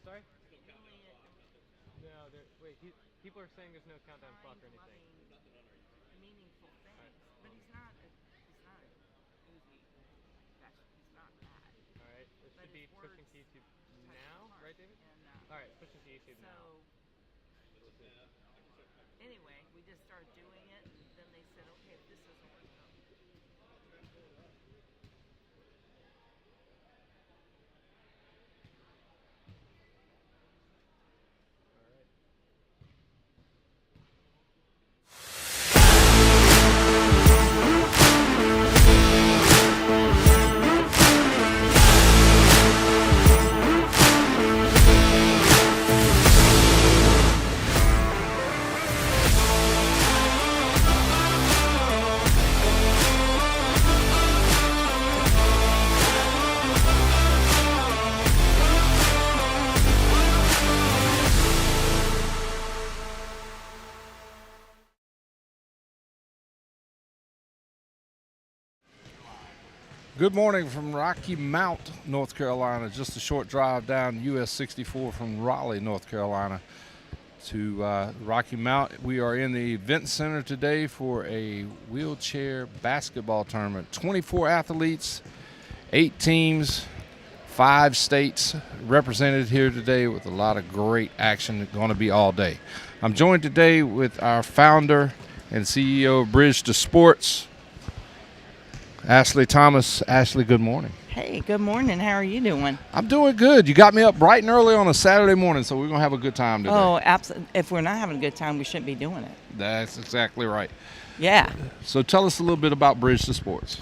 Sorry? No, wait, people are saying there's no countdown clock or anything. Meaningful things, but he's not a movie. He's not that. All right, this should be switching to YouTube now, right, David? All right, switching to YouTube now. Anyway, we just started doing it, and then they said, okay, if this doesn't work, go. Good morning from Rocky Mount, North Carolina. Just a short drive down US 64 from Raleigh, North Carolina to Rocky Mount. We are in the event center today for a wheelchair basketball tournament. 24 athletes, 8 teams, 5 states represented here today with a lot of great action going to be all day. I'm joined today with our founder and CEO of Bridge to Sports, Ashley Thomas. Ashley, good morning. Hey, good morning. How are you doing? I'm doing good. You got me up bright and early on a Saturday morning, so we're going to have a good time today. Oh, absolutely. If we're not having a good time, we shouldn't be doing it. That's exactly right. Yeah. So tell us a little bit about Bridge to Sports.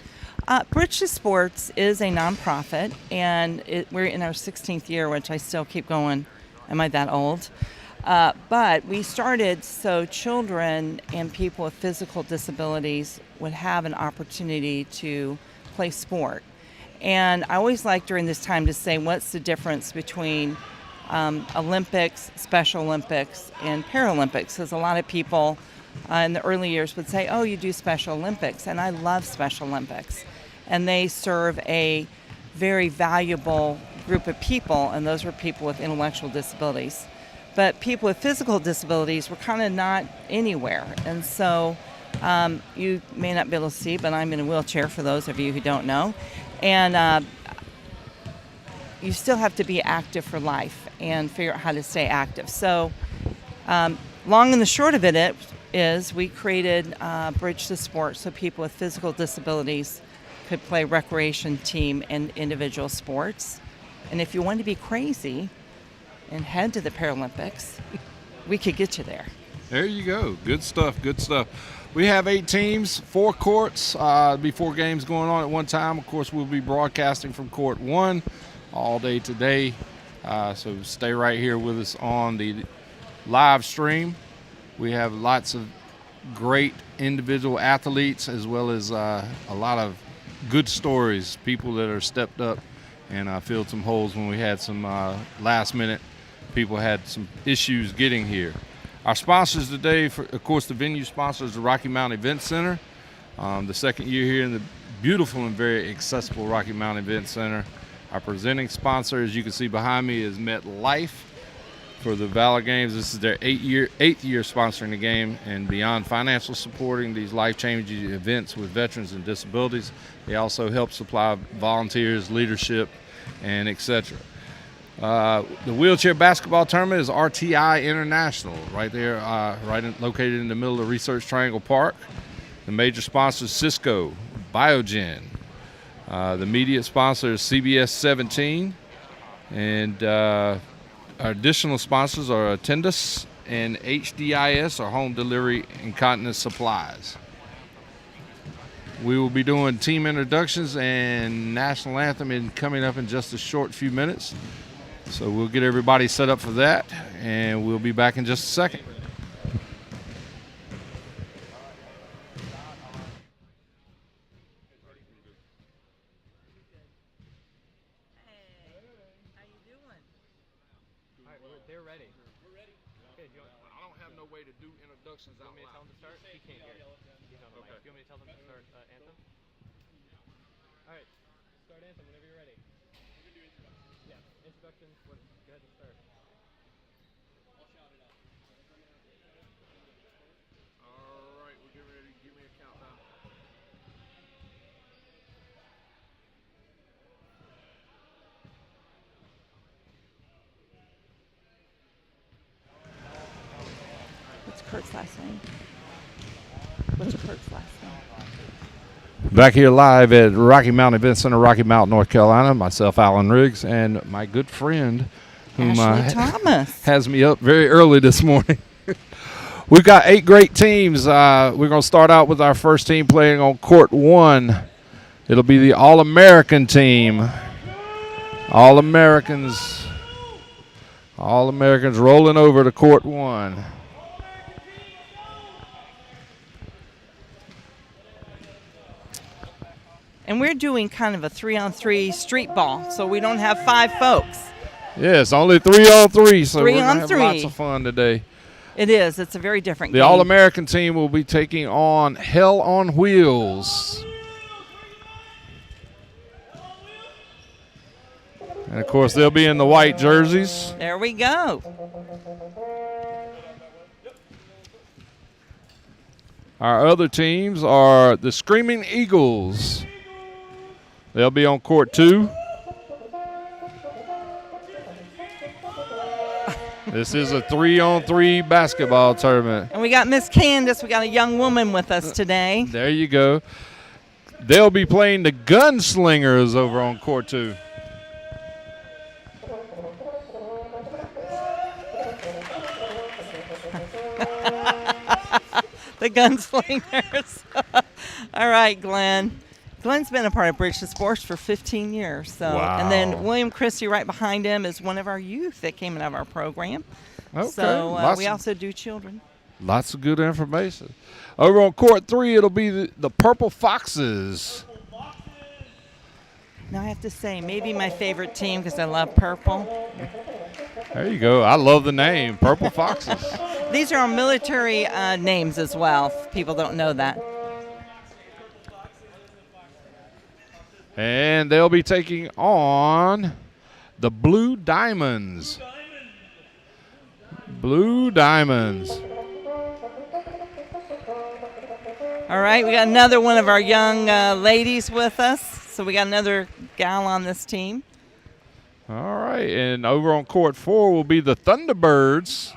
Bridge to Sports is a nonprofit, and we're in our 16th year, which I still keep going. Am I that old? But we started so children and people with physical disabilities would have an opportunity to play sport. And I always like during this time to say, what's the difference between Olympics, Special Olympics, and Paralympics? Because a lot of people in the early years would say, oh, you do Special Olympics. And I love Special Olympics. And they serve a very valuable group of people, and those are people with intellectual disabilities. But people with physical disabilities were kind of not anywhere. And so you may not be able to see, but I'm in a wheelchair for those of you who don't know. And you still have to be active for life and figure out how to stay active. So long and the short of it is we created Bridge to Sport so people with physical disabilities could play recreation team and individual sports. And if you want to be crazy and head to the Paralympics, we could get you there. There you go. Good stuff, good stuff. We have 8 teams, 4 courts, be 4 games going on at one time. Of course, we'll be broadcasting from court 1 all day today. So stay right here with us on the live stream. We have lots of great individual athletes as well as a lot of good stories, people that are stepped up and filled some holes when we had some last minute people had some issues getting here. Our sponsors today, of course, the venue sponsor is the Rocky Mount Event Center. The second year here in the beautiful and very accessible Rocky Mount Event Center. Our presenting sponsor, as you can see behind me, is MetLife for the Valor Games. This is their 8th year sponsoring the game and beyond financial supporting these life-changing events with veterans and disabilities. They also help supply volunteers, leadership, and etc. The wheelchair basketball tournament is RTI International, right there, located in the middle of Research Triangle Park. The major sponsor is Cisco, Biogen. The immediate sponsor is CBS 17. And our additional sponsors are Attendus and HDIS, or Home Delivery Incontinence Supplies. We will be doing team introductions and national anthem coming up in just a short few minutes. So we'll get everybody set up for that, and we'll be back in just a second. They're ready. We're ready. Okay, I don't have no way to do introductions out loud. You want me to tell them to start? He can't hear. He's on the mic. Do you want me to tell them to start anthem? All right. Start anthem whenever you're ready. Yeah. Introductions. Go ahead and start. Kurt's last name? What's Kurt's last name? Back here live at Rocky Mountain Event Center, Rocky Mount, North Carolina. Myself, Alan Riggs, and my good friend, whom Ashley Thomas. has me up very early this morning. We've got 8 great teams. We're going to start out with our first team playing on court 1. It'll be the All-American team. All-Americans rolling over to court 1. And we're doing kind of a 3-on-3 street ball, so we don't have 5 folks. Yes, only 3-on-3, so 3 we're on going to have 3. lots of fun today. It is. It's a very different game. The All-American team will be taking on Hell on Wheels. And, of course, they'll be in the white jerseys. There we go. Our other teams are the Screaming Eagles. They'll be on court 2. This is a 3-on-3 basketball tournament. And we got Miss Candace. We got a young woman with us today. There you go. They'll be playing the Gunslingers over on court 2. The Gunslingers. All right, Glenn. Glenn's been a part of Bridge to Sports for 15 years. So, wow. And then William Christie right behind him is one of our youth that came out of our program. Okay. So we also do children. Lots of good information. Over on court 3, it'll be the Purple Foxes. Now I have to say, maybe my favorite team because I love purple. There you go. I love the name, Purple Foxes. These are our military names as well, if people don't know that. And they'll be taking on the Blue Diamonds. Blue Diamonds. All right, we got another one of our young ladies with us. So we got another gal on this team. All right, and over on court 4 will be the Thunderbirds.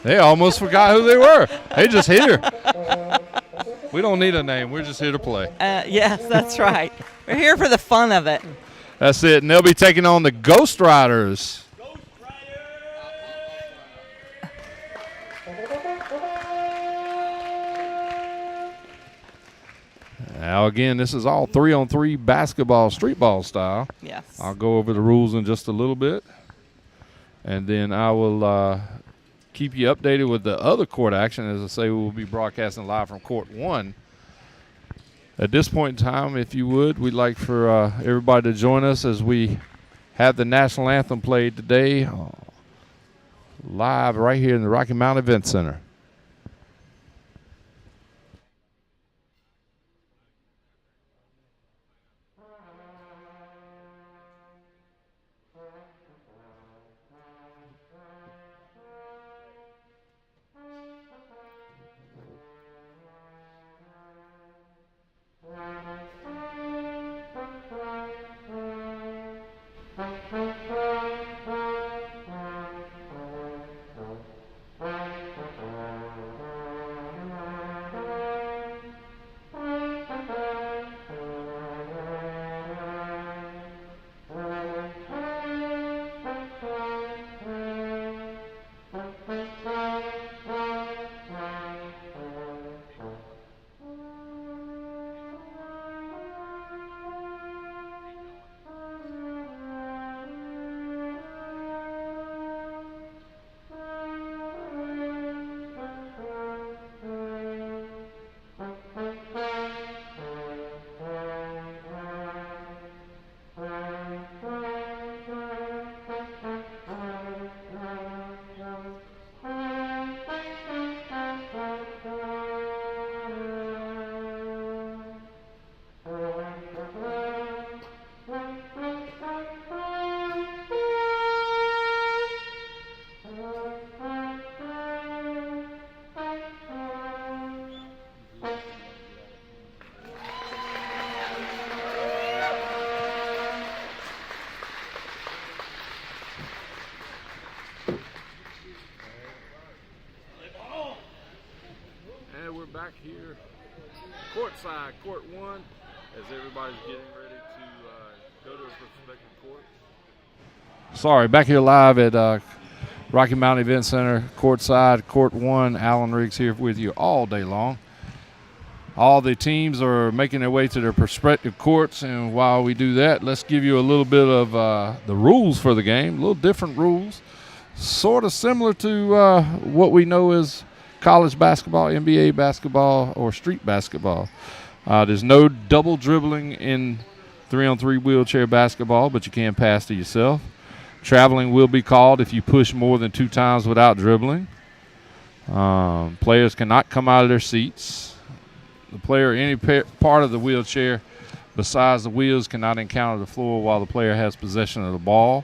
They almost forgot who they were. They just here. We don't need a name. We're just here to play. Yes, that's right. We're here for the fun of it. That's it. And they'll be taking on the Ghost Riders. Now, again, this is all 3-on-3 basketball, street ball style. Yes. I'll go over the rules in just a little bit. And then I will keep you updated with the other court action. As I say, we'll be broadcasting live from court 1. At this point in time, if you would, we'd like for everybody to join us as we have the national anthem played today live right here in the Rocky Mountain Event Center. Courtside, court 1, as everybody's getting ready to go to their respective court. Sorry, back here live at Rocky Mountain Event Center, courtside, court 1. Alan Riggs here with you all day long. All the teams are making their way to their prospective courts, and while we do that, let's give you a little bit of the rules for the game, a little different rules, sort of similar to what we know as college basketball, NBA basketball, or street basketball. There's no double dribbling in 3-on-3 wheelchair basketball, but you can pass to yourself. Traveling will be called if you push more than 2 times without dribbling. Players cannot come out of their seats. The player in any part of the wheelchair besides the wheels cannot encounter the floor while the player has possession of the ball.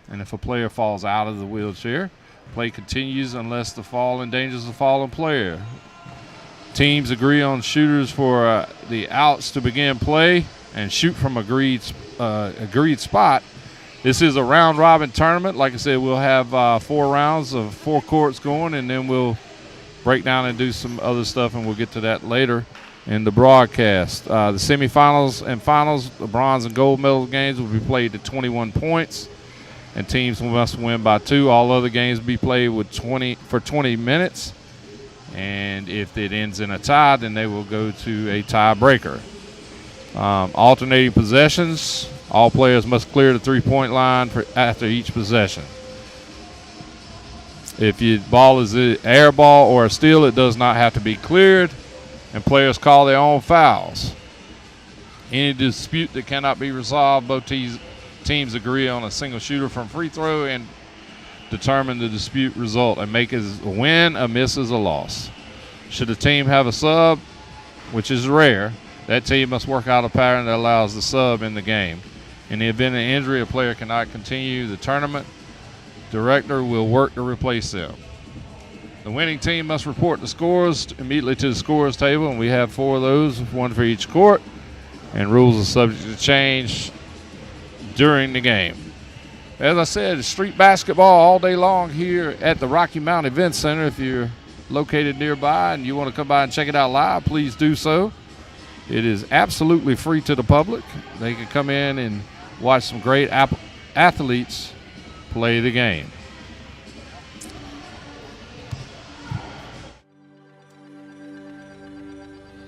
And if a player falls out of the wheelchair, play continues unless the fall endangers the fallen player. Teams agree on shooters for the outs to begin play and shoot from agreed spot. This is a round-robin tournament. Like I said, we'll have 4 rounds of 4 courts going, and then we'll break down and do some other stuff, and we'll get to that later in the broadcast. The semifinals and finals, the bronze and gold medal games, will be played at 21 points, and teams must win by 2. All other games will be played for 20 minutes, and if it ends in a tie, then they will go to a tiebreaker. Alternating possessions, all players must clear the 3-point line after each possession. If your ball is an air ball or a steal, it does not have to be cleared, and players call their own fouls. Any dispute that cannot be resolved, both teams agree on a single shooter from free throw and determine the dispute result and make it a win, a miss, is a loss. Should a team have a sub, which is rare, that team must work out a pattern that allows the sub in the game. In the event of injury, a player cannot continue the tournament. Director will work to replace them. The winning team must report the scores immediately to the scorers table, and we have 4 of those, 1 for each court, and rules are subject to change during the game. As I said, street basketball all day long here at the Rocky Mountain Event Center. If you're located nearby and you want to come by and check it out live, please do so. It is absolutely free to the public. They can come in and watch some great athletes play the game.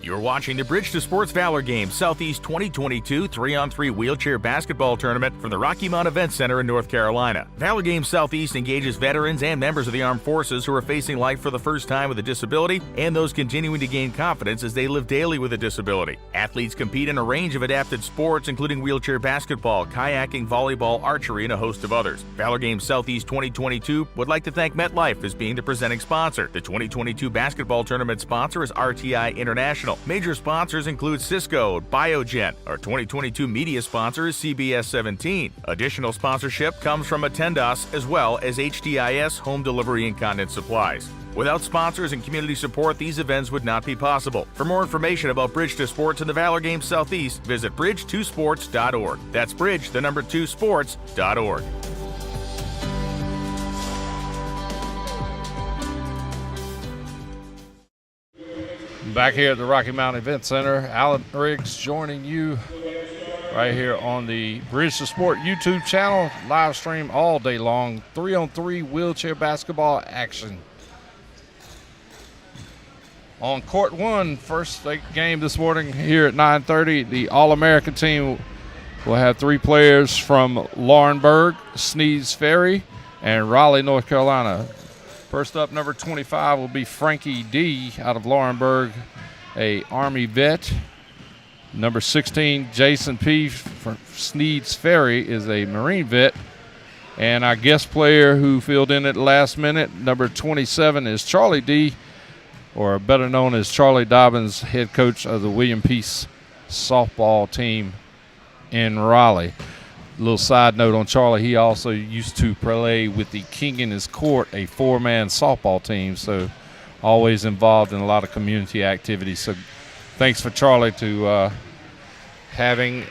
You're watching the Bridge to Sports Valor Games Southeast 2022 3-on-3 wheelchair basketball tournament from the Rocky Mountain Event Center in North Carolina. Valor Games Southeast engages veterans and members of the armed forces who are facing life for the first time with a disability and those continuing to gain confidence as they live daily with a disability. Athletes compete in a range of adapted sports, including wheelchair basketball, kayaking, volleyball, archery, and a host of others. Valor Games Southeast 2022 would like to thank MetLife as being the presenting sponsor. The 2022 basketball tournament sponsor is RTI International. Major sponsors include Cisco, Biogen. Our 2022 media sponsor is CBS 17. Additional sponsorship comes from Attendos as well as HDIS Home Delivery Incontinence Supplies. Without sponsors and community support, these events would not be possible. For more information about Bridge to Sports and the Valor Games Southeast, visit bridge2sports.org. That's bridge2sports.org. Back here at the Rocky Mountain Event Center, Alan Riggs joining you right here on the Bridge to Sport YouTube channel. Live stream all day long, 3-on-3 wheelchair basketball action. On court 1, first game this morning here at 9:30, the All-American team will have 3 players from Laurinburg, Sneeds Ferry, and Raleigh, North Carolina. First up, number 25 will be Frankie D. out of Laurinburg, a Army vet. Number 16, Jason P. from Sneeds Ferry, is a Marine vet. And our guest player who filled in at the last minute, number 27, is Charlie D., or better known as Charlie Dobbins, head coach of the William Peace softball team in Raleigh. A little side note on Charlie, he also used to play with the King in His Court, a 4-man softball team, so always involved in a lot of community activities. So thanks for Charlie to having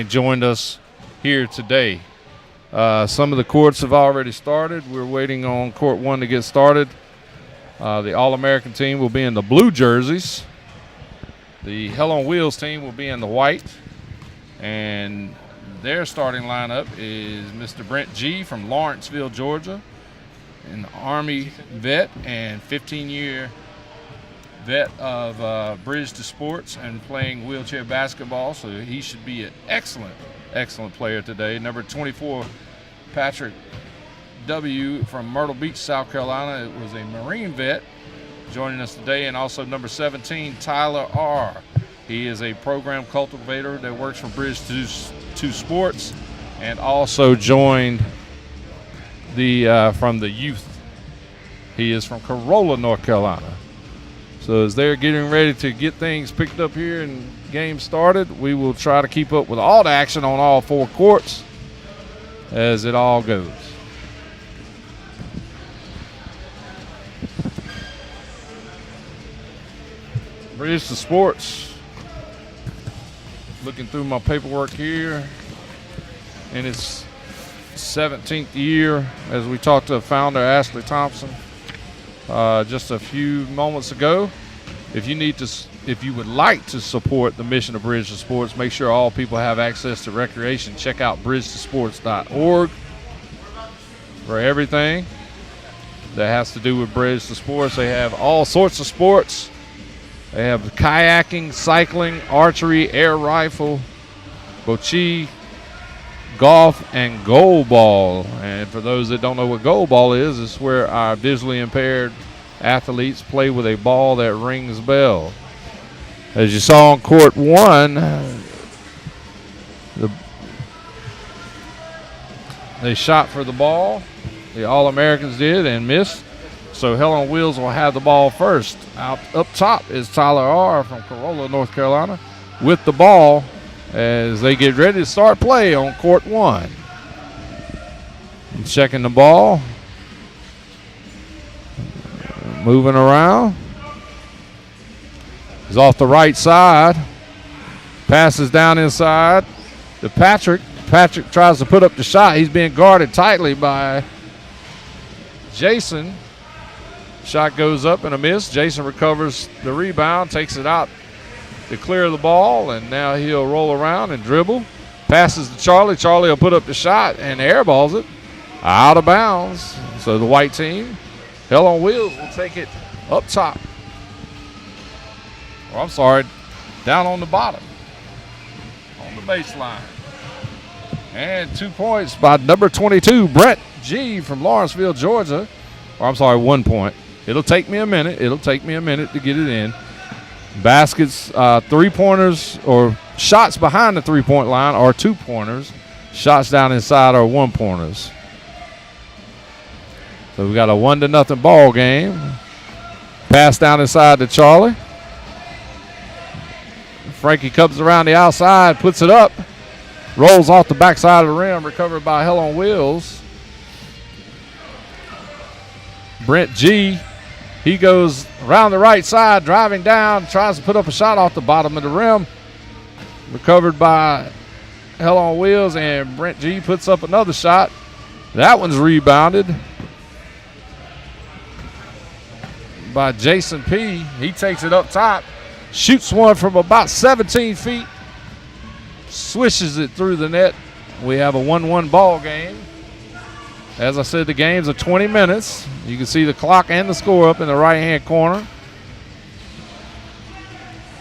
joined us here today. Some of the courts have already started. We're waiting on court 1 to get started. The All-American team will be in the blue jerseys. The Hell on Wheels team will be in the white. And their starting lineup is Mr. Brent G. from Lawrenceville, Georgia, an Army vet and 15-year vet of Bridge to Sports and playing wheelchair basketball, so he should be an excellent player today. Number 24, Patrick W. from Myrtle Beach, South Carolina. It was a Marine vet joining us today. And also number 17, Tyler R. He is a program cultivator that works for Bridge to Sports and also joined the from the youth. He is from Corolla, North Carolina. So as they're getting ready to get things picked up here and game started, we will try to keep up with all the action on all 4 courts as it all goes. Bridge to Sports. Looking through my paperwork here, in its 17th year, as we talked to founder Ashley Thompson just a few moments ago. If you would like to support the mission of Bridge to Sports, make sure all people have access to recreation. Check out bridgetosports.org for everything that has to do with Bridge to Sports. They have all sorts of sports. They have kayaking, cycling, archery, air rifle, bocce, golf, and goal ball. And for those that don't know what goal ball is, it's where our visually impaired athletes play with a ball that rings bell. As you saw on court 1, they shot for the ball. The All-Americans did and missed. So Hell on Wheels will have the ball first. Up top is Tyler R. from Corolla, North Carolina, with the ball as they get ready to start play on court 1. And checking the ball. Moving around. He's off the right side. Passes down inside to Patrick. Patrick tries to put up the shot. He's being guarded tightly by Jason. Shot goes up and a miss. Jason recovers the rebound, takes it out to clear the ball, and now he'll roll around and dribble. Passes to Charlie. Charlie will put up the shot and airballs it out of bounds. So the white team, Hell on Wheels, will take it up top. Or I'm sorry, down on the bottom, on the baseline. And 2 points by number 22, Brent G. from Lawrenceville, Georgia. Or I'm sorry, 1 point. It'll take me a minute. It'll take me a minute to get it in. Baskets, 3-pointers, or shots behind the 3-point line are 2-pointers. Shots down inside are 1-pointers. So we got a 1-0 ball game. Pass down inside to Charlie. Frankie comes around the outside, puts it up, rolls off the backside of the rim, recovered by Hell on Wheels. Brent G. He goes around the right side, driving down, tries to put up a shot off the bottom of the rim. Recovered by Hell on Wheels, and Brent G puts up another shot. That one's rebounded by Jason P. He takes it up top, shoots one from about 17 feet, swishes it through the net. We have a 1-1 ball game. As I said, the games are 20 minutes. You can see the clock and the score up in the right-hand corner.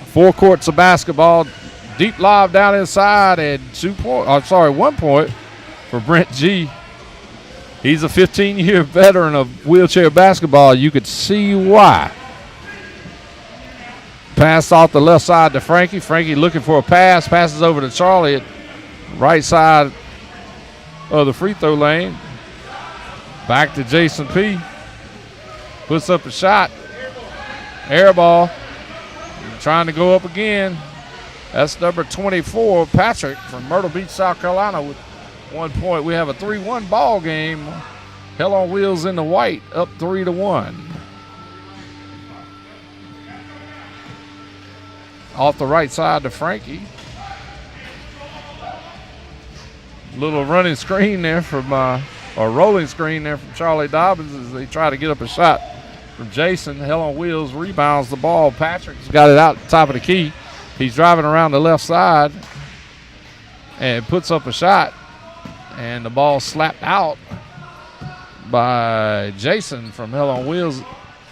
4 courts of basketball. Deep lob down inside, and 1 point for Brent G. He's a 15-year veteran of wheelchair basketball. You could see why. Pass off the left side to Frankie. Frankie looking for a pass. Passes over to Charlie at right side of the free throw lane. Back to Jason P. Puts up a shot. Air ball. Trying to go up again. That's number 24, Patrick from Myrtle Beach, South Carolina, with 1 point. We have a 3-1 ball game. Hell on Wheels in the white, up 3-1. Off the right side to Frankie. Little running screen there from, or rolling screen there from Charlie Dobbins as they try to get up a shot from Jason. Hell on Wheels rebounds the ball. Patrick's got it out top of the key. He's driving around the left side and puts up a shot. And the ball slapped out by Jason from Hell on Wheels.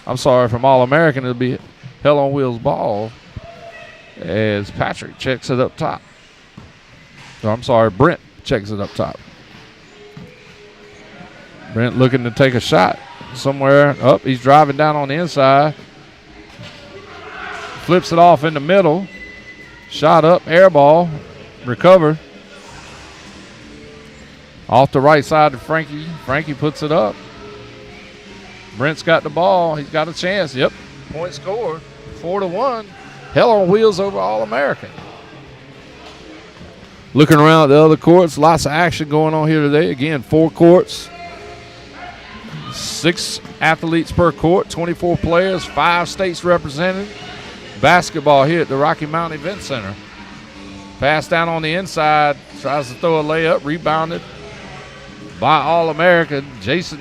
I'm sorry, from All-American. It'll be Hell on Wheels ball as Patrick checks it up top. Oh, I'm sorry, Brent checks it up top. Brent looking to take a shot somewhere. Oh, he's driving down on the inside. Flips it off in the middle. Shot up, air ball, recovered. Off the right side to Frankie. Frankie puts it up. Brent's got the ball. He's got a chance. Yep. Point scored. 4-1. Hell on Wheels over All-American. Looking around at the other courts, lots of action going on here today. Again, 4 courts. 6 athletes per court, 24 players, 5 states represented. Basketball here at the Rocky Mountain Event Center. Pass down on the inside, tries to throw a layup, rebounded by All-American. Jason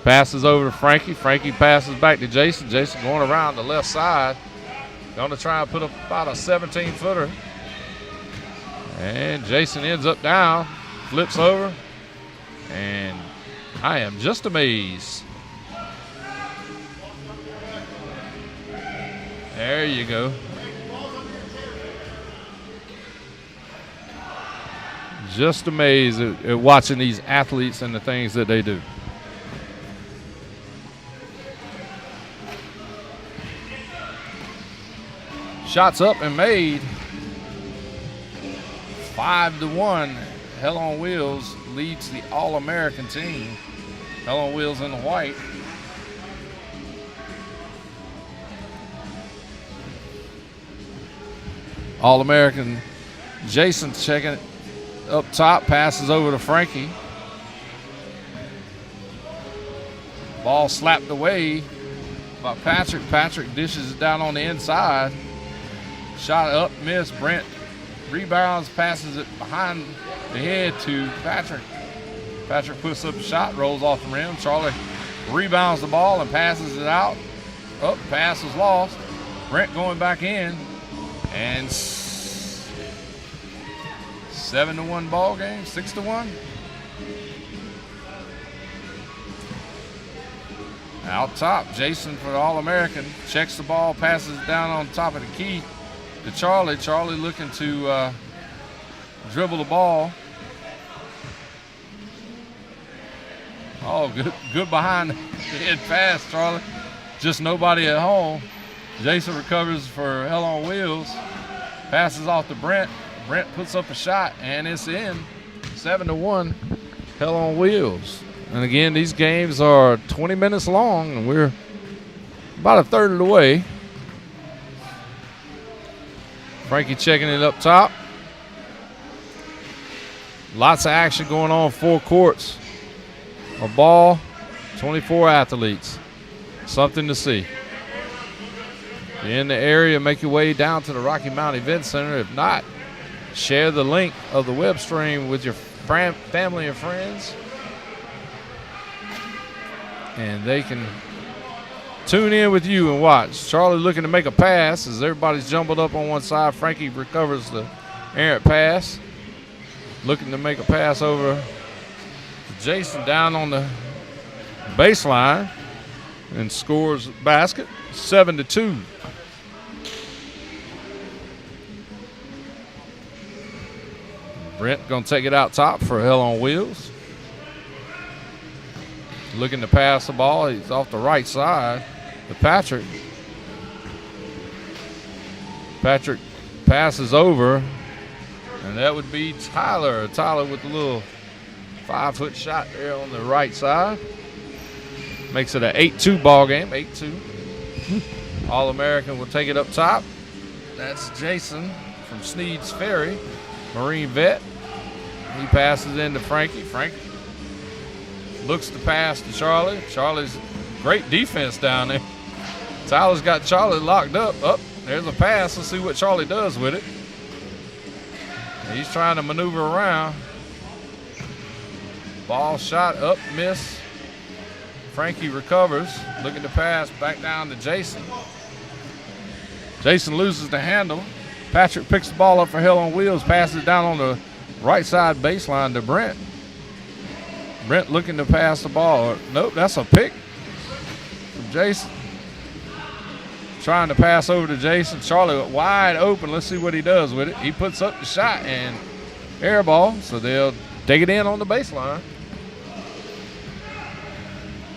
passes over to Frankie. Frankie passes back to Jason. Jason going around the left side. Going to try and put up about a 17-footer. And Jason ends up down, flips over. And I am just amazed. There you go. Just amazed at watching these athletes and the things that they do. Shots up and made. 5-1. Hell on Wheels leads the All-American team. Hell on Wheels in the white. All-American Jason checking it up top, passes over to Frankie. Ball slapped away by Patrick. Patrick dishes it down on the inside. Shot up, missed. Brent rebounds, passes it behind the head to Patrick. Patrick puts up a shot, rolls off the rim. Charlie rebounds the ball and passes it out. Up, pass was lost. Brent going back in. And 7-1 ball game, 6-1. Out top, Jason for the All-American checks the ball, passes it down on top of the key to Charlie. Charlie looking to dribble the ball. Oh, good behind the head pass, Charlie. Just nobody at home. Jason recovers for Hell on Wheels. Passes off to Brent. Brent puts up a shot, and it's in. 7-1, Hell on Wheels. And again, these games are 20 minutes long, and we're about a third of the way. Frankie checking it up top. Lots of action going on, 4 courts. A ball, 24 athletes. Something to see. If you're in the area, make your way down to the Rocky Mountain Event Center. If not, share the link of the web stream with your family and friends. And they can tune in with you and watch. Charlie looking to make a pass as everybody's jumbled up on one side. Frankie recovers the errant pass. Looking to make a pass over to Jason down on the baseline and scores a basket. 7-2. Brent gonna take it out top for Hell on Wheels. Looking to pass the ball. He's off the right side to Patrick. Patrick passes over, and that would be Tyler. Tyler with a little 5-foot shot there on the right side. Makes it an 8-2 ball game, 8-2. All-American will take it up top. That's Jason from Sneed's Ferry, Marine vet. He passes into Frankie. Frankie looks to pass to Charlie. Charlie's great defense down there. Tyler's got Charlie locked up. Up, there's a pass. Let's see what Charlie does with it. He's trying to maneuver around. Ball shot up, miss. Frankie recovers, looking to pass back down to Jason. Jason loses the handle. Patrick picks the ball up for Hell on Wheels, passes it down on the right side baseline to Brent. Brent looking to pass the ball. Nope, that's a pick from Jason. Trying to pass over to Jason. Charlie wide open. Let's see what he does with it. He puts up the shot and air ball, so they'll take it in on the baseline.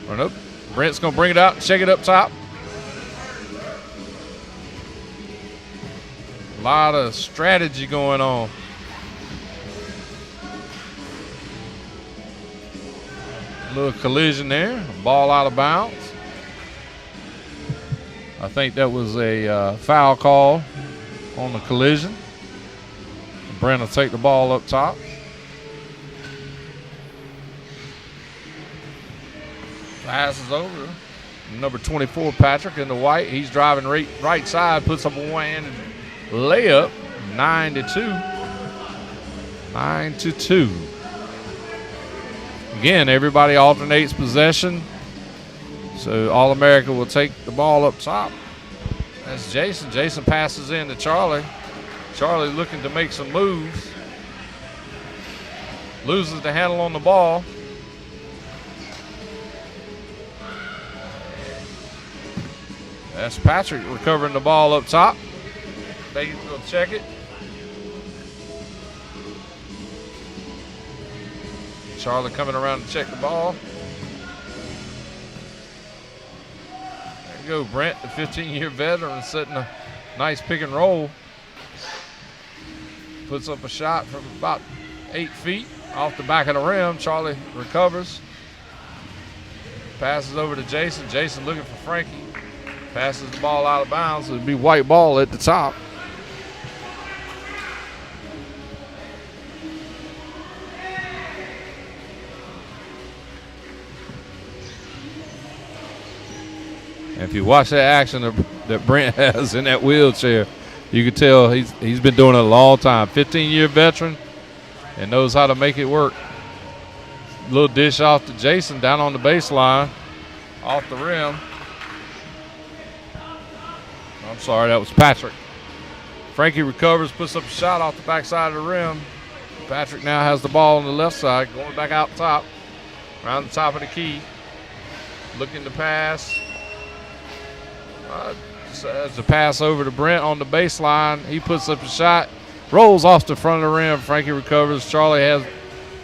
Or nope. Brent's going to bring it out and check it up top. A lot of strategy going on. A little collision there. Ball out of bounds. I think that was a foul call on the collision. Brent will take the ball up top. Passes over. Number 24, Patrick, in the white. He's driving right side, puts up a one-handed layup. 9-2. 9-2. Again, everybody alternates possession. So All-America will take the ball up top. That's Jason. Jason passes in to Charlie. Charlie looking to make some moves. Loses the handle on the ball. That's Patrick recovering the ball up top. Vegas will check it. Charlie coming around to check the ball. There you go, Brent, the 15-year veteran, setting a nice pick and roll. Puts up a shot from about 8 feet off the back of the rim. Charlie recovers. Passes over to Jason. Jason looking for Frankie. Passes the ball out of bounds. It'll be white ball at the top. And if you watch that action that Brent has in that wheelchair, you can tell he's been doing it a long time. 15-year veteran and knows how to make it work. Little dish off to Jason down on the baseline, off the rim. I'm sorry, that was Patrick. Frankie recovers, puts up a shot off the backside of the rim. Patrick now has the ball on the left side, going back out top, around the top of the key. Looking to pass. As the pass over to Brent on the baseline. He puts up a shot, rolls off the front of the rim. Frankie recovers. Charlie has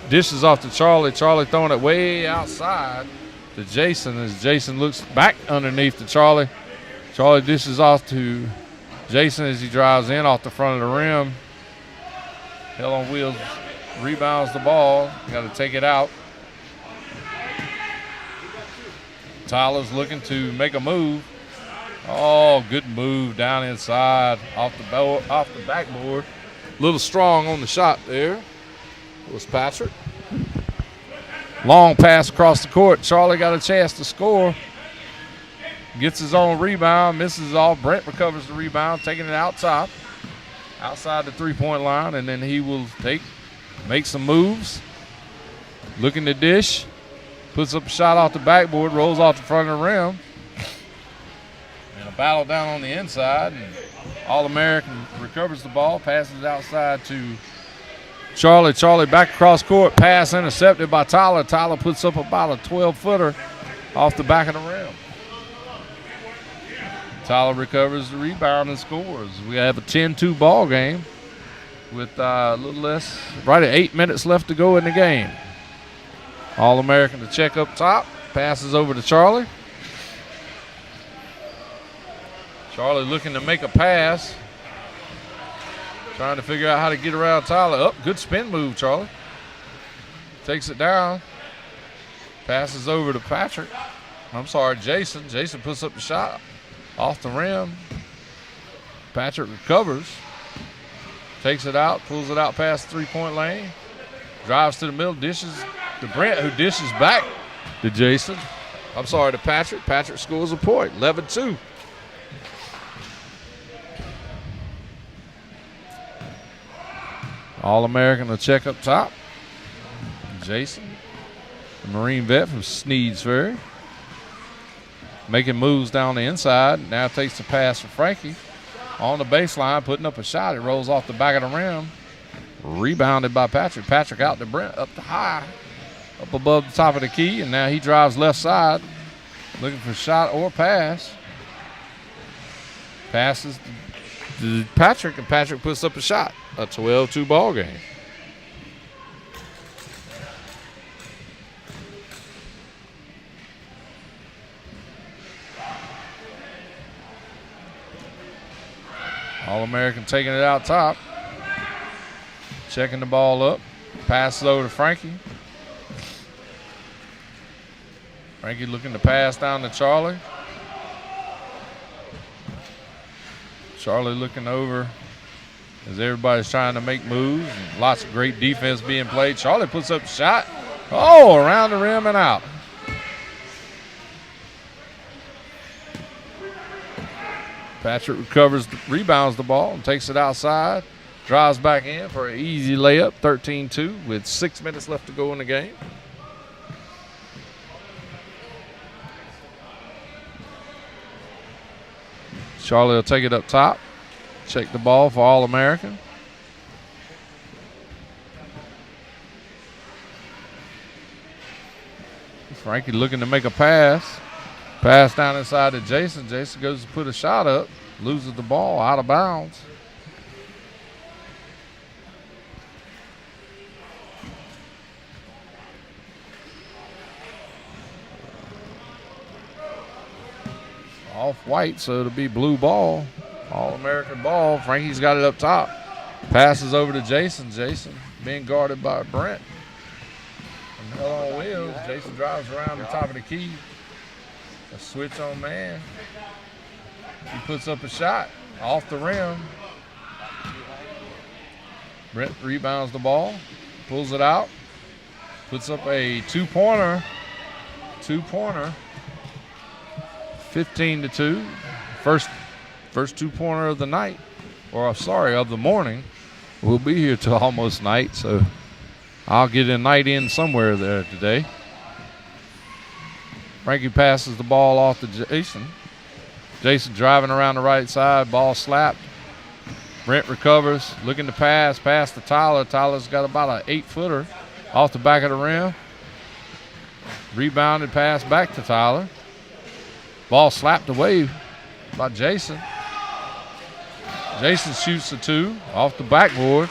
dishes off to Charlie. Charlie throwing it way outside to Jason as Jason looks back underneath to Charlie. Charlie dishes off to Jason as he drives in off the front of the rim. Hell on Wheels rebounds the ball. Got to take it out. Tyler's looking to make a move. Oh, good move down inside off the backboard. A little strong on the shot there. It was Patrick. Long pass across the court. Charlie got a chance to score. Gets his own rebound, misses all. Brent recovers the rebound, taking it out top, outside the three-point line, and then he will make some moves. Looking to dish, puts up a shot off the backboard, rolls off the front of the rim. And a battle down on the inside, and All-American recovers the ball, passes outside to Charlie. Charlie back across court, pass intercepted by Tyler. Tyler puts up about a 12-footer off the back of the rim. Tyler recovers the rebound and scores. We have a 10-2 ball game with a little less, right at 8 minutes left to go in the game. All-American to check up top, passes over to Charlie. Charlie looking to make a pass, trying to figure out how to get around Tyler. Good spin move, Charlie. Takes it down, passes over to Jason. Jason puts up the shot. Off the rim. Patrick recovers. Takes it out, pulls it out past the three-point lane. Drives to the middle, dishes to Brent, who dishes back to Jason. To Patrick. Patrick scores a point, 11-2. All-American to check up top. Jason, the Marine vet from Sneedsbury. making moves down the inside. Now takes the pass for Frankie. On the baseline, putting up a shot. It rolls off the back of the rim. Rebounded by Patrick. Patrick out to Brent, up to high, up above the top of the key, and now he drives left side, looking for shot or pass. Passes to Patrick, and Patrick puts up a shot. A 12-2 ball game. All-American taking it out top. Checking the ball up. Passes over to Frankie. Frankie looking to pass down to Charlie. Charlie looking over as everybody's trying to make moves. And lots of great defense being played. Charlie puts up a shot. Oh, around the rim and out. Patrick recovers, rebounds the ball, and takes it outside. Drives back in for an easy layup, 13-2, with 6 minutes left to go in the game. Charlie will take it up top. Check the ball for All-American. Frankie looking to make a pass. Pass down inside to Jason. Jason goes to put a shot up. Loses the ball out of bounds. Off-white, so it'll be blue ball. All-American ball. Frankie's got it up top. Passes over to Jason. Jason being guarded by Brent. And hell on wheels. Jason drives around the top of the key. A switch on man. He puts up a shot off the rim. Brent rebounds the ball. Pulls it out. Puts up a two-pointer. 15-2. First two-pointer of the night. Or, sorry, of the morning. We'll be here till almost night, so I'll get a night in somewhere there today. Frankie passes the ball off to Jason. Jason driving around the right side. Ball slapped. Brent recovers. Looking to pass. Pass to Tyler. Tyler's got about an 8-footer off the back of the rim. Rebounded pass back to Tyler. Ball slapped away by Jason. Jason shoots the two off the backboard.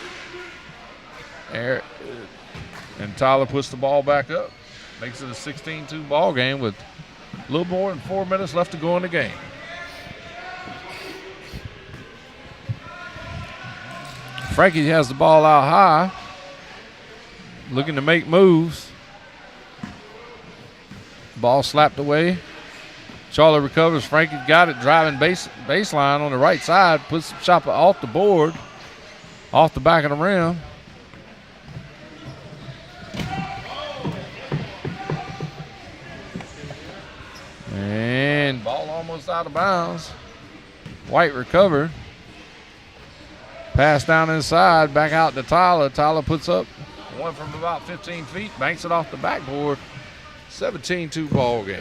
And Tyler puts the ball back up. Makes it a 16-2 ball game with a little more than 4 minutes left to go in the game. Frankie has the ball out high, looking to make moves. Ball slapped away. Charlie recovers. Frankie got it, driving baseline on the right side. Puts the shot off the board, off the back of the rim. And ball almost out of bounds. White recovered. Pass down inside, back out to Tyler. Tyler puts up one from about 15 feet, banks it off the backboard. 17-2 ball game.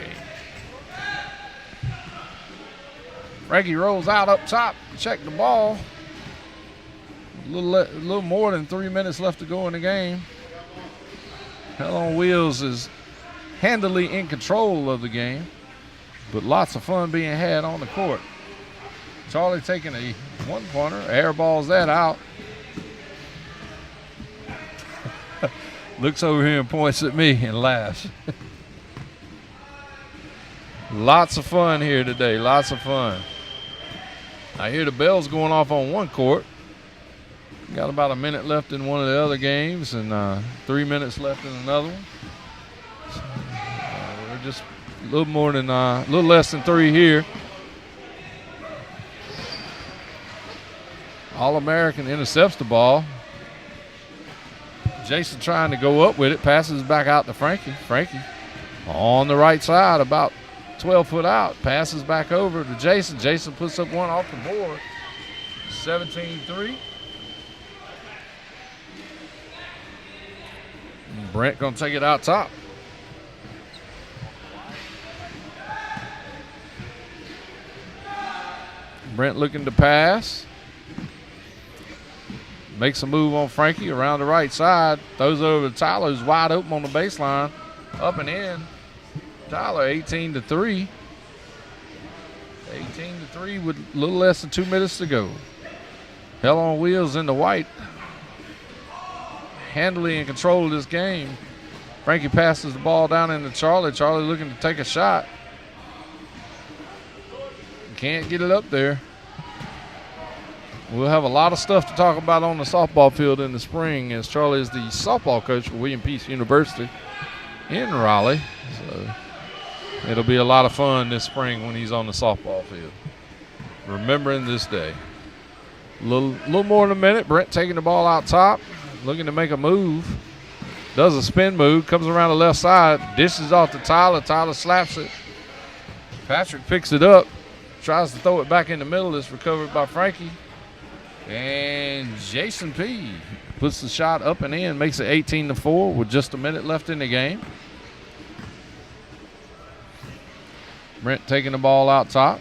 Frankie rolls out up top, check the ball. A little more than 3 minutes left to go in the game. Hell on Wheels is handily in control of the game, but lots of fun being had on the court. Charlie taking a one-pointer, airballs that out. Looks over here and points at me and laughs. Lots of fun here today, lots of fun. I hear the bells going off on one court. Got about a minute left in one of the other games and 3 minutes left in another one. So, we're just a little less than 3 here. All-American intercepts the ball. Jason trying to go up with it, passes back out to Frankie. Frankie on the right side, about 12 foot out, passes back over to Jason. Jason puts up one off the board. 17-3. Brent gonna take it out top. Brent looking to pass. Makes a move on Frankie around the right side. Throws it over to Tyler, who's wide open on the baseline. Up and in. Tyler, 18-3. 18-3 with a little less than 2 minutes to go. Hell on Wheels in the white. Handily in control of this game. Frankie passes the ball down into Charlie. Charlie looking to take a shot. Can't get it up there. We'll have a lot of stuff to talk about on the softball field in the spring, as Charlie is the softball coach for William Peace University in Raleigh. So it'll be a lot of fun this spring when he's on the softball field. Remembering this day. A little more than a minute. Brent taking the ball out top, looking to make a move. Does a spin move, comes around the left side, dishes off to Tyler. Tyler slaps it. Patrick picks it up, tries to throw it back in the middle. It's recovered by Frankie. And Jason P. puts the shot up and in, makes it 18-4 with just a minute left in the game. Brent taking the ball out top.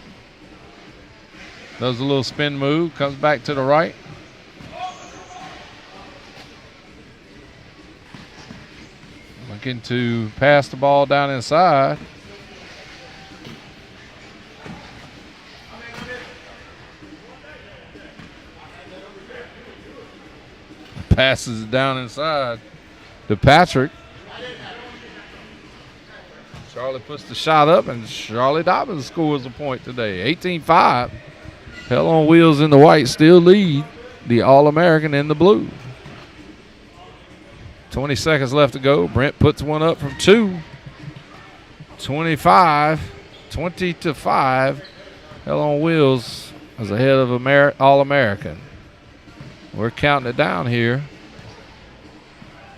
Does a little spin move, comes back to the right. Looking to pass the ball down inside. Passes it down inside to Patrick. Charlie puts the shot up, and Charlie Dobbins scores a point today. 18-5. Hell on Wheels in the white still lead the All-American in the blue. 20 seconds left to go. Brent puts one up from 2. 20-5. Hell on Wheels is ahead of All-American. We're counting it down here.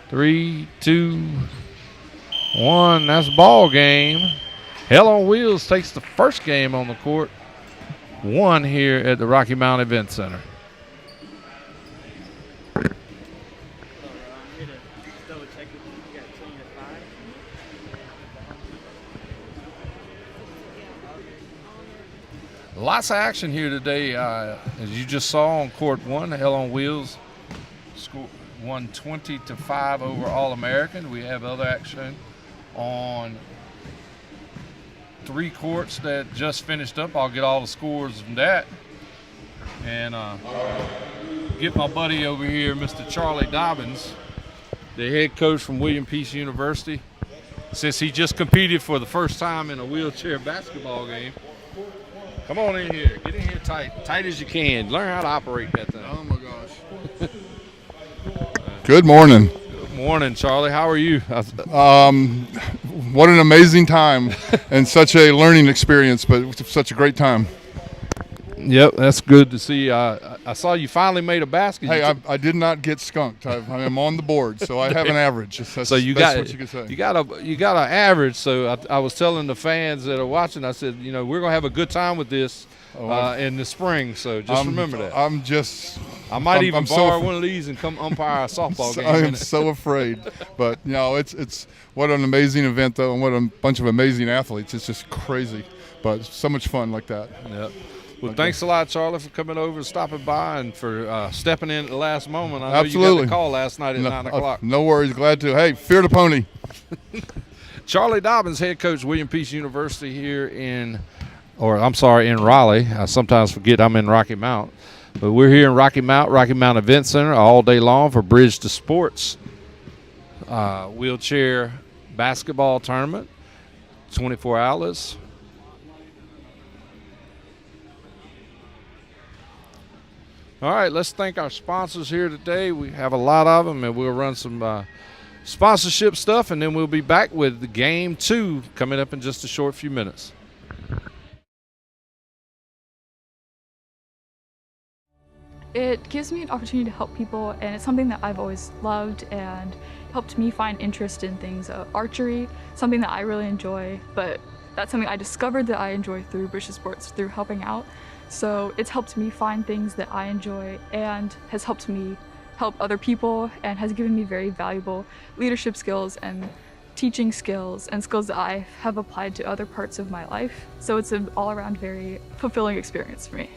3, 2, 1. That's ball game. Hell on Wheels takes the first game on the court. 1 here at the Rocky Mount Event Center. Lots of action here today. As you just saw on court 1, Hell on Wheels won 20-5 over All-American. We have other action on 3 courts that just finished up. I'll get all the scores from that. And get my buddy over here, Mr. Charlie Dobbins, the head coach from William Peace University. Since he just competed for the first time in a wheelchair basketball game. Come on in here. Get in here tight as you can. Learn how to operate that thing. Oh, my gosh. Good morning. Good morning, Charlie. How are you? What an amazing time and such a learning experience, but such a great time. Yep, that's good to see. I saw you finally made a basket. Hey, I did not get skunked. I am on the board, so I have an average. That's what you can say. You got an average. So I was telling the fans that are watching, I said, we're gonna have a good time with this in the spring. So just remember that. I might even borrow one of these and come umpire a softball game. I am so afraid, but it's what an amazing event though, and what a bunch of amazing athletes. It's just crazy, but so much fun like that. Yep. Well, thanks a lot, Charlie, for coming over and stopping by and for stepping in at the last moment. I know you got the call last night at 9 o'clock. No worries. Glad to. Hey, fear the pony. Charlie Dobbins, head coach, William Peace University here in Raleigh. I sometimes forget I'm in Rocky Mount. But we're here in Rocky Mount Event Center all day long for Bridge to Sports wheelchair basketball tournament, 24 outlets. All right, let's thank our sponsors here today. We have a lot of them, and we'll run some sponsorship stuff, and then we'll be back with the Game 2 coming up in just a short few minutes. It gives me an opportunity to help people, and it's something that I've always loved and helped me find interest in things. Archery, something that I really enjoy, but that's something I discovered that I enjoy through Bridge to Sports, through helping out. So it's helped me find things that I enjoy and has helped me help other people and has given me very valuable leadership skills and teaching skills and skills that I have applied to other parts of my life. So it's an all-around very fulfilling experience for me.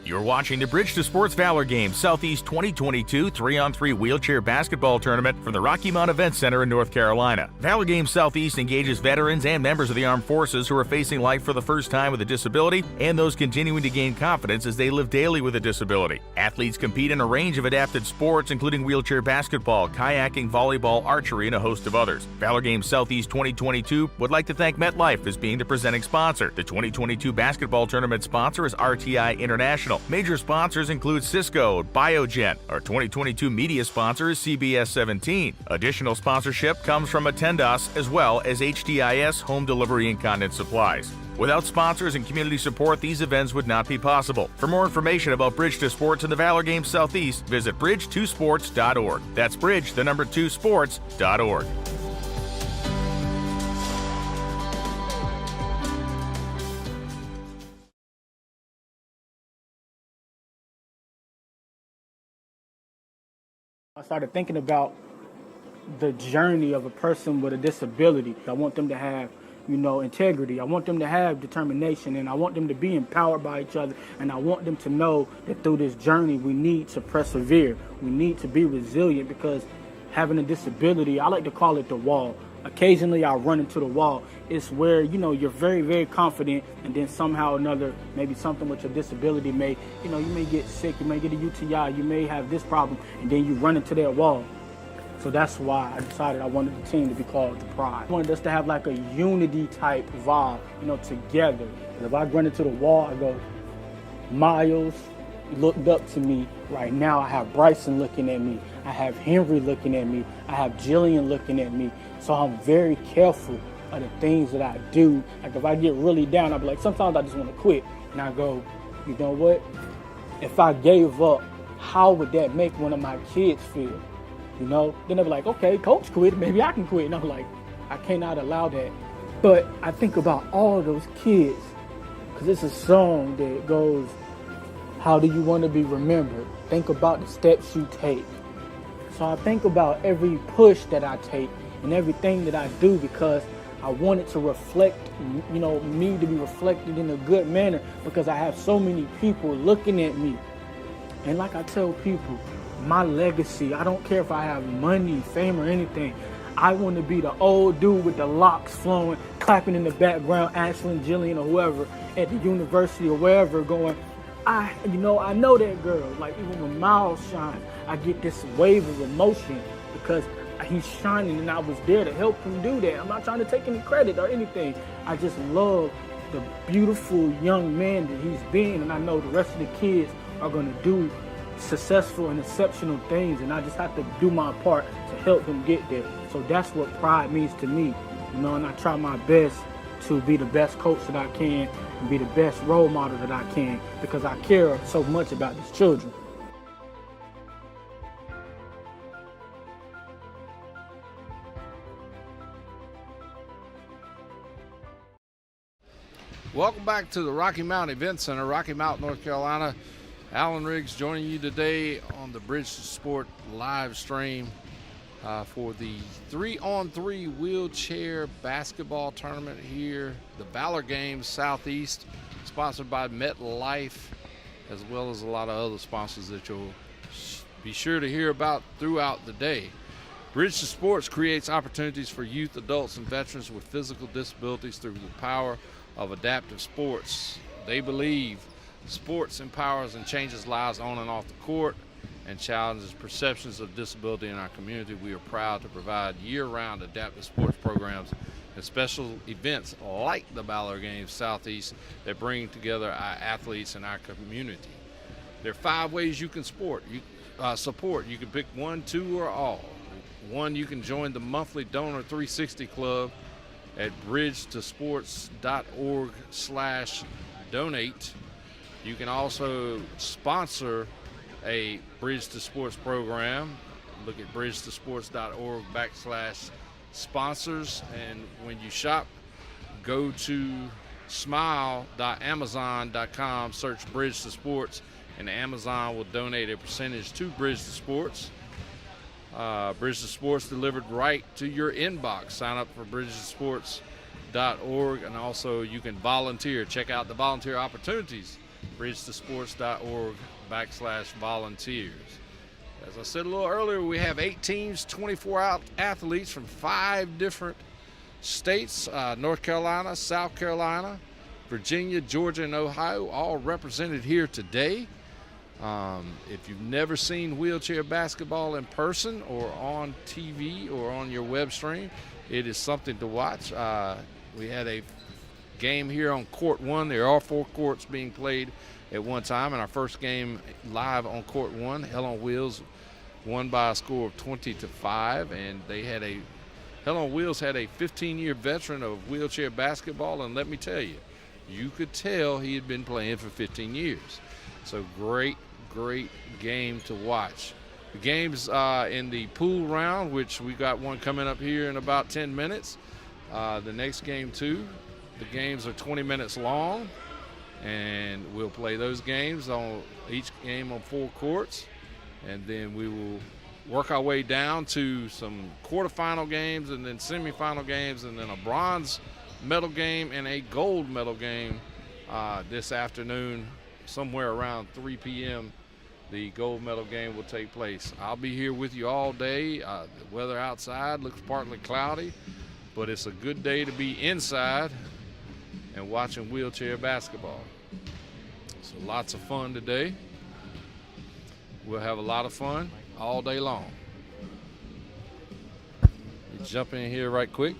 You're watching the Bridge to Sports Valor Games Southeast 2022 3-on-3 wheelchair basketball tournament from the Rocky Mount Event Center in North Carolina. Valor Games Southeast engages veterans and members of the armed forces who are facing life for the first time with a disability and those continuing to gain confidence as they live daily with a disability. Athletes compete in a range of adapted sports, including wheelchair basketball, kayaking, volleyball, archery, and a host of others. Valor Games Southeast 2022 would like to thank MetLife as being the presenting sponsor. The 2022 basketball tournament sponsor is RTI International. Major sponsors include Cisco, Biogen. Our 2022 media sponsor is CBS 17. Additional sponsorship comes from Attendas as well as HDIS Home Delivery Incontinence Supplies. Without sponsors and community support, these events would not be possible. For more information about Bridge to Sports and the Valor Games Southeast, visit bridge2sports.org. That's bridge2sports.org. I started thinking about the journey of a person with a disability. I want them to have, integrity. I want them to have determination, and I want them to be empowered by each other. And I want them to know that through this journey, we need to persevere. We need to be resilient, because having a disability, I like to call it the wall. Occasionally I run into the wall. It's where, you're very, very confident, and then somehow or another, maybe something with your disability you may get sick, you may get a UTI, you may have this problem, and then you run into that wall. So that's why I decided I wanted the team to be called the Pride. I wanted us to have like a unity type vibe, together. And if I run into the wall, I go, Miles looked up to me. Right now I have Bryson looking at me. I have Henry looking at me. I have Jillian looking at me. So I'm very careful of the things that I do. Like if I get really down, I'll be like, sometimes I just want to quit. And I go, you know what? If I gave up, how would that make one of my kids feel? Then they'll be like, okay, coach quit, maybe I can quit. And I'm like, I cannot allow that. But I think about all those kids, because it's a song that goes, how do you want to be remembered? Think about the steps you take. So I think about every push that I take and everything that I do, because I want it to reflect, me to be reflected in a good manner, because I have so many people looking at me. And like I tell people, my legacy, I don't care if I have money, fame, or anything. I want to be the old dude with the locks flowing, clapping in the background, Ashley, Jillian, or whoever at the university or wherever, going, I know that girl. Like even when Miles shines, I get this wave of emotion because he's shining and I was there to help him do that. I'm not trying to take any credit or anything. I just love the beautiful young man that he's been, and I know the rest of the kids are going to do successful and exceptional things, and I just have to do my part to help them get there. So that's what pride means to me, and I try my best to be the best coach that I can and be the best role model that I can, because I care so much about these children. Welcome back to the Rocky Mount Event Center, Rocky Mount, North Carolina. Alan Riggs joining you today on the Bridge to Sport live stream for the 3-on-3 wheelchair basketball tournament here, the Valor Games Southeast, sponsored by MetLife, as well as a lot of other sponsors that you'll be sure to hear about throughout the day. Bridge to Sports creates opportunities for youth, adults, and veterans with physical disabilities through the power of adaptive sports. They believe sports empowers and changes lives on and off the court and challenges perceptions of disability in our community. We are proud to provide year-round adaptive sports programs and special events like the Valor Games Southeast that bring together our athletes and our community. There are 5 ways you can support. You can pick 1, 2, or all. 1, you can join the monthly Donor 360 Club at bridgetosports.org/donate. You can also sponsor a Bridge to Sports program. Look at bridgetosports.org/sponsors. And when you shop, go to smile.amazon.com, search Bridge to Sports, and Amazon will donate a percentage to Bridge to Sports. Bridge to Sports delivered right to your inbox. Sign up for bridgetosports.org, and also you can volunteer. Check out the volunteer opportunities bridgetosports.org/volunteers. As I said a little earlier, we have 8 teams, 24 athletes from 5 different states, North Carolina, South Carolina, Virginia, Georgia, and Ohio, all represented here today. If you've never seen wheelchair basketball in person or on TV or on your web stream, it is something to watch. We had a game here on court 1. There are 4 courts being played at one time, and our first game live on court 1, Hell on Wheels won by a score of 20-5, and they had Hell on Wheels had a 15-year veteran of wheelchair basketball, and let me tell you, you could tell he had been playing for 15 years. So great game to watch. The games in the pool round, which we got one coming up here in about 10 minutes. The next game too. The games are 20 minutes long, and we'll play those games on each game on 4 courts, and then we will work our way down to some quarterfinal games and then semifinal games and then a bronze medal game and a gold medal game this afternoon. Somewhere around 3 p.m. the gold medal game will take place. I'll be here with you all day. The weather outside looks partly cloudy, but it's a good day to be inside and watching wheelchair basketball. So lots of fun today. We'll have a lot of fun all day long. You jump in here right quick.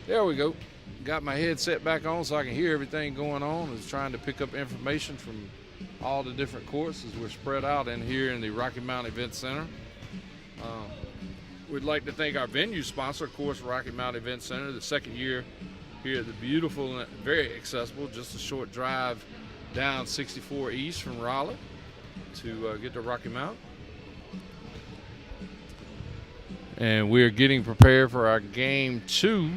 There we go. Got my headset back on so I can hear everything going on. I was trying to pick up information from all the different courses. We're spread out in here in the Rocky Mountain Event Center. We'd like to thank our venue sponsor, of course, Rocky Mountain Event Center, the second year here at the beautiful and very accessible, just a short drive down 64 East from Raleigh to get to Rocky Mountain. And we're getting prepared for our game 2.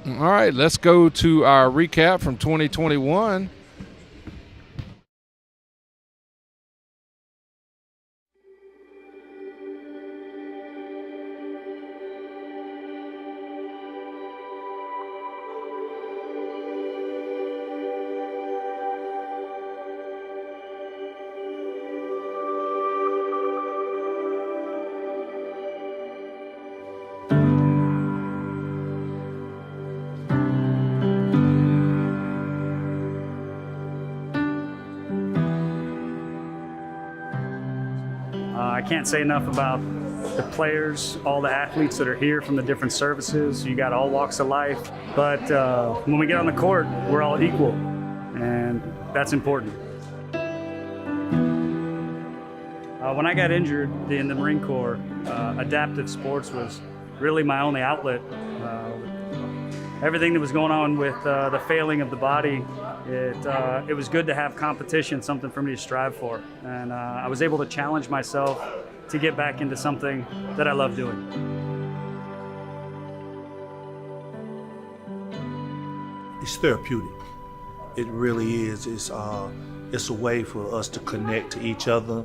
All right, let's go to our recap from 2021. I can't say enough about the players, all the athletes that are here from the different services. You got all walks of life, but when we get on the court, we're all equal, and that's important. When I got injured in the Marine Corps, adaptive sports was really my only outlet. Everything that was going on with the failing of the body, it was good to have competition, something for me to strive for. And I was able to challenge myself to get back into something that I love doing. It's therapeutic. It really is. It's a way for us to connect to each other.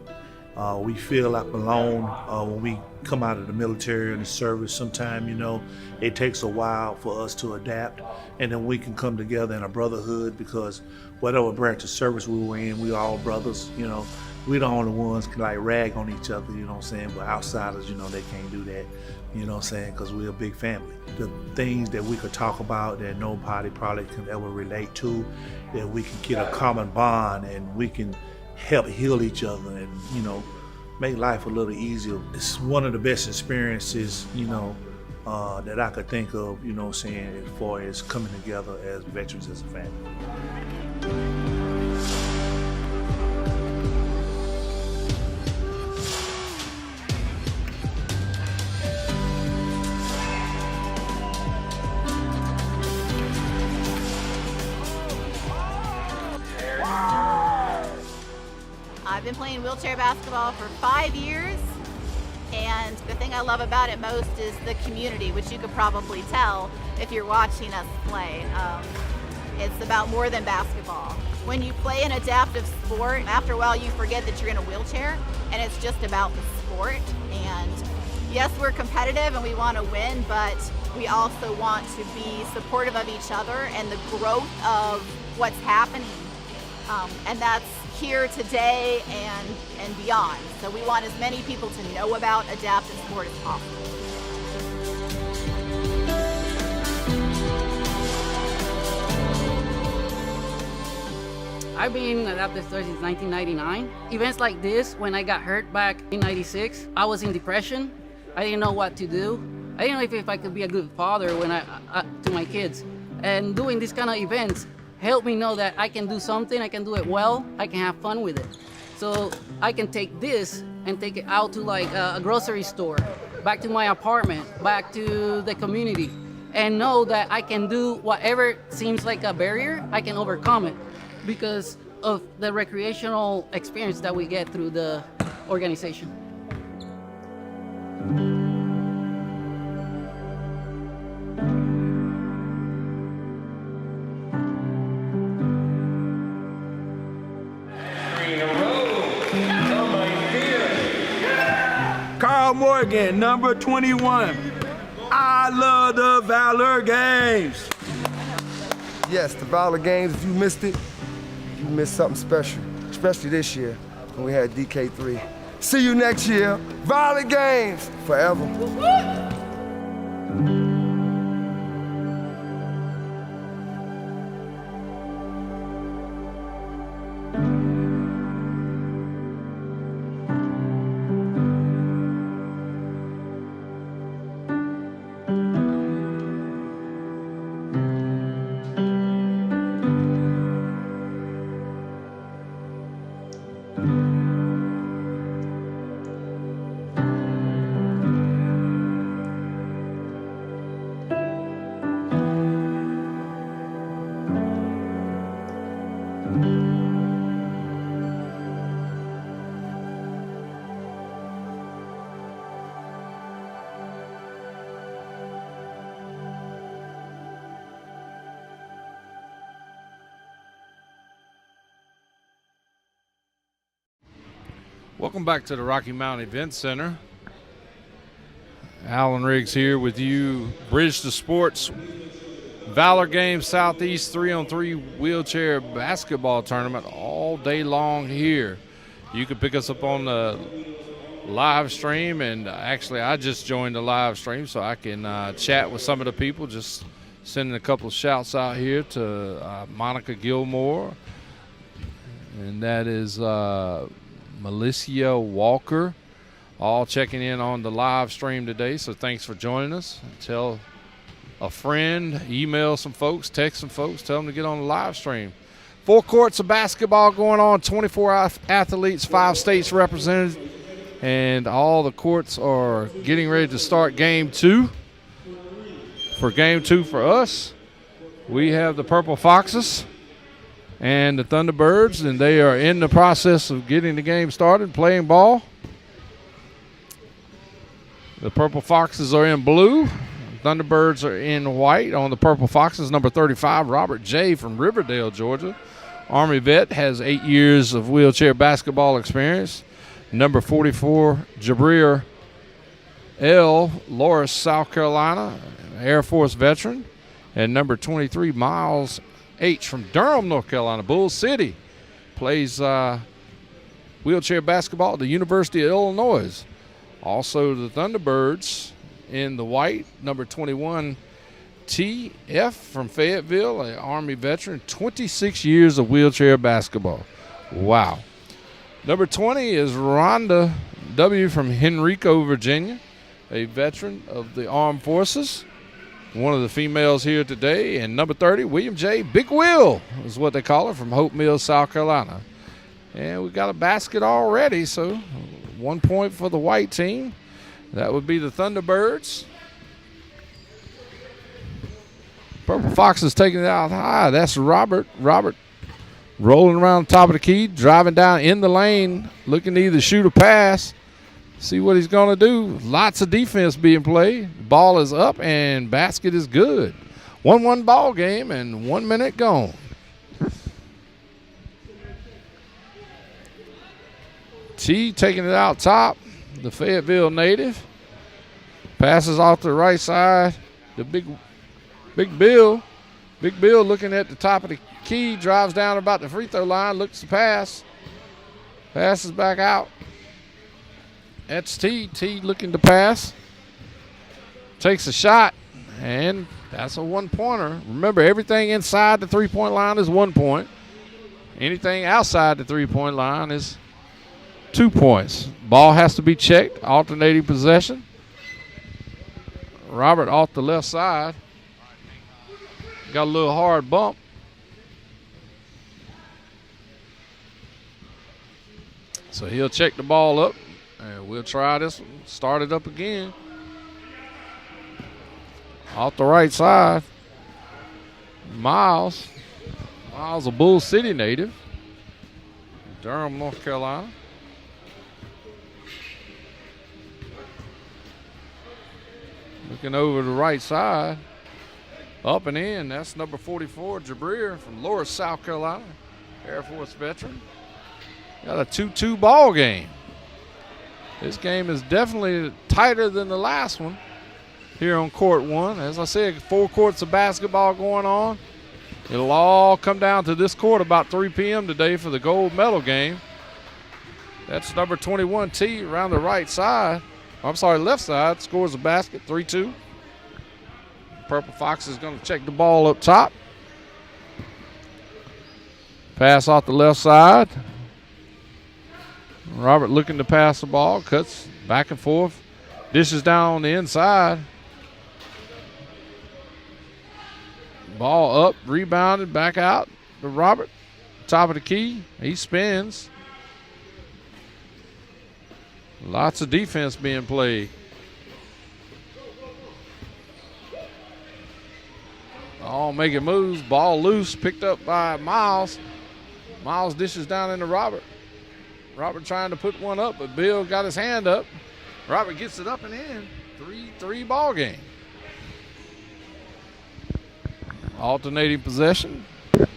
We feel like alone when we come out of the military and the service. Sometimes, it takes a while for us to adapt, and then we can come together in a brotherhood, because whatever branch of service we were in, we all brothers. We the only ones can rag on each other, but outsiders, they can't do that, because we're a big family. The things that we could talk about that nobody probably can ever relate to, that we can get a common bond and we can help heal each other and, make life a little easier. It's one of the best experiences, that I could think of, as far as coming together as veterans as a family. I've been playing wheelchair basketball for 5 years, and the thing I love about it most is the community, which you could probably tell if you're watching us play. It's about more than basketball. When you play an adaptive sport, after a while you forget that you're in a wheelchair and it's just about the sport. And yes, we're competitive and we want to win, but we also want to be supportive of each other and the growth of what's happening. And that's here today and beyond. So we want as many people to know about adaptive sport as possible. I've been in adaptive sport since 1999. Events like this, when I got hurt back in '96, I was in depression. I didn't know what to do. I didn't know if I could be a good father when to my kids. And doing these kind of events helped me know that I can do something, I can do it well, I can have fun with it. So I can take this and take it out to like a grocery store, back to my apartment, back to the community, and know that I can do whatever seems like a barrier, I can overcome it because of the recreational experience that we get through the organization. Carl Morgan, number 21. I love the Valor Games. Yes, the Valor Games, if you missed it, you missed something special, especially this year when we had DK3. See you next year. Valor Games, forever. Welcome back to the Rocky Mountain Event Center. Alan Riggs here with you. Bridge to Sports Valor Games Southeast 3-on-3 wheelchair basketball tournament all day long here. You can pick us up on the live stream, and actually I just joined the live stream so I can chat with some of the people. Just sending a couple of shouts out here to Monica Gilmore, and that is Melissa Walker, all checking in on the live stream today. So thanks for joining us. Tell a friend, email some folks, text some folks, tell them to get on the live stream. 4 courts of basketball going on, 24 athletes, 5 states represented, and all the courts are getting ready to start game 2. For game 2 for us, we have the Purple Foxes and the Thunderbirds, and they are in the process of getting the game started, playing ball. The Purple Foxes are in blue. Thunderbirds are in white. On the Purple Foxes, number 35, Robert J. from Riverdale, Georgia. Army vet, has 8 years of wheelchair basketball experience. Number 44, Jabrir L., Loris, South Carolina, Air Force veteran. And number 23, Miles H. from Durham, North Carolina, Bull City, plays wheelchair basketball at the University of Illinois. Also the Thunderbirds in the white, number 21, T.F. from Fayetteville, an Army veteran, 26 years of wheelchair basketball. Wow. Number 20 is Rhonda W. from Henrico, Virginia, a veteran of the Armed Forces. One of the females here today. And number 30, William J. Big Will is what they call her, from Hope Mills, South Carolina. And we got a basket already, so 1 point for the white team. That would be the Thunderbirds. Purple Foxes taking it out high. That's Robert. Robert rolling around the top of the key, driving down in the lane, looking to either shoot or pass. See what he's going to do. Lots of defense being played. Ball is up, and basket is good. 1-1 ball game, and 1 minute gone. T taking it out top. The Fayetteville native. Passes off to the right side. The Big Bill. Big Bill looking at the top of the key. Drives down about the free throw line. Looks to pass. Passes back out. That's T. T looking to pass. Takes a shot. And that's a one-pointer. Remember, everything inside the three-point line is 1 point. Anything outside the three-point line is 2 points. Ball has to be checked. Alternating possession. Robert off the left side. Got a little hard bump. So he'll check the ball up. And we'll try this one. Start it up again. Off the right side. Miles. Miles, a Bull City native. Durham, North Carolina. Looking over the right side. Up and in. That's number 44, Jabrir from Loris, South Carolina. Air Force veteran. Got a 2-2 ball game. This game is definitely tighter than the last one here on court 1. As I said, 4 courts of basketball going on. It'll all come down to this court about 3 p.m. today for the gold medal game. That's number 21, T, around the right side. I'm sorry, left side. Scores a basket, 3-2. Purple Fox is going to check the ball up top. Pass off the left side. Robert looking to pass the ball. Cuts back and forth. Dishes down on the inside. Ball up, rebounded, back out to Robert. Top of the key. He spins. Lots of defense being played. All making moves. Ball loose. Picked up by Miles. Miles dishes down into Robert. Robert trying to put one up, but Bill got his hand up. Robert gets it up and in. 3-3 ball game. Alternating possession.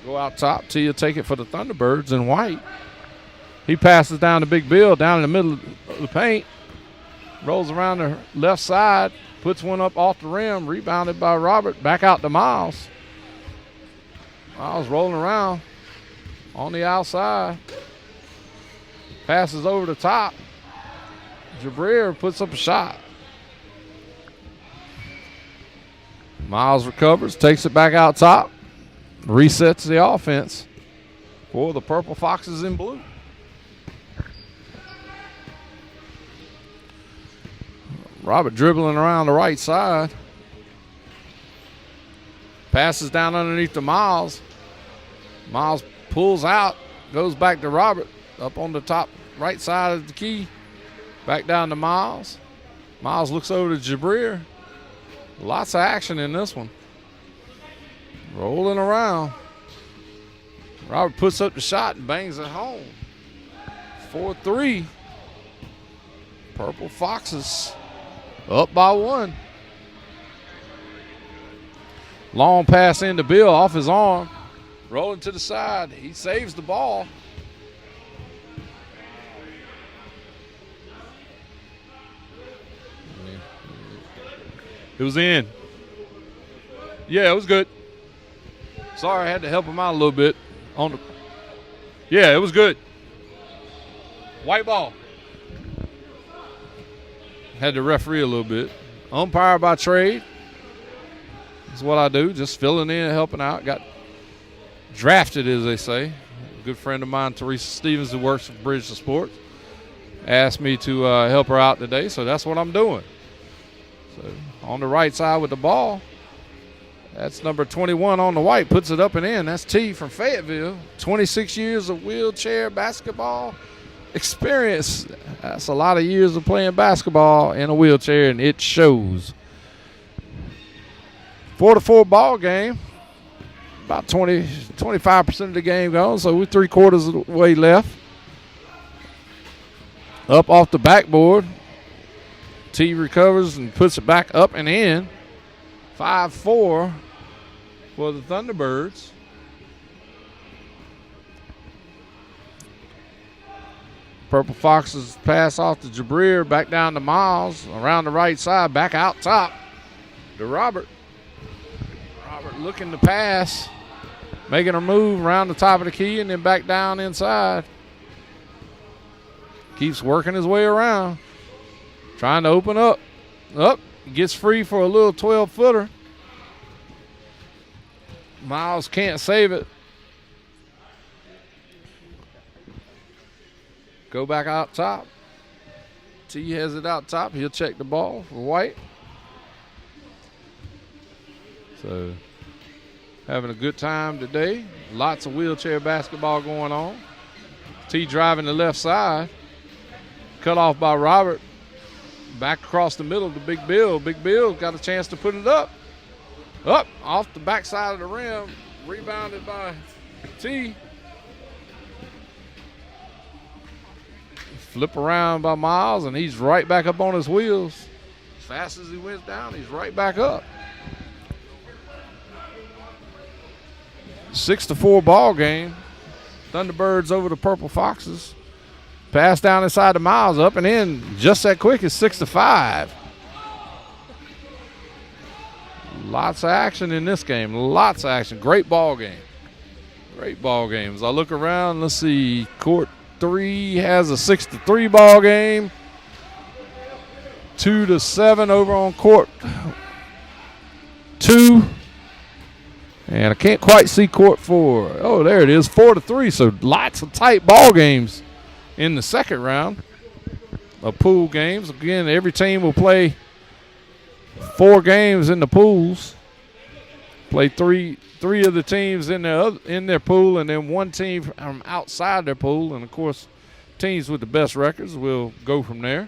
Go out top. Tia take it for the Thunderbirds in white. He passes down to Big Bill down in the middle of the paint. Rolls around the left side. Puts one up off the rim. Rebounded by Robert. Back out to Miles. Miles rolling around on the outside. Passes over the top. Jabrir puts up a shot. Miles recovers, takes it back out top. Resets the offense for the Purple Foxes in blue. Robert dribbling around the right side. Passes down underneath to Miles. Miles pulls out, goes back to Robert. Up on the top right side of the key. Back down to Miles. Miles looks over to Jabrir. Lots of action in this one. Rolling around. Robert puts up the shot and bangs it home. 4-3. Purple Foxes up by 1. Long pass into Bill off his arm. Rolling to the side. He saves the ball. It was in. Yeah, it was good. Sorry, I had to help him out a little bit. Yeah, it was good. White ball. Had to referee a little bit. Umpire by trade. That's what I do, just filling in, helping out. Got drafted, as they say. A good friend of mine, Teresa Stevens, who works for Bridge to Sports, asked me to help her out today, so that's what I'm doing. So on the right side with the ball, that's number 21 on the white, puts it up and in. That's T from Fayetteville. 26 years of wheelchair basketball experience. That's a lot of years of playing basketball in a wheelchair, and it shows. 4-4 ball game. About 25% of the game gone, so we're 3/4 of the way left. Up off the backboard. T recovers and puts it back up and in. 5-4 for the Thunderbirds. Purple Foxes pass off to Jabrier, back down to Miles, around the right side, back out top to Robert. Robert looking to pass, making a move around the top of the key and then back down inside. Keeps working his way around, trying to open up. Up, gets free for a little 12-footer. Miles can't save it. Go back out top. T has it out top. He'll check the ball for White. So, having a good time today. Lots of wheelchair basketball going on. T driving the left side. Cut off by Robert. Back across the middle to Big Bill. Big Bill got a chance to put it up. Up off the backside of the rim. Rebounded by T. Flip around by Miles, and he's right back up on his wheels. As fast as he went down, he's right back up. 6-4 ball game. Thunderbirds over the Purple Foxes. Pass down inside the Miles, up and in just that quick. It's 6-5. Lots of action in this game. Lots of action. Great ball game. Great ball game. As I look around, let's see. Court 3 has a 6-3 ball game. 2-7 over on court 2. And I can't quite see court 4. Oh, there it is, 4-3. So lots of tight ball games in the second round of pool games. Again, every team will play 4 games in the pools. Play three of the teams in their pool, and then one team from outside their pool. And of course, teams with the best records will go from there.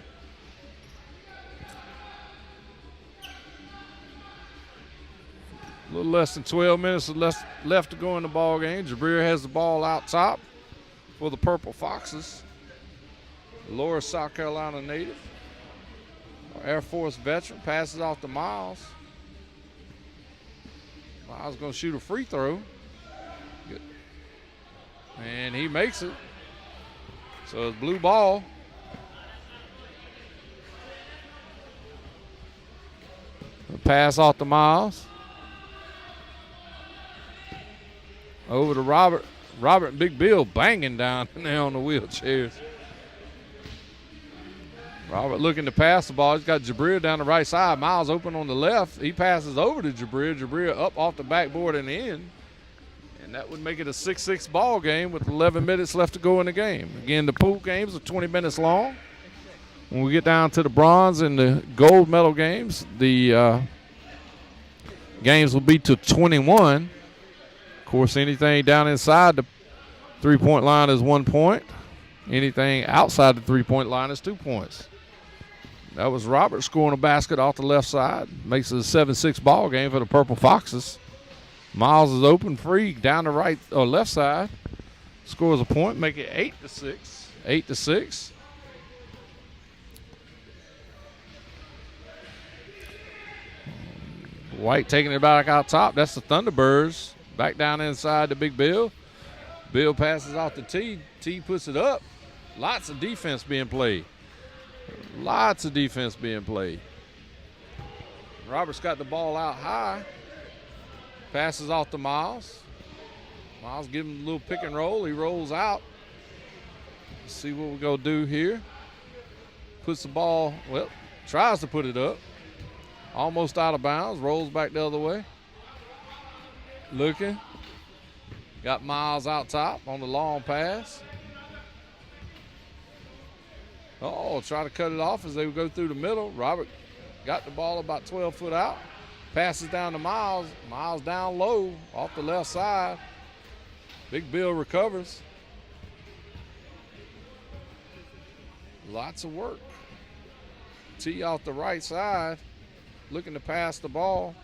A little less than 12 minutes left to go in the ball game. Jabrier has the ball out top for the Purple Foxes. Lower South Carolina native, Air Force veteran, passes off to Miles. Miles going to shoot a free throw. Good. And he makes it. So it's blue ball. Pass off to Miles. Over to Robert. Robert and Big Bill banging down there on the wheelchairs. Robert looking to pass the ball. He's got Jabrier down the right side. Miles open on the left. He passes over to Jabrier. Jabrier up off the backboard and in. And that would make it a 6-6 ball game with 11 minutes left to go in the game. Again, the pool games are 20 minutes long. When we get down to the bronze and the gold medal games, the games will be to 21. Of course, anything down inside the three-point line is 1 point. Anything outside the three-point line is 2 points. That was Robert scoring a basket off the left side. Makes it a 7-6 ball game for the Purple Foxes. Miles is open free down the right or left side. Scores a point, make it 8-6. 8-6. White taking it back out top. That's the Thunderbirds. Back down inside to Big Bill. Bill passes off to T. T puts it up. Lots of defense being played. Lots of defense being played. Robert's got the ball out high. Passes off to Miles. Miles gives him a little pick and roll. He rolls out. Let's see what we're going to do here. Puts the ball, well, tries to put it up. Almost out of bounds. Rolls back the other way. Looking. Got Miles out top on the long pass. Oh, try to cut it off as they go through the middle. Robert got the ball about 12 foot out. Passes down to Miles. Miles down low off the left side. Big Bill recovers. Lots of work. T off the right side. Looking to pass the ball.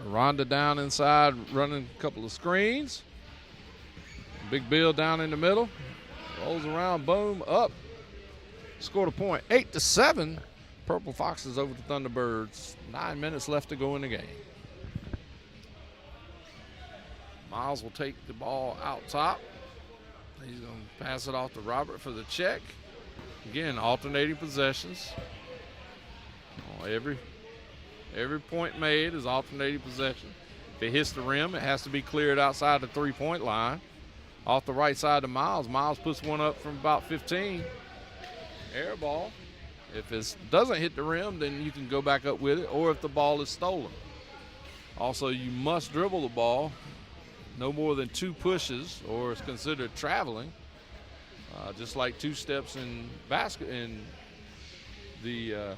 Rhonda down inside, running a couple of screens. Big Bill down in the middle. Rolls around, boom, up. Scored a point, 8-7. Purple Foxes over the Thunderbirds. 9 minutes left to go in the game. Miles will take the ball out top. He's going to pass it off to Robert for the check. Again, alternating possessions. Every point made is alternating possession. If it hits the rim, it has to be cleared outside the three-point line. Off the right side to Miles. Miles puts one up from about 15. Air ball. If it doesn't hit the rim, then you can go back up with it, or if the ball is stolen. Also, you must dribble the ball no more than 2 pushes, or it's considered traveling. Just like 2 steps in the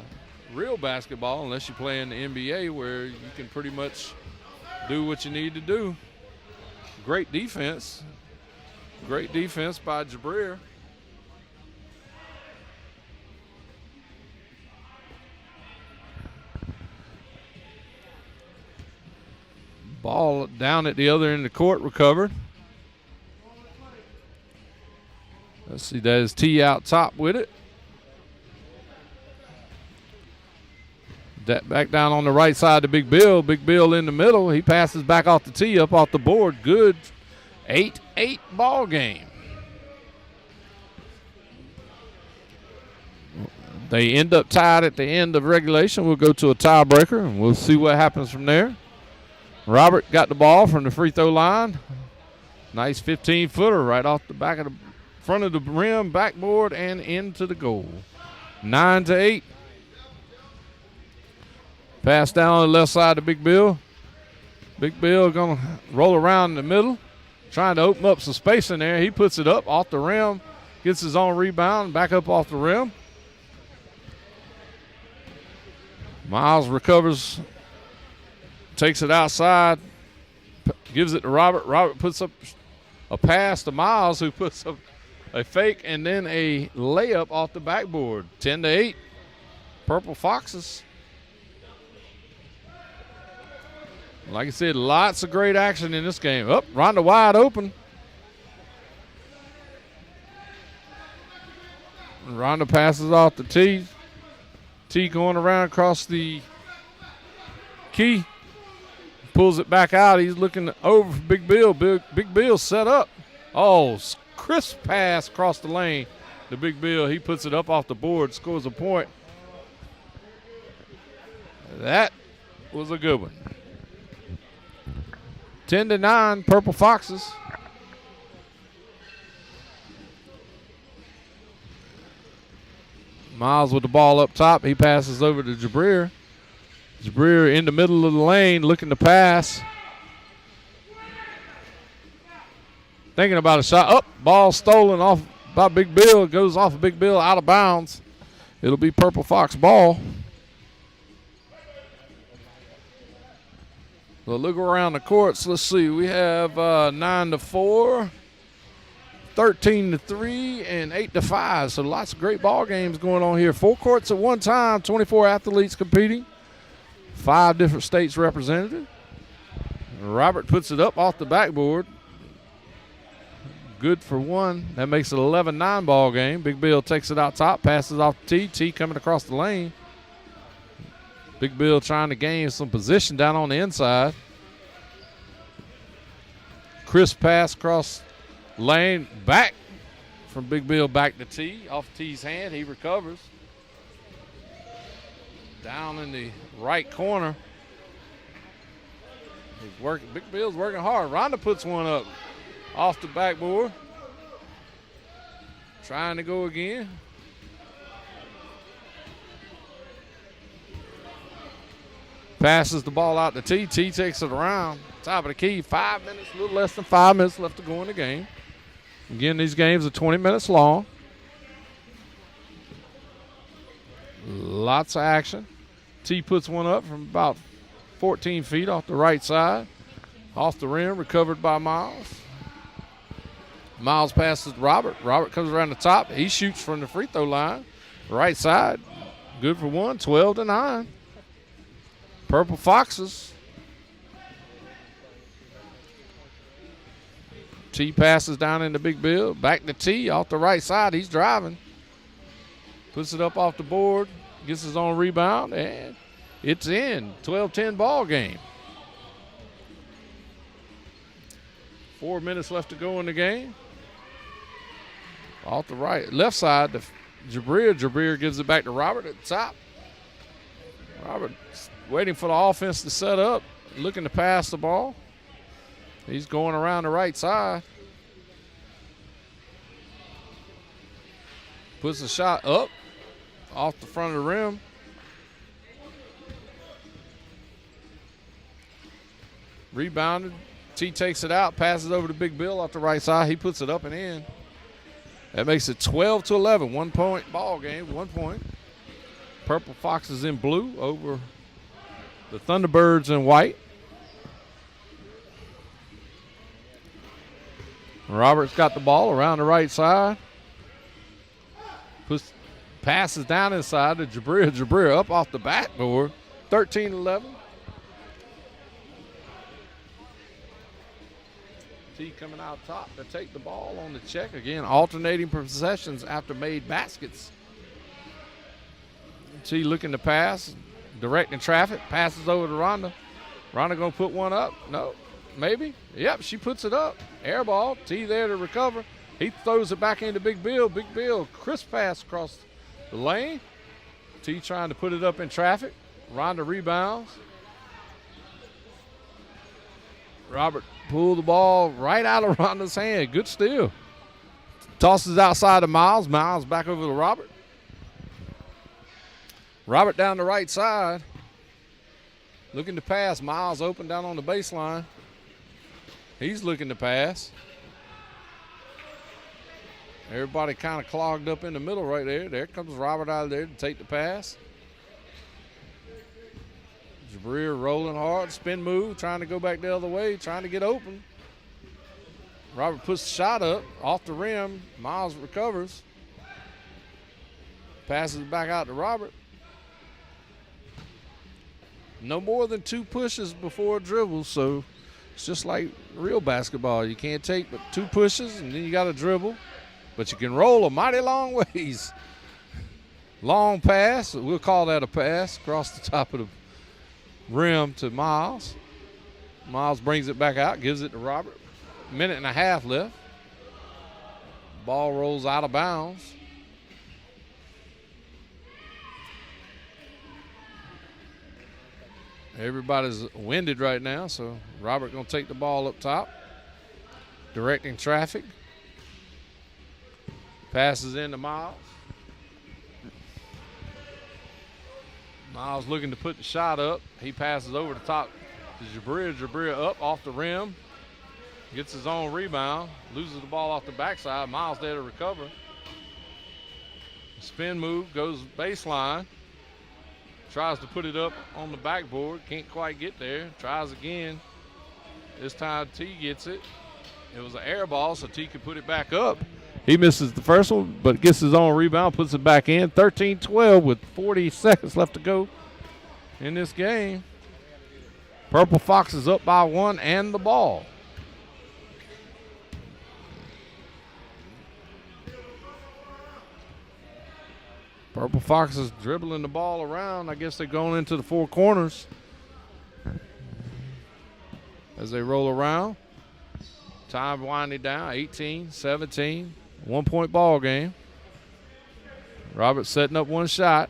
real basketball, unless you play in the NBA, where you can pretty much do what you need to do. Great defense. Great defense by Jabrir. Ball down at the other end of the court, recovered. Let's see, that is T out top with it. That back down on the right side to Big Bill. Big Bill in the middle. He passes back off the tee, up off the board. Good 8-8 ball game. They end up tied at the end of regulation. We'll go to a tiebreaker, and we'll see what happens from there. Robert got the ball from the free throw line. Nice 15-footer right off the back of the front of the rim, backboard, and into the goal. 9-8. Pass down on the left side to Big Bill. Big Bill going to roll around in the middle, trying to open up some space in there. He puts it up off the rim, gets his own rebound, back up off the rim. Miles recovers, takes it outside, gives it to Robert. Robert puts up a pass to Miles, who puts up a fake and then a layup off the backboard. 10-8, Purple Foxes. Like I said, lots of great action in this game. Up, Rhonda wide open. Rhonda passes off the T. T going around across the key. Pulls it back out. He's looking over for Big Bill. Big Bill set up. Oh, crisp pass across the lane to Big Bill. He puts it up off the board, scores a point. That was a good one. 10-9, Purple Foxes. Miles with the ball up top. He passes over to Jabrir. Jabrir in the middle of the lane looking to pass. Thinking about a shot. Up, ball stolen off by Big Bill. It goes off of Big Bill out of bounds. It'll be Purple Fox ball. So look around the courts. Let's see. We have 9-4, 13-3, and 8-5. So lots of great ball games going on here. 4 courts at one time. 24 athletes competing. 5 different states represented. Robert puts it up off the backboard. Good for 1. That makes it an 11-9 ball game. Big Bill takes it out top, passes off the T. T coming across the lane. Big Bill trying to gain some position down on the inside. Crisp pass across lane, back from Big Bill back to T. Off T's hand, he recovers. Down in the right corner. He's working. Big Bill's working hard. Rhonda puts one up off the backboard. Trying to go again. Passes the ball out to T. T takes it around. Top of the key. 5 minutes, a little less than 5 minutes left to go in the game. Again, these games are 20 minutes long. Lots of action. T puts one up from about 14 feet off the right side. Off the rim, recovered by Miles. Miles passes to Robert. Robert comes around the top. He shoots from the free throw line. Right side. Good for 1, 12-9. Purple Foxes. T passes down into Big Bill. Back to T off the right side. He's driving. Puts it up off the board. Gets his own rebound. And it's in. 12-10 ball game. 4 minutes left to go in the game. Off the left side to Jabrir. Jabrir gives it back to Robert at the top. Robert waiting for the offense to set up, looking to pass the ball. He's going around the right side. Puts the shot up off the front of the rim. Rebounded. T takes it out, passes over to Big Bill off the right side. He puts it up and in. That makes it 12-11. 1 point ball game, 1 point. Purple Foxes in blue over the Thunderbirds in white. Roberts got the ball around the right side. Passes down inside to Jabrir. Jabrir up off the backboard. 13-11. T coming out top to take the ball on the check. Again, alternating possessions after made baskets. T looking to pass, directing traffic, passes over to Rhonda. Rhonda gonna put one up? No, maybe. Yep, she puts it up. Air ball, T there to recover. He throws it back into Big Bill. Big Bill, crisp pass across the lane. T trying to put it up in traffic. Rhonda rebounds. Robert pulled the ball right out of Rhonda's hand. Good steal. Tosses outside to Miles. Miles back over to Robert. Robert down the right side. Looking to pass. Miles open down on the baseline. He's looking to pass. Everybody kind of clogged up in the middle right there. There comes Robert out of there to take the pass. Jabrir rolling hard, spin move, trying to go back the other way, trying to get open. Robert puts the shot up, off the rim. Miles recovers. Passes it back out to Robert. No more than 2 pushes before a dribble, so it's just like real basketball. You can't take but 2 pushes, and then you got to dribble. But you can roll a mighty long ways. Long pass, we'll call that a pass, across the top of the rim to Miles. Miles brings it back out, gives it to Robert. 1.5 minutes left. Ball rolls out of bounds. Everybody's winded right now, so Robert gonna take the ball up top, directing traffic. Passes into Miles. Miles looking to put the shot up. He passes over the top to Jabrir. Jabrir up off the rim. Gets his own rebound. Loses the ball off the backside. Miles there to recover. Spin move, goes baseline. Tries to put it up on the backboard. Can't quite get there. Tries again. This time T gets it. It was an air ball, so T could put it back up. He misses the first one, but gets his own rebound, puts it back in. 13-12 with 40 seconds left to go in this game. Purple Foxes up by 1 and the ball. Purple Foxes dribbling the ball around. I guess they're going into the 4 corners as they roll around. Time winding down, 18-17. 1 point ball game. Robert setting up one shot.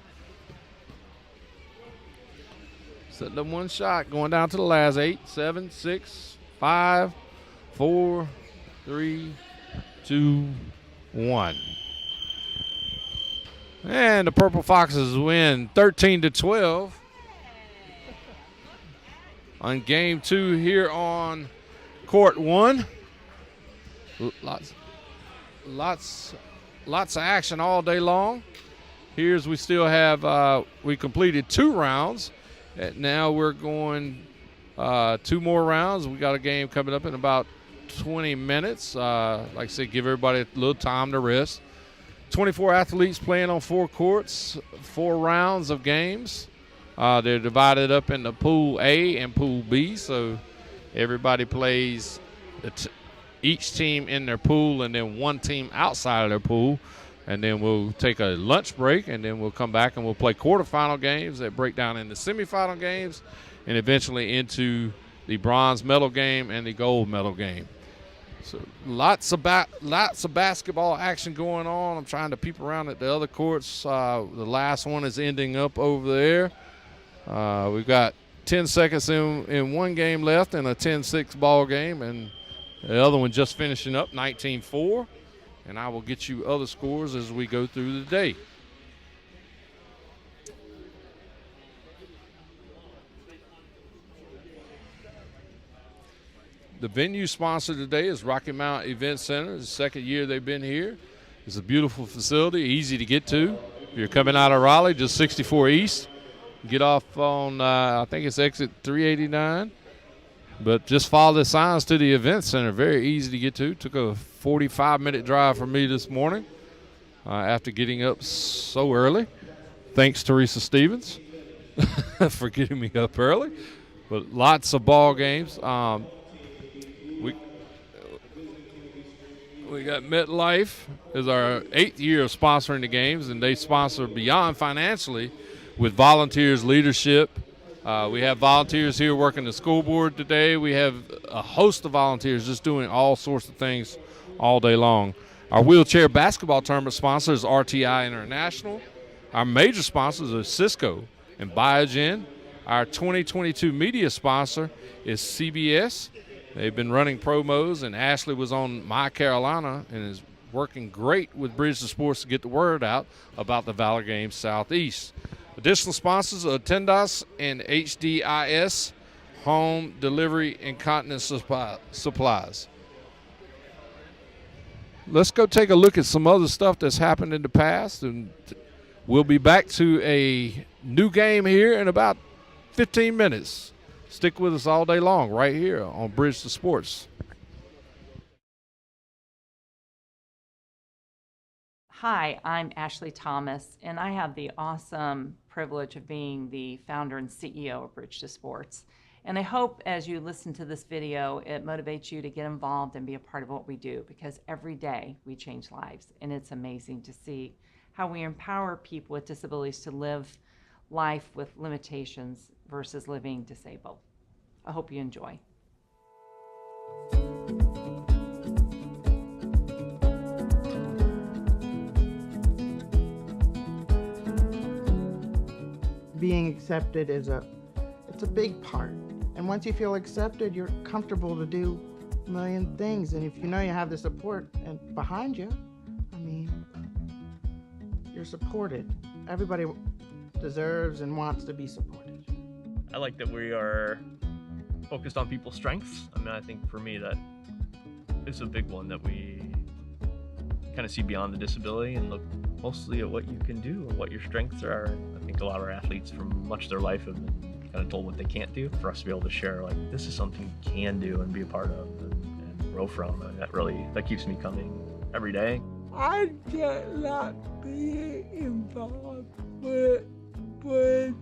Setting up one shot, going down to the last 8, 7, 6, 5, 4, 3, 2, 1. And the Purple Foxes win 13-12 on game 2 here on court 1. Lots of action all day long. Here's we still have we completed 2 rounds. And now we're going 2 more rounds. We got a game coming up in about 20 minutes. Like I said, give everybody a little time to rest. 24 athletes playing on 4 courts, 4 rounds of games. They're divided up into Pool A and Pool B, so everybody plays each team in their pool and then 1 team outside of their pool. And then we'll take a lunch break, and then we'll come back and we'll play quarterfinal games that break down into semifinal games and eventually into the bronze medal game and the gold medal game. So lots of basketball action going on. I'm trying to peep around at the other courts. The last one is ending up over there. We've got 10 seconds in one game left and a 10-6 ball game, and the other one just finishing up, 19-4. And I will get you other scores as we go through the day. The venue sponsor today is Rocky Mount Event Center. It's the second year they've been here. It's a beautiful facility, easy to get to. If you're coming out of Raleigh, just 64 East. Get off on, I think it's exit 389. But just follow the signs to the event center. Very easy to get to. Took a 45-minute drive for me this morning after getting up so early. Thanks, Teresa Stevens, for getting me up early. But lots of ball games. We got MetLife is our 8th year of sponsoring the games, and they sponsor beyond financially with volunteers leadership. We have volunteers here working the school board today. We have a host of volunteers just doing all sorts of things all day long. Our wheelchair basketball tournament sponsor is RTI International. Our major sponsors are Cisco and Biogen. Our 2022 media sponsor is CBS. They've been running promos, and Ashley was on My Carolina and is working great with Bridge to Sports to get the word out about the Valor Games Southeast. Additional sponsors are Tendas and HDIS, Home Delivery and Continent Supplies. Let's go take a look at some other stuff that's happened in the past, and we'll be back to a new game here in about 15 minutes. Stick with us all day long right here on Bridge to Sports. Hi, I'm Ashley Thomas, and I have the awesome privilege of being the founder and CEO of Bridge to Sports. And I hope as you listen to this video, it motivates you to get involved and be a part of what we do, because every day we change lives, and it's amazing to see how we empower people with disabilities to live life with limitations versus living disabled. I hope you enjoy. Being accepted it's a big part. And once you feel accepted, you're comfortable to do a million things. And if you know you have the support and behind you, I mean, you're supported. Everybody deserves and wants to be supported. I like that we are focused on people's strengths. I mean, I think for me that is a big one, that we kind of see beyond the disability and look mostly at what you can do or what your strengths are. I think a lot of our athletes from much of their life have been kind of told what they can't do. For us to be able to share, like, this is something you can do and be a part of and grow from, and that keeps me coming every day. I just like being involved with Bridge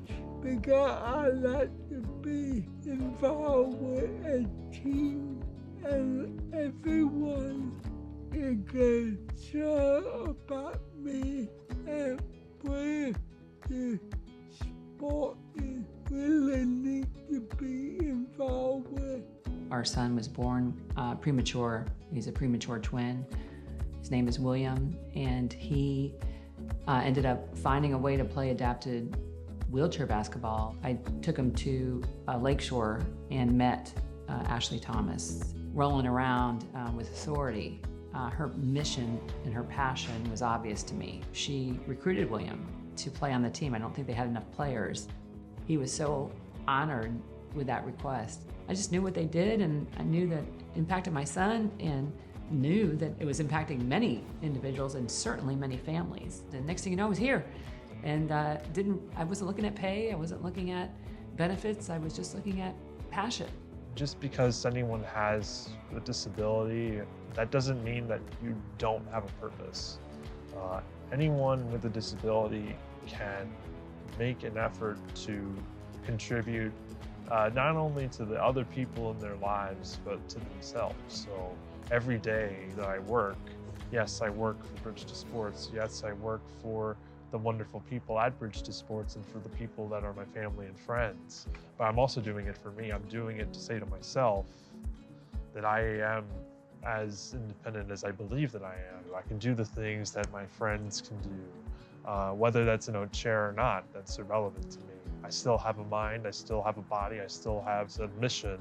because I like to be involved with a team, and everyone is concerned about me, and Bridge to Sport is really need to be involved with. Our son was born premature. He's a premature twin. His name is William, and he ended up finding a way to play adapted wheelchair basketball. I took him to Lakeshore and met Ashley Thomas. Rolling around with authority, her mission and her passion was obvious to me. She recruited William to play on the team. I don't think they had enough players. He was so honored with that request. I just knew what they did, and I knew that it impacted my son, and knew that it was impacting many individuals and certainly many families. The next thing you know, I was here, and I wasn't looking at pay, I wasn't looking at benefits, I was just looking at passion. Just because anyone has a disability, that doesn't mean that you don't have a purpose. Anyone with a disability can make an effort to contribute not only to the other people in their lives, but to themselves. So every day that I work, yes, I work for Bridge to Sports. Yes, I work for the wonderful people at Bridge to Sports and for the people that are my family and friends. But I'm also doing it for me. I'm doing it to say to myself that I am as independent as I believe that I am. I can do the things that my friends can do, whether that's in a chair or not, that's irrelevant to me. I still have a mind, I still have a body, I still have a mission,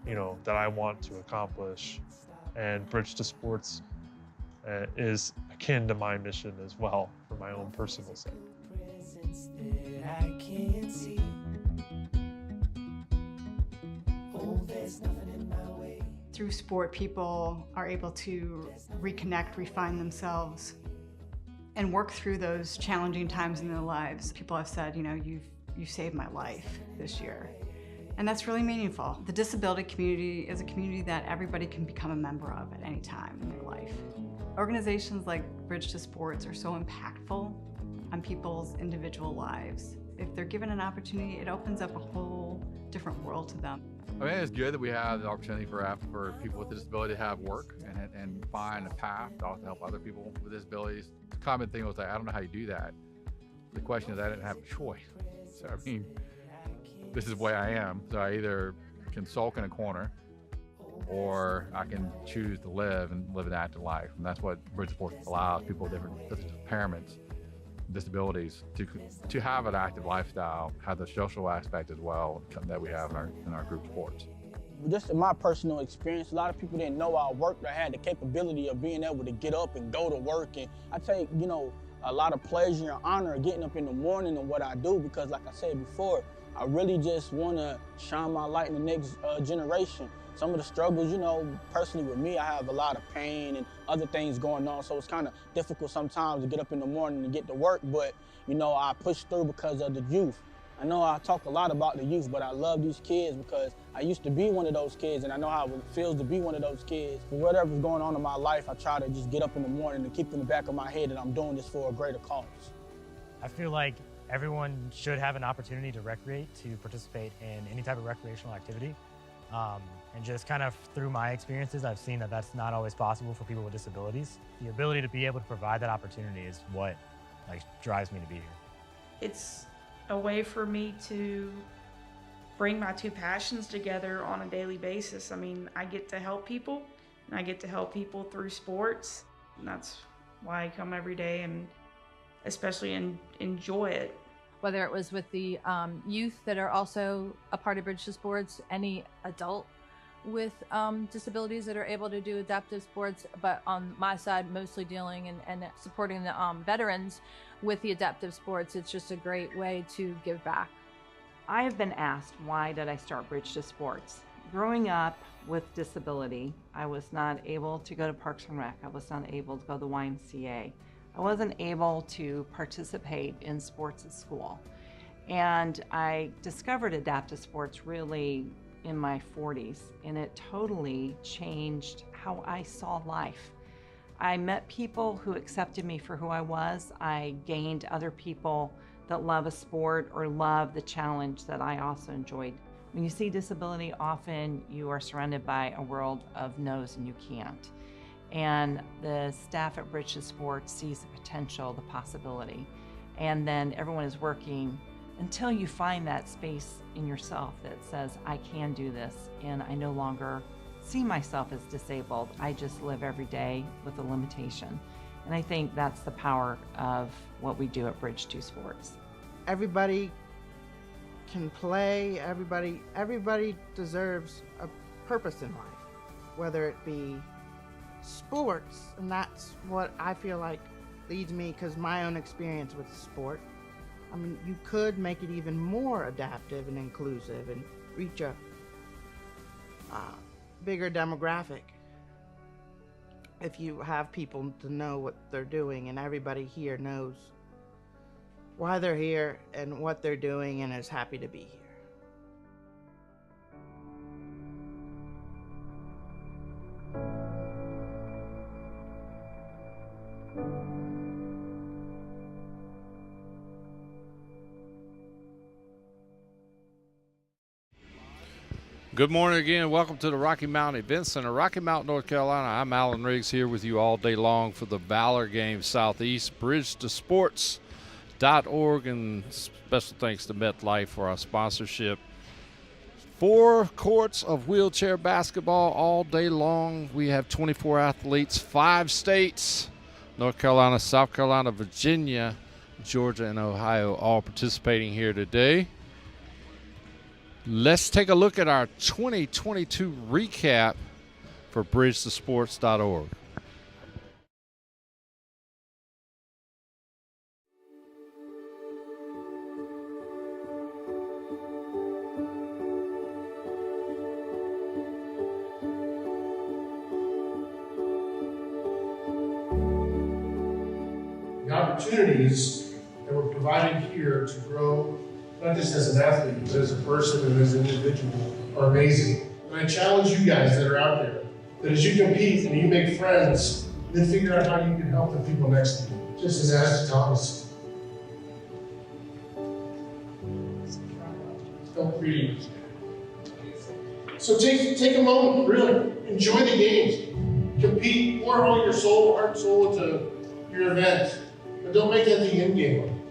that I want to accomplish. And Bridge to Sports is akin to my mission as well, for my own personal sake. Through sport, people are able to reconnect, refine themselves, and work through those challenging times in their lives. People have said, you saved my life this year. And that's really meaningful. The disability community is a community that everybody can become a member of at any time in their life. Organizations like Bridge to Sports are so impactful on people's individual lives. If they're given an opportunity, it opens up a whole different world to them. I mean, it's good that we have the opportunity for people with a disability to have work and find a path to also help other people with disabilities. The common thing was I don't know how you do that. The question is I didn't have a choice. So I mean, this is the way I am. So I either can sulk in a corner or I can choose to live an active life. And that's what Bridge to Sports allows people with different impairments, disabilities, to have an active lifestyle, have the social aspect as well that we have in our group sports. Just in my personal experience, a lot of people didn't know I worked or had the capability of being able to get up and go to work. And I take, a lot of pleasure and honor getting up in the morning and what I do, because like I said before, I really just want to shine my light in the next generation. Some of the struggles, personally with me, I have a lot of pain and other things going on, so it's kind of difficult sometimes to get up in the morning and get to work, but, I push through because of the youth. I know I talk a lot about the youth, but I love these kids because I used to be one of those kids, and I know how it feels to be one of those kids. For whatever's going on in my life, I try to just get up in the morning and keep in the back of my head that I'm doing this for a greater cause. I feel like everyone should have an opportunity to recreate, to participate in any type of recreational activity. And just kind of through my experiences, I've seen that that's not always possible for people with disabilities. The ability to be able to provide that opportunity is what drives me to be here. It's a way for me to bring my two passions together on a daily basis. I mean, I get to help people, and I get to help people through sports. And that's why I come every day and especially enjoy it. Whether it was with the youth that are also a part of Bridge to Sports, any adult with disabilities that are able to do adaptive sports, but on my side, mostly dealing and supporting the veterans with the adaptive sports. It's just a great way to give back. I have been asked, why did I start Bridge to Sports? Growing up with disability, I was not able to go to Parks and Rec. I was not able to go to the YMCA. I wasn't able to participate in sports at school. And I discovered adaptive sports really in my 40s, and it totally changed how I saw life. I met people who accepted me for who I was. I gained other people that love a sport or love the challenge that I also enjoyed. When you see disability, often you are surrounded by a world of no's and you can't. And the staff at Bridge to Sports sees the potential, the possibility. And then everyone is working until you find that space in yourself that says, I can do this, and I no longer see myself as disabled. I just live every day with a limitation. And I think that's the power of what we do at Bridge to Sports. Everybody can play, everybody deserves a purpose in life, whether it be sports, and that's what I feel like leads me, because my own experience with sport. I mean, you could make it even more adaptive and inclusive and reach a bigger demographic if you have people to know what they're doing, and everybody here knows why they're here and what they're doing and is happy to be here. Good morning again. Welcome to the Rocky Mountain Event Center, Rocky Mount, North Carolina. I'm Alan Riggs here with you all day long for the Valor Games Southeast, bridgetosports.org, and special thanks to MetLife for our sponsorship. 4 courts of wheelchair basketball all day long. We have 24 athletes, 5 states, North Carolina, South Carolina, Virginia, Georgia, and Ohio, all participating here today. Let's take a look at our 2022 recap for bridgetosports.org. The opportunities that were provided here to grow, not just as an athlete, but as a person and as an individual, are amazing. And I challenge you guys that are out there, that as you compete and you make friends, then figure out how you can help the people next to you. Just as Ashley taught us. Don't breathe. So take a moment, really. Enjoy the games. Compete, pour all your soul, heart, soul into your event. But don't make that the end game.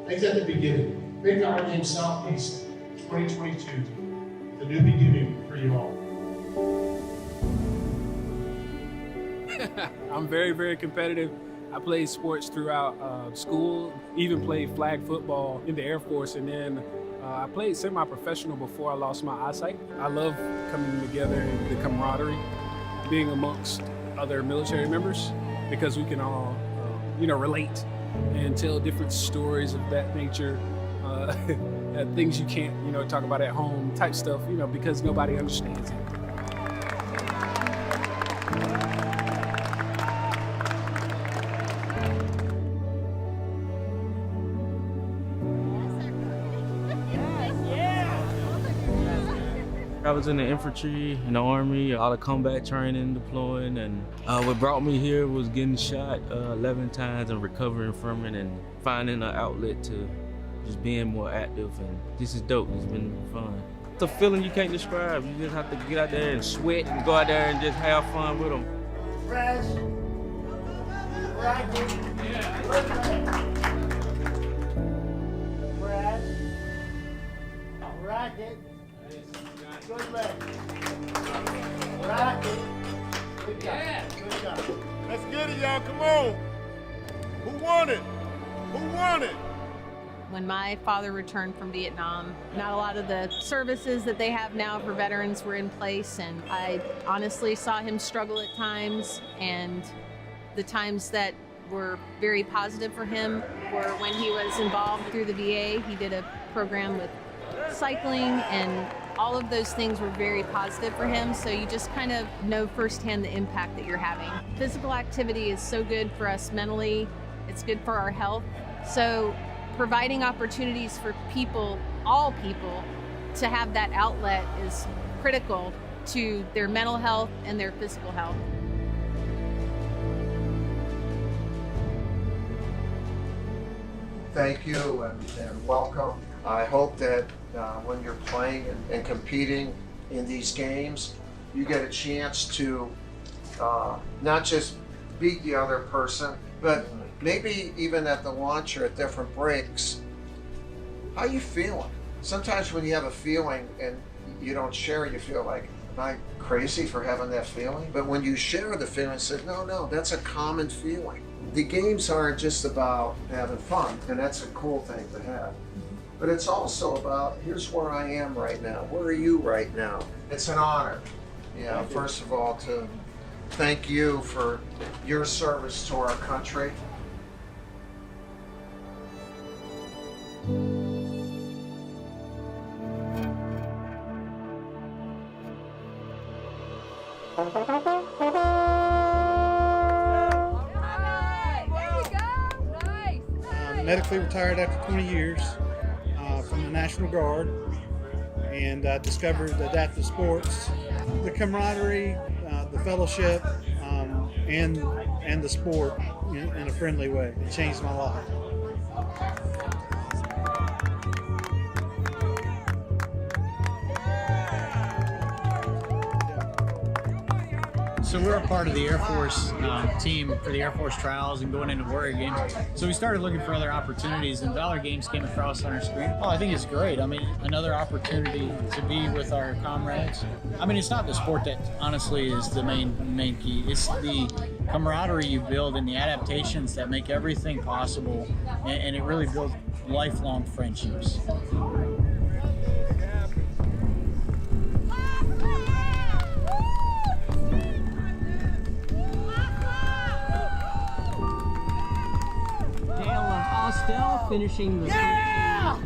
Make that the beginning. Make Valor Games Southeast 2022 the new beginning for you all. I'm very, very competitive. I played sports throughout school, even played flag football in the Air Force, and then I played semi-professional before I lost my eyesight. I love coming together and the camaraderie, being amongst other military members, because we can all, relate and tell different stories of that nature, things you can't, talk about at home type stuff, because nobody understands it. I was in the infantry, in the army, all the combat training, deploying, and what brought me here was getting shot 11 times and recovering from it and finding an outlet to just being more active, and this is dope. It's been fun. It's a feeling you can't describe. You just have to get out there and sweat and go out there and just have fun with them. Fresh. Racket. Good leg. Racket. Good job. Good job. Let's get it, y'all. Come on. Who won it? Who won it? When my father returned from Vietnam, not a lot of the services that they have now for veterans were in place, and I honestly saw him struggle at times, and the times that were very positive for him were when he was involved through the VA. He did a program with cycling, and all of those things were very positive for him, so you just kind of know firsthand the impact that you're having. Physical activity is so good for us mentally, it's good for our health, so providing opportunities for people, all people, to have that outlet is critical to their mental health and their physical health. Thank you and welcome. I hope that when you're playing and competing in these games, you get a chance to not just beat the other person, but maybe even at the launch or at different breaks, how you feeling? Sometimes when you have a feeling and you don't share it, you feel like, am I crazy for having that feeling? But when you share the feeling, say, no, that's a common feeling. The games aren't just about having fun, and that's a cool thing to have. But it's also about, here's where I am right now. Where are you right now? It's an honor, first of all, to thank you for your service to our country. Medically retired after 20 years from the National Guard, and discovered adaptive sports. The camaraderie, the fellowship, and the sport in a friendly way. It changed my life. So we're a part of the Air Force team for the Air Force trials and going into Warrior Games. So we started looking for other opportunities, and Valor Games came across on our screen. Oh, I think it's great. I mean, another opportunity to be with our comrades. I mean, it's not the sport that honestly is the main key. It's the camaraderie you build and the adaptations that make everything possible, and it really builds lifelong friendships. Still finishing the Yeah!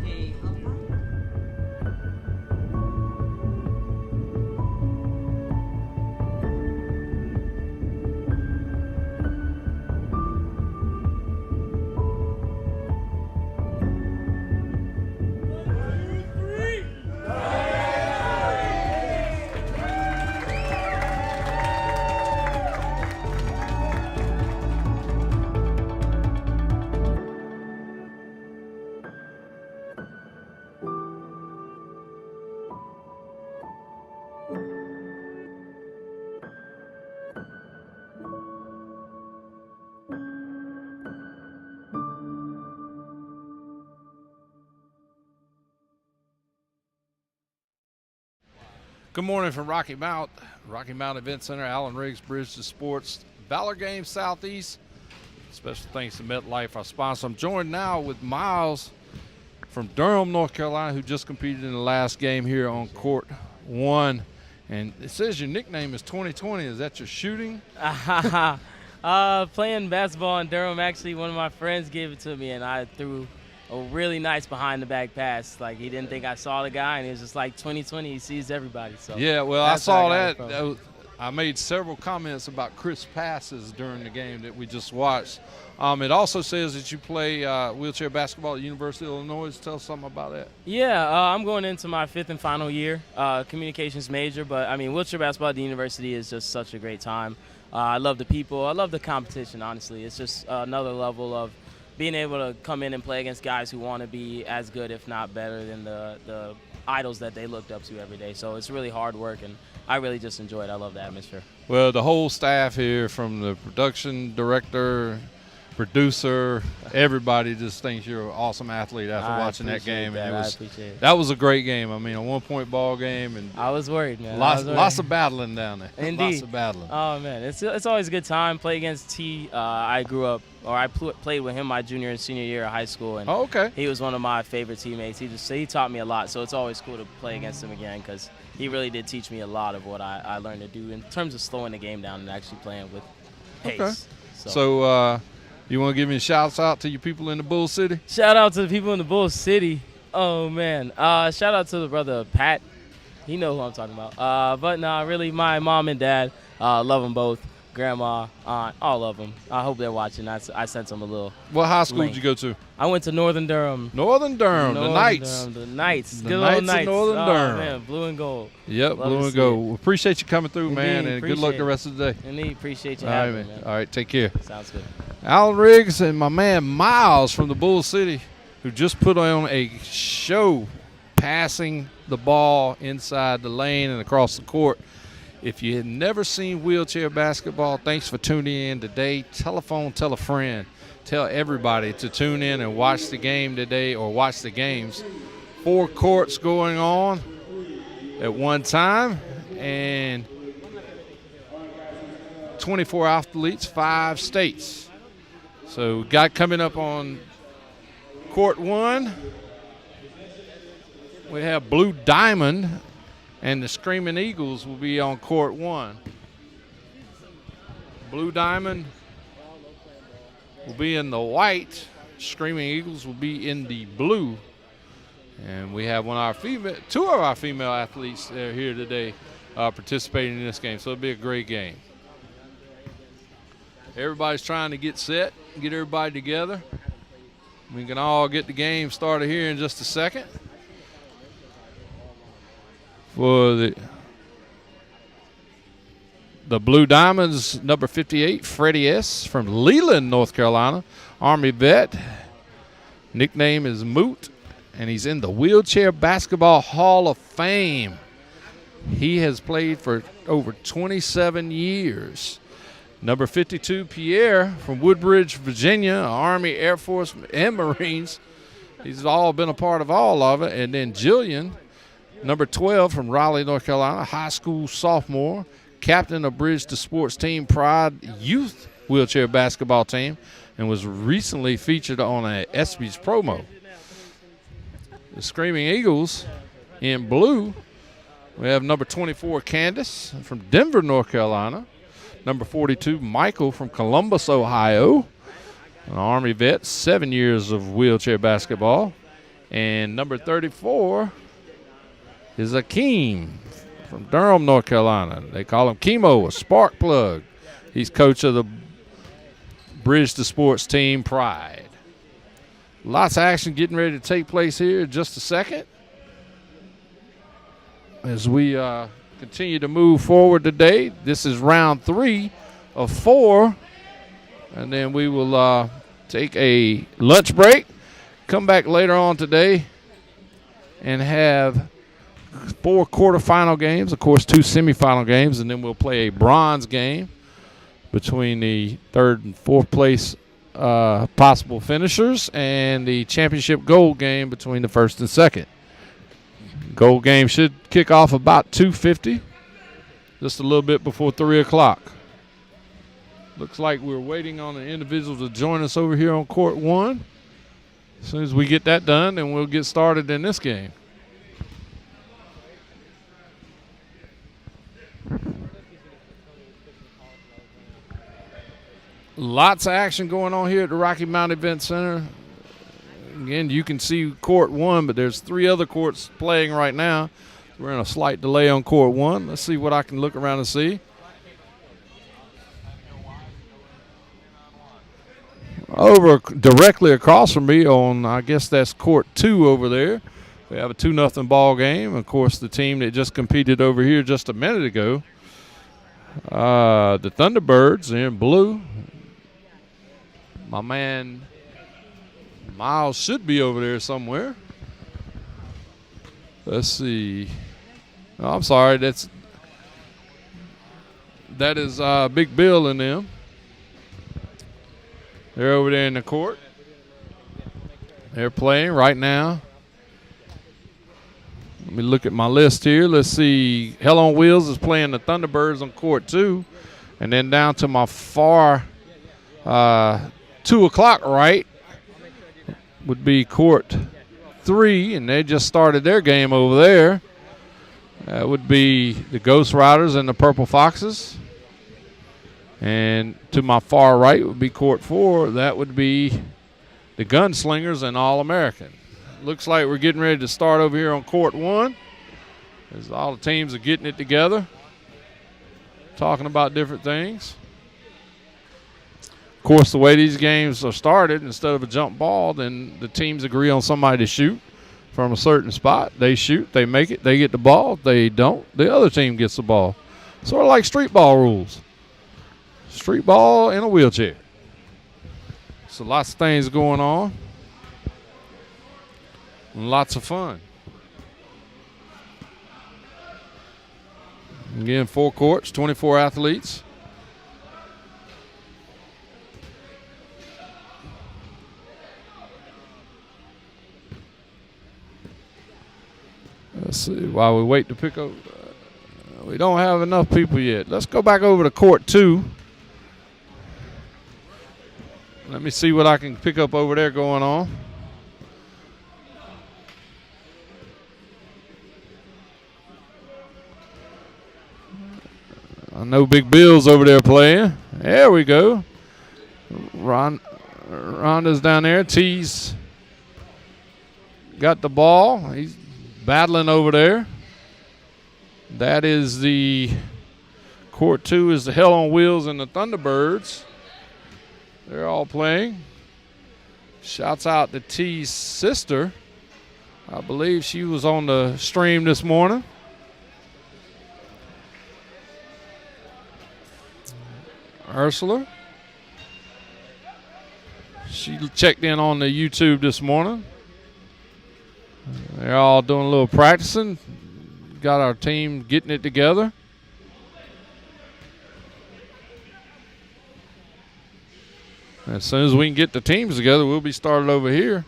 Good morning from Rocky Mount Event Center, Allen Riggs, Bridge to Sports, Valor Games Southeast. Special thanks to MetLife, our sponsor. I'm joined now with Miles from Durham, North Carolina, who just competed in the last game here on court 1. And it says your nickname is 2020. Is that your shooting? Playing basketball in Durham, actually, one of my friends gave it to me, and I threw a really nice behind-the-back pass. Like, he didn't think I saw the guy, and it was just like 2020. He sees everybody. So yeah, well, I saw that. I made several comments about crisp passes during the game that we just watched. It also says that you play wheelchair basketball at the University of Illinois. Tell us something about that. Yeah, I'm going into my 5th and final year, communications major. But, I mean, wheelchair basketball at the university is just such a great time. I love the people. I love the competition, honestly. It's just another level of being able to come in and play against guys who want to be as good, if not better, than the idols that they looked up to every day. So it's really hard work, and I really just enjoy it. I love the atmosphere. Well, the whole staff here, from the production director, producer, everybody just thinks you're an awesome athlete after watching that game. And that was a great game. I mean, a 1-point ball game, and I was worried, man. Lots of battling down there. Indeed. Lots of battling. Oh man, it's always a good time. Play against T. I played with him my junior and senior year of high school, and he was one of my favorite teammates. He taught me a lot, so it's always cool to play against him again, because he really did teach me a lot of what I learned to do in terms of slowing the game down and actually playing with pace. Okay. So you want to give me a shout out to your people in the Bull City? Shout out to the people in the Bull City. Oh man, shout out to the brother Pat. He know who I'm talking about. But nah, really, my mom and dad, love them both. Grandma, aunt, all of them. I hope they're watching. I sent them a little. What high school did you go to? I went to Northern Durham. Northern Durham, the Knights. The Knights. The Good Knights old Knights. of Northern Durham. Man, blue and gold. Yep, Love blue to and see gold. it. We appreciate you coming through, man, and good luck the rest of the day. Indeed, appreciate you All right, having me, man. All right, take care. Sounds good. Alan Riggs and my man Miles from the Bull City, who just put on a show passing the ball inside the lane and across the court. If you had never seen wheelchair basketball, thanks for tuning in today. Tell a friend. Tell everybody to tune in and watch the game today, or watch the games. 4 courts going on at one time, and 24 athletes, 5 states. So we got coming up on court 1, we have Blue Diamond, and the Screaming Eagles will be on court 1. Blue Diamond will be in the white. Screaming Eagles will be in the blue. And we have two of our female athletes that are here today participating in this game. So it'll be a great game. Everybody's trying to get set, get everybody together. We can all get the game started here in just a second. For the Blue Diamonds, number 58, Freddie S. from Leland, North Carolina, Army vet. Nickname is Moot, and he's in the Wheelchair Basketball Hall of Fame. He has played for over 27 years. Number 52, Pierre from Woodbridge, Virginia, Army, Air Force, and Marines. He's all been a part of all of it. And then Jillian, number 12 from Raleigh, North Carolina, high school sophomore, captain of Bridge to Sports Team Pride youth wheelchair basketball team, and was recently featured on a ESPYs promo. The Screaming Eagles in blue, we have number 24, Candace from Denver, North Carolina. Number 42, Michael from Columbus, Ohio, an Army vet, 7 years of wheelchair basketball. And number 34 is Akeem from Durham, North Carolina. They call him Chemo, a spark plug. He's coach of the Bridge to Sports Team Pride. Lots of action getting ready to take place here in just a second as we continue to move forward today. This is round 3 of 4, and then we will take a lunch break, come back later on today, and have 4 quarterfinal games, of course 2 semifinal games, and then we'll play a bronze game between the 3rd and 4th place possible finishers, and the championship gold game between the 1st and 2nd. Gold game should kick off about 2:50, just a little bit before 3 o'clock. Looks like we're waiting on an individual to join us over here on court 1. As soon as we get that done, then we'll get started in this game. Lots of action going on here at the Rocky Mount Event Center. Again, you can see court 1, but there's 3 other courts playing right now. We're in a slight delay on court 1. Let's see what I can look around and see. Over directly across from me on, I guess that's court 2 over there, we have a 2-0 ball game. Of course, the team that just competed over here just a minute ago, the Thunderbirds in blue. My man Miles should be over there somewhere. Let's see. Oh, I'm sorry. That is Big Bill and them. They're over there in the court. They're playing right now. Let me look at my list here. Let's see. Hell on Wheels is playing the Thunderbirds on court 2. And then down to my far 2 o'clock right would be court 3, and they just started their game over there. That would be the Ghost Riders and the Purple Foxes. And to my far right would be court 4. That would be the Gunslingers and All-American. Looks like we're getting ready to start over here on court 1, as all the teams are getting it together, talking about different things. Of course, the way these games are started, instead of a jump ball, then the teams agree on somebody to shoot from a certain spot. They shoot, they make it, they get the ball. If they don't, the other team gets the ball. Sort of like street ball rules. Street ball in a wheelchair. So lots of things going on. And lots of fun. Again, 4 courts, 24 athletes. Let's see, while we wait to pick up, we don't have enough people yet. Let's go back over to court 2. Let me see what I can pick up over there going on. I know Big Bill's over there playing. There we go. Rhonda's down there. T's got the ball. He's battling over there. That is the court 2 is the Hell on Wheels and the Thunderbirds. They're all playing. Shouts out to T's sister. I believe she was on the stream this morning. Ursula. She checked in on the YouTube this morning. They're all doing a little practicing, got our team getting it together. As soon as we can get the teams together, we'll be started over here.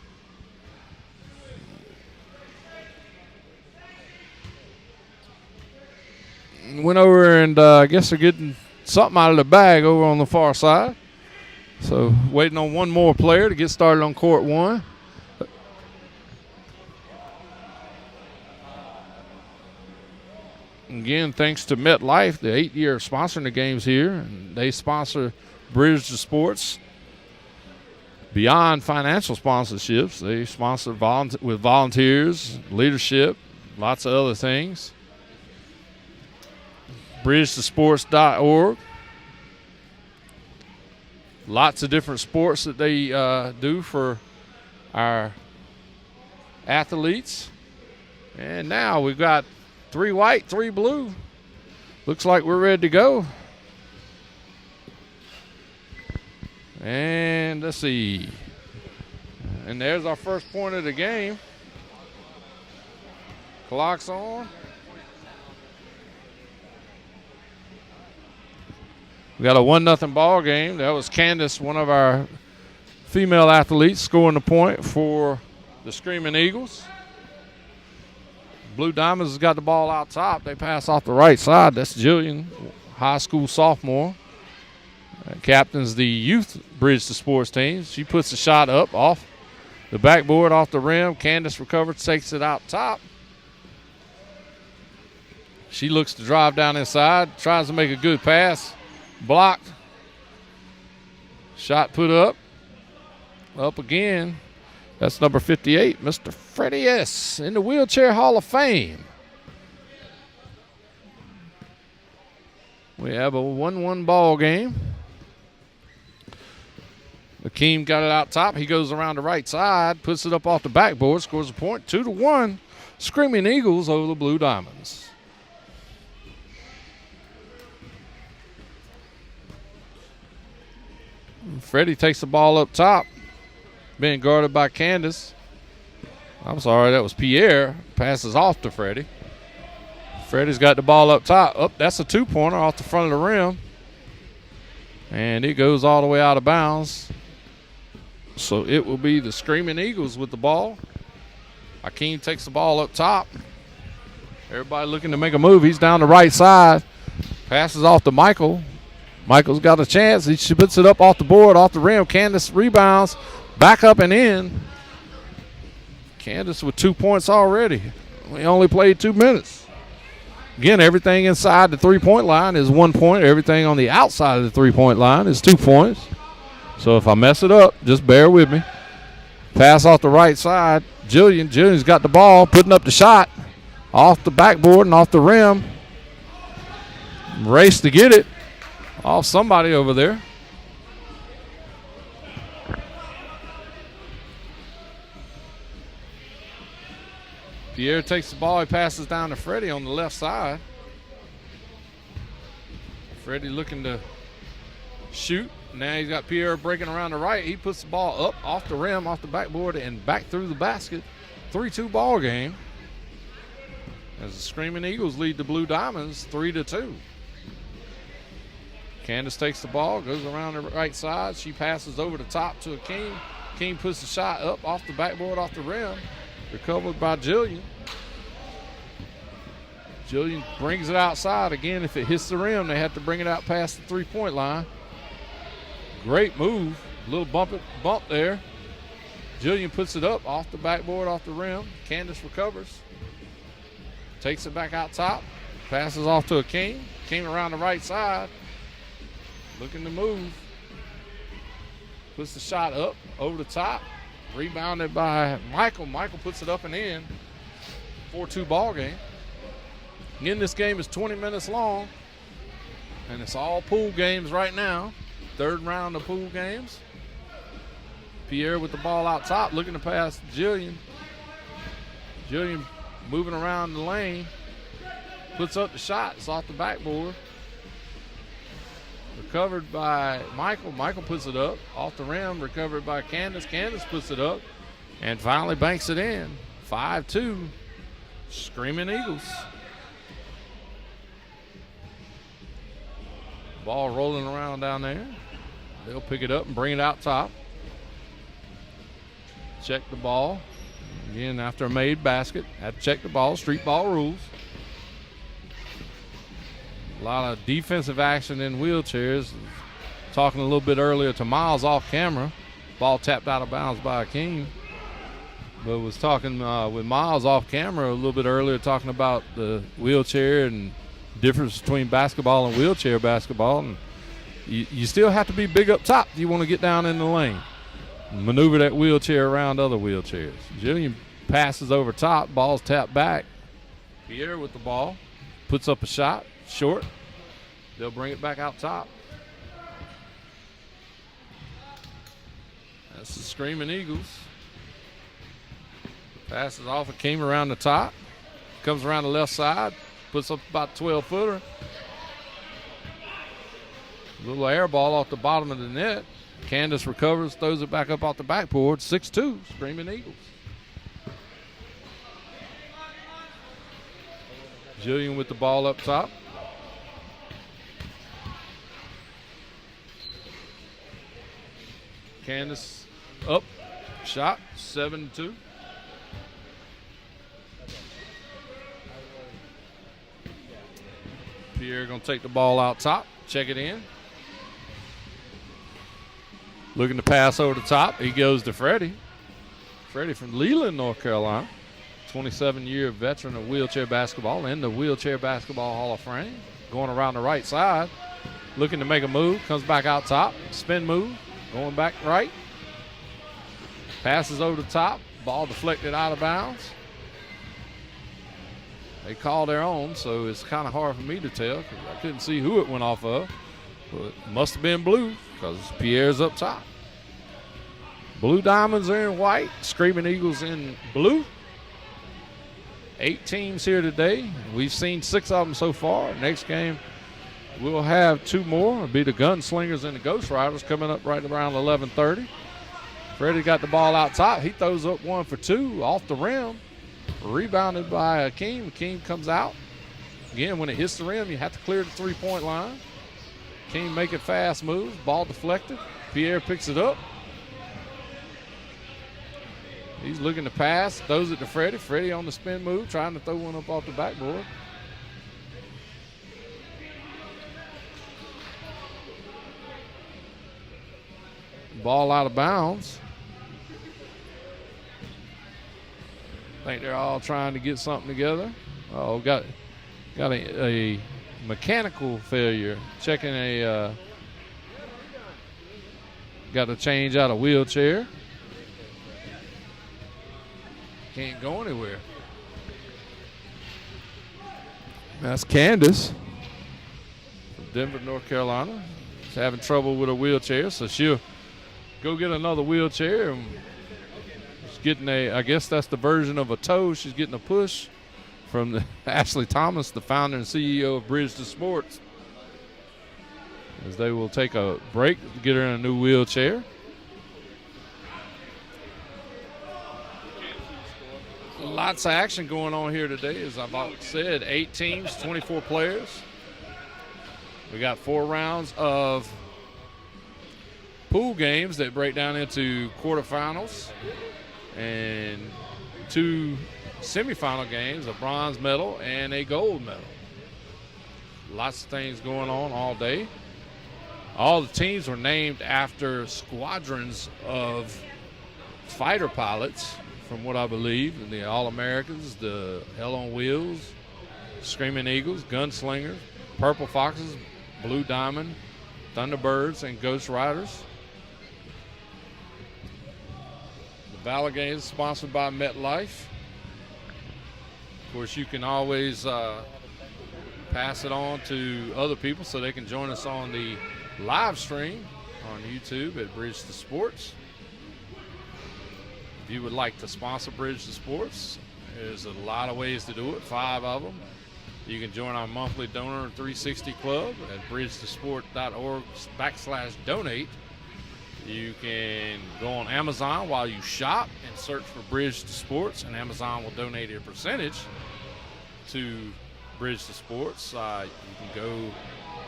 Went over and I guess they're getting something out of the bag over on the far side. So waiting on one more player to get started on court one. Again, thanks to MetLife, the 8-year sponsoring the games here. And they sponsor Bridge to Sports. Beyond financial sponsorships, they sponsor with volunteers, leadership, lots of other things. bridgetosports.org. Lots of different sports that they do for our athletes. And now we've got 3 white, 3 blue. Looks like we're ready to go. And let's see. And there's our first point of the game. Clock's on. We got a 1-0 ball game. That was Candace, one of our female athletes, scoring the point for the Screaming Eagles. Blue Diamonds has got the ball out top. They pass off the right side. That's Jillian, high school sophomore. Captains the youth Bridge to Sports team. She puts the shot up off the backboard, off the rim. Candace recovers, takes it out top. She looks to drive down inside, tries to make a good pass. Blocked. Shot put up. Up again. That's number 58, Mr. Freddie S. in the Wheelchair Hall of Fame. We have a 1-1 ball game. Akeem got it out top. He goes around the right side, puts it up off the backboard, scores a point. 2-1. Screaming Eagles over the Blue Diamonds. Freddie takes the ball up top, being guarded by Candace. I'm sorry, that was Pierre. Passes off to Freddie. Freddie's got the ball up top. Oh, that's a 2-pointer off the front of the rim. And it goes all the way out of bounds. So it will be the Screaming Eagles with the ball. Akeem takes the ball up top. Everybody looking to make a move. He's down the right side. Passes off to Michael. Michael's got a chance. He puts it up off the board, off the rim. Candace rebounds. Back up and in. Candace with 2 points already. We only played 2 minutes. Again, everything inside the 3-point line is 1 point. Everything on the outside of the 3-point line is 2 points. So if I mess it up, just bear with me. Pass off the right side. Jillian's got the ball, putting up the shot. Off the backboard and off the rim. Race to get it. Off somebody over there. Pierre takes the ball. He passes down to Freddie on the left side. Freddie looking to shoot. Now he's got Pierre breaking around the right. He puts the ball up off the rim, off the backboard, and back through the basket. 3-2 ball game. As the Screaming Eagles lead the Blue Diamonds 3-2. Candace takes the ball, goes around the right side. She passes over the top to Akeem. Akeem puts the shot up off the backboard, off the rim. Recovered by Jillian. Jillian brings it outside. Again, if it hits the rim, they have to bring it out past the 3-point line. Great move. A little bump there. Jillian puts it up off the backboard, off the rim. Candace recovers. Takes it back out top. Passes off to Akeem. Akeem around the right side. Looking to move. Puts the shot up over the top. Rebounded by Michael. Michael puts it up and in. 4-2 ball game. Again, this game is 20 minutes long. And it's all pool games right now. Third round of pool games. Pierre with the ball out top, looking to pass Jillian. Jillian moving around the lane. Puts up the shot. It's off the backboard. Recovered by Michael. Michael puts it up. Off the rim. Recovered by Candace. Candace puts it up. And finally banks it in. 5-2. Screaming Eagles. Ball rolling around down there. They'll pick it up and bring it out top. Check the ball. Again, after a made basket, have to check the ball. Street ball rules. A lot of defensive action in wheelchairs. Talking a little bit earlier to Miles off camera. Ball tapped out of bounds by Akeem. But was talking with Miles off camera a little bit earlier, talking about the wheelchair and difference between basketball and wheelchair basketball. And you still have to be big up top if you want to get down in the lane. Maneuver that wheelchair around other wheelchairs. Jillian passes over top, ball's tapped back. Pierre with the ball, puts up a shot, short. They'll bring it back out top. That's the Screaming Eagles. Passes off, it came around the top. Comes around the left side, puts up about a 12-footer. Little air ball off the bottom of the net. Candace recovers, throws it back up off the backboard. 6-2, Screaming Eagles. Jillian with the ball up top. Candace up, shot, 7-2. Pierre gonna take the ball out top, check it in. Looking to pass over the top. He goes to Freddie. Freddie from Leland, North Carolina. 27-year veteran of wheelchair basketball in the Wheelchair Basketball Hall of Fame. Going around the right side. Looking to make a move. Comes back out top. Spin move. Going back right. Passes over the top. Ball deflected out of bounds. They call their own, so it's kind of hard for me to tell because I couldn't see who it went off of. But it must have been blue because Pierre's up top. Blue Diamonds are in white. Screaming Eagles in blue. 8 teams here today. We've seen 6 of them so far. Next game, we'll have 2 more. It'll be the Gunslingers and the Ghost Riders coming up right around 11:30. Freddie got the ball out top. He throws up 1 for 2 off the rim. Rebounded by Akeem. Akeem comes out. Again, when it hits the rim, you have to clear the 3-point line. Akeem making fast moves. Ball deflected. Pierre picks it up. He's looking to pass. Throws it to Freddie. Freddie on the spin move, trying to throw one up off the backboard. Ball out of bounds. I think they're all trying to get something together. Oh, got a mechanical failure. Checking got to change out a wheelchair. Can't go anywhere. That's Candace from Denver, North Carolina. She's having trouble with a wheelchair, so she'll go get another wheelchair. And she's getting I guess that's the version of a tow. She's getting a push from Ashley Thomas, the founder and CEO of Bridge to Sports, as they will take a break to get her in a new wheelchair. Lots of action going on here today. As I've said, 8 teams, 24 players. We got 4 rounds of pool games that break down into quarterfinals and 2 semifinal games, a bronze medal and a gold medal. Lots of things going on all day. All the teams were named after squadrons of fighter pilots, from what I believe, the All-Americans, the Hell on Wheels, Screaming Eagles, Gunslingers, Purple Foxes, Blue Diamond, Thunderbirds, and Ghost Riders. The Valor Games is sponsored by MetLife. Of course, you can always pass it on to other people so they can join us on the live stream on YouTube at Bridge to Sports. If you would like to sponsor Bridge to Sports, there's a lot of ways to do it, 5 of them. You can join our monthly Donor 360 Club at bridgetosport.org/donate. You can go on Amazon while you shop and search for Bridge to Sports, and Amazon will donate a percentage to Bridge to Sports. You can go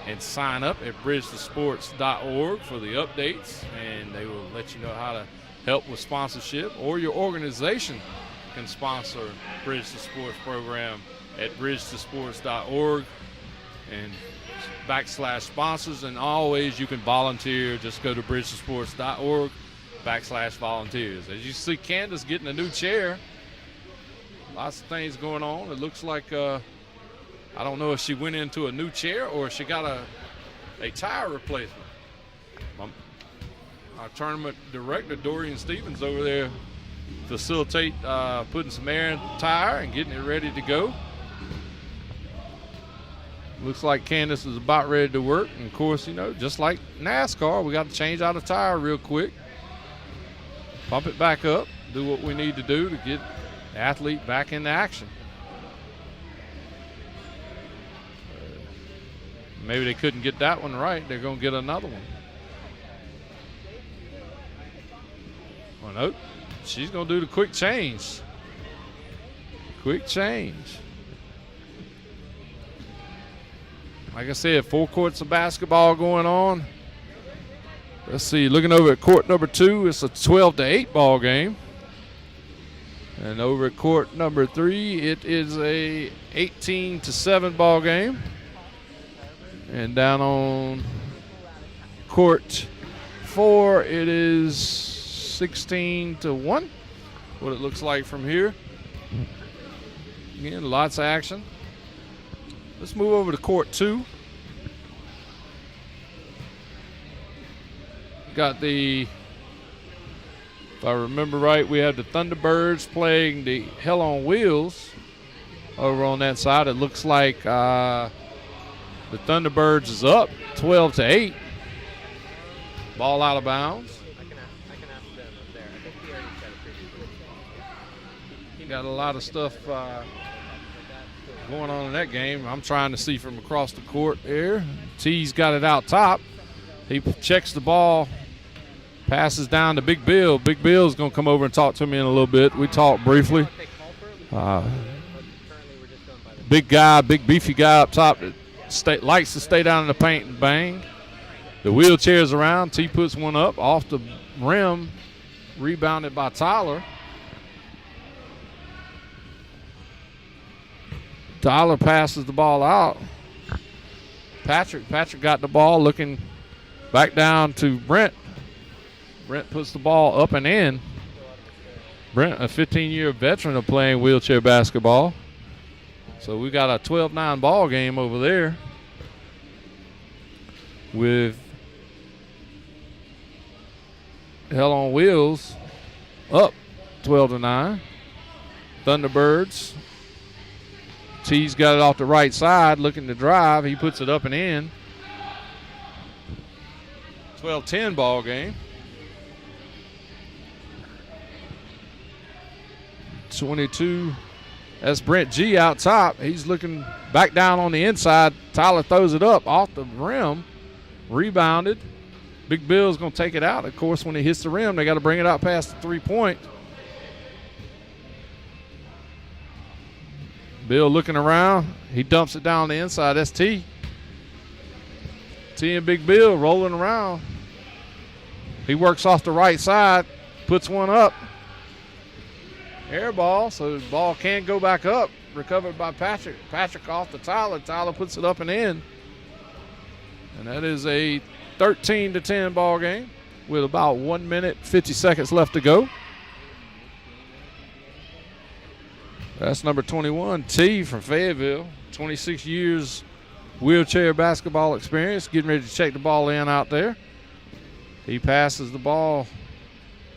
and sign up at bridgetosports.org for the updates, and they will let you know how to help with sponsorship, or your organization can sponsor Bridge to Sports program at bridgetosports.org and /sponsors. And always you can volunteer. Just go to bridgetosports.org /volunteers. As you see, Candace getting a new chair. Lots of things going on. It looks like I don't know if she went into a new chair or if she got a tire replacement. Our tournament director, Dorian Stevens, over there facilitate putting some air in the tire and getting it ready to go. Looks like Candace is about ready to work. And of course, you know, just like NASCAR, we got to change out a tire real quick. Pump it back up, do what we need to do to get the athlete back into action. Maybe they couldn't get that one right. They're going to get another one. Oh, no. She's going to do the quick change. Quick change. Like I said, 4 courts of basketball going on. Let's see, looking over at court number 2, it's a 12-8 ball game. And over at court number 3, it is a 18-7 ball game. And down on court 4, it is 16-1. What it looks like from here. Again, lots of action. Let's move over to court 2. Got the, if I remember right, we have the Thunderbirds playing the Hell on Wheels over on that side. It looks like the Thunderbirds is up 12-8. Ball out of bounds. Got a lot of stuff going on in that game. I'm trying to see from across the court there. T's got it out top. He checks the ball, passes down to Big Bill. Big Bill's going to come over and talk to me in a little bit. We talked briefly. Big guy, big beefy guy up top that likes to stay down in the paint and bang. The wheelchair's around. T puts one up off the rim, rebounded by Tyler. Tyler passes the ball out. Patrick got the ball, looking back down to Brent. Brent puts the ball up and in. Brent, a 15-year veteran of playing wheelchair basketball. So we got a 12-9 ball game over there with Hell on Wheels up 12-9. Thunderbirds. T's got it off the right side, looking to drive. He puts it up and in. 12-10 ball game. 22. That's Brent G out top. He's looking back down on the inside. Tyler throws it up off the rim. Rebounded. Big Bill's going to take it out. Of course, when it hits the rim, they got to bring it out past the 3-point. Bill looking around. He dumps it down the inside. That's T. T and Big Bill rolling around. He works off the right side, puts one up. Air ball, so the ball can go back up. Recovered by Patrick. Patrick off to Tyler. Tyler puts it up and in. And that is a 13-10 ball game with about 1 minute, 50 seconds left to go. That's number 21, T from Fayetteville. 26 years wheelchair basketball experience. Getting ready to check the ball in out there. He passes the ball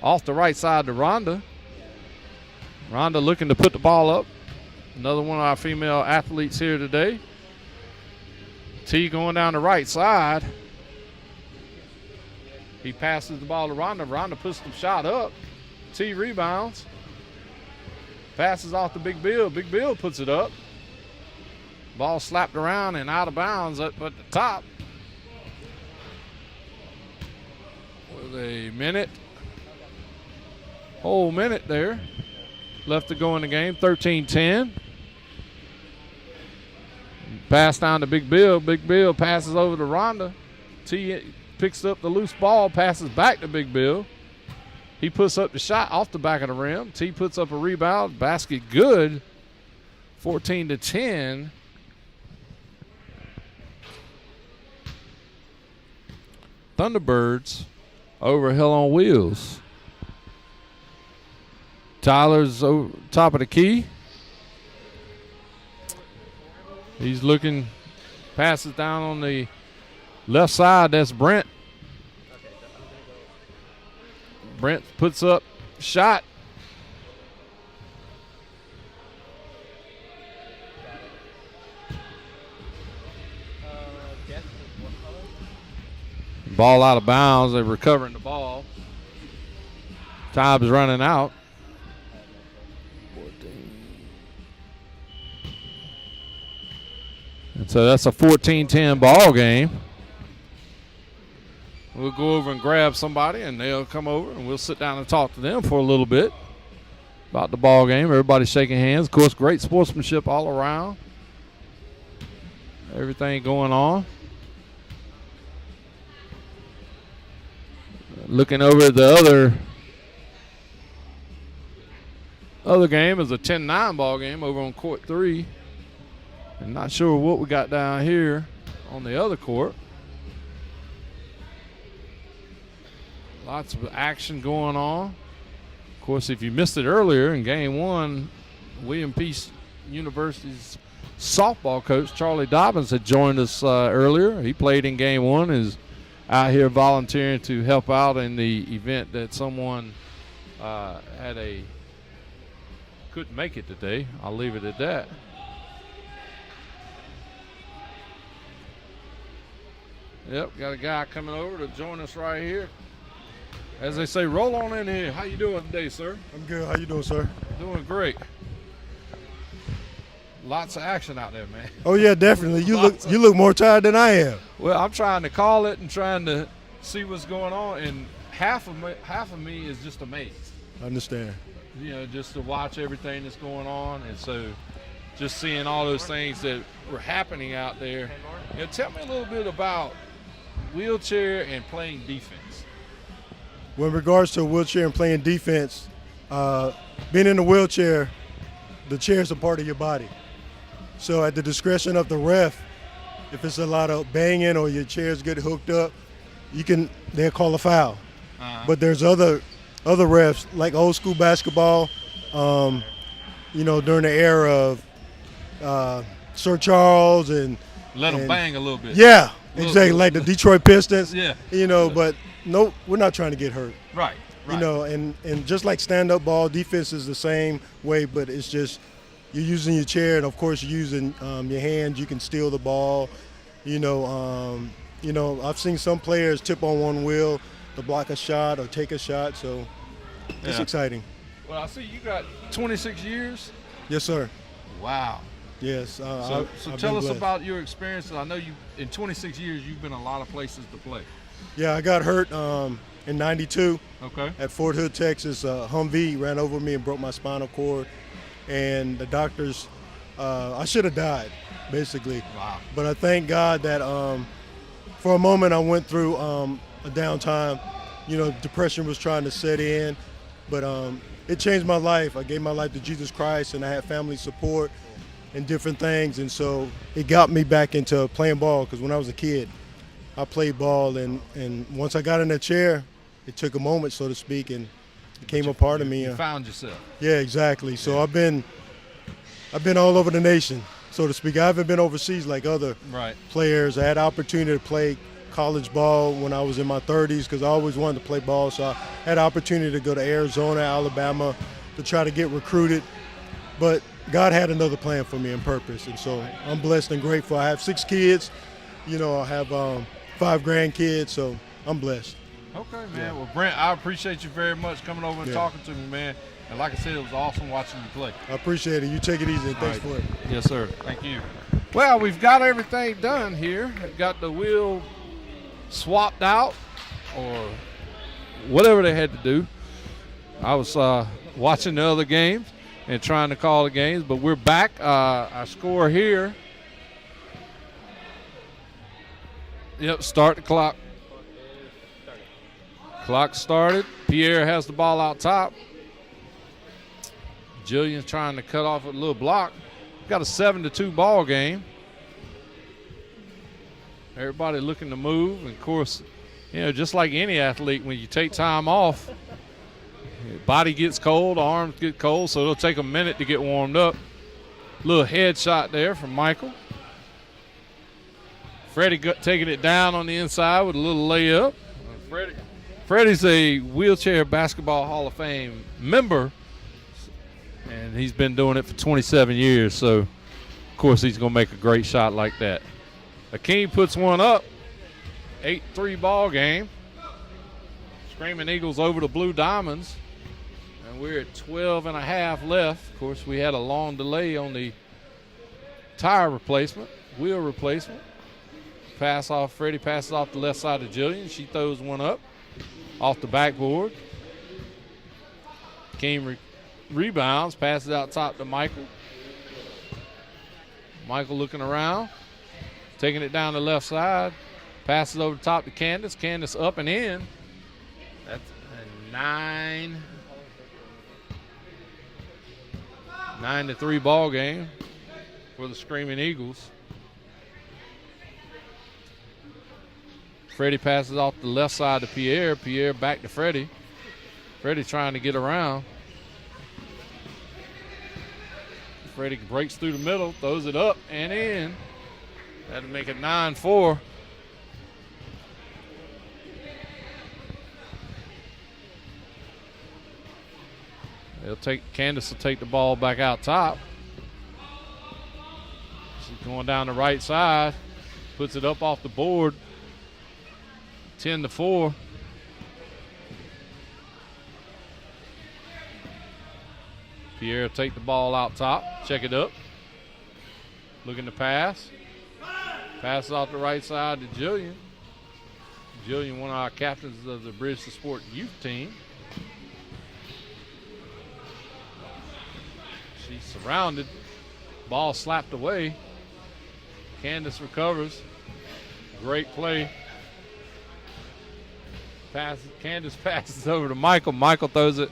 off the right side to Rhonda. Rhonda looking to put the ball up. Another one of our female athletes here today. T going down the right side. He passes the ball to Rhonda. Rhonda puts the shot up. T rebounds. Passes off to Big Bill. Big Bill puts it up. Ball slapped around and out of bounds up at the top. With a minute. Whole minute there left to go in the game. 13-10. Pass down to Big Bill. Big Bill passes over to Rhonda. T picks up the loose ball, passes back to Big Bill. He puts up the shot off the back of the rim. T puts up a rebound. Basket good. 14-10. Thunderbirds over Hell on Wheels. Tyler's over top of the key. He's looking, passes down on the left side. That's Brent. Brent puts up shot. Ball out of bounds. They're recovering the ball. Time's running out. 14. And so that's a 14-10 ball game. We'll go over and grab somebody, and they'll come over, and we'll sit down and talk to them for a little bit about the ball game. Everybody's shaking hands. Of course, great sportsmanship all around. Everything going on. Looking over at the other game is a 10-9 ball game over on court 3. And not sure what we got down here on the other court. Lots of action going on. Of course, if you missed it earlier in game 1, William Peace University's softball coach, Charlie Dobbins, had joined us earlier. He played in game 1, is out here volunteering to help out in the event that someone couldn't make it today. I'll leave it at that. Yep, got a guy coming over to join us right here. As they say, roll on in here. How you doing today, sir? I'm good. How you doing, sir? Doing great. Lots of action out there, man. Oh yeah, definitely. You look more tired than I am. Well, I'm trying to call it and trying to see what's going on, and half of me is just amazed. I understand. You know, just to watch everything that's going on, and so just seeing all those things that were happening out there. You know, tell me a little bit about wheelchair and playing defense. Well, in regards to wheelchair and playing defense, being in a wheelchair, the chair is a part of your body. So at the discretion of the ref, if it's a lot of banging or your chairs get hooked up, they'll call a foul. But there's other refs, like old school basketball, during the era of Sir Charles and let them bang a little bit. Yeah, exactly, like the Detroit Pistons. Yeah. But no, we're not trying to get hurt. Right. And just like stand-up ball, defense is the same way, but it's just you're using your chair, and of course you're using your hands. You can steal the ball. I've seen some players tip on one wheel to block a shot or take a shot, so it's exciting. Well, I see you got 26 years. Yes, sir. Wow. Yes. So tell us about your experiences. I know you, in 26 years, you've been a lot of places to play. Yeah, I got hurt in '92. Okay. At Fort Hood, Texas. Humvee ran over me and broke my spinal cord, and the doctors, I should have died, basically. Wow. But I thank God that for a moment I went through a downtime. Depression was trying to set in, but it changed my life. I gave my life to Jesus Christ, and I had family support and different things, and so it got me back into playing ball, because when I was a kid, I played ball, and once I got in that chair, it took a moment, so to speak, and it became a part of me. You found yourself. Yeah, exactly. So I've been all over the nation, so to speak. I haven't been overseas like other players. I had the opportunity to play college ball when I was in my 30s, because I always wanted to play ball. So I had the opportunity to go to Arizona, Alabama to try to get recruited. But God had another plan for me and purpose, and so I'm blessed and grateful. I have 6 kids. I have 5 grandkids, so I'm blessed. Okay, man. Yeah. Well, Brent, I appreciate you very much coming over and talking to me, man. And like I said, it was awesome watching you play. I appreciate it. You take it easy, and thanks for it. Yes, sir. Thank you. Well, we've got everything done here. We've got the wheel swapped out, or whatever they had to do. I was watching the other games and trying to call the games, but we're back. Our score here Yep, start the clock. Clock started. Pierre has the ball out top. Jillian's trying to cut off a little block. Got a 7-2 ball game. Everybody looking to move. And of course, just like any athlete, when you take time off, body gets cold, arms get cold, so it'll take a minute to get warmed up. Little head shot there from Michael. Freddie taking it down on the inside with a little layup. Freddie's a wheelchair basketball Hall of Fame member, and he's been doing it for 27 years, so of course he's going to make a great shot like that. Akeem puts one up. 8-3 ball game. Screaming Eagles over the Blue Diamonds. And we're at 12.5 left. Of course, we had a long delay on the tire replacement, wheel replacement. Pass off, Freddie passes off the left side of Jillian. She throws one up off the backboard. Akeem rebounds, passes out top to Michael. Michael looking around. Taking it down the left side. Passes over the top to Candace. Candace up and in. That's a 9-3 ball game for the Screaming Eagles. Freddie passes off the left side to Pierre. Pierre back to Freddie. Freddie trying to get around. Freddie breaks through the middle, throws it up and in. That'll make it 9-4. Candace will take the ball back out top. She's going down the right side. Puts it up off the board. 10-4. Pierre will take the ball out top. Check it up. Looking to pass. Passes off the right side to Jillian. Jillian, one of our captains of the Bridge to Sport youth team. She's surrounded. Ball slapped away. Candace recovers. Great play. Candace passes over to Michael. Michael throws it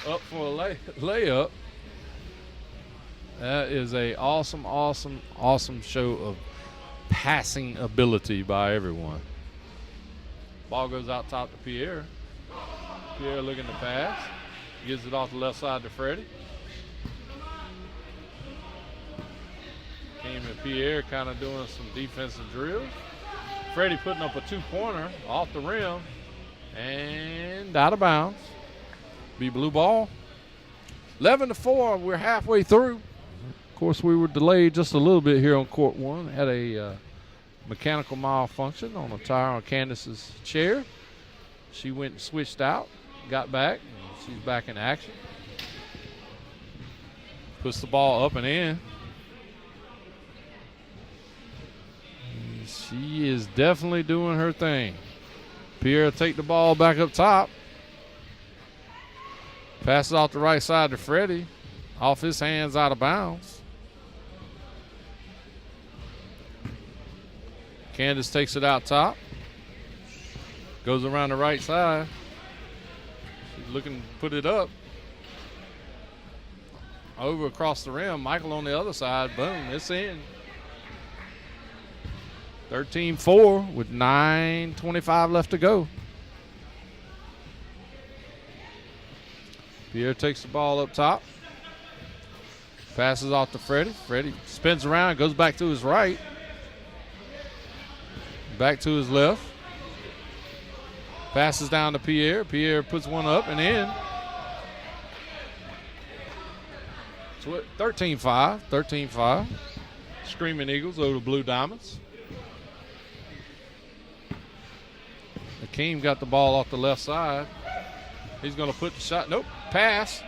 up for a layup. That is a awesome show of passing ability by everyone. Ball goes out top to Pierre. Pierre looking to pass. Gives it off the left side to Freddie. Came to Pierre kind of doing some defensive drills. Freddie putting up a two-pointer off the rim and out of bounds. Be blue ball. 11-4, we're halfway through. Of course, we were delayed just a little bit here on court one. Had a mechanical malfunction on a tire on Candace's chair. She went and switched out, got back, and she's back in action. Puts the ball up and in. She is definitely doing her thing. Pierre take the ball back up top. Passes off the right side to Freddie. Off his hands, out of bounds. Candace takes it out top. Goes around the right side. She's looking to put it up. Over across the rim. Michael on the other side. Boom, it's in. 13-4 with 9:25 left to go. Pierre takes the ball up top. Passes off to Freddie. Freddie spins around, goes back to his right. Back to his left. Passes down to Pierre. Pierre puts one up and in. 13-5. Screaming Eagles over the Blue Diamonds. Akeem got the ball off the left side. He's going to put the shot. Nope. Pass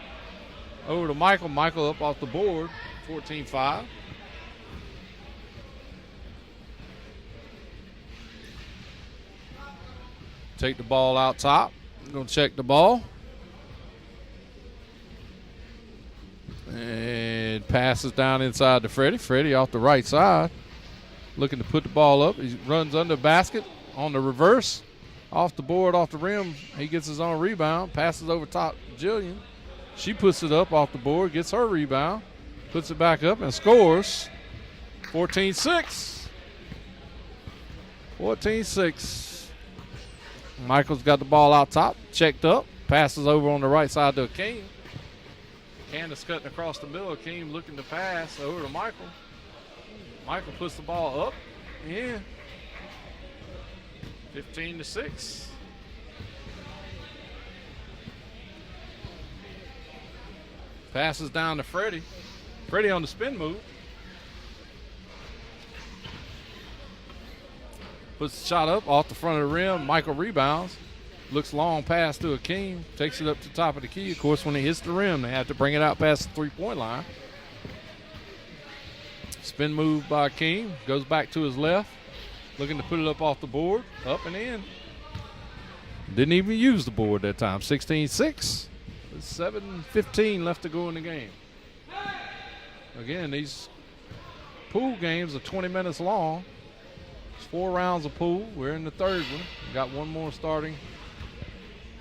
over to Michael. Michael up off the board. 14-5. Take the ball out top. Going to check the ball. And passes down inside to Freddie. Freddie off the right side. looking to put the ball up. He runs under basket on the reverse. Off the board, off the rim. He gets his own rebound. Passes over top to Jillian. She puts it up off the board, gets her rebound. Puts it back up and scores. 14-6. 14-6. Michael's got the ball out top, checked up. Passes over on the right side to Akeem. Candace cutting across the middle. Akeem looking to pass over to Michael. Michael puts the ball up. Yeah. 15-6. Passes down to Freddie. Freddie on the spin move. Puts the shot up off the front of the rim. Michael rebounds. Looks long pass to Akeem. Takes it up to the top of the key. Of course, when it hits the rim, they have to bring it out past the three-point line. Spin move by Akeem. Goes back to his left. Looking to put it up off the board. Up and in. Didn't even use the board that time. 16-6. 7:15 left to go in the game. Again, these pool games are 20 minutes long. It's 4 rounds of pool. We're in the third one. We got one more starting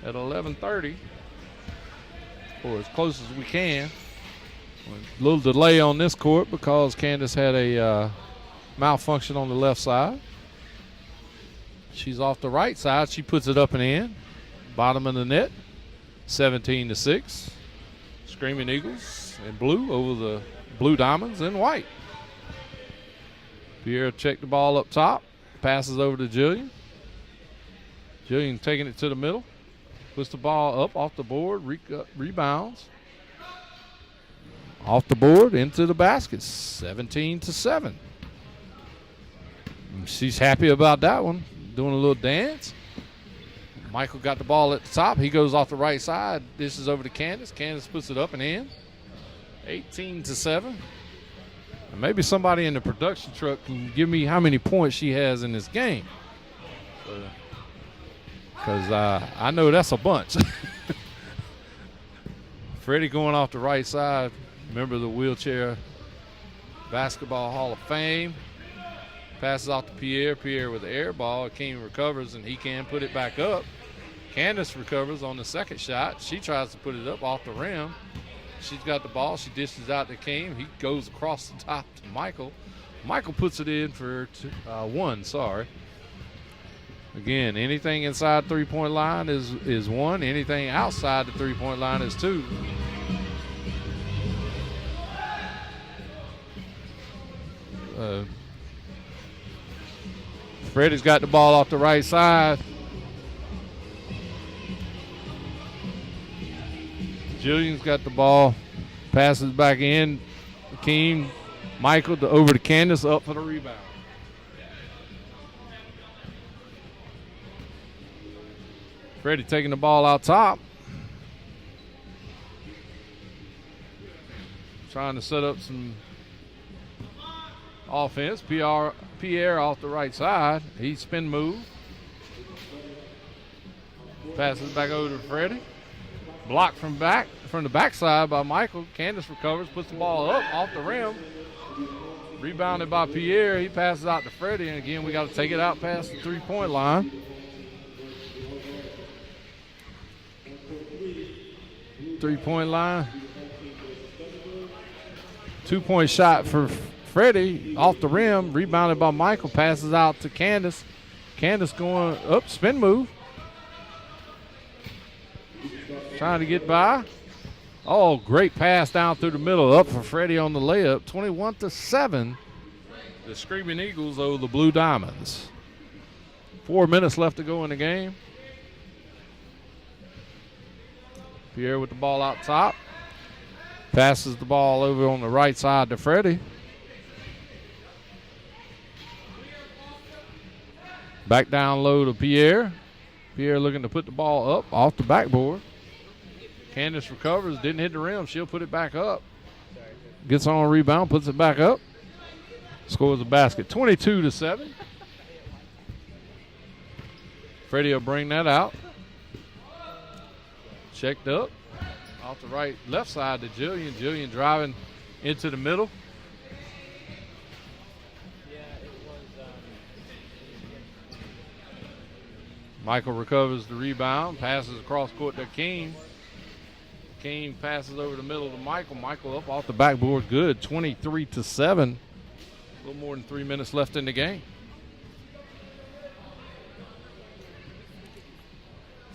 at 11:30, or as close as we can. A little delay on this court because Candace had a malfunction on the left side. She's off the right side. She puts it up and in. Bottom of the net. 17-6. Screaming Eagles in blue over the Blue Diamonds in white. Pierre checked the ball up top. Passes over to Jillian. Jillian taking it to the middle. Puts the ball up off the board. Rebounds. Off the board into the basket. 17-7. She's happy about that one. Doing a little dance. Michael got the ball at the top. He goes off the right side. This is over to Candace. Candace puts it up and in. 18-7. And maybe somebody in the production truck can give me how many points she has in this game. Because I know that's a bunch. Freddie going off the right side. Member of the Wheelchair Basketball Hall of Fame. Passes off to Pierre. Pierre with the air ball. Akeem recovers, and he can put it back up. Candace recovers on the second shot. She tries to put it up off the rim. She's got the ball. She dishes out to Akeem. He goes across the top to Michael. Michael puts it in for one. Again, anything inside three-point line is one. Anything outside the three-point line is two. Freddie's got the ball off the right side. Jillian's got the ball. Passes back in. Akeem, Michael over to Candace, up for the rebound. Freddie taking the ball out top. Trying to set up some offense. Pierre off the right side. He spin move. Passes back over to Freddie. Blocked from the backside by Michael. Candace recovers, puts the ball up off the rim. Rebounded by Pierre. He passes out to Freddie, and again we got to take it out past the three-point line. Three-point line. 2-point shot for Freddie off the rim. Rebounded by Michael. Passes out to Candace. Candace going up, spin move. Trying to get by. Oh, great pass down through the middle. Up for Freddie on the layup. 21-7. The Screaming Eagles over the Blue Diamonds. 4 minutes left to go in the game. Pierre with the ball out top. Passes the ball over on the right side to Freddie. Back down low to Pierre. Pierre looking to put the ball up off the backboard. Candace recovers, didn't hit the rim. She'll put it back up. Gets on a rebound, puts it back up. Scores a basket. 22-7. Freddie will bring that out. Checked up. Off the left side to Jillian. Jillian driving into the middle. Michael recovers the rebound, passes across court to King. King passes over the middle to Michael. Michael up off the backboard, good, 23-7. A little more than 3 minutes left in the game.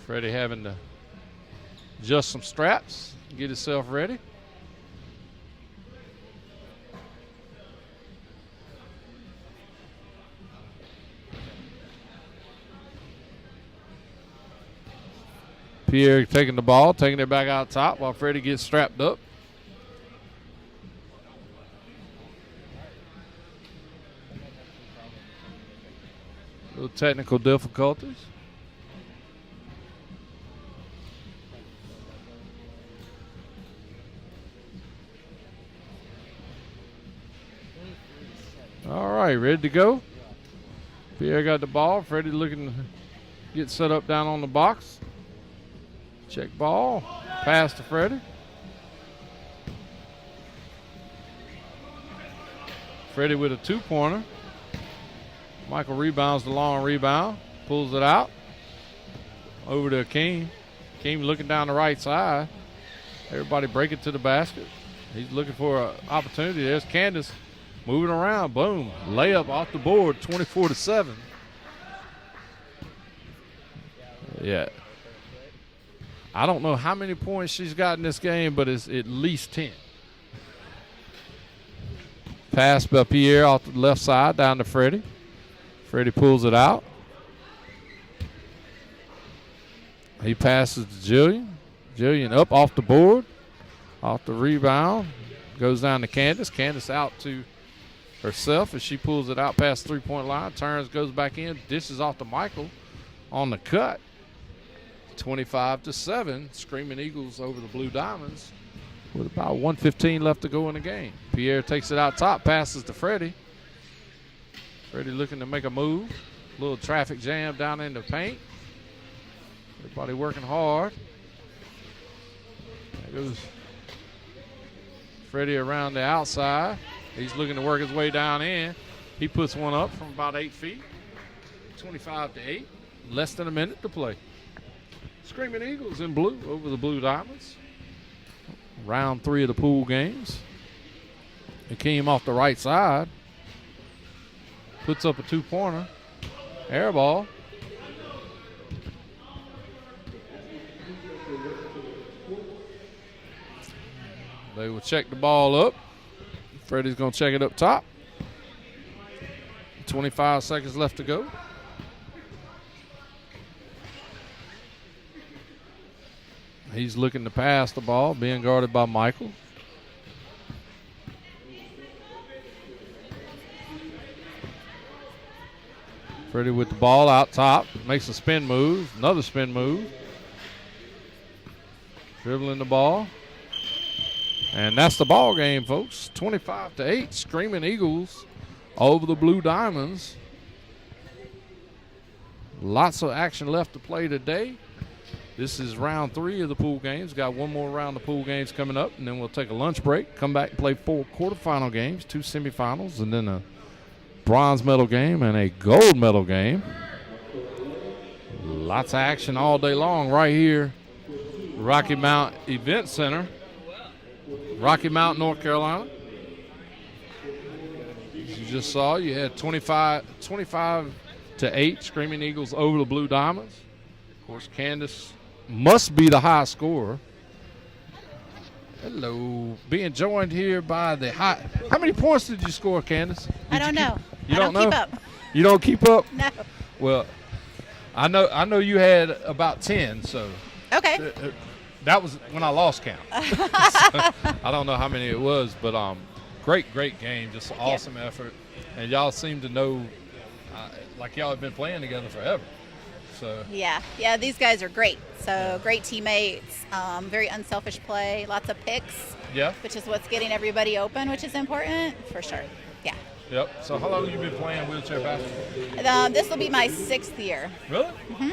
Freddie having to adjust some straps, get himself ready. Pierre taking the ball, taking it back out top while Freddie gets strapped up. Little technical difficulties. All right, ready to go. Pierre got the ball. Freddie looking to get set up down on the box. Check ball. Pass to Freddie. Freddie with a two-pointer. Michael rebounds the long rebound. Pulls it out. Over to Akeem. Akeem looking down the right side. Everybody break it to the basket. He's looking for an opportunity. There's Candace moving around. Boom. Layup off the board, 24-7. Yeah. I don't know how many points she's got in this game, but it's at least 10. Pass by Pierre off the left side down to Freddie. Freddie pulls it out. He passes to Jillian. Jillian up off the board, off the rebound. Goes down to Candace. Candace out to herself as she pulls it out past the three-point line. Turns, goes back in, dishes off to Michael on the cut. 25-7, Screaming Eagles over the Blue Diamonds with about 1:15 left to go in the game. Pierre takes it out top, passes to Freddie. Freddie looking to make a move. Little traffic jam down in the paint. Everybody working hard. There goes Freddie around the outside. He's looking to work his way down in. He puts one up from about 8 feet. 25-8. Less than a minute to play. Screaming Eagles in blue over the Blue Diamonds. Round 3 of the pool games. It came off the right side. Puts up a two-pointer. Air ball. They will check the ball up. Freddie's going to check it up top. 25 seconds left to go. He's looking to pass the ball, being guarded by Michael. Freddie with the ball out top, makes a spin move, another spin move. Dribbling the ball. And that's the ball game, folks. 25-8, Screaming Eagles over the Blue Diamonds. Lots of action left to play today. This is round 3 of the pool games. Got one more round of pool games coming up, and then we'll take a lunch break, come back and play 4 quarterfinal games, 2 semifinals, and then a bronze medal game and a gold medal game. Lots of action all day long right here. Rocky Mount Event Center, Rocky Mount, North Carolina. As you just saw, you had 25-8 Screaming Eagles over the Blue Diamonds. Of course, Candace must be the high scorer. Hello. Being joined here by the high. How many points did you score, Candace? I don't know. You I don't know? Keep up. You don't keep up? No. Well, I know you had about 10, so. Okay. That was when I lost count. So, I don't know how many it was, but great game. Just awesome effort. And y'all seem to know, like y'all have been playing together forever. So. Yeah, these guys are great. So great teammates, very unselfish play, lots of picks. Yeah. Which is what's getting everybody open, which is important for sure. Yeah. Yep. So how long have you been playing wheelchair basketball? This will be my 6th year. Really? Mm-hmm.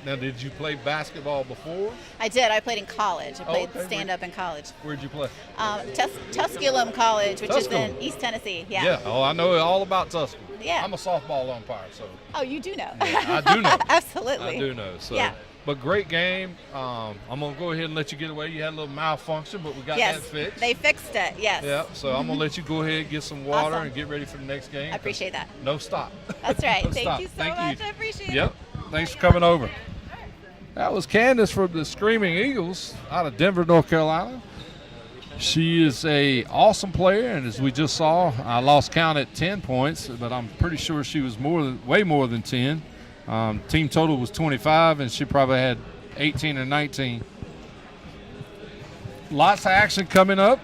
Now, did you play basketball before? I did. I played in college. I played okay. stand-up in college. Where'd you play? Tusculum College, which Tusculum. is in East Tennessee. Yeah. Yeah. Oh, I know all about Tusculum. Yeah. I'm a softball umpire, so. Oh, you do know. Yeah, I do know. Absolutely. I do know. So. Yeah. But great game. I'm going to go ahead and let you get away. You had a little malfunction, but we got Yes, that fixed. they fixed it. Yes. Yeah, so I'm going to let you go ahead and get some water Awesome. and get ready for the next game. I appreciate that. No stop. That's right. No Thank stop. you so Thank much. you. I appreciate Yep. it. Thanks for coming over. That was Candace from the Screaming Eagles out of Denver, North Carolina. She is a awesome player, and as we just saw, I lost count at 10 points, but I'm pretty sure she was way more than 10. Team total was 25, and she probably had 18 or 19. Lots of action coming up.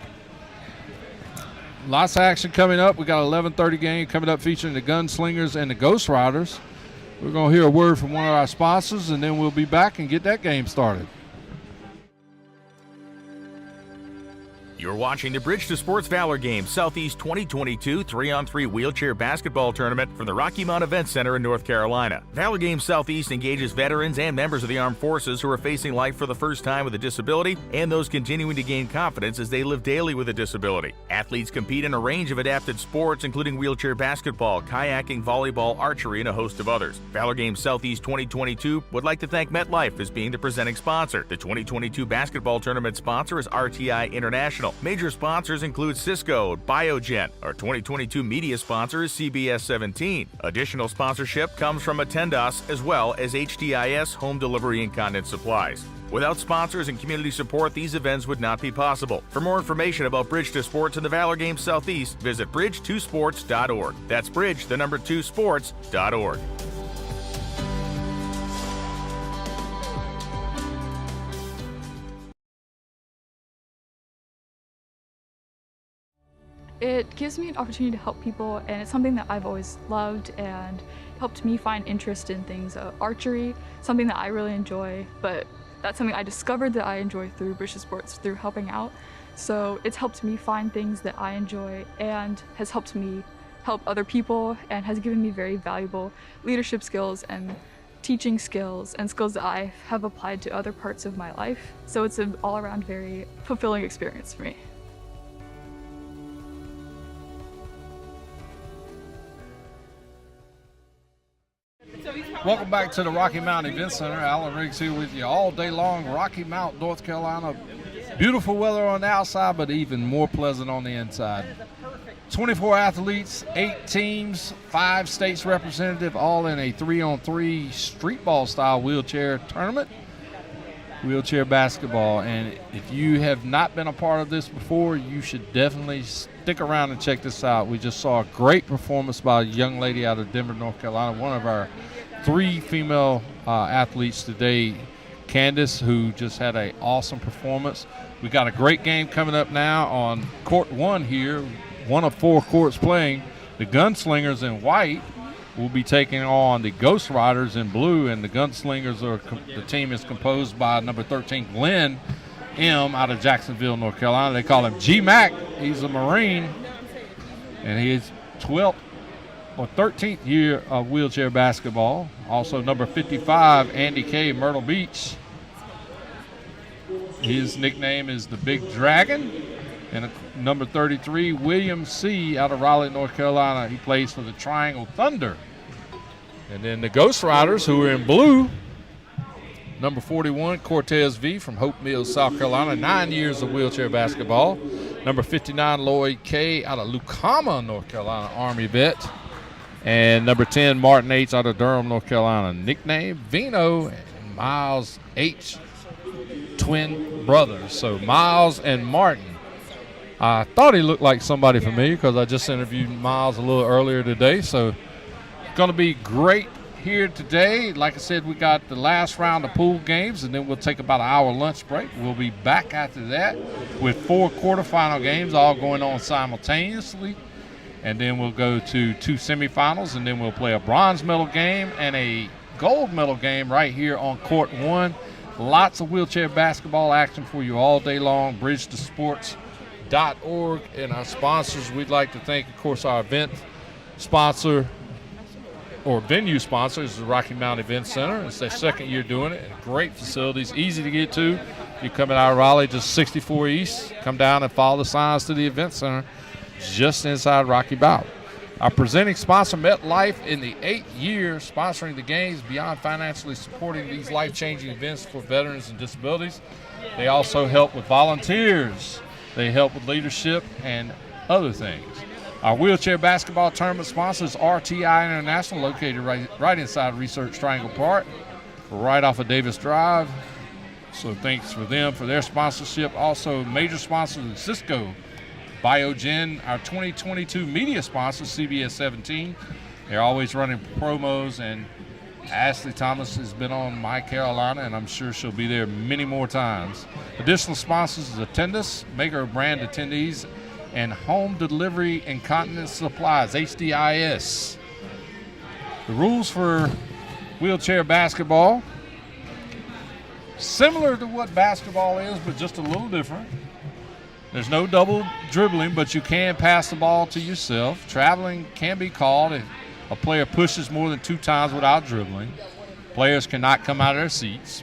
We got an 11:30 game coming up featuring the Gunslingers and the Ghost Riders. We're going to hear a word from one of our sponsors, and then we'll be back and get that game started. You're watching the Bridge to Sports Valor Games Southeast 2022 3-on-3 wheelchair basketball tournament from the Rocky Mount Event Center in North Carolina. Valor Games Southeast engages veterans and members of the armed forces who are facing life for the first time with a disability and those continuing to gain confidence as they live daily with a disability. Athletes compete in a range of adapted sports, including wheelchair basketball, kayaking, volleyball, archery, and a host of others. Valor Games Southeast 2022 would like to thank MetLife as being the presenting sponsor. The 2022 basketball tournament sponsor is RTI International. Major sponsors include Cisco, Biogen. Our 2022 media sponsor is CBS 17. Additional sponsorship comes from Attendas as well as HDIS Home Delivery Incontinence Supplies. Without sponsors and community support, these events would not be possible. For more information about Bridge to Sports and the Valor Games Southeast, visit bridge2sports.org. That's bridge2sports.org. It gives me an opportunity to help people, and it's something that I've always loved and helped me find interest in things. Archery, something that I really enjoy, but that's something I discovered that I enjoy through Bridge to Sports, through helping out. So it's helped me find things that I enjoy and has helped me help other people and has given me very valuable leadership skills and teaching skills and skills that I have applied to other parts of my life. So it's an all-around very fulfilling experience for me. Welcome back to the Rocky Mount Event Center. Alan Riggs here with you all day long. Rocky Mount, North Carolina. Beautiful weather on the outside, but even more pleasant on the inside. 24 athletes, 8 teams, 5 states representative, all in a 3-on-3 street ball style wheelchair tournament. Wheelchair basketball. And if you have not been a part of this before, you should definitely stick around and check this out. We just saw a great performance by a young lady out of Denver, North Carolina, one of our 3 female athletes today, Candace, who just had an awesome performance. We got a great game coming up now on court 1 here, one of 4 courts playing. The Gunslingers in white will be taking on the Ghost Riders in blue, and the Gunslingers the team is composed by number 13 Glenn M out of Jacksonville, North Carolina. They call him G-Mac. He's a Marine, and he is 12th or 13th year of wheelchair basketball. Also number 55, Andy K, Myrtle Beach. His nickname is the Big Dragon. And number 33, William C out of Raleigh, North Carolina. He plays for the Triangle Thunder. And then the Ghost Riders, who are in blue, number 41, Cortez V from Hope Mills, South Carolina, 9 years of wheelchair basketball. Number 59, Lloyd K out of Lucama, North Carolina, Army vet. And number 10, Martin H out of Durham, North Carolina. Nickname, Vino and Miles H, twin brothers. So Miles and Martin. I thought he looked like somebody familiar because I just interviewed Miles a little earlier today. So it's going to be great here today. Like I said, we got the last round of pool games, and then we'll take about an hour lunch break. We'll be back after that with 4 quarterfinal games all going on simultaneously. And then we'll go to 2 semifinals, and then we'll play a bronze medal game and a gold medal game right here on court 1. Lots of wheelchair basketball action for you all day long. bridge2sports.org. And our sponsors, we'd like to thank, of course, our event sponsor, or venue sponsor is the Rocky Mountain Event Center. It's their second year doing it, and great facilities, easy to get to. You're coming out of Raleigh, just 64 East. Come down and follow the signs to the Event Center, just inside Rocky Mountain. Our presenting sponsor, MetLife, in the 8th year sponsoring the games, beyond financially supporting these life-changing events for veterans and disabilities. They also help with volunteers. They help with leadership and other things. Our wheelchair basketball tournament sponsor is RTI International, located right inside Research Triangle Park, right off of Davis Drive. So thanks for them for their sponsorship. Also, major sponsors is Cisco, Biogen, our 2022 media sponsor, CBS 17. They're always running promos, and Ashley Thomas has been on My Carolina, and I'm sure she'll be there many more times. Additional sponsors is Attendus, maker of brand attendees, and Home Delivery Incontinence Supplies, HDIS. The rules for wheelchair basketball, similar to what basketball is, but just a little different. There's no double dribbling, but you can pass the ball to yourself. Traveling can be called if a player pushes more than 2 times without dribbling. Players cannot come out of their seats.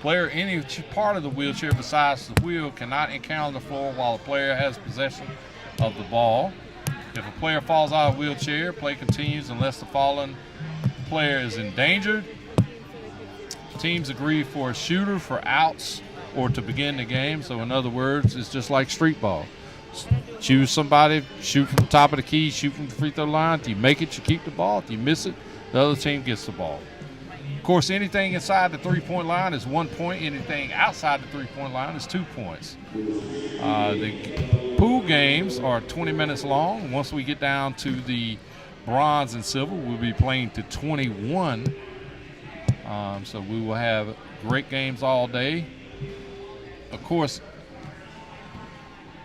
Player any part of the wheelchair besides the wheel cannot encounter the floor while the player has possession of the ball. If a player falls out of the wheelchair, play continues unless the fallen player is endangered. Teams agree for a shooter for outs or to begin the game. So in other words, it's just like street ball. Choose somebody, shoot from the top of the key, shoot from the free throw line. If you make it, you keep the ball. If you miss it, the other team gets the ball. Of course, anything inside the three-point line is 1 point. Anything outside the three-point line is 2 points. The pool games are 20 minutes long. Once we get down to the bronze and silver, we'll be playing to 21. So we will have great games all day. Of course,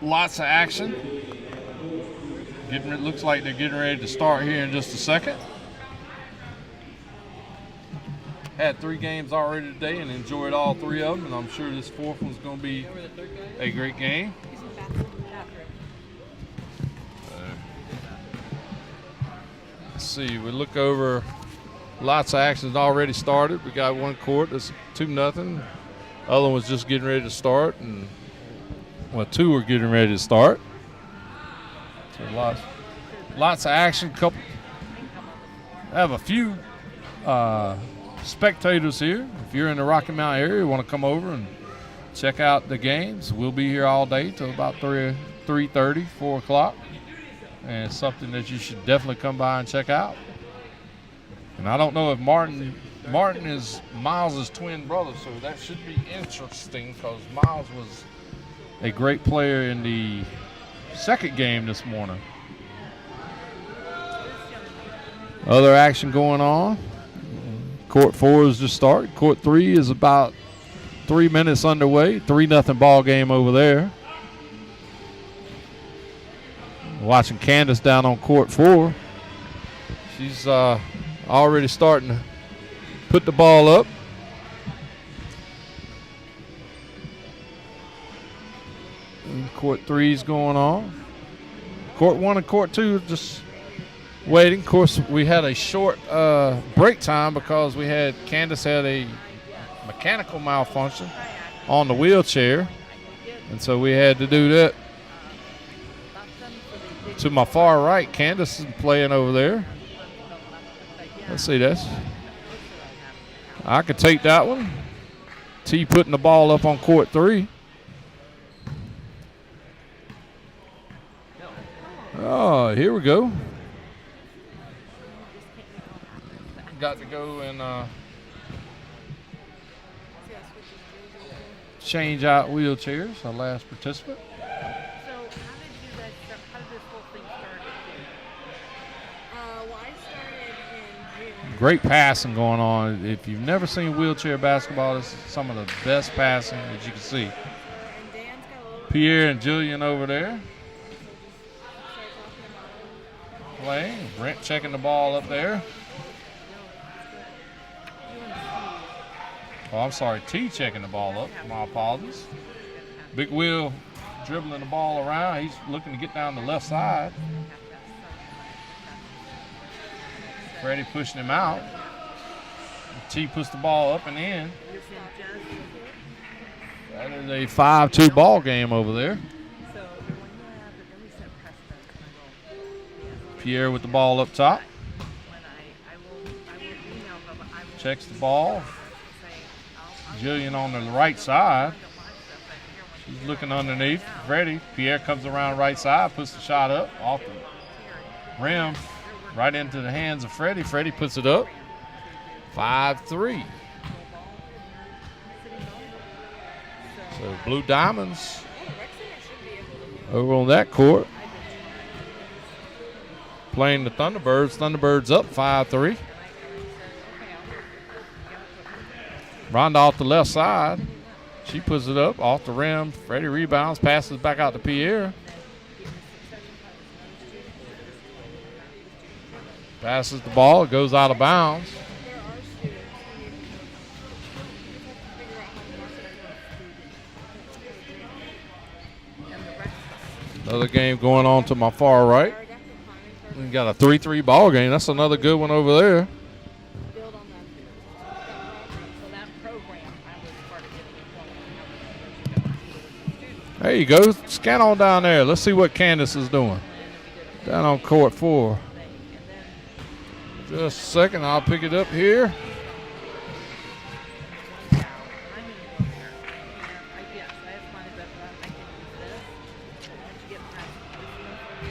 lots of action. It looks like they're getting ready to start here in just a second. Had 3 games already today and enjoyed all 3 of them, and I'm sure this 4th one's going to be a great game. Let's see, we look over. Lots of action already started. We got 1 court that's 2-0. Other one was just getting ready to start, and 2 were getting ready to start. So lots of action. I have a few spectators here. If you're in the Rocky Mountain area, you want to come over and check out the games. We'll be here all day till about 3:30, 4 o'clock, and it's something that you should definitely come by and check out. And I don't know if Martin is Miles' twin brother, so that should be interesting because Miles was a great player in the 2nd game this morning. Other action going on. Court 4 is just started. Court 3 is about 3 minutes underway. 3-0 ball game over there. Watching Candace down on court 4. She's already starting to put the ball up. And court 3 is going on. Court 1 and court 2 just waiting. Of course, we had a short break time because Candace had a mechanical malfunction on the wheelchair, and so we had to do that. To my far right, Candace is playing over there. Let's see this. I could take that one. T putting the ball up on court 3. Oh, here we go. Got to go and change out wheelchairs, our last participant. Great passing going on. If you've never seen wheelchair basketball, this is some of the best passing that you can see. Pierre and Jillian over there playing. Brent checking the ball up there. Oh, I'm sorry, T checking the ball up. My apologies. Big Will dribbling the ball around. He's looking to get down the left side. Freddie pushing him out. T puts the ball up and in. That is a 5-2 ball game over there. Pierre with the ball up top. Checks the ball. Jillian on the right side. She's looking underneath. Freddie. Pierre comes around right side, puts the shot up off the rim, right into the hands of Freddie. Freddie puts it up. 5-3. So Blue Diamonds over on that court playing the Thunderbirds. Thunderbirds up 5-3. Rhonda off the left side. She puts it up off the rim. Freddie rebounds, passes back out to Pierre. Passes the ball, it goes out of bounds. Another game going on to my far right. We got a 3-3 ball game. That's another good one over there. There you go. Scan on down there. Let's see what Candace is doing. Down on court 4. Just a second. I'll pick it up here.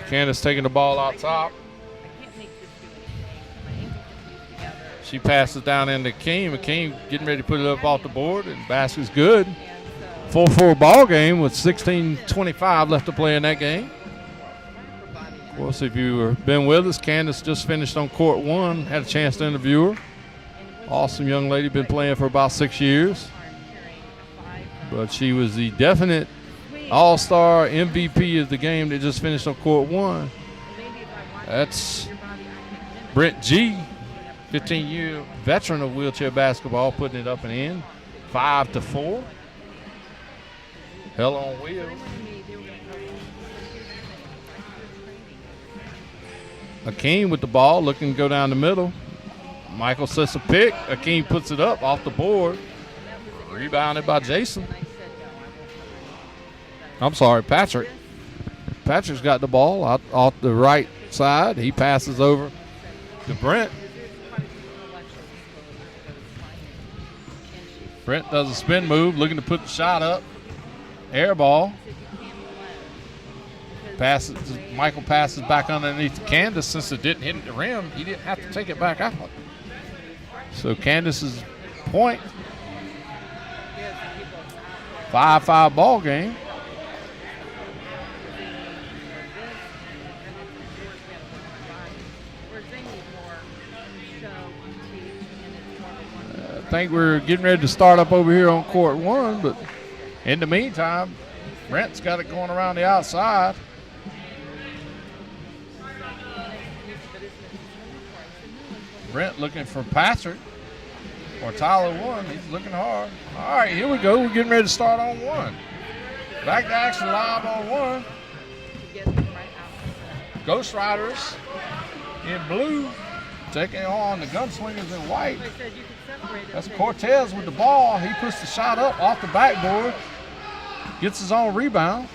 Candace taking the ball out top. She passes down into Akeem. Akeem getting ready to put it up off the board, and basket's good. 4-4 ball game with 16:25 left to play in that game. Of course, if you've been with us, Candace just finished on court 1. Had a chance to interview her. Awesome young lady, been playing for about 6 years. But she was the definite all-star MVP of the game that just finished on court 1. That's Brent G., 15-year veteran of wheelchair basketball, putting it up and in. 5-4. Hell on wheels. Akeem with the ball, looking to go down the middle. Michael sets a pick. Akeem puts it up off the board. Rebounded by Jason. I'm sorry, Patrick. Patrick's got the ball out off the right side. He passes over to Brent. Brent does a spin move, looking to put the shot up. Air ball. Passes. Michael passes back underneath Candace. Since it didn't hit the rim, he didn't have to take it back out. So Candace's point. 5-5 ball game. I think we're getting ready to start up over here on court 1, but in the meantime, Brent's got it going around the outside. Brent looking for Patrick or Tyler 1. He's looking hard. All right, here we go. We're getting ready to start on 1. Back to action live on 1. Ghost Riders in blue taking on the Gunslingers in white. That's Cortez with the ball. He puts the shot up off the backboard. Gets his own rebound.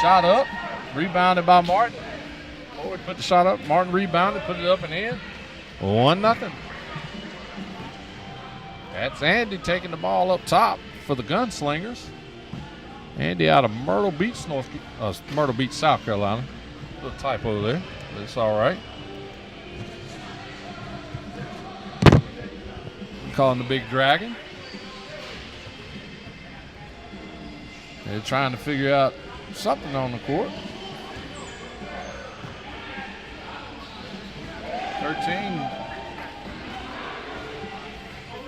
Shot up. Rebounded by Martin. Lloyd put the shot up. Martin rebounded, put it up and in. 1-0. That's Andy taking the ball up top for the Gunslingers. Andy out of Myrtle Beach, South Carolina. Little typo there, but it's all right. Calling the Big Dragon. They're trying to figure out something on the court. 13.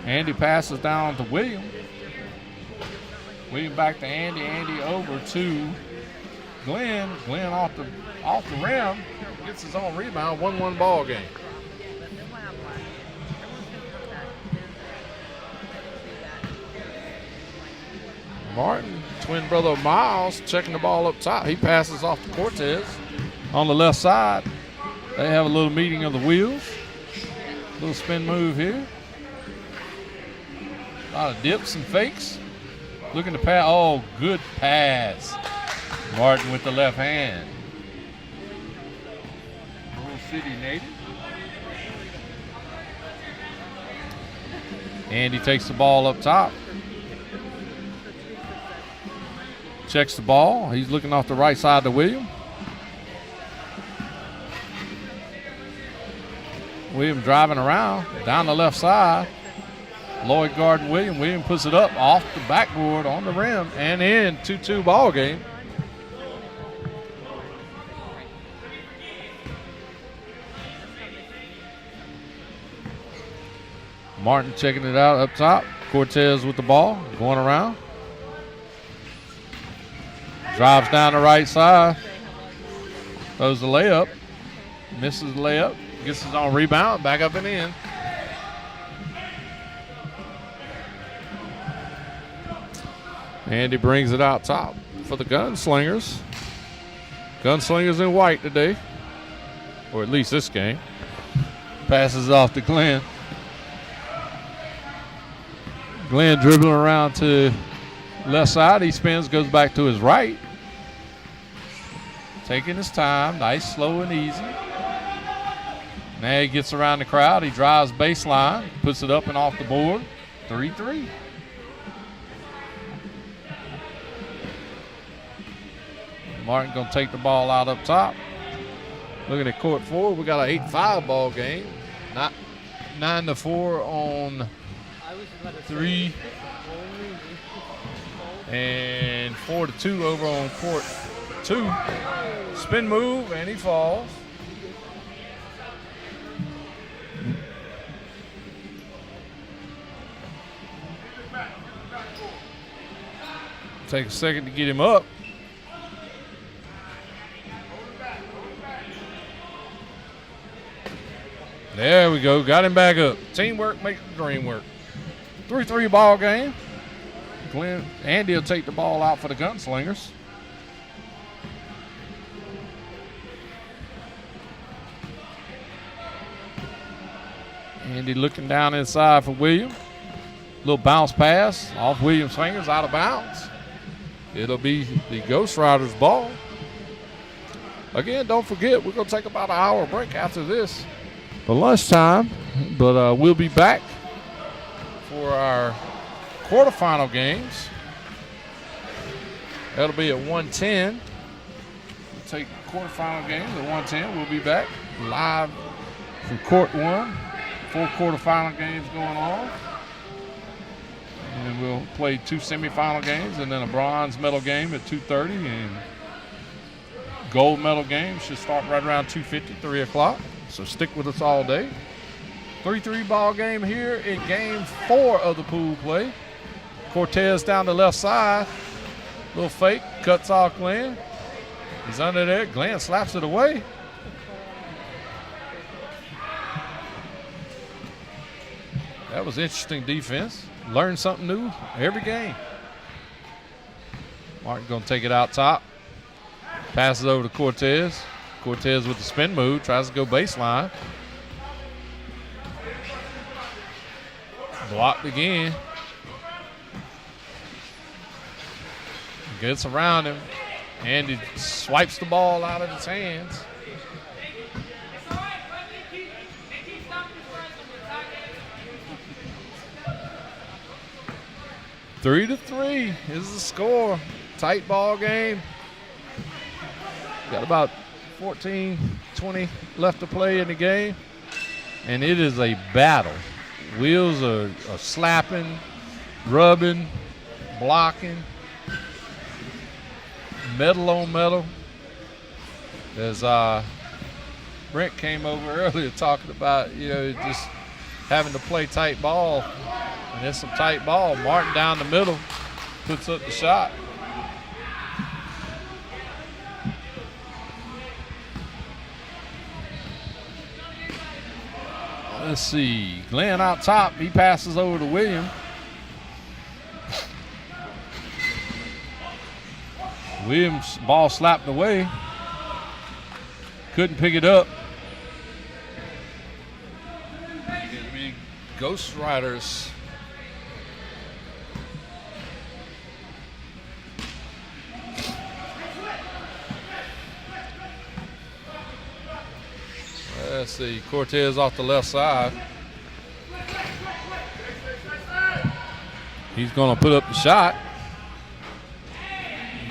Andy passes down to William. William back to Andy. Andy over to Glenn. Glenn off the rim. Gets his own rebound. 1-1 ball game. Martin, twin brother of Miles, checking the ball up top. He passes off to Cortez on the left side. They have a little meeting of the wheels. Little spin move here. A lot of dips and fakes. Looking to pass. Oh, good pass. Martin with the left hand. Rule City native. Andy takes the ball up top. Checks the ball. He's looking off the right side to William. William driving around down the left side. Lloyd guarding William. William puts it up off the backboard on the rim and in. 2-2 ball game. Martin checking it out up top. Cortez with the ball, going around. Drives down the right side. Throws the layup. Misses the layup. Gets his own rebound. Back up and in. Andy brings it out top for the Gunslingers. Gunslingers in white today. Or at least this game. Passes off to Glenn. Glenn dribbling around to left side. He spins, goes back to his right. Taking his time. Nice, slow, and easy. Now he gets around the crowd. He drives baseline. Puts it up and off the board. 3-3. Martin going to take the ball out up top. Looking at court 4. We got an 8-5 ball game. Not 9-4 on 3 and 4-2 over on court 2. Spin move and he falls. Take a second to get him up. There we go. Got him back up. Teamwork makes the dream work. 3-3 ball game. Andy will take the ball out for the Gunslingers. Andy looking down inside for William. Little bounce pass off Williams' fingers, out of bounds. It'll be the Ghost Riders' ball. Again, don't forget, we're going to take about an hour break after this for lunchtime, but we'll be back for our quarterfinal games. That'll be at 1:10. We'll take quarterfinal games at 1:10. We'll be back live from court 1. 4 quarterfinal games going on. And we'll play 2 semifinal games and then a bronze medal game at 2:30. And gold medal game should start right around 2:50, 3 o'clock. So stick with us all day. 3-3 ball game here in game 4 of the pool play. Cortez down the left side. Little fake, cuts off Glenn. He's under there. Glenn slaps it away. That was interesting defense. Learn something new every game. Martin going to take it out top. Passes over to Cortez. Cortez with the spin move. Tries to go baseline. Blocked again. Gets around him. And he swipes the ball out of his hands. Three to 3 is the score. Tight ball game. Got about 14, 20 left to play in the game. And it is a battle. Wheels are slapping, rubbing, blocking. Metal on metal. As Brent came over earlier talking about, just having to play tight ball. And it's some tight ball. Martin down the middle puts up the shot. Let's see. Glenn out top. He passes over to William. Williams' ball slapped away. Couldn't pick it up. It'll be Ghost Riders. Let's see, Cortez off the left side. He's going to put up the shot.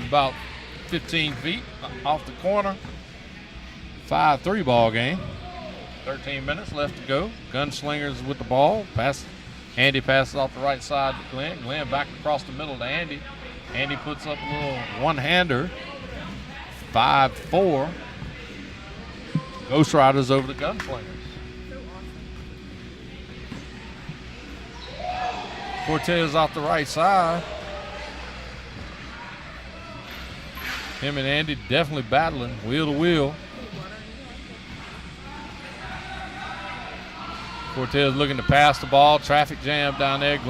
About 15 feet off the corner. 5-3 ball game. 13 minutes left to go. Gunslingers with the ball. Andy passes off the right side to Glenn. Glenn back across the middle to Andy. Andy puts up a little one-hander. 5-4. Ghost Riders over the Gunslingers. Cortez off the right side. Him and Andy definitely battling wheel to wheel. Cortez looking to pass the ball. Traffic jam down there.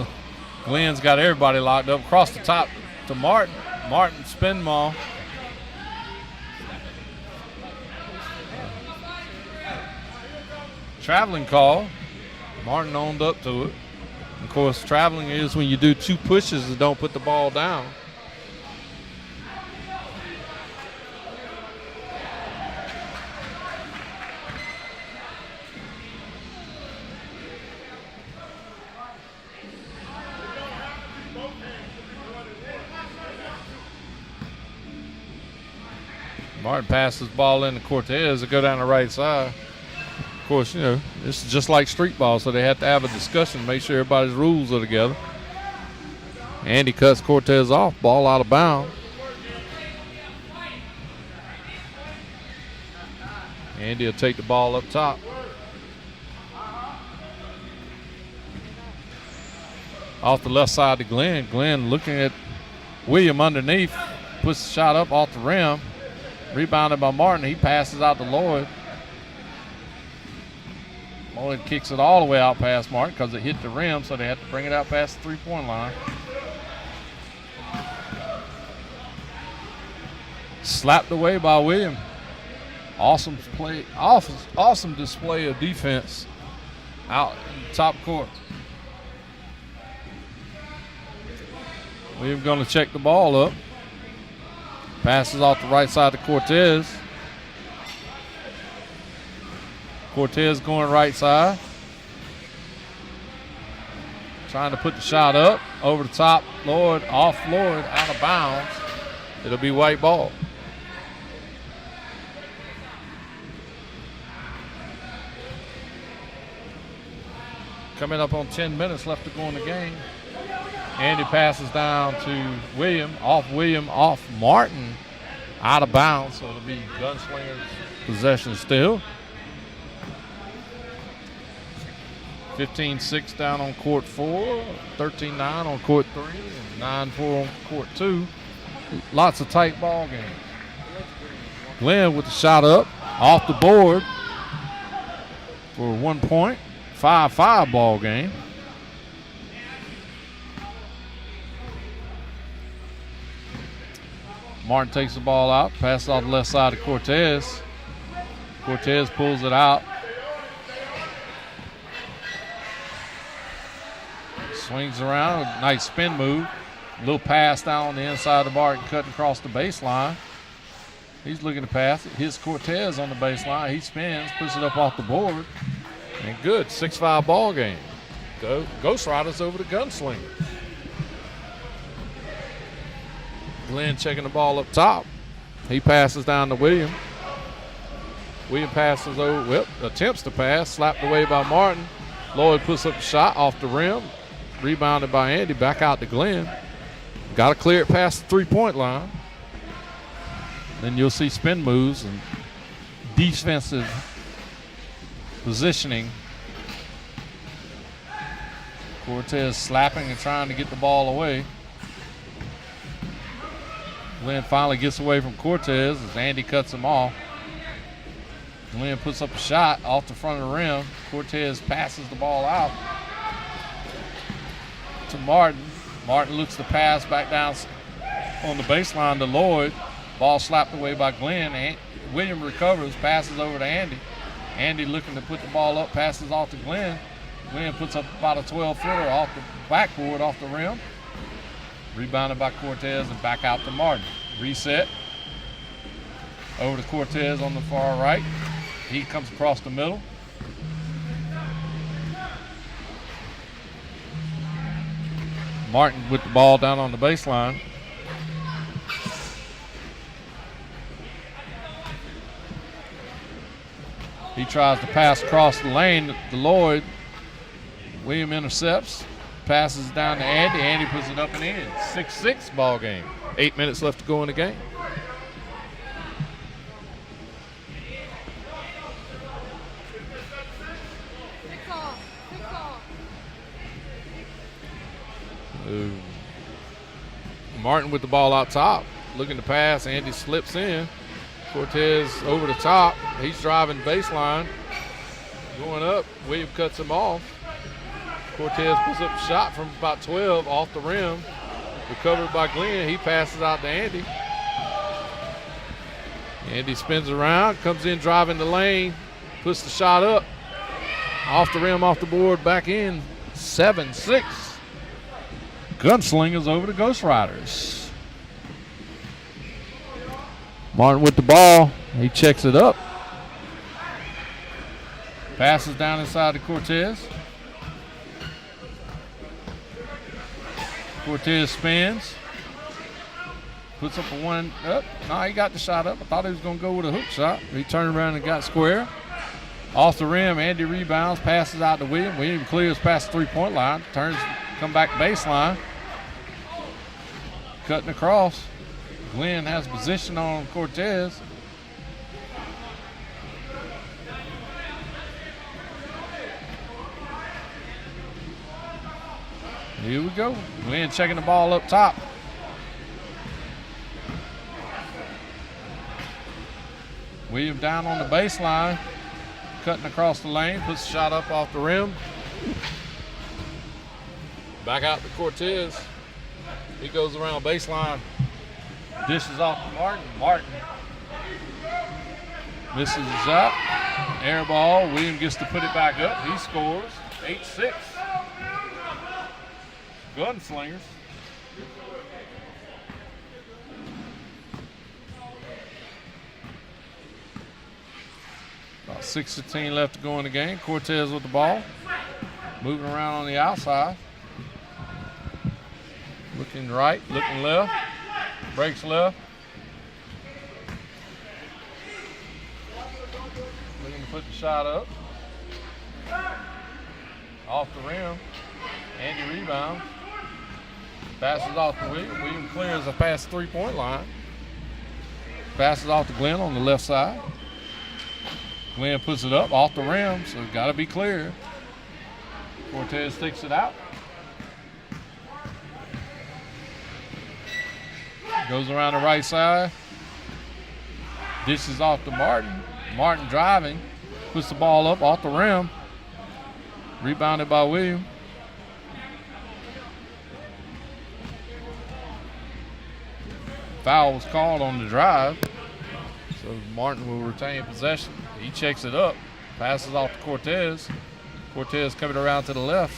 Glenn's got everybody locked up. Across the top to Martin. Martin spin ball. Traveling call. Martin owned up to it. Of course, traveling is when you do two pushes and don't put the ball down. Martin passes the ball in to Cortez to go down the right side. Of course, you know, this is just like street ball, so they have to have a discussion, make sure everybody's rules are together. Andy cuts Cortez off, ball out of bounds. Andy will take the ball up top. Off the left side to Glenn. Glenn looking at William underneath, puts the shot up off the rim. Rebounded by Martin. He passes out to Lloyd. Lloyd kicks it all the way out past Martin because it hit the rim, so they have to bring it out past the three-point line. Slapped away by William. Awesome play, awesome display of defense out in the top court. William going to check the ball up. Passes off the right side to Cortez. Cortez going right side. Trying to put the shot up. Over the top. Lloyd, off Lloyd, out of bounds. It'll be white ball. Coming up on 10 minutes left to go in the game. Andy passes down to William, off Martin, out of bounds, so it'll be Gunslingers possession still. 15-6 down on court 4, 13-9 on court 3, and 9-4 on court 2. Lots of tight ball games. Glenn with the shot up, off the board for 1 point, 5-5 ball game. Martin takes the ball out, passes off the left side to Cortez. Cortez pulls it out. Swings around, a nice spin move. A little pass down on the inside of the arc, cutting across the baseline. He's looking to pass it. Hits Cortez on the baseline. He spins, puts it up off the board. And good, 6-5 ball game. Ghost Riders over the Gunslingers. Glenn checking the ball up top. He passes down to William. William passes over, attempts to pass, slapped away by Martin. Lloyd puts up a shot off the rim. Rebounded by Andy, back out to Glenn. Got to clear it past the three-point line. Then you'll see spin moves and defensive positioning. Cortez slapping and trying to get the ball away. Glenn finally gets away from Cortez as Andy cuts him off. Glenn puts up a shot off the front of the rim. Cortez passes the ball out to Martin. Martin looks to pass back down on the baseline to Lloyd. Ball slapped away by Glenn. William recovers, passes over to Andy. Andy looking to put the ball up, passes off to Glenn. Glenn puts up about a 12-footer off the backboard, off the rim. Rebounded by Cortez and back out to Martin. Reset. Over to Cortez on the far right. He comes across the middle. Martin with the ball down on the baseline. He tries to pass across the lane to Lloyd. William intercepts, passes down to Andy. Andy puts it up and in. 6-6 ball game. 8 minutes left to go in the game. Martin with the ball out top, looking to pass. Andy slips in. Cortez over the top. He's driving baseline. Going up. William cuts him off. Cortez puts up a shot from about 12 off the rim. Recovered by Glenn. He passes out to Andy. Andy spins around, comes in driving the lane, puts the shot up. Off the rim, off the board, back in. 7-6. Gunslingers over the Ghost Riders. Martin with the ball. He checks it up. Passes down inside to Cortez. Cortez spins. Puts up a one up. No, he got the shot up. I thought he was going to go with a hook shot. He turned around and got square. Off the rim, Andy rebounds, passes out to William. William clears past the three-point line. Turns, come back baseline. Cutting across. Glenn has position on Cortez. Here we go. Glenn checking the ball up top. William down on the baseline. Cutting across the lane. Puts the shot up off the rim. Back out to Cortez. He goes around baseline. Dishes off to Martin. Martin misses the shot. Air ball. William gets to put it back up. He scores. 8-6. Gunslingers. About 6:15 left to go in the game. Cortez with the ball. Moving around on the outside. Looking right, looking left. Breaks left. Looking to put the shot up. Off the rim. Andy rebounds. Passes off to William. William clears a past three-point line. Passes off to Glenn on the left side. Glenn puts it up off the rim, so it's got to be clear. Cortez sticks it out. Goes around the right side. Dishes off to Martin. Martin driving. Puts the ball up off the rim. Rebounded by William. Foul was called on the drive. So Martin will retain possession. He checks it up. Passes off to Cortez. Cortez coming around to the left.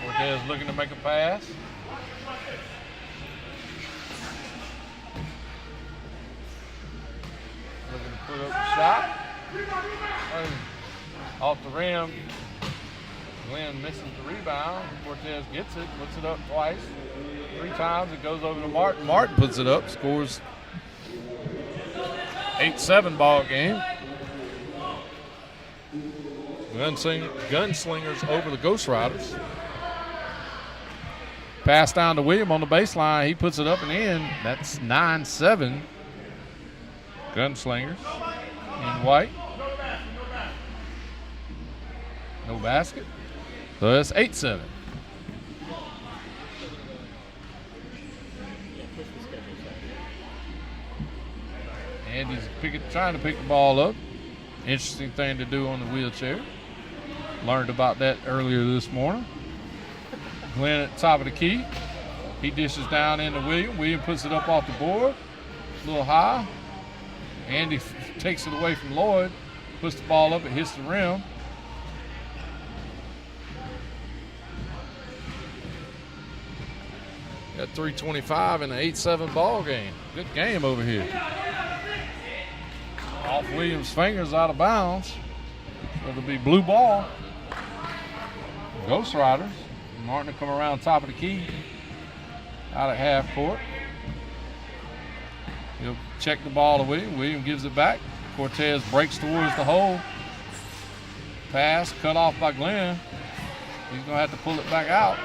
Cortez looking to make a pass. Looking to put up the shot. Off the rim. Glenn misses the rebound. Cortez gets it, puts it up twice. 3 times, it goes over to Martin. Martin puts it up, scores. 8-7 ball game. Gunslingers over the Ghost Riders. Pass down to William on the baseline. He puts it up and in. That's 9-7. Gunslingers in white. No basket. So that's 8-7. Andy's trying to pick the ball up. Interesting thing to do on the wheelchair. Learned about that earlier this morning. Glenn at the top of the key. He dishes down into William. William puts it up off the board, a little high. Andy takes it away from Lloyd, puts the ball up, it hits the rim. Got 3:25 in an 8-7 ball game. Good game over here. Off Williams' fingers, out of bounds. So it'll be blue ball. Ghost Riders. Martin will come around top of the key. Out at half court. He'll check the ball to William. William gives it back. Cortez breaks towards the hole. Pass cut off by Glenn. He's going to have to pull it back out.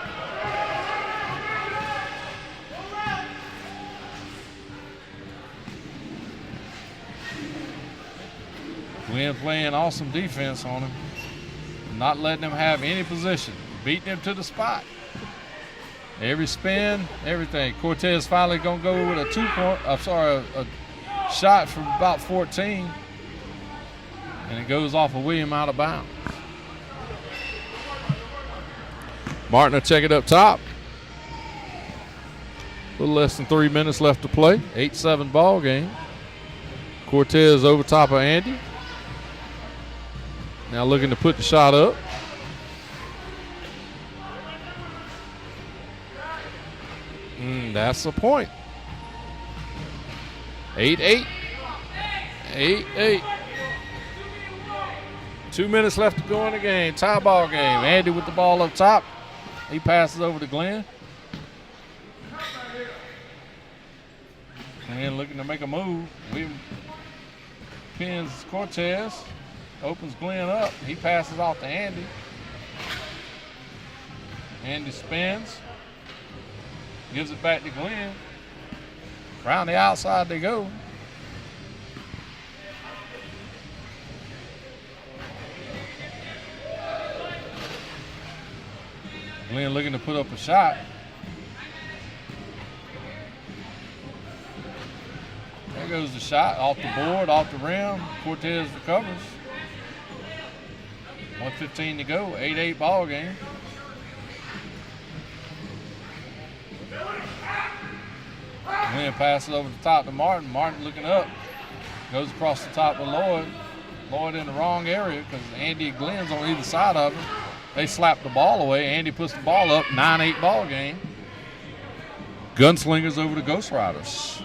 Glenn playing awesome defense on him. Not letting him have any position. Beating him to the spot. Every spin, everything. Cortez finally going to go with a shot from about 14. And it goes off of William out of bounds. Martin will check it up top. A little less than 3 minutes left to play. 8-7 ball game. Cortez over top of Andy. Now looking to put the shot up. That's the point. 8-8. 8-8. 2 minutes left to go in the game. Tie ball game. Andy with the ball up top. He passes over to Glenn. Glenn looking to make a move. William pins Cortez. Opens Glenn up. He passes off to Andy. Andy spins. Gives it back to Glenn. Around the outside they go. Glenn looking to put up a shot. There goes the shot. Off the board, off the rim. Cortez recovers. 1:15 to go. 8-8 ball game. Glenn passes over the top to Martin. Martin looking up. Goes across the top to Lloyd. Lloyd in the wrong area because Andy and Glenn's on either side of him. They slap the ball away. Andy puts the ball up. 9-8 ball game. Gunslingers over the Ghost Riders.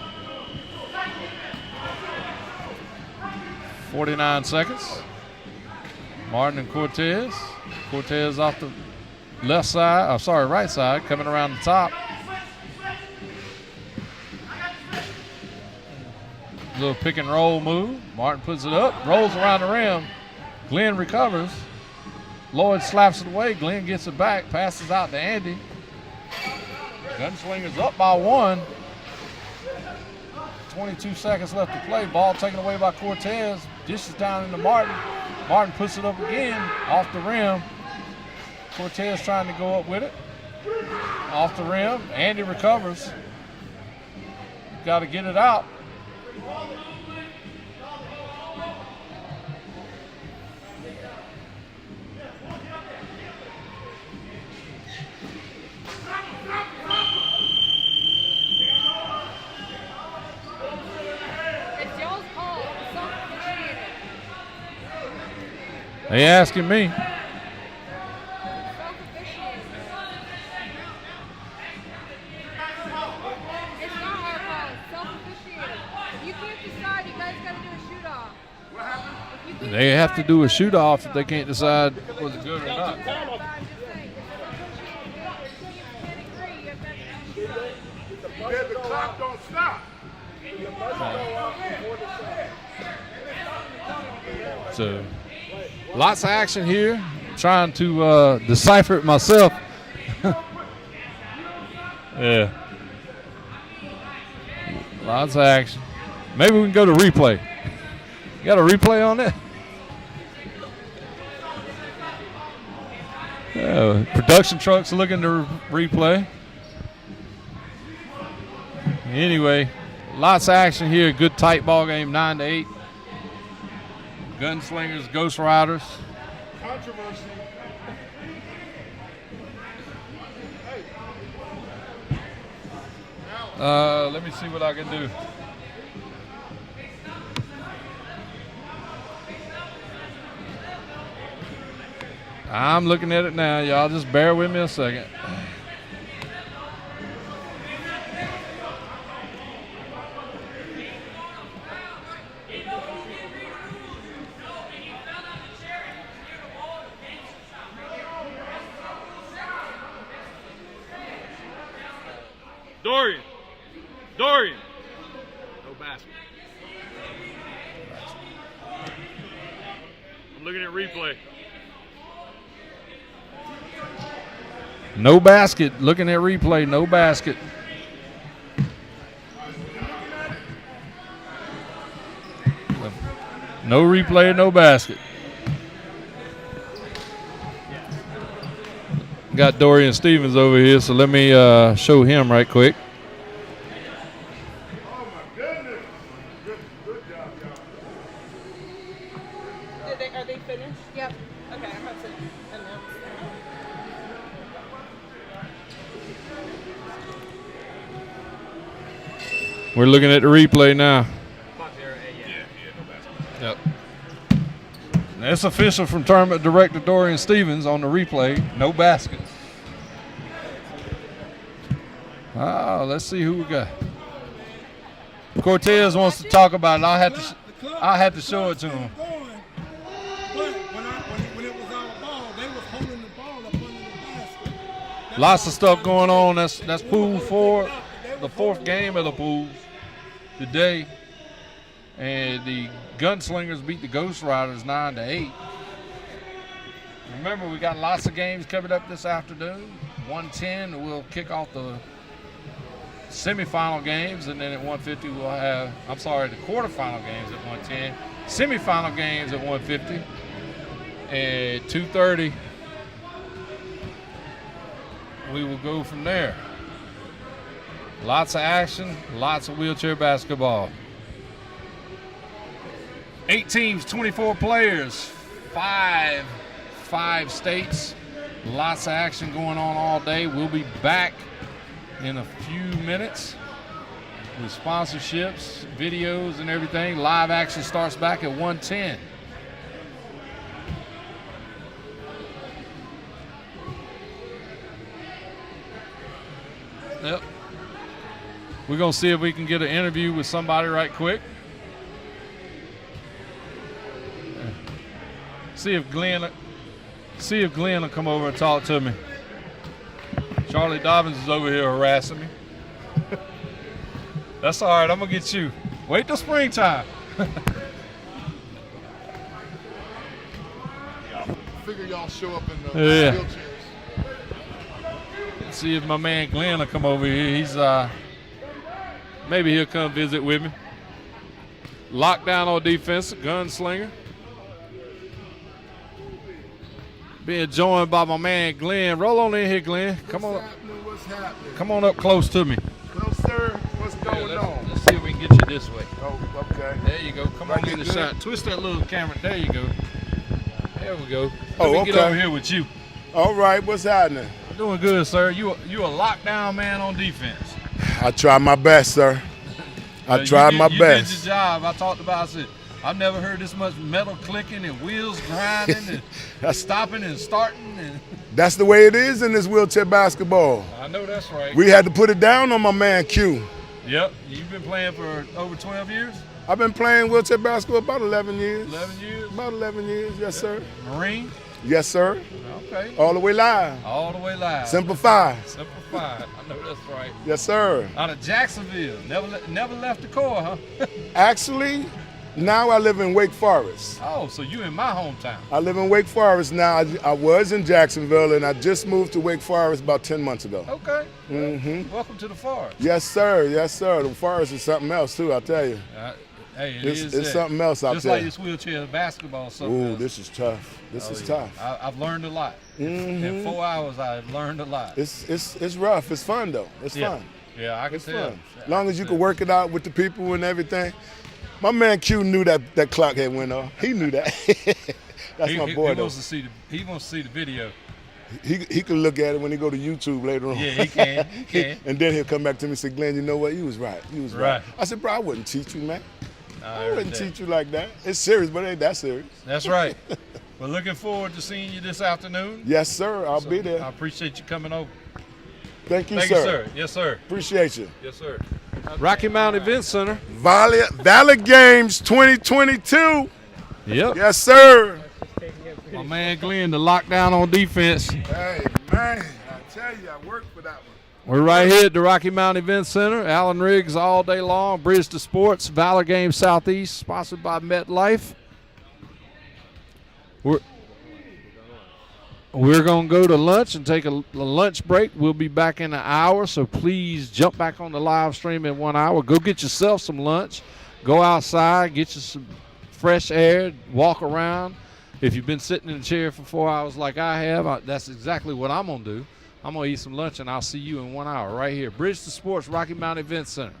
49 seconds. Martin and Cortez. Cortez off the left side. Right side. Coming around the top. Little pick and roll move. Martin puts it up. Rolls around the rim. Glenn recovers. Lloyd slaps it away. Glenn gets it back. Passes out to Andy. Gunslingers up by 1. 22 seconds left to play. Ball taken away by Cortez. Dishes down into Martin. Martin puts it up again. Off the rim. Cortez trying to go up with it. Off the rim. Andy recovers. Got to get it out. They asking me. They have to do a shoot off if they can't decide was it good or not. The clock don't stop. So, lots of action here. I'm trying to decipher it myself. Yeah. Lots of action. Maybe we can go to replay. You got a replay on it? Production trucks looking to replay. Anyway, lots of action here. Good tight ball game, 9-8. Gunslingers, Ghost Riders. Controversy. Let me see what I can do. I'm looking at it now. Y'all just bear with me a second. Dorian. No basket. I'm looking at replay. No basket. Looking at replay. No basket. No replay. No basket. Got Dorian Stevens over here, so let me show him right quick. Are they finished? Yep. Okay, I'm about to announce that. We're looking at the replay now. Yep. That's official from tournament director Dorian Stevens on the replay. No baskets. Oh, let's see who we got. Cortez wants to talk about it. I'll have to show it to him. Lots of stuff going on. That's pool 4, the 4th game of the pools today. And the Gunslingers beat the Ghost Riders 9-8. Remember, we got lots of games coming up this afternoon. 1:10, we'll kick off the semifinal games, and then at 1:50 we'll have, the quarterfinal games at 1:10, semifinal games at 1:50, and 2:30 we will go from there. Lots of action, lots of wheelchair basketball. 8 teams, 24 players, 5 states. Lots of action going on all day. We'll be back in a few minutes with sponsorships, videos, and everything. Live action starts back at 1:10. Yep. We're going to see if we can get an interview with somebody right quick. See if Glenn will come over and talk to me. Charlie Dobbins is over here harassing me. That's all right. I'm going to get you. Wait till springtime. Figure y'all show up in the wheelchairs. Let's see if my man Glenn will come over here. He's maybe he'll come visit with me. Lockdown on defense, gunslinger. Being joined by my man Glenn. Roll on in here, Glenn. Come on. What's happening? Come on up close to me. No, sir. What's going on? Let's see if we can get you this way. Oh, okay. There you go. Come on in the shot. Twist that little camera. There you go. There we go. Oh, Let me okay. get over here with you. All right. What's happening? Doing good, sir. You a lockdown man on defense. I try my best, sir. I tried my best. You did your job. I talked about. I said, I've never heard this much metal clicking and wheels grinding and stopping and starting. And that's the way it is in this wheelchair basketball. I know that's right. We had to put it down on my man Q. Yep. You've been playing for over 12 years? I've been playing wheelchair basketball about 11 years. 11 years? About 11 years, yes, sir. Marine? Yes, sir. Okay. All the way live. All the way live. Simplify. Simplify. I know that's right. Yes, sir. Out of Jacksonville. Never left the core, huh? Actually, now I live in Wake Forest. Oh, so you in my hometown. I live in Wake Forest now. I was in Jacksonville, and I just moved to Wake Forest about 10 months ago. Okay. Mm-hmm. Welcome to the forest. Yes, sir. Yes, sir. The forest is something else, too, I'll tell you. Hey, it's something else out there. Just like this wheelchair basketball. Ooh, this is tough. This is tough. I've learned a lot. Mm-hmm. In 4 hours, I've learned a lot. It's rough. It's fun, though. It's fun. Yeah, I can tell. Fun. As long as you can work it out with the people and everything. My man Q knew that clock had went off. He knew that. That's my boy, he though. He wants to see the video. He can look at it when he go to YouTube later on. Yeah, he can. He can. And then he'll come back to me and say, Glenn, you know what? You was right. You was right. I said, bro, I wouldn't teach you, man. I wouldn't teach you like that. It's serious, but it ain't that serious. That's right. We're looking forward to seeing you this afternoon. Yes, sir. I'll be there. I appreciate you coming over. Thank you, Thank sir. you, sir. Yes, sir. Appreciate you. Yes, sir. Rocky Mount Event Center. Valor Games 2022. Yep. Yes, sir. My man Glenn, the lockdown on defense. Hey, man, I tell you, I worked for that one. We're right here at the Rocky Mount Event Center. Alan Riggs all day long. Bridge to Sports. Valor Games Southeast, sponsored by MetLife. We're going to go to lunch and take a lunch break. We'll be back in an hour, so please jump back on the live stream in 1 hour. Go get yourself some lunch. Go outside, get you some fresh air, walk around. If you've been sitting in a chair for 4 hours like I have, that's exactly what I'm going to do. I'm going to eat some lunch, and I'll see you in 1 hour right here. Bridge to Sports, Rocky Mount Event Center.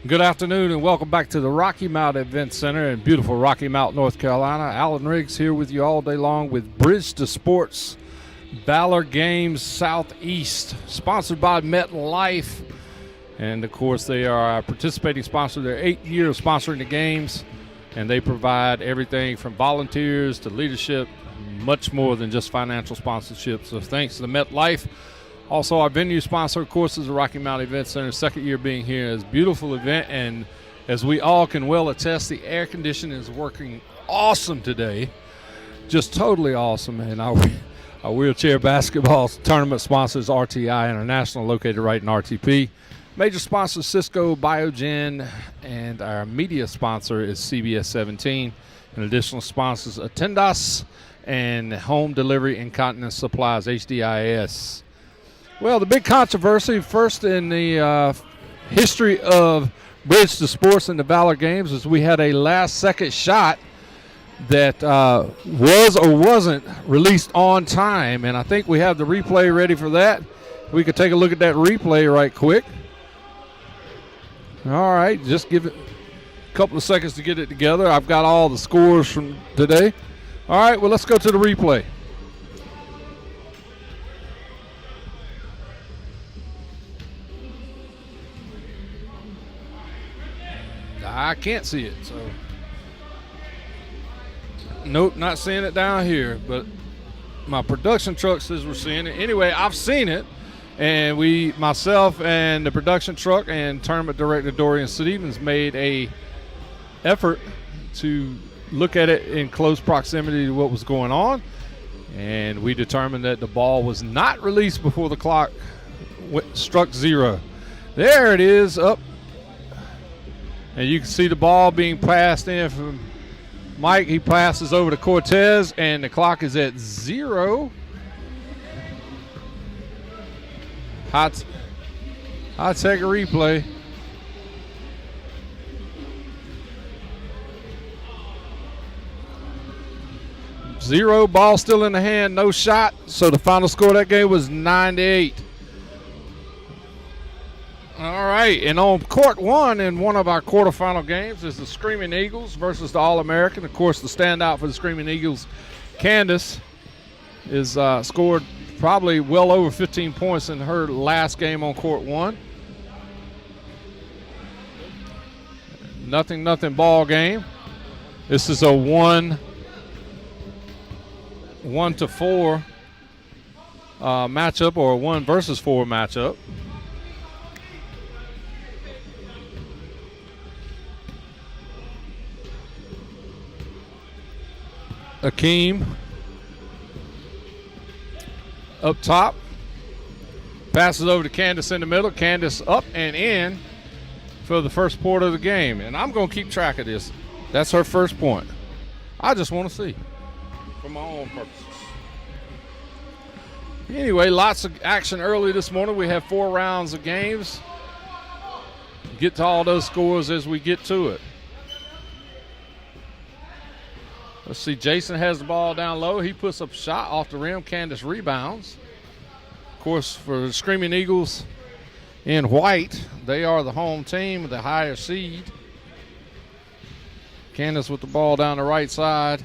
Good afternoon and welcome back to the Rocky Mount Event Center in beautiful Rocky Mount, North Carolina. Alan Riggs here with you all day long with Bridge to Sports Valor Games Southeast, sponsored by MetLife. And, of course, they are a participating sponsor. They're 8 years sponsoring the games, and they provide everything from volunteers to leadership, much more than just financial sponsorship. So thanks to the MetLife. Also, our venue sponsor, of course, is the Rocky Mount Event Center. Second year being here. It's a beautiful event, and as we all can well attest, the air conditioning is working awesome today. Just totally awesome. And our wheelchair basketball tournament sponsor is RTI International, located right in RTP. Major sponsor Cisco, Biogen, and our media sponsor is CBS 17. And additional sponsors Attendas and Home Delivery Incontinence Supplies, HDIS. Well, the big controversy first in the history of Bridge to Sports and the Valor Games is we had a last-second shot that was or wasn't released on time, and I think we have the replay ready for that. We could take a look at that replay right quick. All right, just give it a couple of seconds to get it together. I've got all the scores from today. All right, well, let's go to the replay. I can't see it, so nope, not seeing it down here, but my production truck says we're seeing it. Anyway, I've seen it, and myself and the production truck and tournament director Dorian Stevens made a effort to look at it in close proximity to what was going on, and we determined that the ball was not released before the clock struck zero. There it is, up. And you can see the ball being passed in from Mike. He passes over to Cortez, and the clock is at 0. I'll take a replay. Zero, ball still in the hand, no shot. So the final score of that game was 9-8. All right, and on court one in one of our quarterfinal games is the Screaming Eagles versus the All-American. Of course, the standout for the Screaming Eagles, Candace, is scored probably well over 15 points in her last game on court one. Nothing ball game. This is a 1-4 matchup, or a 1 versus 4 matchup. Akeem up top, passes over to Candace in the middle. Candace up and in for the first point of the game, and I'm going to keep track of this. That's her first point. I just want to see for my own purposes. Anyway, lots of action early this morning. We have 4 rounds of games. Get to all those scores as we get to it. Let's see, Jason has the ball down low. He puts up a shot off the rim. Candace rebounds. Of course, for the Screaming Eagles in white, they are the home team, the higher seed. Candace with the ball down the right side.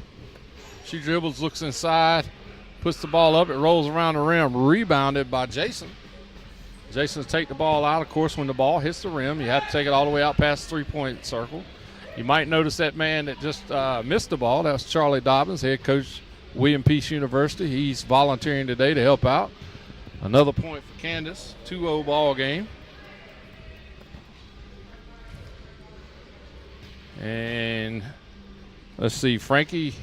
She dribbles, looks inside, puts the ball up. It rolls around the rim, rebounded by Jason. Jason's take the ball out. Of course, when the ball hits the rim, you have to take it all the way out past the 3-point circle. You might notice that man that just missed the ball. That was Charlie Dobbins, head coach, William Peace University. He's volunteering today to help out. Another point for Candace, 2-0 ball game. And let's see, Frankie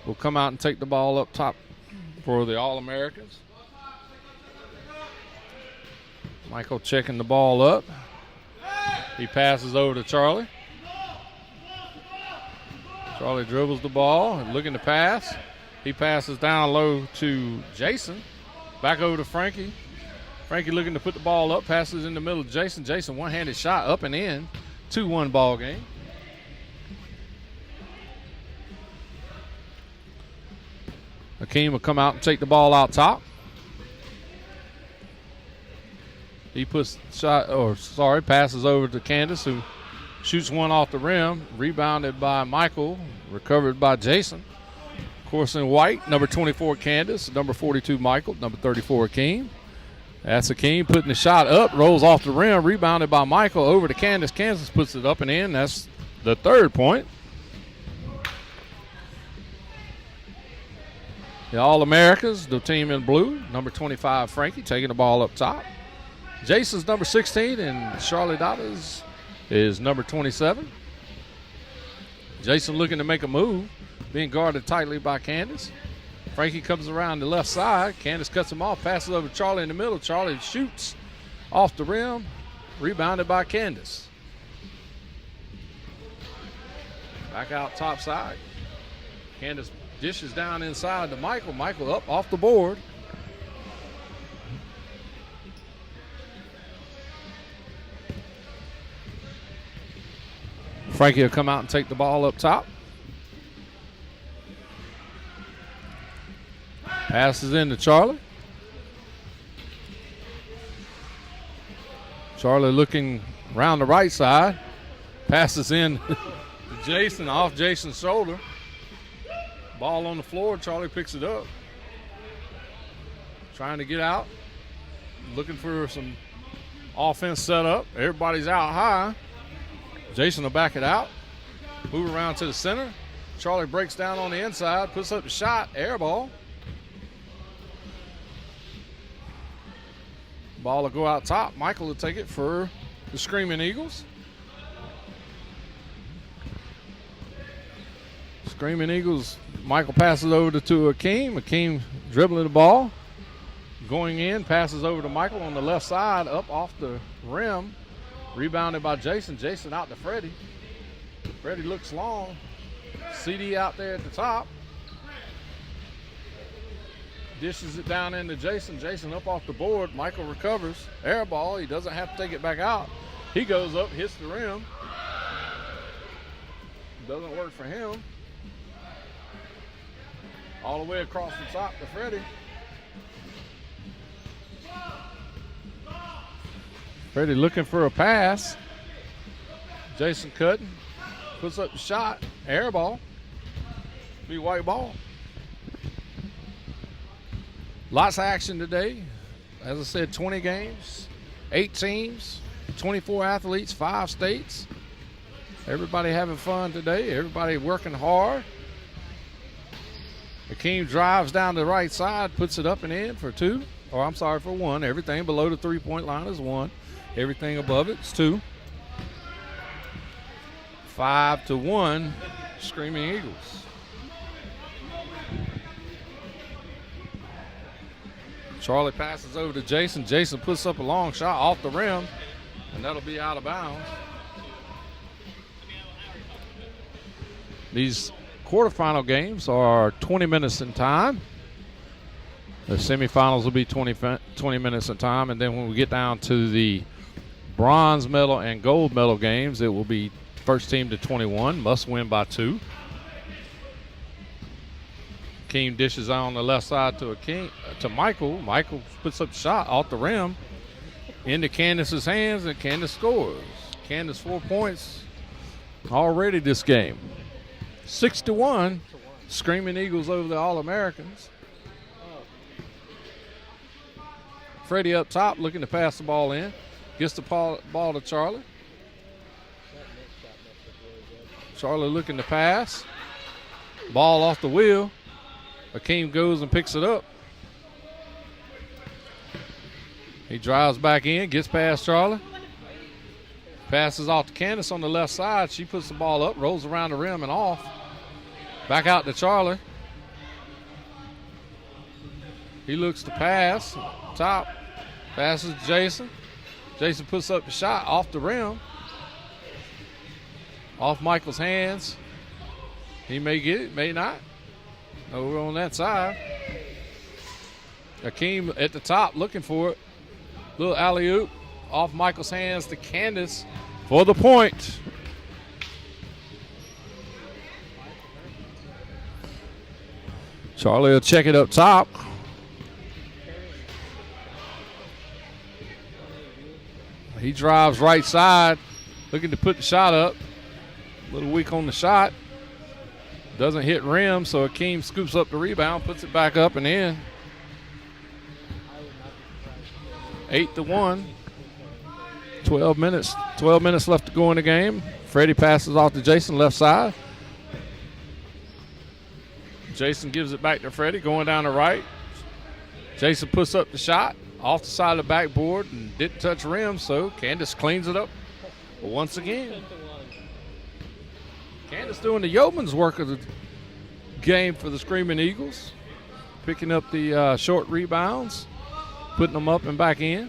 will come out and take the ball up top for the All-Americans. Michael checking the ball up. He passes over to Charlie. Charlie dribbles the ball, looking to pass. He passes down low to Jason. Back over to Frankie. Frankie looking to put the ball up, passes in the middle of Jason. Jason, one-handed shot up and in. 2-1 ball game. Akeem will come out and take the ball out top. He passes over to Candace, who shoots one off the rim, rebounded by Michael, recovered by Jason. Of course, in white, number 24, Candace, number 42, Michael, number 34, Akeem. That's Akeem putting the shot up, rolls off the rim, rebounded by Michael, over to Candace. Candace puts it up and in. That's the 3rd point. The All-Americans, the team in blue, number 25, Frankie, taking the ball up top. Jason's number 16, and Charlie Dotta's is number 27. Jason looking to make a move, being guarded tightly by Candace. Frankie comes around the left side. Candace cuts him off, passes over to Charlie in the middle. Charlie shoots off the rim, rebounded by Candace. Back out top side. Candace dishes down inside to Michael. Michael up off the board. Frankie will come out and take the ball up top. Passes in to Charlie. Charlie looking around the right side. Passes in to Jason, off Jason's shoulder. Ball on the floor. Charlie picks it up. Trying to get out. Looking for some offense set up. Everybody's out high. Jason will back it out. Move around to the center. Charlie breaks down on the inside. Puts up a shot. Air ball. Ball will go out top. Michael will take it for the Screaming Eagles. Screaming Eagles, Michael passes over to Akeem. Akeem dribbling the ball. Going in, passes over to Michael on the left side, up off the rim. Rebounded by Jason. Jason out to Freddie. Freddie looks long. CD out there at the top. Dishes it down into Jason. Jason up off the board. Michael recovers. Air ball. He doesn't have to take it back out. He goes up, hits the rim. Doesn't work for him. All the way across the top to Freddie. Freddie looking for a pass. Jason cutting. Puts up the shot. Air ball. Be white ball. Lots of action today. As I said, 20 games, 8 teams, 24 athletes, 5 states. Everybody having fun today. Everybody working hard. Akeem drives down the right side, puts it up and in for 2. Or I'm sorry, for 1. Everything below the 3-point line is 1. Everything above it is 2. 5-1, Screaming Eagles. Charlie passes over to Jason. Jason puts up a long shot off the rim, and that'll be out of bounds. These quarterfinal games are 20 minutes in time. The semifinals will be 20 minutes in time, and then when we get down to the bronze medal and gold medal games, it will be first team to 21, must win by 2. Akeem dishes out on the left side to Michael. Michael puts up a shot off the rim into Candace's hands, and Candace scores. Candace 4 points already this game. 6-1, Screaming Eagles over the All-Americans. Freddie up top looking to pass the ball in. Gets the ball to Charlie. Charlie looking to pass. Ball off the wheel. Akeem goes and picks it up. He drives back in, gets past Charlie. Passes off to Candace on the left side. She puts the ball up, rolls around the rim and off. Back out to Charlie. He looks to pass. Top. Passes to Jason. Jason puts up the shot off the rim. Off Michael's hands. He may get it, may not. Over on that side. Akeem at the top looking for it. Little alley-oop off Michael's hands to Candace for the point. Charlie will check it up top. He drives right side, looking to put the shot up. A little weak on the shot. Doesn't hit rim, so Akeem scoops up the rebound, puts it back up and in. 8-1. 12 minutes left to go in the game. Freddie passes off to Jason left side. Jason gives it back to Freddie, going down the right. Jason puts up the shot off the side of the backboard and didn't touch rim, so Candace cleans it up once again. Candace doing the yeoman's work of the game for the Screaming Eagles, picking up the short rebounds, putting them up and back in.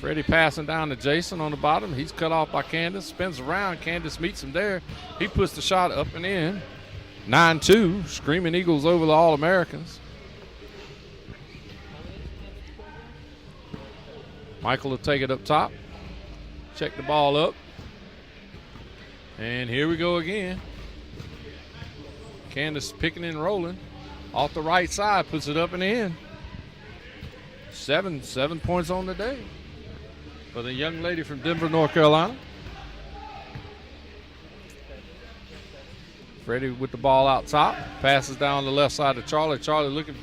Freddie passing down to Jason on the bottom. He's cut off by Candace, spins around. Candace meets him there. He puts the shot up and in. 9-2, Screaming Eagles over the All-Americans. Michael will take it up top. Check the ball up. And here we go again. Candace picking and rolling. Off the right side, puts it up and in. 7 points on the day for the young lady from Denver, North Carolina. Freddie with the ball out top. Passes down the left side to Charlie. Charlie looking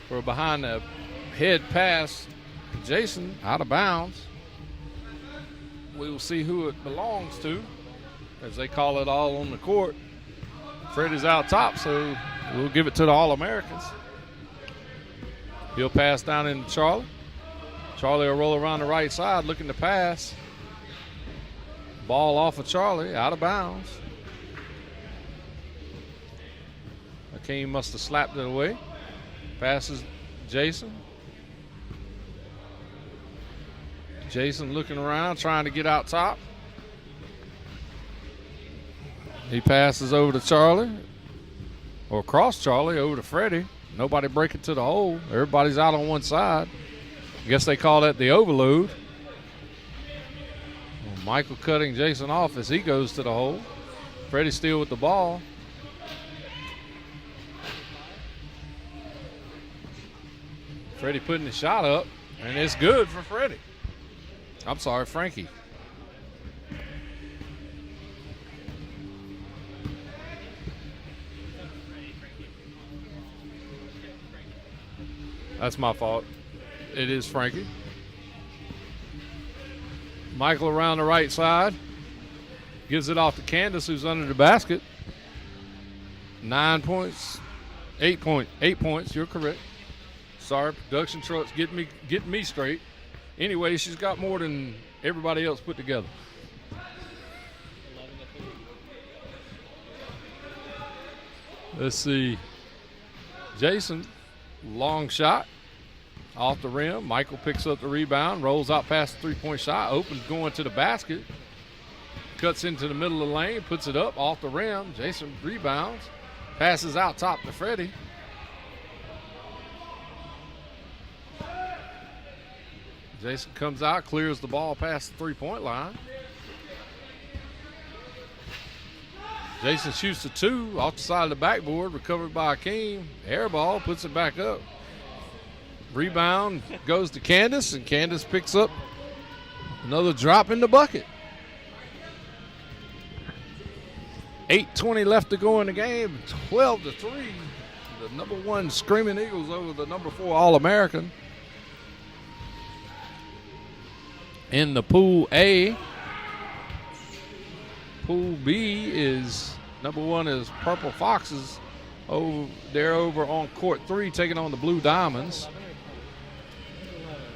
for a behind the head pass. Jason out of bounds. We will see who it belongs to, as they call it all on the court. Freddie's out top, so we'll give it to the All-Americans. He'll pass down into Charlie. Charlie will roll around the right side looking to pass. Ball off of Charlie, out of bounds. Akeem must have slapped it away. Passes Jason. Jason looking around, trying to get out top. He passes over to Charlie, or across Charlie, over to Freddie. Nobody breaking to the hole. Everybody's out on one side. I guess they call that the overload. Well, Michael cutting Jason off as he goes to the hole. Freddie still with the ball. Freddie putting the shot up, and it's good for Freddie. I'm sorry, Frankie. That's my fault. It is Frankie. Michael around the right side. Gives it off to Candace, who's under the basket. 9 points. 8 points, you're correct. Sorry, production truck's getting me straight. Anyway, she's got more than everybody else put together. Let's see. Jason, long shot off the rim. Michael picks up the rebound, rolls out past the three-point shot, opens going to the basket, cuts into the middle of the lane, puts it up off the rim. Jason rebounds, passes out top to Freddie. Jason comes out, clears the ball past the three-point line. Jason shoots the two off the side of the backboard, recovered by Akeem. Air ball, puts it back up. Rebound goes to Candace, and Candace picks up another drop in the bucket. 8:20 left to go in the game, 12-3. The number one Screaming Eagles over the number 4 All-American. In the Pool A. Pool B is number 1 is Purple Foxes. They're over on court 3 taking on the Blue Diamonds.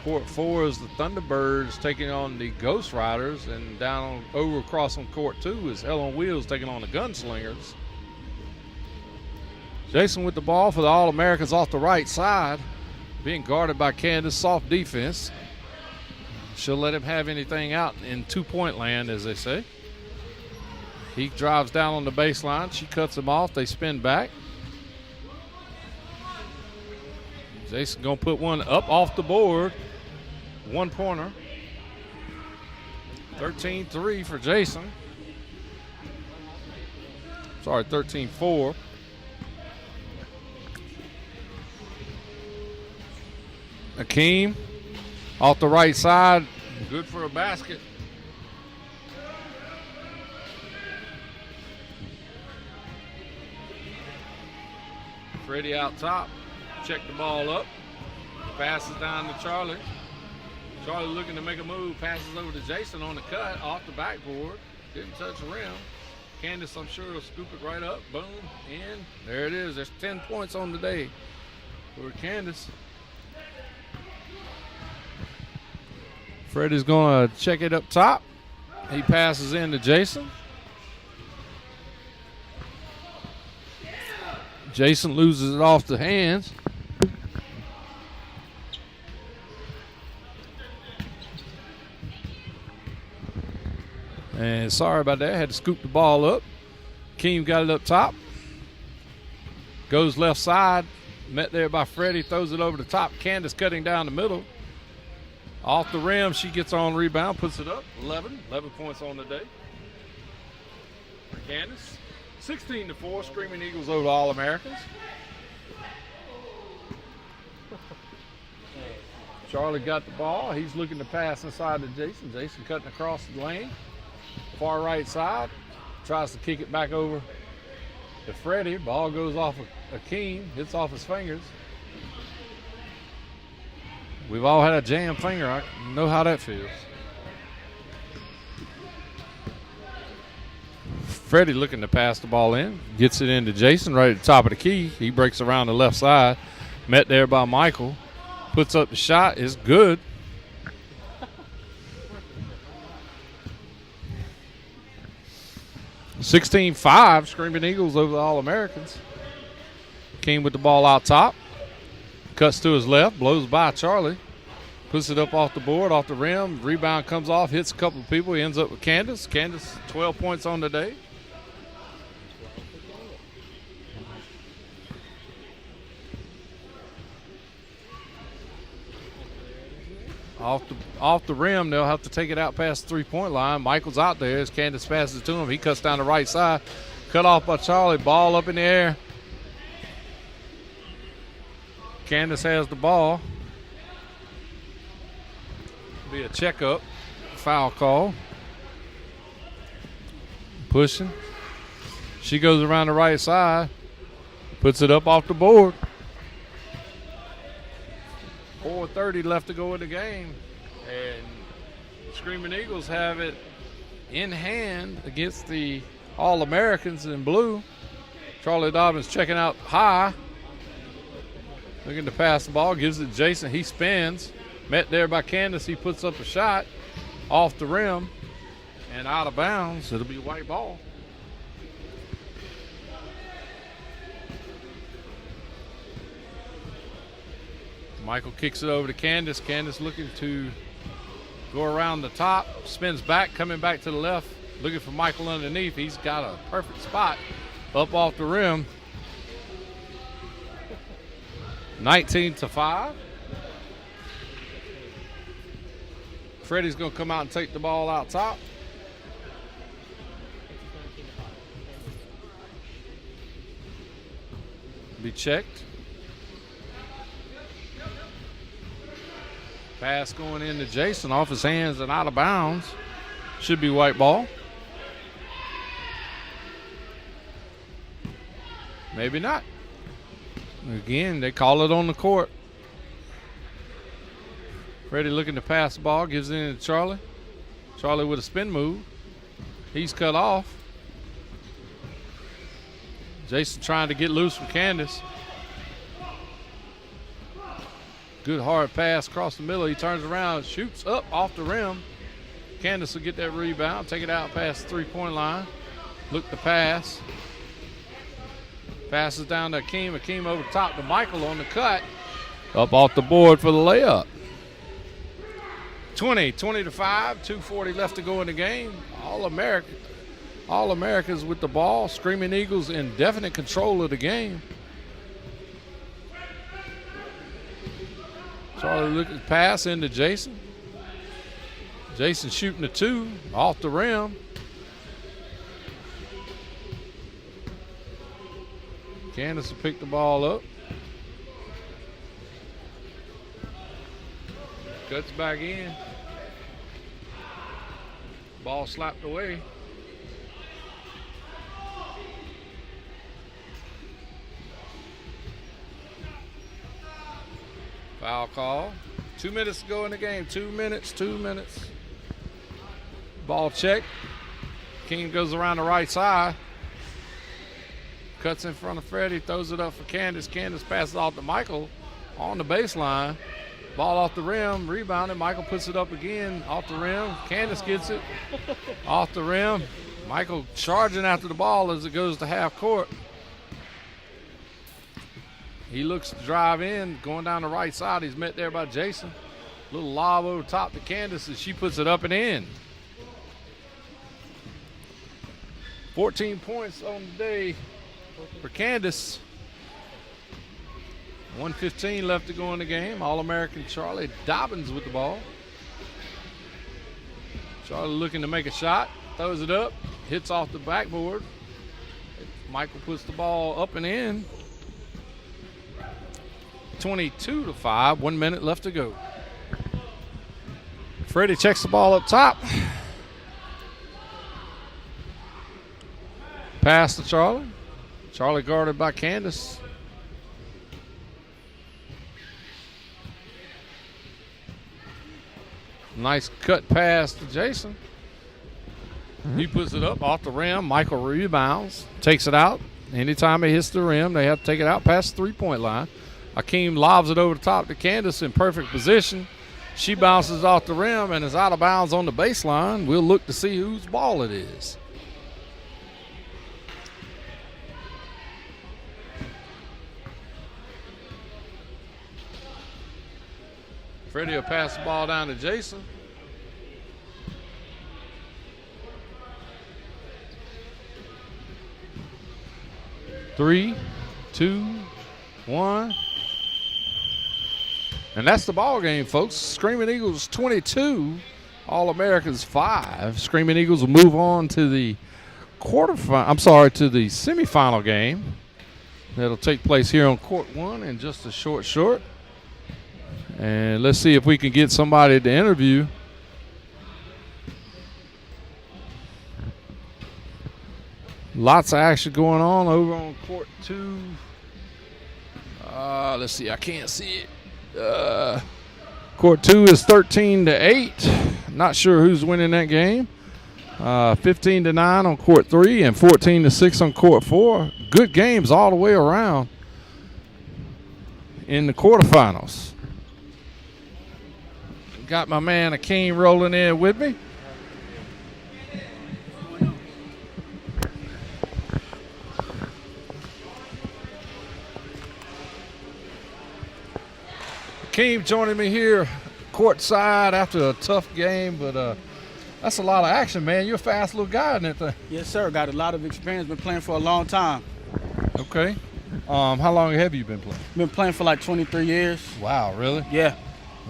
Court 4 is the Thunderbirds taking on the Ghost Riders, and over across on court 2 is Hell on Wheels taking on the Gunslingers. Jason with the ball for the All-Americans off the right side, being guarded by Candace. Soft defense. She'll let him have anything out in two-point land, as they say. He drives down on the baseline. She cuts him off. They spin back. Jason going to put one up off the board. One-pointer. 13-3 for Jason. Sorry, 13-4. Akeem Off the right side, good for a basket. Freddie out top, check the ball up, passes down to Charlie. Charlie looking to make a move, passes over to Jason on the cut, off the backboard, didn't touch the rim. Candace, I'm sure, will scoop it right up, boom, in. There it is, there's 10 points on the day for Candace. Freddie's gonna check it up top. He passes in to Jason. Jason loses it off the hands. And sorry about that, had to scoop the ball up. Keem got it up top. Goes left side, met there by Freddie, throws it over the top. Candace cutting down the middle. Off the rim, she gets on rebound, puts it up. 11 points on the day for Candace. 16-4, Screaming Eagles over All-Americans. Charlie got the ball. He's looking to pass inside to Jason. Jason cutting across the lane. Far right side. Tries to kick it back over to Freddie. Ball goes off Akeem, hits off his fingers. We've all had a jam finger. I know how that feels. Freddie looking to pass the ball in. Gets it into Jason right at the top of the key. He breaks around the left side. Met there by Michael. Puts up the shot. It's good. (16-5), Screaming Eagles over the All-Americans. King with the ball out top. Cuts to his left, blows by Charlie. Puts it up off the board, off the rim. Rebound comes off, hits a couple of people. He ends up with Candace. Candace, 12 points on the day. Off the rim, they'll have to take it out past the three-point line. Michael's out there as Candace passes it to him. He cuts down the right side. Cut off by Charlie. Ball up in the air. Candace has the ball. Be a checkup. Foul call. Pushing. She goes around the right side. Puts it up off the board. 4:30 left to go in the game. And Screaming Eagles have it in hand against the All-Americans in blue. Charlie Dobbins checking out high. Looking to pass the ball. Gives it to Jason. He spins. Met there by Candace. He puts up a shot off the rim and out of bounds. It'll be white ball. Michael kicks it over to Candace. Candace looking to go around the top. Spins back, coming back to the left. Looking for Michael underneath. He's got a perfect spot up off the rim. 19-5. Freddie's going to come out and take the ball out top. Be checked. Pass going into Jason off his hands and out of bounds. Should be white ball. Maybe not. Again, they call it on the court. Freddie looking to pass the ball, gives it in to Charlie. Charlie with a spin move. He's cut off. Jason trying to get loose from Candace. Good hard pass across the middle. He turns around, shoots up off the rim. Candace will get that rebound, take it out past the three-point line. Look to pass. Passes down to Akeem. Akeem over the top to Michael on the cut. Up off the board for the layup. 20-5, 2:40 left to go in the game. All-Americans with the ball. Screaming Eagles in definite control of the game. Charlie looking to pass into Jason. Jason shooting a two off the rim. Candace will pick the ball up. Cuts back in. Ball slapped away. Foul call. 2 minutes to go in the game. 2 minutes. Ball check. King goes around the right side. Cuts in front of Freddie. Throws it up for Candace. Candace passes off to Michael on the baseline. Ball off the rim. Rebounded. Michael puts it up again. Off the rim. Candace gets it. Off the rim. Michael charging after the ball as it goes to half court. He looks to drive in, going down the right side. He's met there by Jason. Little lob over top to Candace, and she puts it up and in. 14 points on the day for Candace. 1:15 left to go in the game. All-American Charlie Dobbins with the ball. Charlie looking to make a shot. Throws it up. Hits off the backboard. Michael puts the ball up and in. 22-5, 1 minute left to go. Freddie checks the ball up top. Pass to Charlie. Charlie guarded by Candace. Nice cut pass to Jason. He puts it up off the rim. Michael rebounds, takes it out. Anytime it hits the rim, they have to take it out past the 3-point line. Akeem lobs it over the top to Candace in perfect position. She bounces off the rim and is out of bounds on the baseline. We'll look to see whose ball it is. Freddie will pass the ball down to Jason. Three, two, one. And that's the ball game, folks. Screaming Eagles 22, All-Americans 5. Screaming Eagles will move on to the to the semifinal game. That'll take place here on court 1 in just a short. And let's see if we can get somebody to interview. Lots of action going on over on court 2. Let's see. I can't see it. Court 2 is 13-8. Not sure who's winning that game. 15-9 on court 3 and 14-6 on court 4. Good games all the way around in the quarterfinals. Got my man Akeem rolling in with me. Akeem joining me here courtside after a tough game, but that's a lot of action, man. You're a fast little guy in that thing. Yes, sir. Got a lot of experience. Been playing for a long time. Okay. How long have you been playing? Been playing for like 23 years. Wow, really? Yeah.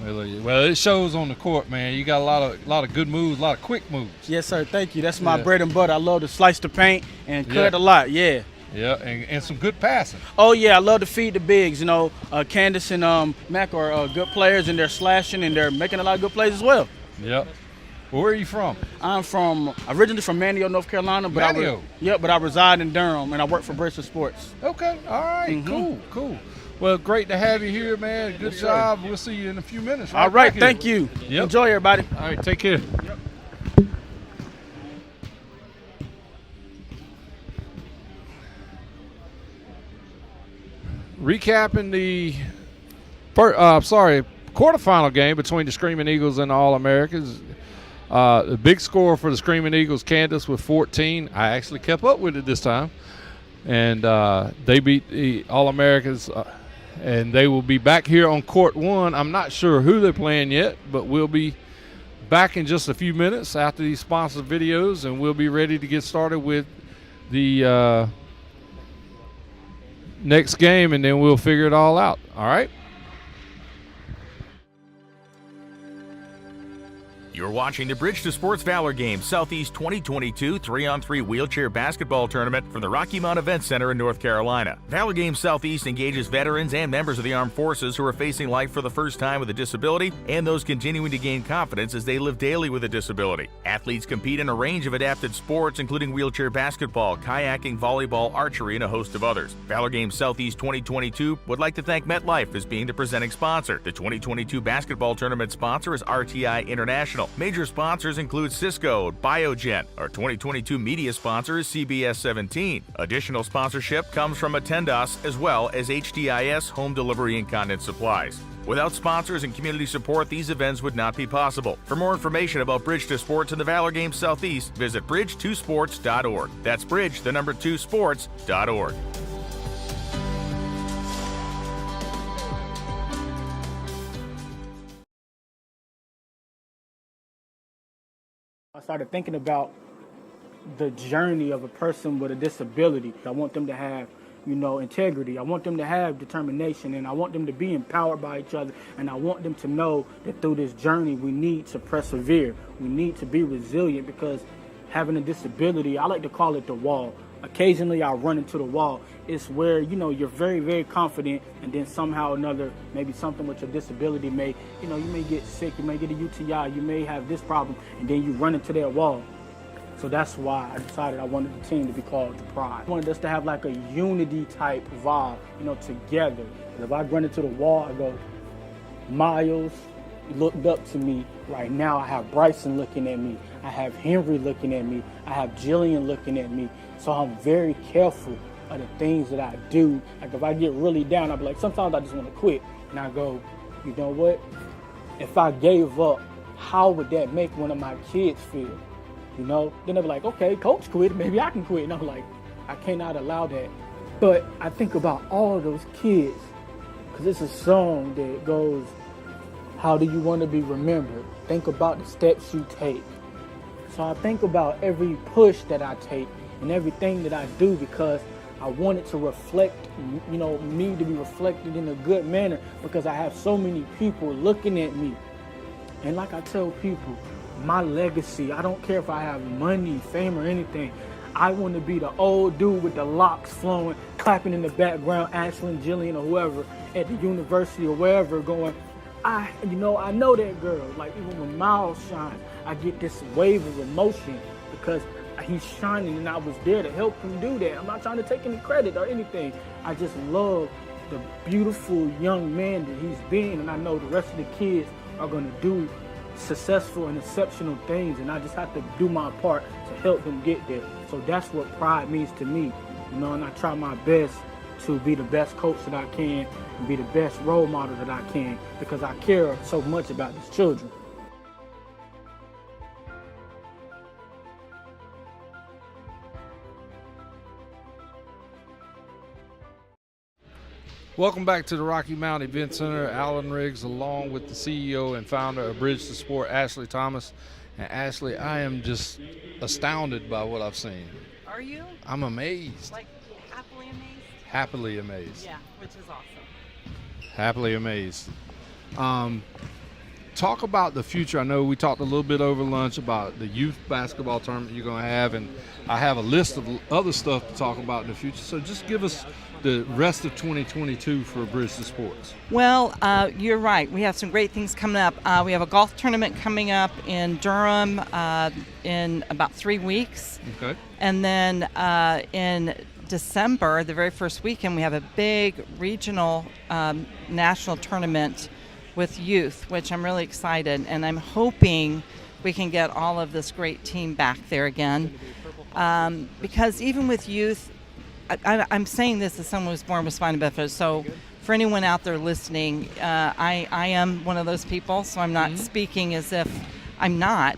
Really? Well, it shows on the court, man. You got a lot of good moves, a lot of quick moves. Yes, sir. Thank you. That's my bread and butter. I love to slice the paint and cut a lot. Yeah. Yeah, and some good passing. Oh, yeah, I love to feed the bigs. You know, Candace and Mac are good players, and they're slashing, and they're making a lot of good plays as well. Yep. Well, where are you from? I'm originally from Manio, North Carolina. But but I reside in Durham, and I work for Bristol Sports. Okay, all right, cool. Well, great to have you here, man. Good job. We'll see you in a few minutes. All right, thank you. Yep. Enjoy, everybody. All right, take care. Yep. Recapping the quarterfinal game between the Screaming Eagles and the All-Americans. The big score for the Screaming Eagles, Candace with 14. I actually kept up with it this time. And they beat the All-Americans, and they will be back here on court 1. I'm not sure who they're playing yet, but we'll be back in just a few minutes after these sponsored videos, and we'll be ready to get started with the next game, and then we'll figure it all out. All right? You're watching the Bridge to Sports Valor Games Southeast 2022 3-on-3 wheelchair basketball tournament from the Rocky Mount Event Center in North Carolina. Valor Games Southeast engages veterans and members of the armed forces who are facing life for the first time with a disability and those continuing to gain confidence as they live daily with a disability. Athletes compete in a range of adapted sports, including wheelchair basketball, kayaking, volleyball, archery, and a host of others. Valor Games Southeast 2022 would like to thank MetLife as being the presenting sponsor. The 2022 basketball tournament sponsor is RTI International. Major sponsors include Cisco, Biogen. Our 2022 media sponsor is CBS 17. Additional sponsorship comes from Attendas as well as HDIS Home Delivery Incontinence Supplies. Without sponsors and community support, these events would not be possible. For more information about Bridge to Sports and the Valor Games Southeast, visit bridge2sports.org. That's bridge2sports.org. I started thinking about the journey of a person with a disability. I want them to have, integrity. I want them to have determination, and I want them to be empowered by each other, and I want them to know that through this journey we need to persevere. We need to be resilient, because having a disability, I like to call it the wall. Occasionally I run into the wall. It's where, you're very, very confident, and then somehow or another, maybe something with your disability you may get sick, you may get a UTI, you may have this problem, and then you run into that wall. So that's why I decided I wanted the team to be called the Pride. I wanted us to have like a unity type vibe, together. If I run into the wall, I go, Miles looked up to me. Right now I have Bryson looking at me. I have Henry looking at me. I have Jillian looking at me. So I'm very careful of the things that I do. Like if I get really down, I'll be like, sometimes I just want to quit. And I go, you know what? If I gave up, how would that make one of my kids feel? Then they'll be like, okay, coach quit, maybe I can quit. And I'm like, I cannot allow that. But I think about all of those kids, because it's a song that goes, how do you want to be remembered? Think about the steps you take. So I think about every push that I take and everything that I do, because I want it to reflect, me to be reflected in a good manner, because I have so many people looking at me. And like I tell people, my legacy, I don't care if I have money, fame, or anything. I want to be the old dude with the locks flowing, clapping in the background, Ashlyn, Jillian, or whoever at the university or wherever, going, I know that girl. Like even when Miles shines, I get this wave of emotion because he's shining and I was there to help him do that. I'm not trying to take any credit or anything. I just love the beautiful young man that he's been, and I know the rest of the kids are going to do successful and exceptional things, and I just have to do my part to help them get there. So that's what pride means to me, and I try my best to be the best coach that I can and be the best role model that I can, because I care so much about these children. Welcome back to the Rocky Mount Event Center. Alan Riggs, along with the CEO and founder of Bridge to Sport, Ashley Thomas. And Ashley, I am just astounded by what I've seen. Are you? I'm amazed. Like happily amazed? Happily amazed. Yeah, which is awesome. Happily amazed. Talk about the future. I know we talked a little bit over lunch about the youth basketball tournament you're going to have, and I have a list of other stuff to talk about in the future. So just give us the rest of 2022 for Bridge to Sports. Well, you're right. We have some great things coming up. We have a golf tournament coming up in Durham in about 3 weeks. Okay. And then in December, the very first weekend, we have a big regional national tournament with youth, which I'm really excited, and I'm hoping we can get all of this great team back there again. Because even with youth, I'm saying this as someone who was born with spina bifida, so for anyone out there listening, I am one of those people, so I'm not speaking as if I'm not.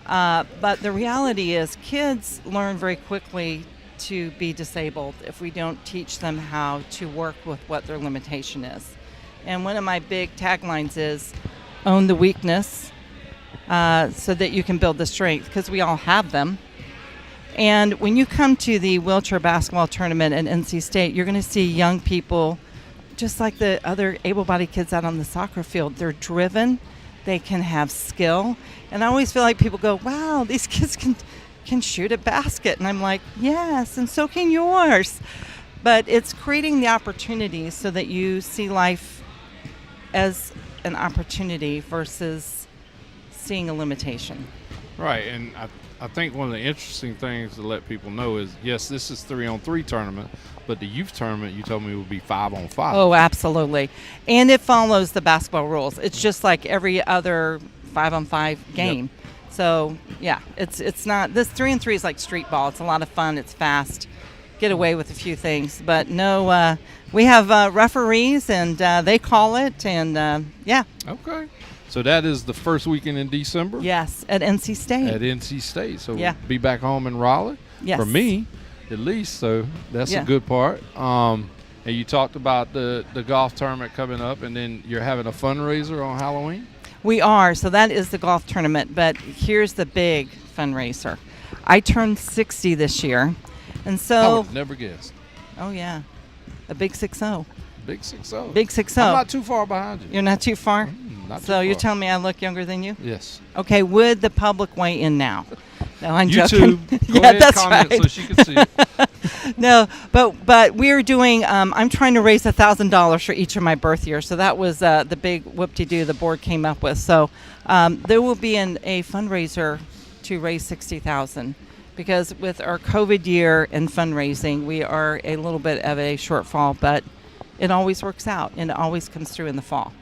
But the reality is kids learn very quickly to be disabled if we don't teach them how to work with what their limitation is. And one of my big taglines is own the weakness so that you can build the strength, because we all have them. And when you come to the wheelchair basketball tournament at NC State, you're going to see young people just like the other able-bodied kids out on the soccer field. They're driven, they can have skill. And I always feel like people go, wow, these kids can shoot a basket. And I'm like, yes, and so can yours. But it's creating the opportunities so that you see life as an opportunity versus seeing a limitation. Right, and I think one of the interesting things to let people know is, yes, this is 3-on-3 tournament, but the youth tournament, you told me, would be 5-on-5. Oh, absolutely. And it follows the basketball rules. It's just like every other 5-on-5 game. Yep. So, yeah, it's not, this 3-on-3 is like street ball. It's a lot of fun. It's fast. Get away with a few things. But no, we have referees, and they call it, and yeah. Okay. So that is the first weekend in December? Yes, at NC State. At NC State. So yeah. We'll be back home in Raleigh. Yes. For me, at least. So that's a good part. And you talked about the golf tournament coming up, and then you're having a fundraiser on Halloween? We are. So that is the golf tournament. But here's the big fundraiser. I turned 60 this year. And so I would have never guessed. Oh, yeah. A big 6-0. Big 6-0. Big 6-0. I'm not too far behind you. You're not too far? Not too so far. you're telling me I look younger than you? Yes. Okay, would the public weigh in now? No, I'm you joking. Too. Go ahead, that's comment right. so she can see it. No, but we're doing, I'm trying to raise $1,000 for each of my birth years. So that was the big whoop-de-doo the board came up with. So there will be a fundraiser to raise $60,000. Because with our COVID year and fundraising, we are a little bit of a shortfall, but it always works out, and it always comes through in the fall.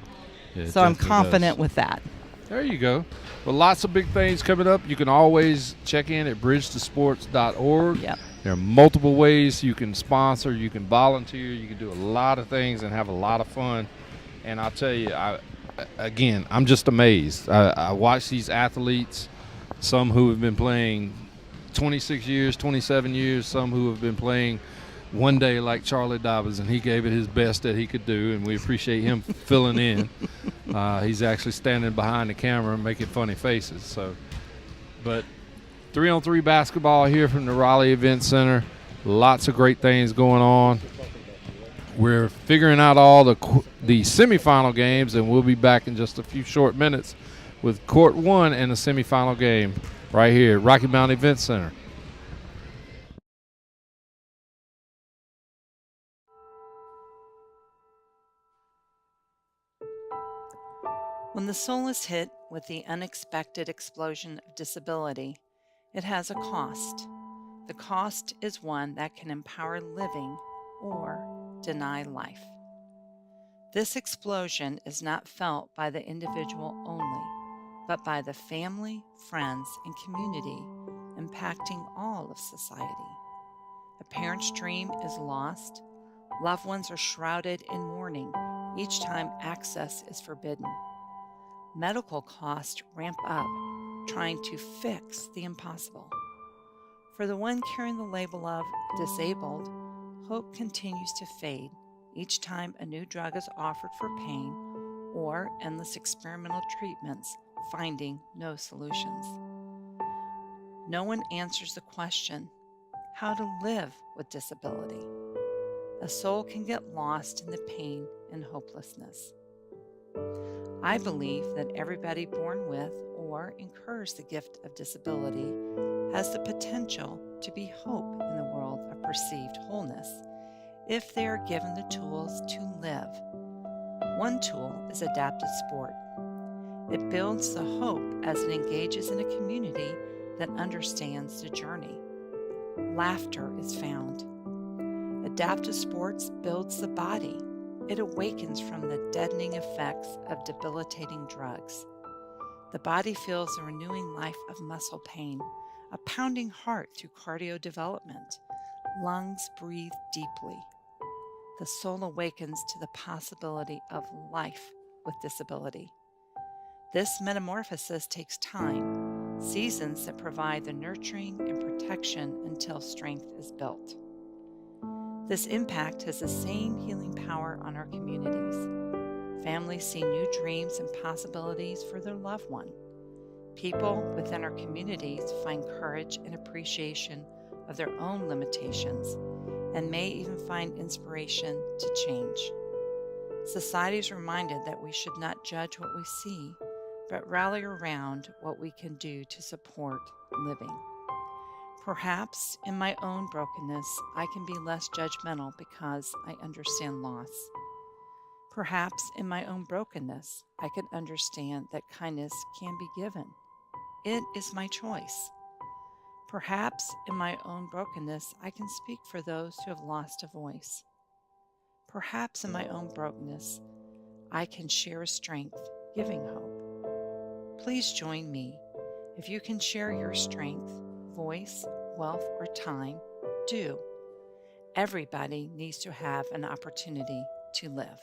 Yeah, so I'm confident with that. There you go. Well, lots of big things coming up. You can always check in at bridgetosports.org. Yep. There are multiple ways you can sponsor, you can volunteer, you can do a lot of things and have a lot of fun. And I'll tell you, I'm just amazed. I watch these athletes, some who have been playing 26 years, 27 years, some who have been playing one day like Charlie Dobbins, and he gave it his best that he could do, and we appreciate him filling in. He's actually standing behind the camera and making funny faces. So, but 3-on-3 basketball here from the Raleigh Event Center. Lots of great things going on. We're figuring out all the semifinal games, and we'll be back in just a few short minutes with Court 1 and the semifinal game right here at Rocky Mountain Event Center. When the soul is hit with the unexpected explosion of disability, it has a cost. The cost is one that can empower living or deny life. This explosion is not felt by the individual only, but by the family, friends, and community, impacting all of society. A parent's dream is lost. Loved ones are shrouded in mourning each time access is forbidden. Medical costs ramp up, trying to fix the impossible. For the one carrying the label of disabled, hope continues to fade each time a new drug is offered for pain or endless experimental treatments finding no solutions. No one answers the question, how to live with disability. A soul can get lost in the pain and hopelessness. I believe that everybody born with or incurs the gift of disability has the potential to be hope in the world of perceived wholeness if they are given the tools to live. One tool is adapted sport. It builds the hope as it engages in a community that understands the journey. Laughter is found. Adaptive sports builds the body. It awakens from the deadening effects of debilitating drugs. The body feels the renewing life of muscle pain, a pounding heart through cardio development. Lungs breathe deeply. The soul awakens to the possibility of life with disability. This metamorphosis takes time, seasons that provide the nurturing and protection until strength is built. This impact has the same healing power on our communities. Families see new dreams and possibilities for their loved one. People within our communities find courage and appreciation of their own limitations and may even find inspiration to change. Society is reminded that we should not judge what we see, but rally around what we can do to support living. Perhaps in my own brokenness, I can be less judgmental because I understand loss. Perhaps in my own brokenness, I can understand that kindness can be given. It is my choice. Perhaps in my own brokenness, I can speak for those who have lost a voice. Perhaps in my own brokenness, I can share a strength, giving hope. Please join me. If you can share your strength, voice, wealth, or time, do. Everybody needs to have an opportunity to live.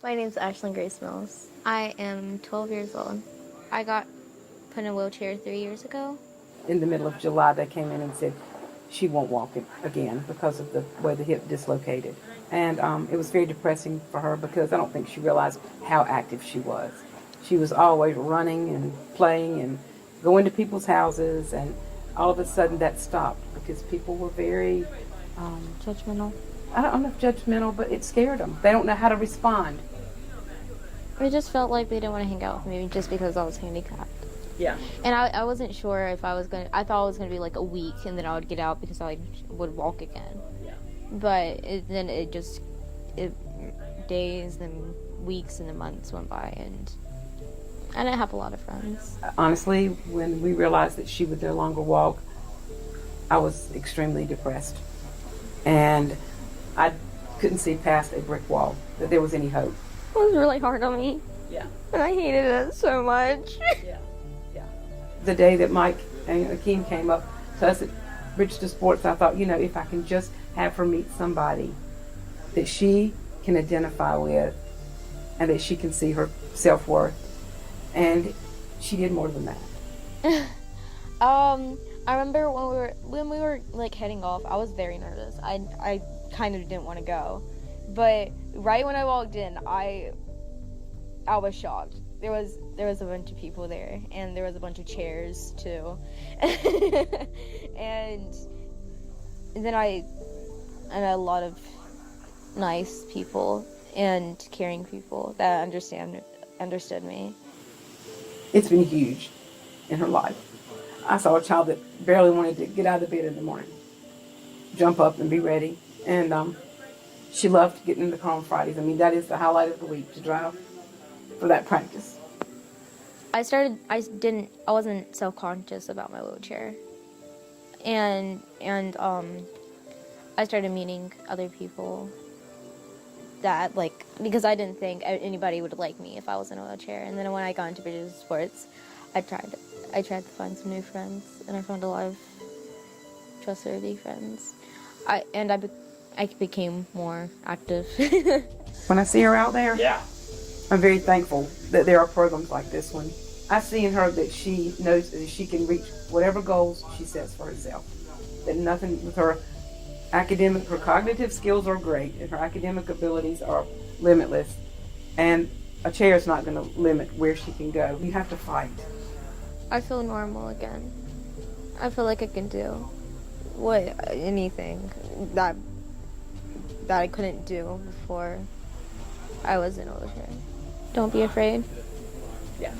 My name's Ashlyn Grace Mills. I am 12 years old. I got put in a wheelchair 3 years ago. In the middle of July, they came in and said she won't walk it again because of the way the hip dislocated. And it was very depressing for her because I don't think she realized how active she was. She was always running and playing and going to people's houses, and all of a sudden that stopped because people were very judgmental. I don't know if judgmental, but it scared them. They don't know how to respond. I just felt like they didn't want to hang out with me just because I was handicapped. Yeah. And I wasn't sure if I was going to, I thought it was going to be like a week and then I would get out because I would walk again. Yeah. But then days and weeks and the months went by and I didn't have a lot of friends. Honestly, when we realized that she would no longer walk, I was extremely depressed. And I couldn't see past a brick wall, that there was any hope. It was really hard on me. Yeah. And I hated it so much. Yeah. The day that Mike and Akeem came up to us at Bridge to Sports, I thought, if I can just have her meet somebody that she can identify with and that she can see her self-worth. And she did more than that. I remember when we were like heading off, I was very nervous. I kind of didn't want to go. But right when I walked in, I was shocked. There was a bunch of people there, and there was a bunch of chairs too. and then I met a lot of nice people and caring people that understood me. It's been huge in her life. I saw a child that barely wanted to get out of bed in the morning, jump up and be ready. And she loved getting in the car on Fridays. I mean, that is the highlight of the week, to drive for that practice. I wasn't self-conscious about my wheelchair. And I started meeting other people that, because I didn't think anybody would like me if I was in a wheelchair. And then when I got into Bridge to Sports, I tried to find some new friends, and I found a lot of trustworthy friends. I became more active. When I see her out there, I'm very thankful that there are programs like this one. I see in her that she knows that she can reach whatever goals she sets for herself. That nothing with her her cognitive skills are great, and her academic abilities are limitless. And a chair is not going to limit where she can go. You have to fight. I feel normal again. I feel like I can do anything that I couldn't do before I was in a wheelchair. Don't be afraid. Yeah.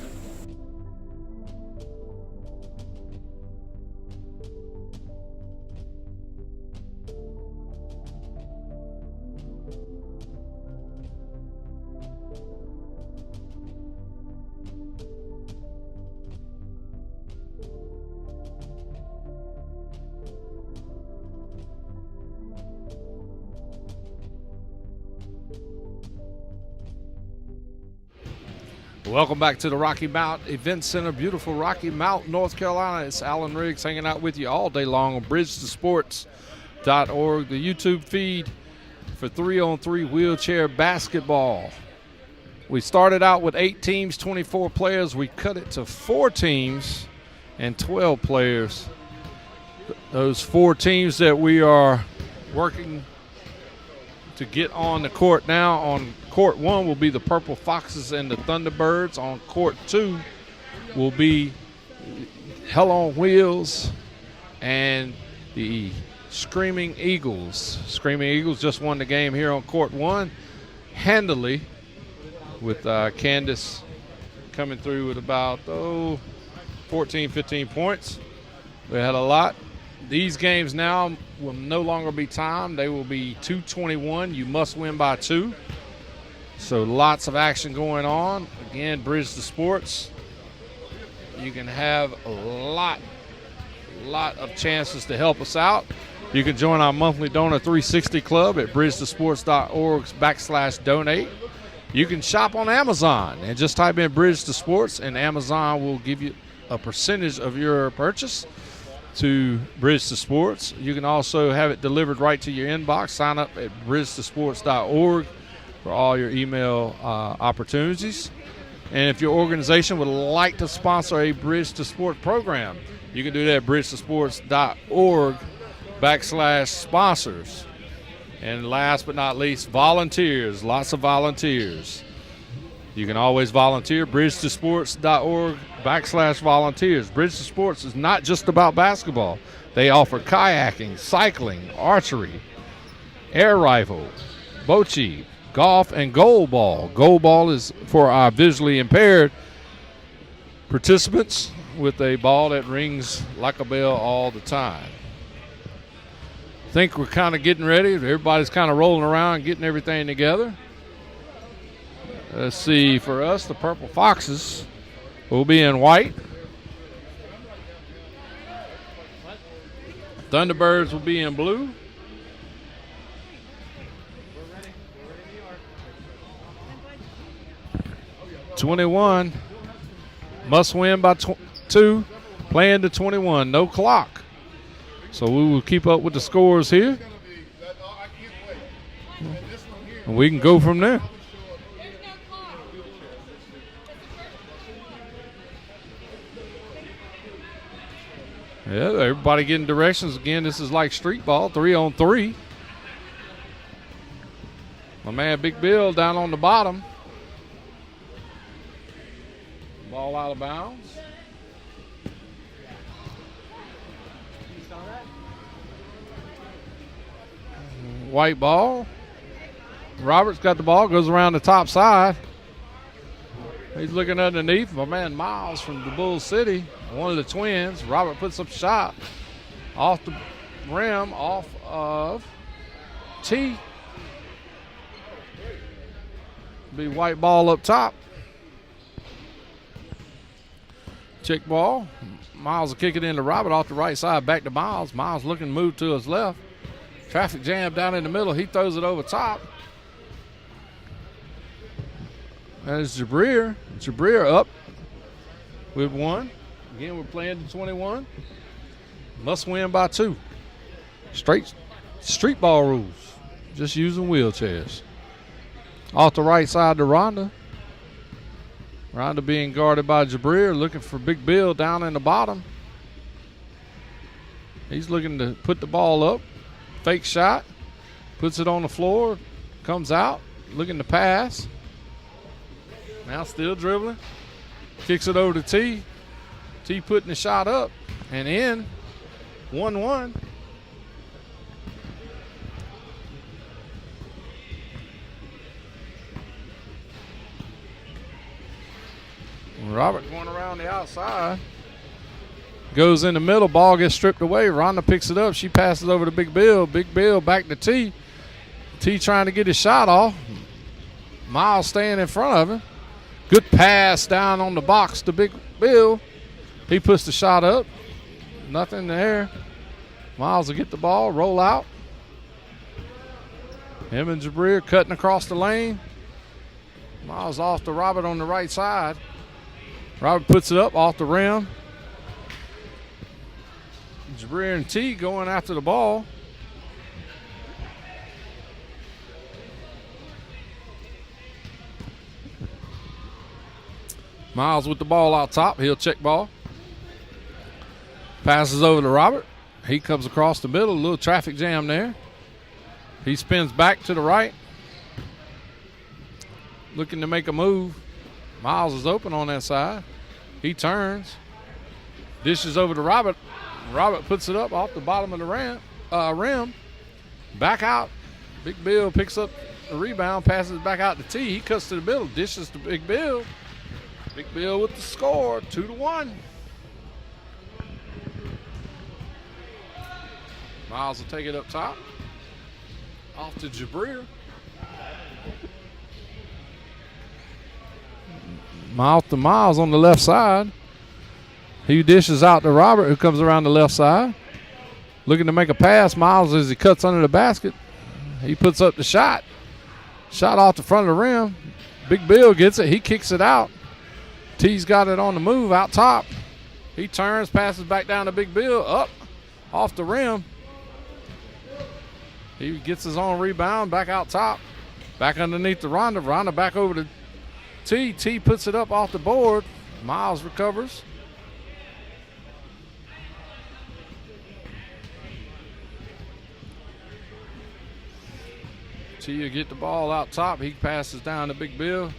Welcome back to the Rocky Mount Event Center, beautiful Rocky Mount, North Carolina. It's Alan Riggs hanging out with you all day long on bridgetosports.org, the YouTube feed for 3-on-3 wheelchair basketball. We started out with 8 teams, 24 players. We cut it to 4 teams and 12 players. Those 4 teams that we are working to get on the court now. On court 1 will be the Purple Foxes and the Thunderbirds. On court 2 will be Hell on Wheels and the Screaming Eagles. Screaming Eagles just won the game here on court 1 handily, with Candace coming through with about 14, 15 points. We had a lot. These games now will no longer be timed. They will be 2:21. You must win by 2. So lots of action going on. Again, Bridge to Sports. You can have a lot of chances to help us out. You can join our monthly Donor 360 Club at bridgetosports.org/donate. You can shop on Amazon and just type in Bridge to Sports, and Amazon will give you a percentage of your purchase to Bridge to Sports. You can also have it delivered right to your inbox. Sign up at bridgetosports.org for all your email opportunities. And if your organization would like to sponsor a Bridge to Sports program, you can do that at bridgetosports.org/sponsors. And last but not least, volunteers. Lots of volunteers. You can always volunteer. bridgetosports.org/volunteers. Bridge to Sports is not just about basketball. They offer kayaking, cycling, archery, air rifle, bocce, golf, and goal ball. Goal ball is for our visually impaired participants with a ball that rings like a bell all the time. I think we're kind of getting ready. Everybody's kind of rolling around, getting everything together. Let's see, for us, the Purple Foxes will be in white. Thunderbirds will be in blue. '21 must win by 2, playing to 21, no clock. So we will keep up with the scores here, and we can go from there. Yeah, everybody getting directions. Again, this is like street ball, 3-on-3. My man Big Bill down on the bottom. Ball out of bounds. White ball. Robert's got the ball, goes around the top side. He's looking underneath. My man Miles from the Bull City, one of the twins. Robert puts up a shot off the rim, off of T. Be white ball up top. Check ball. Miles will kick it into Robert off the right side, back to Miles. Miles looking to move to his left. Traffic jam down in the middle. He throws it over top. That's Jabrir. Jabrir up with 1. Again, we're playing to 21. Must win by 2. Straight street ball rules. Just using wheelchairs. Off the right side to Rhonda. Rhonda being guarded by Jabrir, looking for Big Bill down in the bottom. He's looking to put the ball up. Fake shot. Puts it on the floor. Comes out. Looking to pass. Now still dribbling. Kicks it over to T. T putting the shot up and in. 1-1. Robert going around the outside. Goes in the middle. Ball gets stripped away. Rhonda picks it up. She passes over to Big Bill. Big Bill back to T. T trying to get his shot off. Miles staying in front of him. Good pass down on the box to Big Bill. He puts the shot up. Nothing there. Miles will get the ball, roll out. Him and Jabrir cutting across the lane. Miles off to Robert on the right side. Robert puts it up off the rim. Jabrir and T going after the ball. Miles with the ball out top. He'll check ball. Passes over to Robert. He comes across the middle. A little traffic jam there. He spins back to the right, looking to make a move. Miles is open on that side. He turns, dishes over to Robert. Robert puts it up off the bottom of the rim. Back out. Big Bill picks up the rebound, passes back out to T. He cuts to the middle, dishes to Big Bill. Big Bill with the score, 2-1. Miles will take it up top. Off to Jabrier. Mouth to Miles on the left side. He dishes out to Robert, who comes around the left side. Looking to make a pass. Miles, as he cuts under the basket, he puts up the shot. Shot off the front of the rim. Big Bill gets it. He kicks it out. T's got it on the move out top. He turns, passes back down to Big Bill. Up off the rim. He gets his own rebound back out top. Back underneath the Ronda. Ronda back over to T. T puts it up off the board. Miles recovers. T will get the ball out top. He passes down to Big Bill.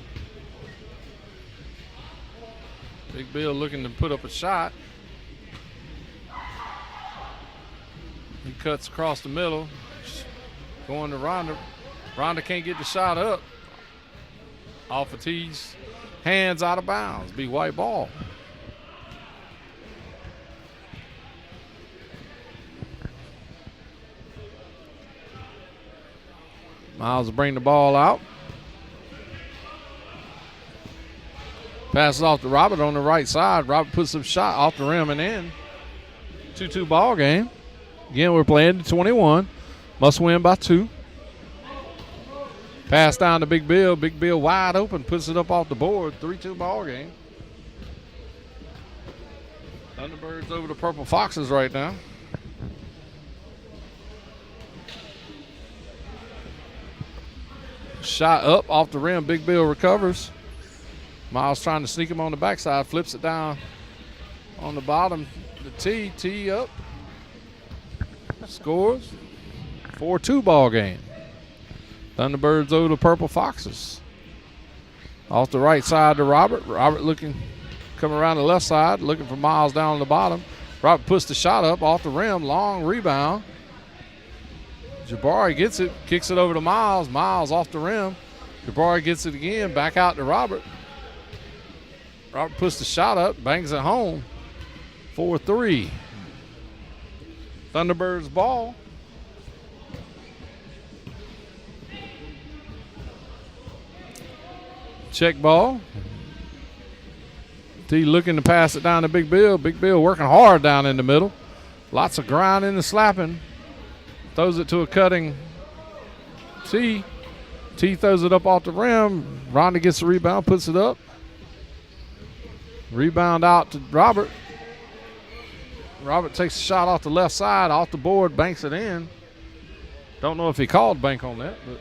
Big Bill looking to put up a shot. He cuts across the middle. Going to Ronda. Ronda can't get the shot up. Off of T's hands, out of bounds. Be white ball. Miles will bring the ball out. Passes off to Robert on the right side. Robert puts some shot off the rim and in. 2-2 ball game. Again, we're playing to 21. Must win by 2. Pass down to Big Bill. Big Bill wide open. Puts it up off the board. 3-2 ball game. Thunderbirds over the Purple Foxes right now. Shot up off the rim. Big Bill recovers. Miles trying to sneak him on the backside. Flips it down on the bottom. The T. T up. Scores. 4-2 ball game. Thunderbirds over the Purple Foxes. Off the right side to Robert. Robert looking, coming around the left side, looking for Miles down on the bottom. Robert puts the shot up off the rim. Long rebound. Jabari gets it, kicks it over to Miles. Miles off the rim. Jabari gets it again, back out to Robert. Robert puts the shot up, bangs it home. 4-3. Thunderbirds ball. Check ball. T looking to pass it down to Big Bill. Big Bill working hard down in the middle. Lots of grinding and slapping. Throws it to a cutting T. T throws it up off the rim. Ronda gets the rebound, puts it up. Rebound out to Robert. Robert takes a shot off the left side, off the board, banks it in. Don't know if he called bank on that, but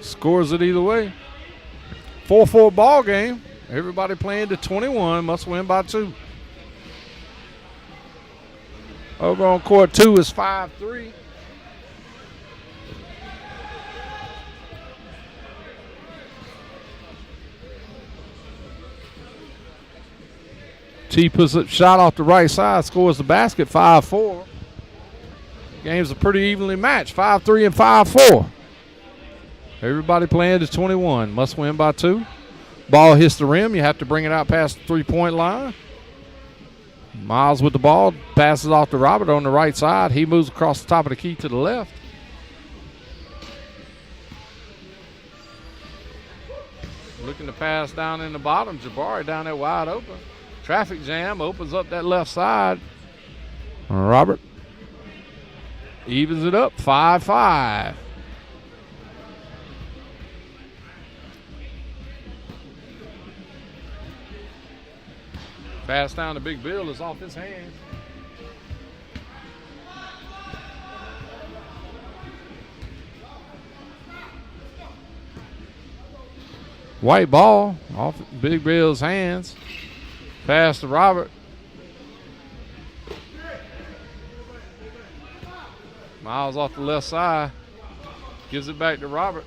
scores it either way. 4-4 ball game. Everybody playing to 21. Must win by 2. Over on court 2 is 5-3. T puts a shot off the right side, scores the basket, 5-4. Game's are pretty evenly matched, 5-3 and 5-4. Everybody playing to 21. Must win by 2. Ball hits the rim. You have to bring it out past the three-point line. Miles with the ball. Passes off to Robert on the right side. He moves across the top of the key to the left. Looking to pass down in the bottom. Jabari down there wide open. Traffic jam opens up that left side. Robert evens it up. 5-5. Pass down to Big Bill is off his hands. White ball off Big Bill's hands. Pass to Robert. Miles off the left side. Gives it back to Robert.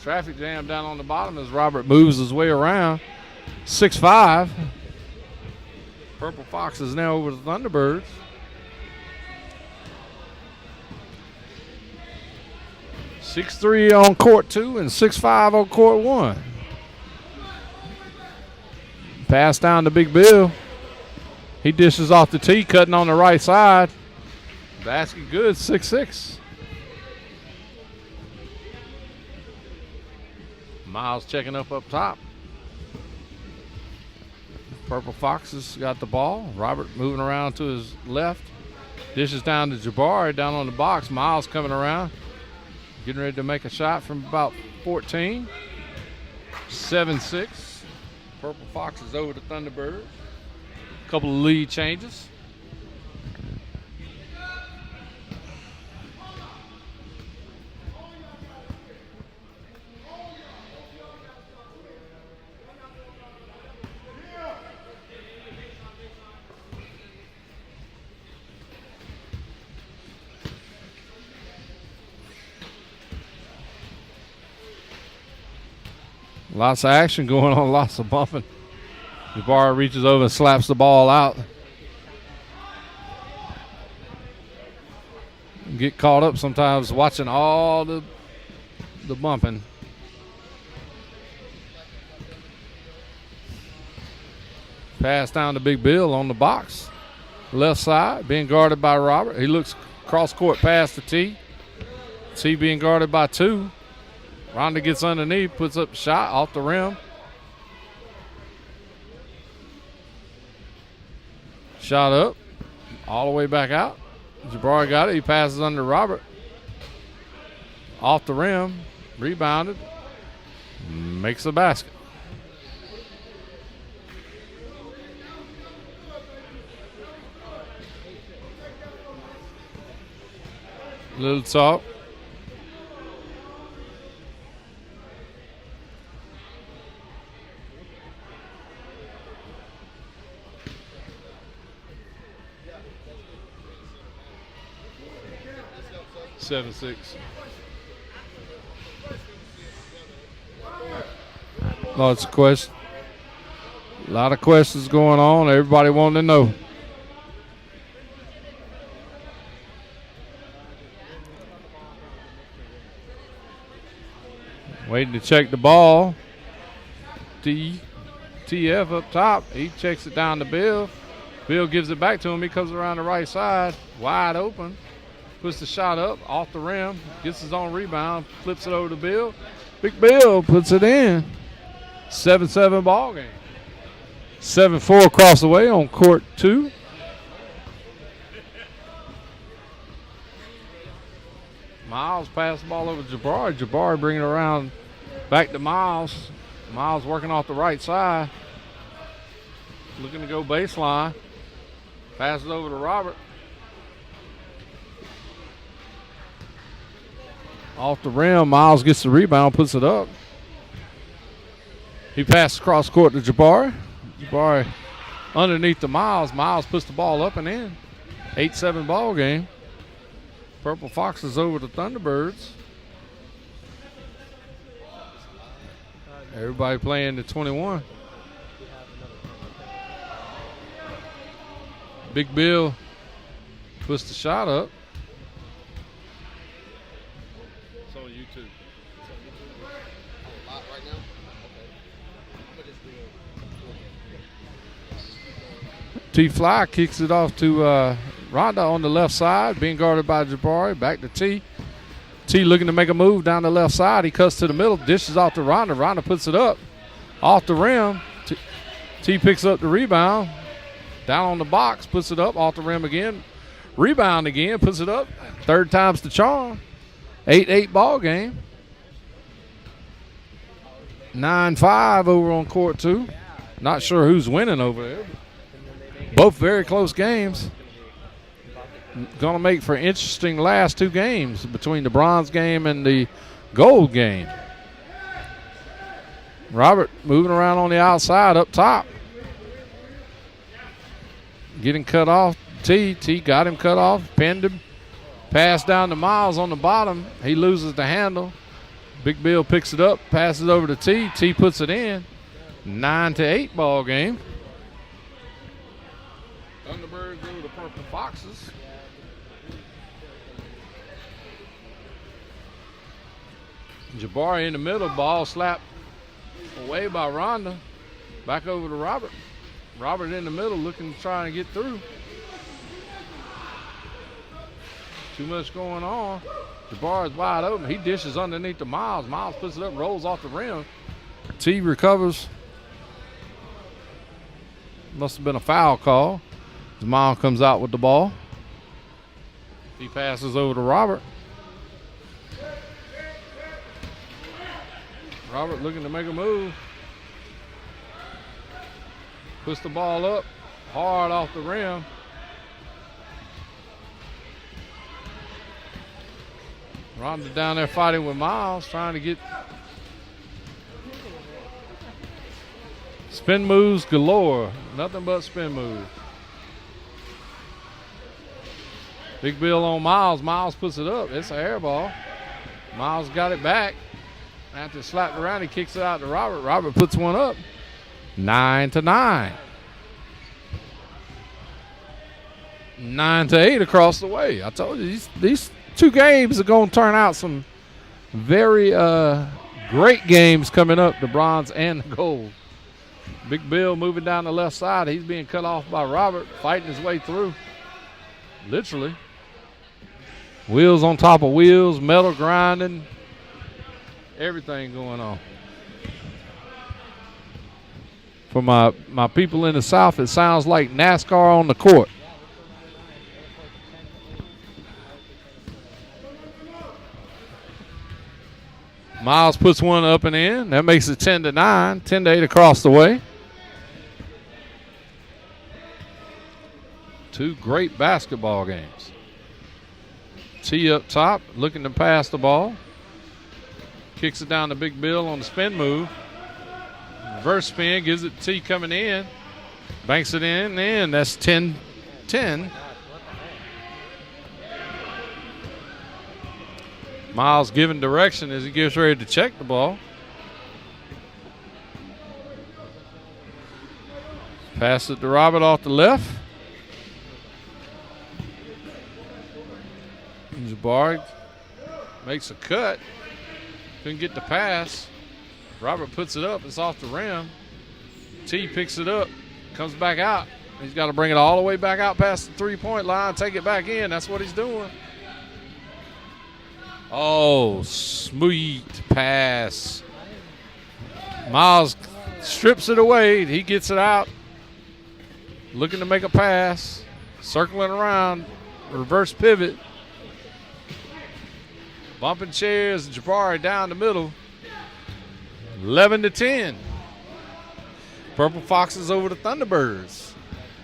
Traffic jam down on the bottom as Robert moves his way around. 6-5. Purple Fox is now over the Thunderbirds. (6-3) on court 2 and 6-5 on court 1. Pass down to Big Bill. He dishes off the tee, cutting on the right side. Basket good, 6-6. Miles checking up top. Purple Foxes got the ball. Robert moving around to his left. Dishes down to Jabari down on the box. Miles coming around. Getting ready to make a shot from about 14. 7-6. Purple Foxes over the Thunderbirds. Couple of lead changes. Lots of action going on, lots of bumping. Jabari reaches over and slaps the ball out. Get caught up sometimes watching all the bumping. Pass down to Big Bill on the box. Left side, being guarded by Robert. He looks cross court past the T. T being guarded by 2. Rhonda gets underneath, puts up a shot off the rim. Shot up, all the way back out. Jabari got it. He passes under Robert. Off the rim, rebounded, makes a basket. Little talk. Seven, 6. Lots of questions. A lot of questions going on. Everybody wanting to know. Waiting to check the ball. TF up top. He checks it down to Bill. Bill gives it back to him. He comes around the right side. Wide open. Puts the shot up, off the rim, gets his own rebound, flips it over to Bill. Big Bill puts it in. 7-7 ball game. 7-4 across the way on court 2. Miles pass the ball over to Jabari. Jabari bringing it around back to Miles. Miles working off the right side. Looking to go baseline. Passes over to Robert. Off the rim, Miles gets the rebound, puts it up. He passes across court to Jabari. Jabari underneath the Miles. Miles puts the ball up and in. 8-7 ball game. Purple Foxes over the Thunderbirds. Everybody playing the 21. Big Bill puts the shot up. T-Fly kicks it off to Rhonda on the left side, being guarded by Jabari. Back to T. T looking to make a move down the left side. He cuts to the middle, dishes off to Rhonda. Rhonda puts it up off the rim. T picks up the rebound. Down on the box, puts it up off the rim again. Rebound again, puts it up. Third time's the charm. 8-8 ball game. 9-5 over on court 2. Not sure who's winning over there. Both very close games. Going to make for interesting last 2 games between the bronze game and the gold game. Robert moving around on the outside up top. Getting cut off. T got him cut off, pinned him. Pass down to Miles on the bottom. He loses the handle. Big Bill picks it up, passes over to T. T puts it in. 9-8 ball game. Thunderbirds over the Purple Foxes. Jabari in the middle, ball slapped away by Rhonda. Back over to Robert. Robert in the middle looking to try and get through. Too much going on. Jabari's wide open. He dishes underneath the Miles. Miles puts it up, rolls off the rim. T recovers. Must have been a foul call. Miles comes out with the ball. He passes over to Robert. Robert looking to make a move. Puts the ball up hard off the rim. Rhonda down there fighting with Miles, trying to get spin moves galore. Nothing but spin moves. Big Bill on Miles. Miles puts it up. It's an air ball. Miles got it back. After slapped around, he kicks it out to Robert. Robert puts one up. 9-9. 9-8 across the way. I told you these two games are going to turn out some very great games coming up, the bronze and the gold. Big Bill moving down the left side. He's being cut off by Robert, fighting his way through. Literally. Wheels on top of wheels, metal grinding, everything going on. For my people in the South, it sounds like NASCAR on the court. Miles puts one up and in. That makes it 10-9, 10-8 across the way. Two great basketball games. T up top, looking to pass the ball. Kicks it down to Big Bill on the spin move. Reverse spin, gives it to T coming in. Banks it in. That's 10-10. Miles giving direction as he gets ready to check the ball. Pass it to Robert off the left. Jabari makes a cut. Couldn't get the pass. Robert puts it up. It's off the rim. T picks it up. Comes back out. He's got to bring it all the way back out past the three-point line. Take it back in. That's what he's doing. Oh, sweet pass. Miles strips it away. He gets it out. Looking to make a pass. Circling around. Reverse pivot. Bumping chairs. Jabari down the middle. 11-10. Purple Foxes over the Thunderbirds.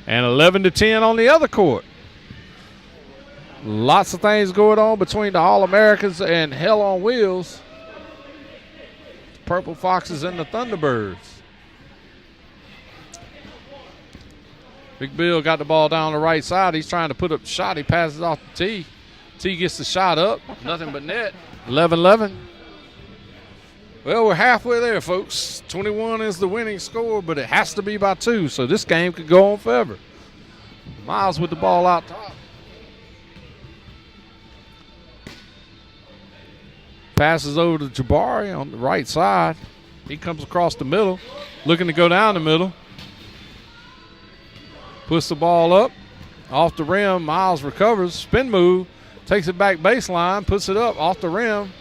And 11-10 on the other court. Lots of things going on between the All-Americans and Hell on Wheels. The Purple Foxes and the Thunderbirds. Big Bill got the ball down the right side. He's trying to put up the shot. He passes off the T. T gets the shot up. Nothing but net. 11-11. Well, we're halfway there, folks. 21 is the winning score, but it has to be by 2, so this game could go on forever. Miles with the ball out top. Passes over to Jabari on the right side. He comes across the middle, looking to go down the middle. Puts the ball up, off the rim. Miles recovers, spin move, takes it back baseline, puts it up, off the rim.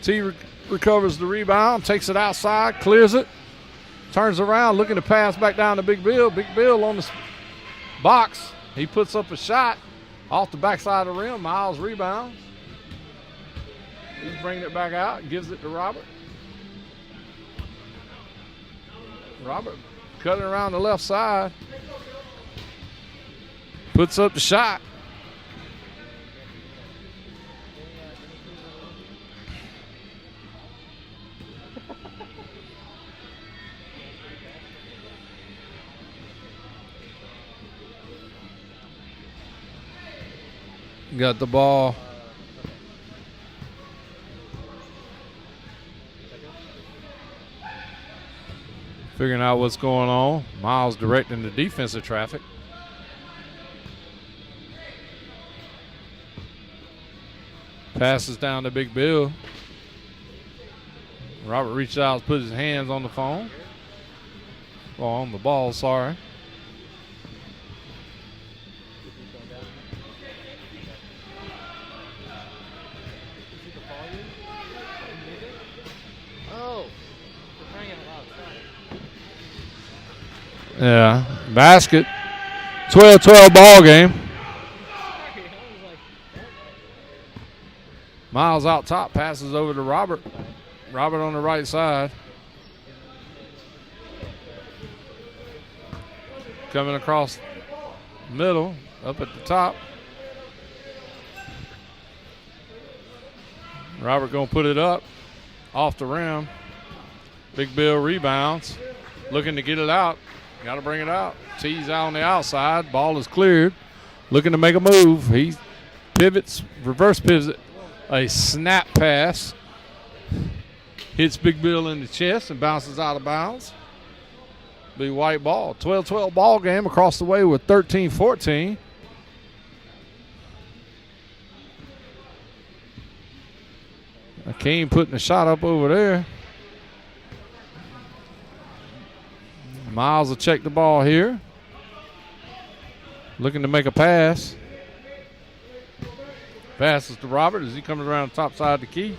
T recovers the rebound, takes it outside, clears it, turns around, looking to pass back down to Big Bill. Big Bill on the box. He puts up a shot off the backside of the rim. Miles rebounds. He's bringing it back out, gives it to Robert. Robert cutting around the left side. Puts up the shot. Got the ball Figuring out what's going on. Miles directing the defensive traffic. Passes down to Big Bill. Robert reaches out, puts his hands on the phone. Well, on the ball, sorry. Yeah, basket. 12-12 ball game. Miles out top, passes over to Robert. Robert on the right side. Coming across the middle, up at the top. Robert gonna put it up, off the rim. Big Bill rebounds, looking to get it out. Got to bring it out. T's out on the outside. Ball is cleared. Looking to make a move. He pivots, reverse pivot. A snap pass. Hits Big Bill in the chest and bounces out of bounds. Be white ball. 12-12 ball game across the way with 13-14. Akeem putting the shot up over there. Miles will check the ball here. Looking to make a pass. Passes to Robert as he comes around the top side of the key.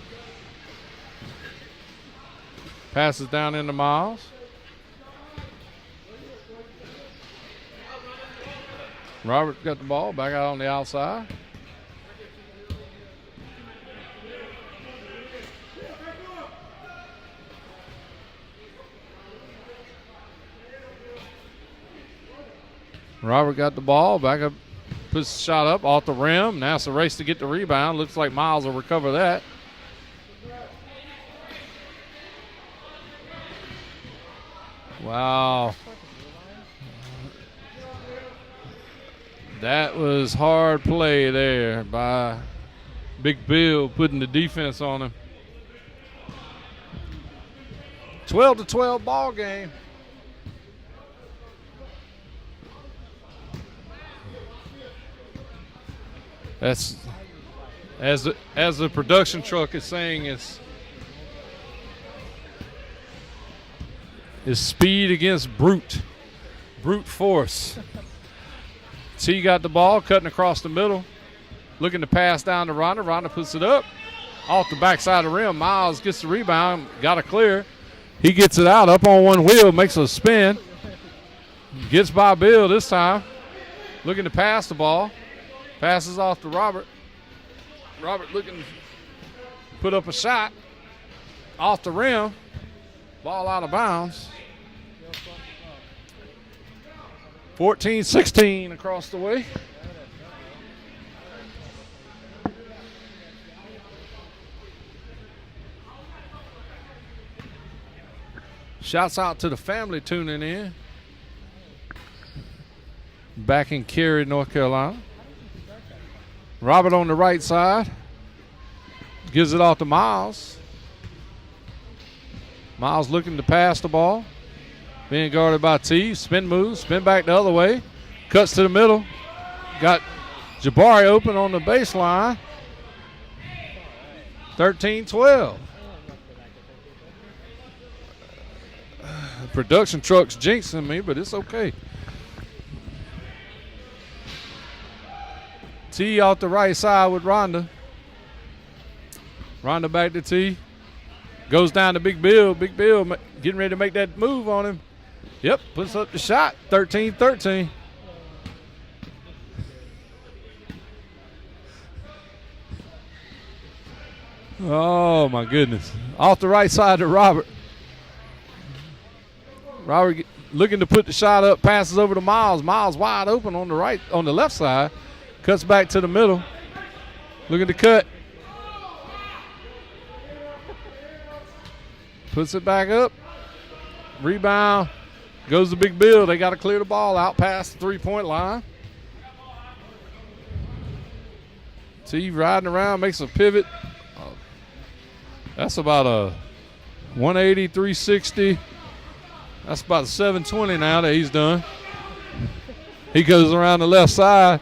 Passes down into Miles. Robert got the ball back out on the outside. Robert got the ball, back up, puts the shot up off the rim. Now it's a race to get the rebound. Looks like Miles will recover that. Wow. That was hard play there by Big Bill, putting the defense on him. 12-12 ball game. That's as the production truck is saying, it's speed against brute force. T got the ball, cutting across the middle, looking to pass down to Ronda. Ronda puts it up off the backside of the rim. Miles gets the rebound, got to clear. He gets it out up on one wheel, makes a spin, gets by Bill this time, looking to pass the ball. Passes off to Robert. Robert looking to put up a shot off the rim. Ball out of bounds. 14-16 across the way. Shouts out to the family tuning in. Back in Cary, North Carolina. Robert on the right side. Gives it off to Miles. Miles looking to pass the ball. Being guarded by T. Spin move. Spin back the other way. Cuts to the middle. Got Jabari open on the baseline. 13-12. Production truck's jinxing me, but it's okay. T off the right side with Rhonda. Rhonda back to T. Goes down to Big Bill. Big Bill getting ready to make that move on him. Yep, puts up the shot. 13-13. Oh, my goodness. Off the right side to Robert. Robert looking to put the shot up. Passes over to Miles. Miles wide open on the left side. Cuts back to the middle. Looking to cut. Puts it back up. Rebound. Goes to Big Bill. They got to clear the ball out past the three-point line. T riding around, makes a pivot. That's about a 180, 360 That's about 7:20 now that he's done. He goes around the left side.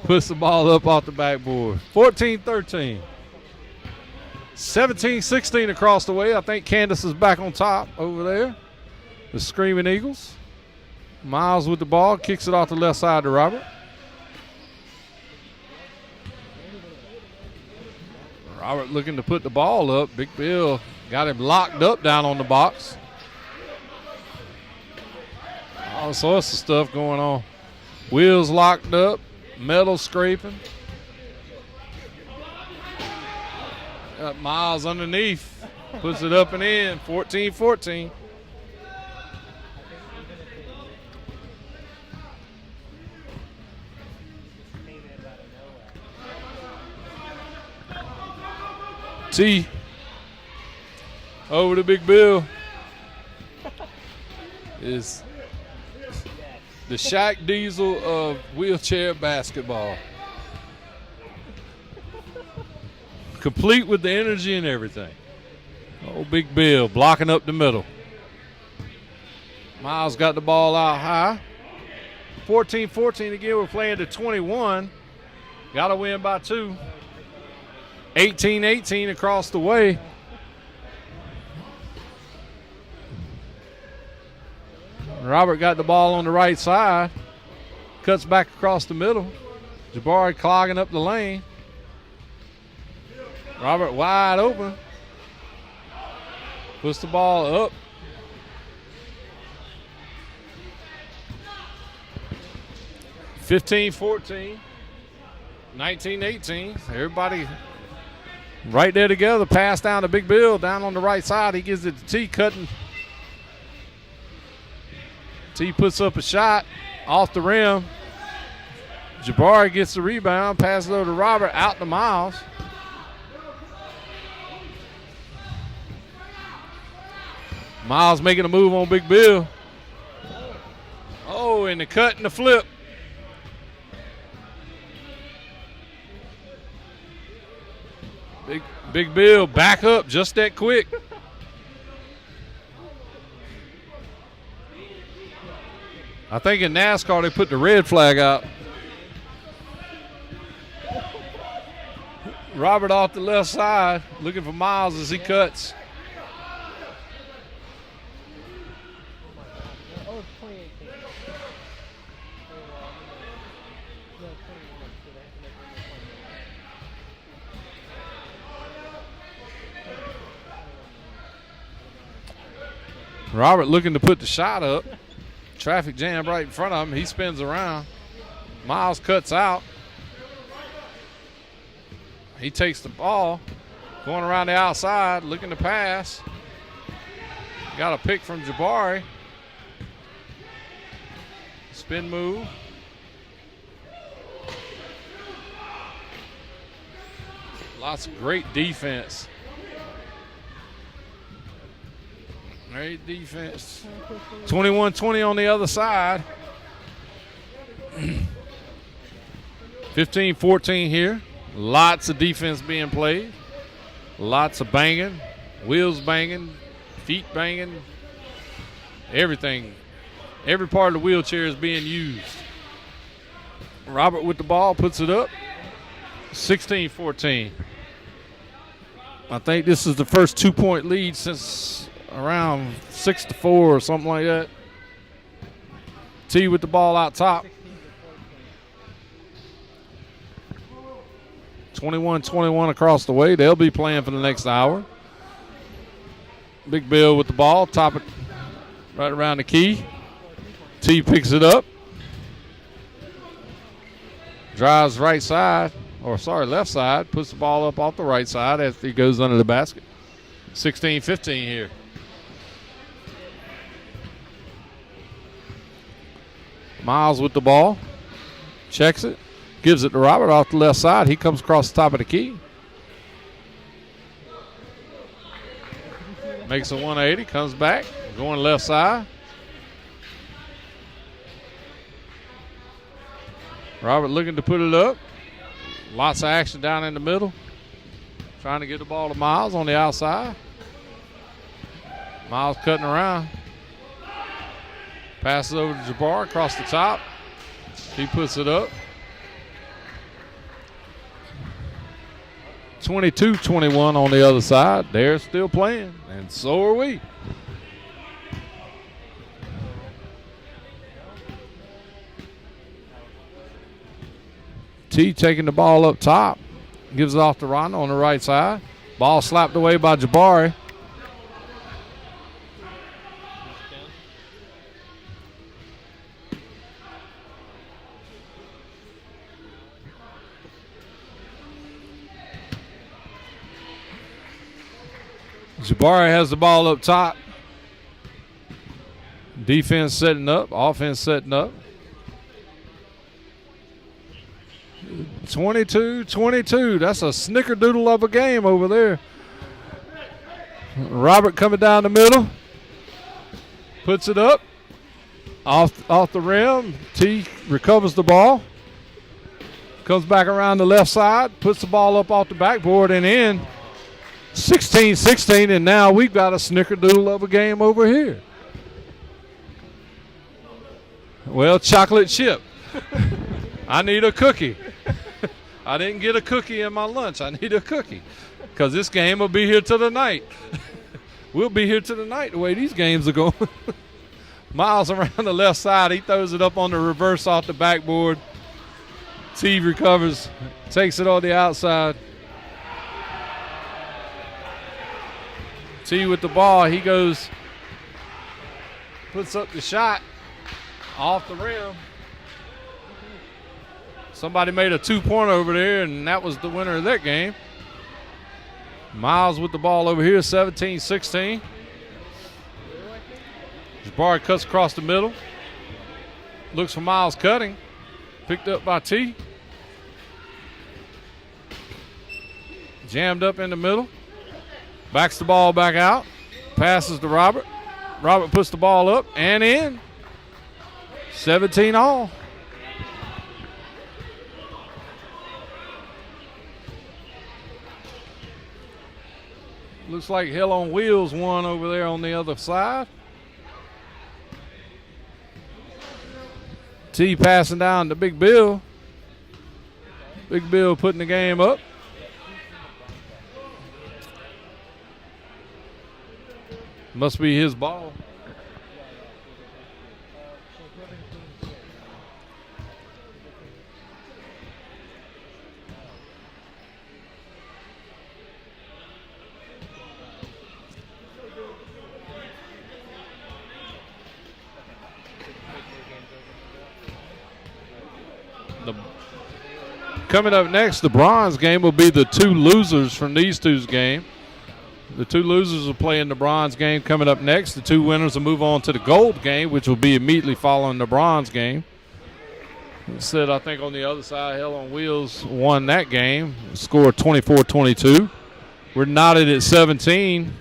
Puts the ball up off the backboard. 14-13. 17-16 across the way. I think Candace is back on top over there. The Screaming Eagles. Miles with the ball. Kicks it off the left side to Robert. Robert looking to put the ball up. Big Bill got him locked up down on the box. All sorts of stuff going on. Wheels locked up. Metal scraping. Got Miles underneath. Puts it up and in. 14-14. T over to Big Bill is the Shaq Diesel of wheelchair basketball. Complete with the energy and everything. Oh, Big Bill blocking up the middle. Miles got the ball out high. 14-14 again. We're playing to 21. Got to win by 2. 18-18 across the way. Robert got the ball on the right side. Cuts back across the middle. Jabari clogging up the lane. Robert wide open. Puts the ball up. (15-14). 19-18. Everybody right there together. Pass down to Big Bill down on the right side. He gives it to T, cutting. T puts up a shot off the rim. Jabari gets the rebound. Passes over to Robert. Out to Miles. Miles making a move on Big Bill. Oh, and the cut and the flip. Big Bill back up just that quick. I think in NASCAR they put the red flag out. Robert off the left side looking for Miles as he cuts. Robert looking to put the shot up. Traffic jam right in front of him. He spins around. Miles cuts out. He takes the ball. Going around the outside, looking to pass. Got a pick from Jabari. Spin move. Lots of great defense. Great defense. 21-20 on the other side. 15-14 here. Lots of defense being played. Lots of banging. Wheels banging. Feet banging. Everything. Every part of the wheelchair is being used. Robert with the ball puts it up. 16-14. I think this is the first 2-point lead since around 6-4 or something like that. T with the ball out top. 21-21 across the way. They'll be playing for the next hour. Big Bill with the ball, top it right around the key. T picks it up. Drives right side, left side. Puts the ball up off the right side as he goes under the basket. 16-15 here. Miles with the ball. Checks it. Gives it to Robert off the left side. He comes across the top of the key. Makes a 180. Comes back. Going left side. Robert looking to put it up. Lots of action down in the middle. Trying to get the ball to Miles on the outside. Miles cutting around. Passes over to Jabbar across the top. He puts it up. 22-21 on the other side. They're still playing, and so are we. T taking the ball up top. Gives it off to Rondo on the right side. Ball slapped away by Jabari. Jabari has the ball up top. Defense setting up, offense setting up. 22-22. That's a snickerdoodle of a game over there. Robert coming down the middle. Puts it up. Off the rim. T recovers the ball. Comes back around the left side. Puts the ball up off the backboard and in. 16-16, and now we've got a snickerdoodle of a game over here. Well, chocolate chip. I need a cookie. I didn't get a cookie in my lunch. I need a cookie because this game will be here till the night. We'll be here till the night the way these games are going. Miles around the left side. He throws it up on the reverse off the backboard. T recovers, takes it on the outside. T with the ball. He goes, puts up the shot off the rim. Somebody made a 2-pointer over there, and that was the winner of that game. Miles with the ball over here, 17-16. Jabari cuts across the middle. Looks for Miles cutting. Picked up by T. Jammed up in the middle. Backs the ball back out. Passes to Robert. Robert puts the ball up and in. 17 all. Looks like Hell on Wheels won over there on the other side. T passing down to Big Bill. Big Bill putting the game up. Must be his ball. Coming up next, the bronze game will be the two losers from these two's game. The two losers will play in the bronze game coming up next. The two winners will move on to the gold game, which will be immediately following the bronze game. Instead, I think on the other side, Hell on Wheels won that game, scored 24-22. We're knotted at 17.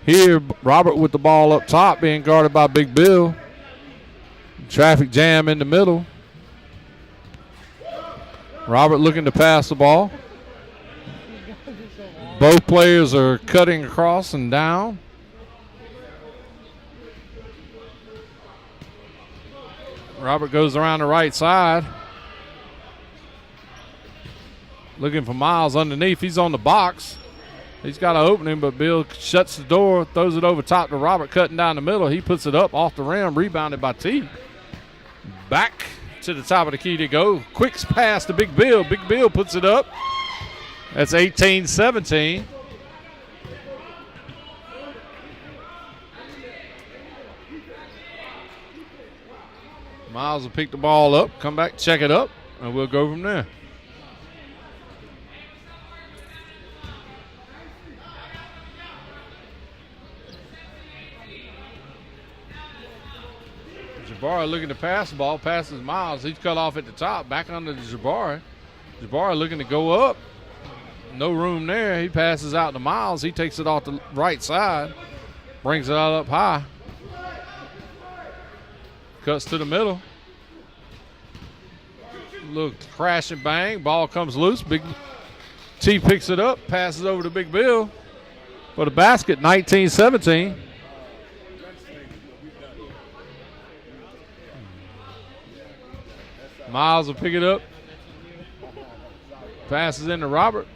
Here, Robert with the ball up top, being guarded by Big Bill. Traffic jam in the middle. Robert looking to pass the ball. Both players are cutting across and down. Robert goes around the right side. Looking for Miles underneath. He's on the box. He's got an opening, but Bill shuts the door, throws it over top to Robert, cutting down the middle. He puts it up off the rim, rebounded by T. Back to the top of the key to go. Quick pass to Big Bill. Big Bill puts it up. That's 18-17. Miles will pick the ball up, come back, check it up, and we'll go from there. Jabari looking to pass the ball, passes Miles. He's cut off at the top, back under the Jabari. Jabari looking to go up. No room there. He passes out to Miles. He takes it off the right side, brings it out up high. Cuts to the middle. Little crash and bang. Ball comes loose. Big T picks it up, passes over to Big Bill for the basket, 19-17. Miles will pick it up. Passes into Robert.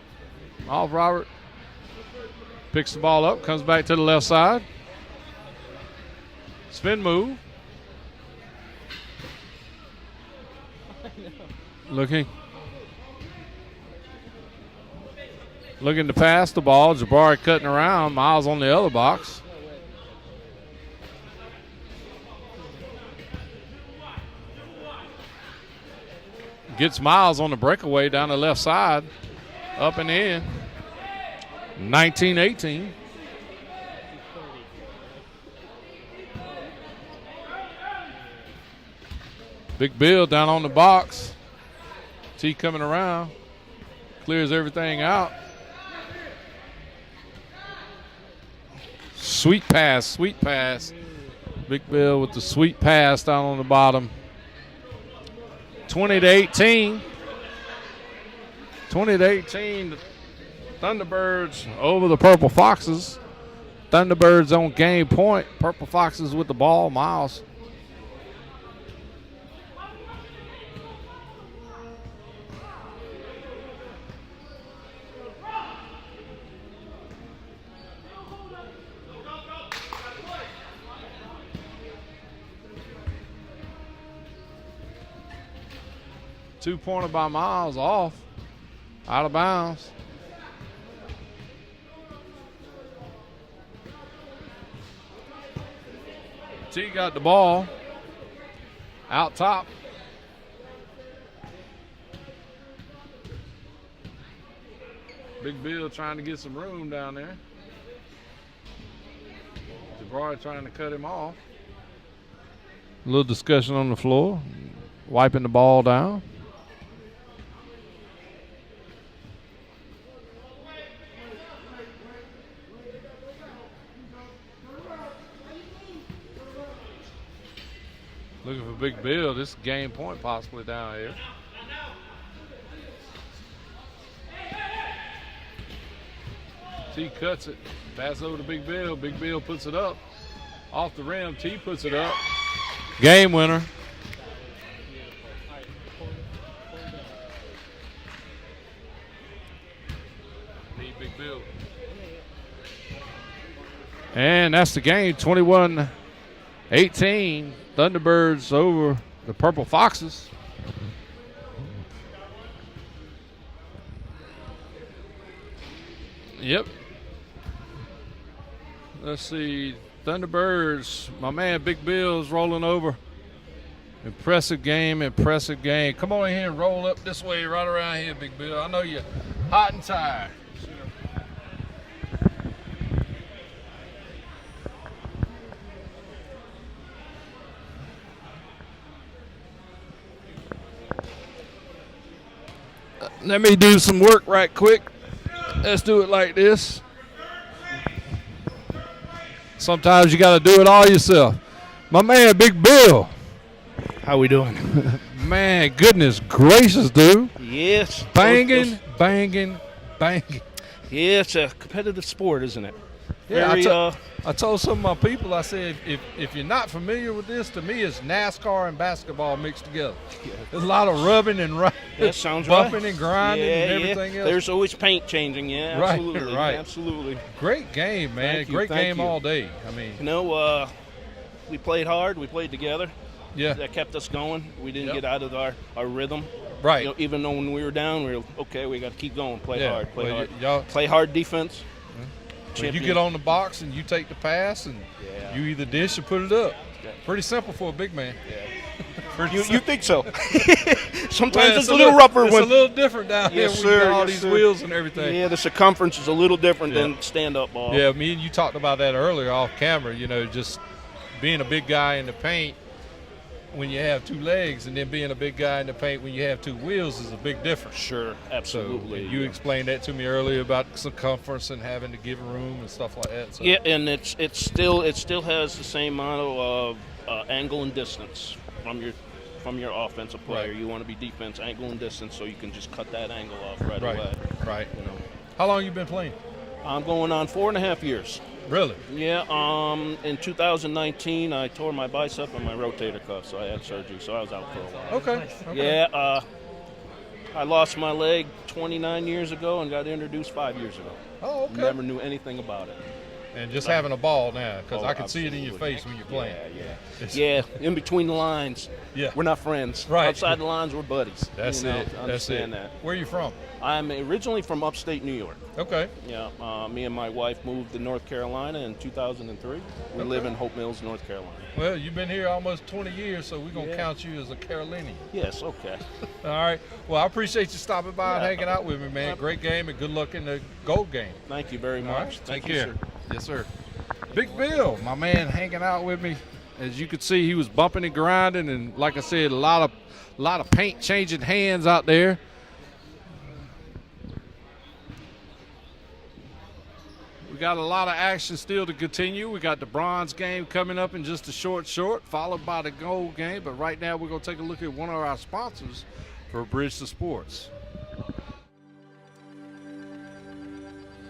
Off Robert. Picks the ball up, comes back to the left side. Spin move. Looking to pass the ball. Jabari cutting around. Miles on the other box. Gets Miles on the breakaway down the left side. Up and in. 19-18. Big Bill down on the box. T coming around. Clears everything out. Sweet pass, sweet pass. Big Bill with the sweet pass down on the bottom. 20-18. 20-18. The Thunderbirds over the Purple Foxes. Thunderbirds on game point. Purple Foxes with the ball. Miles. Two-pointer by Miles, off, out of bounds. T got the ball, out top. Big Bill trying to get some room down there. Jabari trying to cut him off. A little discussion on the floor, wiping the ball down. Looking for Big Bill. This game point possibly down here. T cuts it. Pass over to Big Bill. Big Bill puts it up. Off the rim. T puts it up. Game winner. Need Big Bill. And that's the game. 21-18. Thunderbirds over the Purple Foxes. Yep. Let's see. Thunderbirds, my man Big Bill's rolling over. Impressive game, impressive game. Come on in here and roll up this way, right around here, Big Bill. I know you're hot and tired. Let me do some work right quick. Let's do it like this. Sometimes you got to do it all yourself. My man, Big Bill. How we doing? Man, goodness gracious, dude. Yes. Banging, banging, banging. Yeah, it's a competitive sport, isn't it? Yeah, I told some of my people, I said, if you're not familiar with this, to me it's NASCAR and basketball mixed together. There's a lot of rubbing and that sounds bumping right. and grinding and everything else. There's always paint changing, yeah, absolutely. Right. Absolutely. Great game, man. Great game all day. I mean, we played hard. We played together. Yeah. That kept us going. We didn't get out of our rhythm. Right. Even though when we were down, we were okay. We got to keep going. Play hard. Play hard. Play hard defense. You get on the box and you take the pass and you either dish or put it up. Pretty simple for a big man. Yeah. You think so? Sometimes it's a little rougher. It's a little different down here yes, when you sir, got all yes, these wheels and everything. Yeah, the circumference is a little different than stand-up ball. Yeah, me and you talked about that earlier off camera, just being a big guy in the paint when you have two legs and then being a big guy in the paint when you have two wheels is a big difference. Sure, absolutely. So you explained that to me earlier about circumference and having to give room and stuff like that. So. Yeah, and it still has the same motto of angle and distance from your offensive player. Right. You want to be defense, angle and distance, so you can just cut that angle off right away. Right. How long you been playing? I'm going on 4.5 years. Really? Yeah. In 2019, I tore my bicep and my rotator cuff, so I had surgery. So I was out for a while. Okay. Yeah. I lost my leg 29 years ago and got introduced 5 years ago. Oh, okay. Never knew anything about it. And just having a ball now, because Oh, I can see it in your absolutely. face when you're playing. Yeah, in between the lines. Yeah. We're not friends. Right. Outside the lines, we're buddies. That's you know, it. That's understand it. that. Where are you from? I'm originally from upstate New York. Okay. Yeah. Me and my wife moved to North Carolina in 2003. We live in Hope Mills, North Carolina. Well, you've been here almost 20 years, so we're going to count you as a Carolinian. Yes, okay. All right. Well, I appreciate you stopping by and Yeah. hanging out with me, man. Great game and good luck in the gold game. Thank you very All much. right. Thank Take you, care. sir. Yes, sir. Big Bill, my man, hanging out with me. As you could see, he was bumping and grinding, and like I said, a lot of paint changing hands out there. We got a lot of action still to continue. We got the bronze game coming up in just a short, followed by the gold game. But right now, we're going to take a look at one of our sponsors for Bridge to Sports.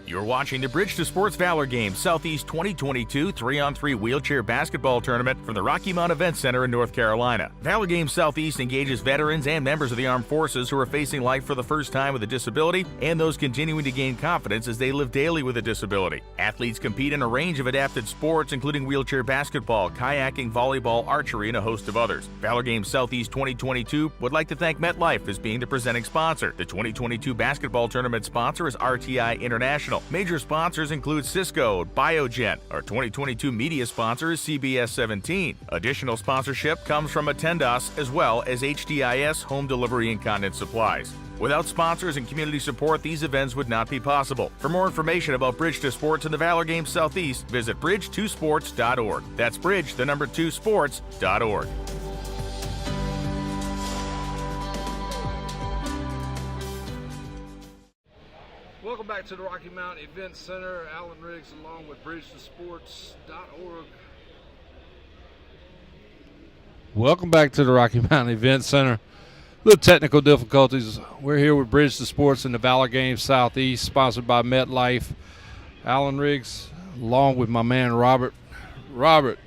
You're watching the Bridge to Sports Valor Games Southeast 2022 3-on-3 wheelchair basketball tournament from the Rocky Mount Event Center in North Carolina. Valor Games Southeast engages veterans and members of the armed forces who are facing life for the first time with a disability and those continuing to gain confidence as they live daily with a disability. Athletes compete in a range of adapted sports, including wheelchair basketball, kayaking, volleyball, archery, and a host of others. Valor Games Southeast 2022 would like to thank MetLife as being the presenting sponsor. The 2022 basketball tournament sponsor is RTI International. Major sponsors include Cisco, Biogen. Our 2022 media sponsor is CBS 17. Additional sponsorship comes from Attendas as well as HDIS Home Delivery Incontinence Supplies. Without sponsors and community support, these events would not be possible. For more information about Bridge to Sports and the Valor Games Southeast, visit bridge2sports.org. That's bridge2sports.org. Welcome back to the Rocky Mount Event Center. Alan Riggs along with bridge2sports.org. Welcome back to the Rocky Mount Event Center. Little technical difficulties. We're here with Bridge to Sports and the Valor Games Southeast, sponsored by MetLife. Alan Riggs along with my man Robert. Robert,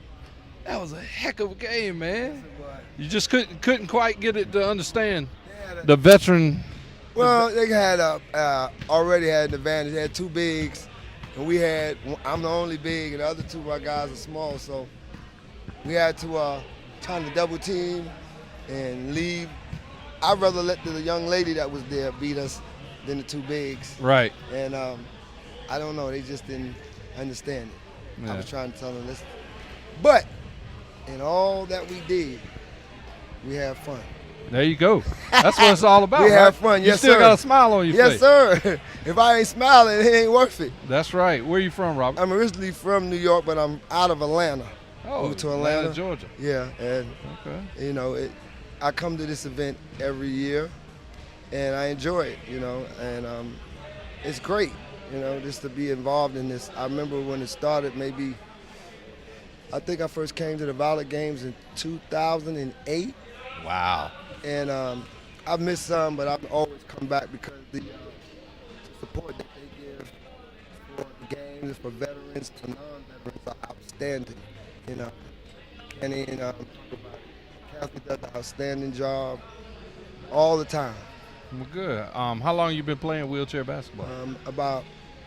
that was a heck of a game, man. You just couldn't quite get it to understand the veteran. Well, they had already had an advantage. They had two bigs, and I'm the only big, and the other two of my guys are small, so we had to try to double team and leave. I'd rather let the young lady that was there beat us than the two bigs. Right. And I don't know, they just didn't understand it. Yeah. I was trying to tell them this. But in all that we did, we had fun. There you go. That's what it's all about. We right? have fun, yes, sir. You still got a smile on your face. Yes, sir. If I ain't smiling, it ain't worth it. That's right. Where are you from, Robert? I'm originally from New York, but I'm out of Atlanta. Oh, moved to Atlanta, Georgia. Yeah, and okay. You know, I come to this event every year, and I enjoy it. You know, and it's great. You know, just to be involved in this. I remember when it started. I think I first came to the Valor Games in 2008. Wow. And I've missed some, but I've always come back because the support that they give for the games, for veterans to non-veterans are outstanding. You know, Kenny and Kathy does an outstanding job all the time. Well, good. How long you been playing wheelchair basketball?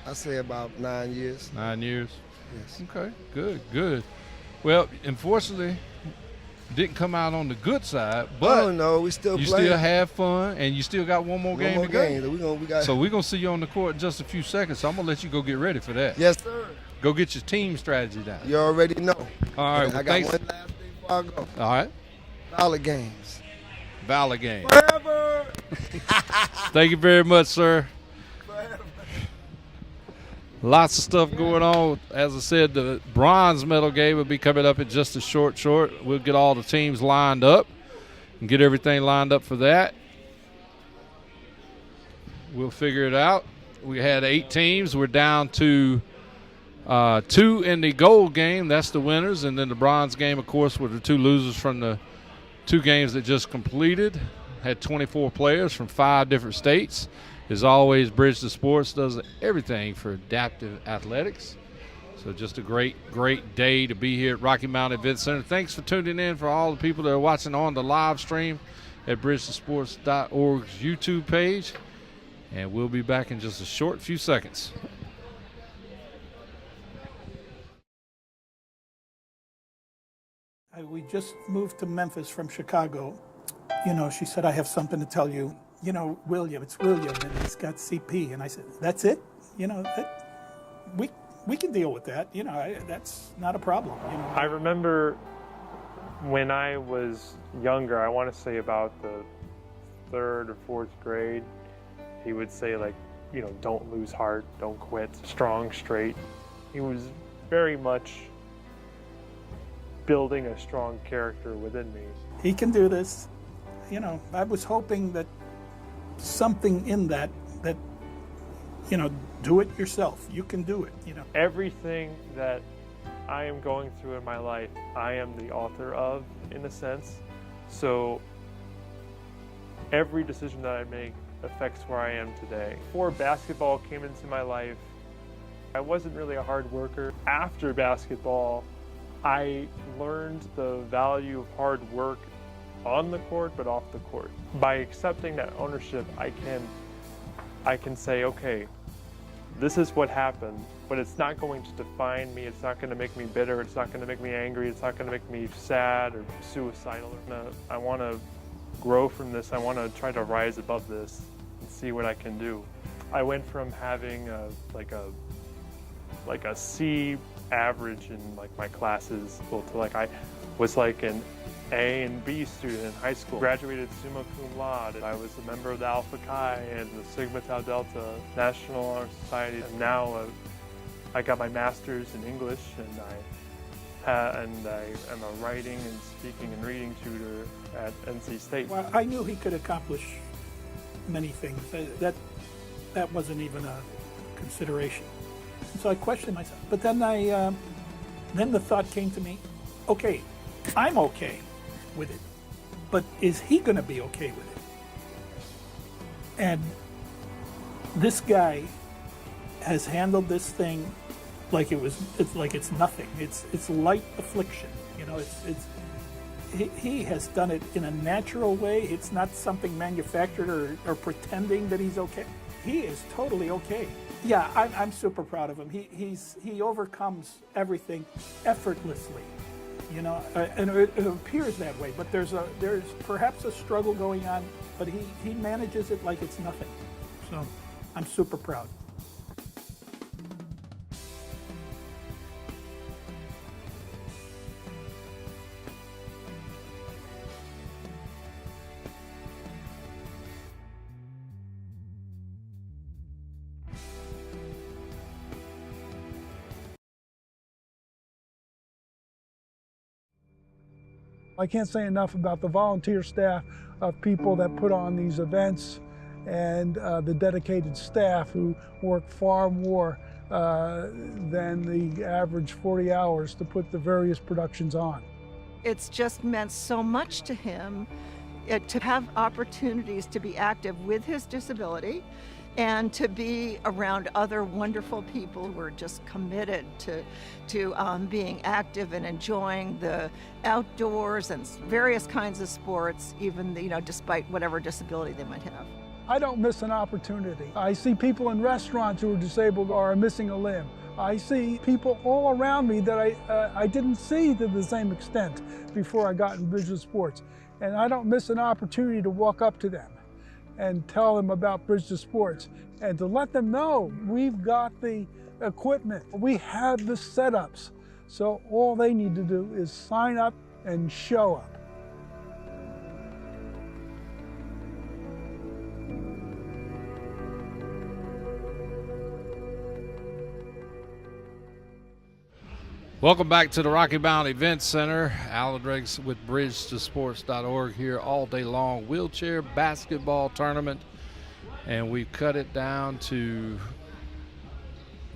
I say about 9 years. 9 years. Yes. Okay. Good. Well, unfortunately, didn't come out on the good side, but oh no, we still you playing. still have fun, and you still got one more game to go. So we're gonna see you on the court in just a few seconds. So I'm gonna let you go get ready for that. Yes, sir. Go get your team strategy down. You already know. All right. I Well, got thanks. one last thing before I go. All right. Valor Games. Valor Games. Forever. Thank you very much, sir. Lots of stuff going on. As I said, the bronze medal game will be coming up in just a short. We'll get all the teams lined up and get everything lined up for that. We'll figure it out. We had 8 teams. We're down to 2 in the gold game. That's the winners. And then the bronze game, of course, were the 2 losers from the 2 games that just completed. Had 24 players from 5 different states. As always, Bridge to Sports does everything for adaptive athletics. So just a great day to be here at Rocky Mountain Event Center. Thanks for tuning in for all the people that are watching on the live stream at bridgetosports.org's YouTube page. And we'll be back in just a short few seconds. We just moved to Memphis from Chicago. You know, she said, I have something to tell you. You know, William, it's William, and he's got CP. And I said, that's it? You know, we can deal with that. You know, that's not a problem. You know? I remember when I was younger, I want to say about the 3rd or 4th grade, he would say, like, you know, don't lose heart, don't quit, strong, straight. He was very much building a strong character within me. He can do this. You know, I was hoping that something in that, you know, do it yourself. You can do it, you know. Everything that I am going through in my life, I am the author of, in a sense. So every decision that I make affects where I am today. Before basketball came into my life, I wasn't really a hard worker. After basketball, I learned the value of hard work on the court, but off the court. By accepting that ownership, I can say, okay, this is what happened, but it's not going to define me. It's not going to make me bitter. It's not going to make me angry. It's not going to make me sad or suicidal. I want to grow from this. I want to try to rise above this and see what I can do. I went from having like a C average in like my classes to like I was like an A and B student in high school. Graduated summa cum laude. I was a member of the Alpha Chi and the Sigma Tau Delta National Honor Society. And now I got my master's in English, and I am a writing and speaking and reading tutor at NC State. Well, I knew he could accomplish many things. That wasn't even a consideration. So I questioned myself. But then then the thought came to me, okay, I'm okay with it, but is he going to be okay with it? And this guy has handled this thing like it's nothing. It's light affliction. You know, he has done it in a natural way. It's not something manufactured or pretending that he's okay. He is totally okay. Yeah, I'm super proud of him. He overcomes everything effortlessly, you know, and it appears that way. But there's perhaps a struggle going on, but he manages it like it's nothing. So I'm super proud. I can't say enough about the volunteer staff of people that put on these events and the dedicated staff who work far more than the average 40 hours to put the various productions on. It's just meant so much to him to have opportunities to be active with his disability and to be around other wonderful people who are just committed to being active and enjoying the outdoors and various kinds of sports, even despite whatever disability they might have. I don't miss an opportunity. I see people in restaurants who are disabled or are missing a limb. I see people all around me that I didn't see to the same extent before I got in visual sports. And I don't miss an opportunity to walk up to them and tell them about Bridge to Sports and to let them know we've got the equipment, we have the setups. So all they need to do is sign up and show up. Welcome back to the Rocky Mountain Event Center. Alan Riggs with bridgetosports.org here all day long. Wheelchair basketball tournament. And we've cut it down to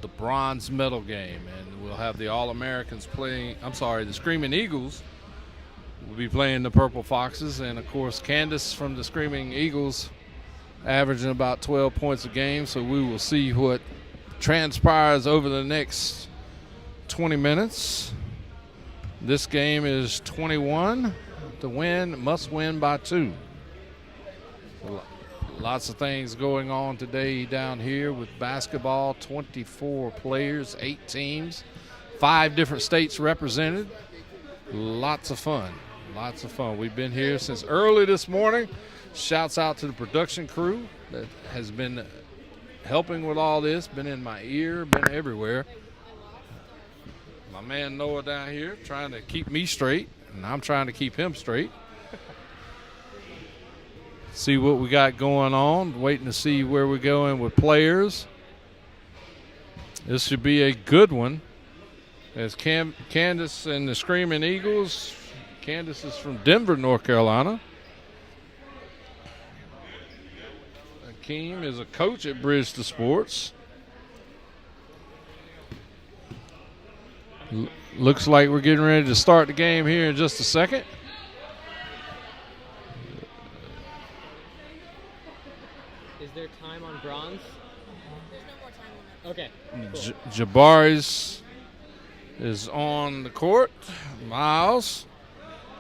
the bronze medal game. And we'll have the All-Americans playing, the Screaming Eagles will be playing the Purple Foxes. And, of course, Candace from the Screaming Eagles averaging about 12 points a game. So we will see what transpires over the next 20 minutes. This game is 21. To win, must win by 2. Lots of things going on today down here with basketball. 24 players, 8 teams, 5 different states represented. Lots of fun. Lots of fun. We've been here since early this morning. Shouts out to the production crew that has been helping with all this, been in my ear, been everywhere. My man Noah down here trying to keep me straight, and I'm trying to keep him straight. See what we got going on, waiting to see where we're going with players. This should be a good one. As Candace and the Screaming Eagles. Candace is from Denver, North Carolina. Akeem is a coach at Bridge to Sports. Looks like we're getting ready to start the game here in just a second. Is there time on bronze? There's no more time on that. Okay. Cool. Jabari's is on the court. Miles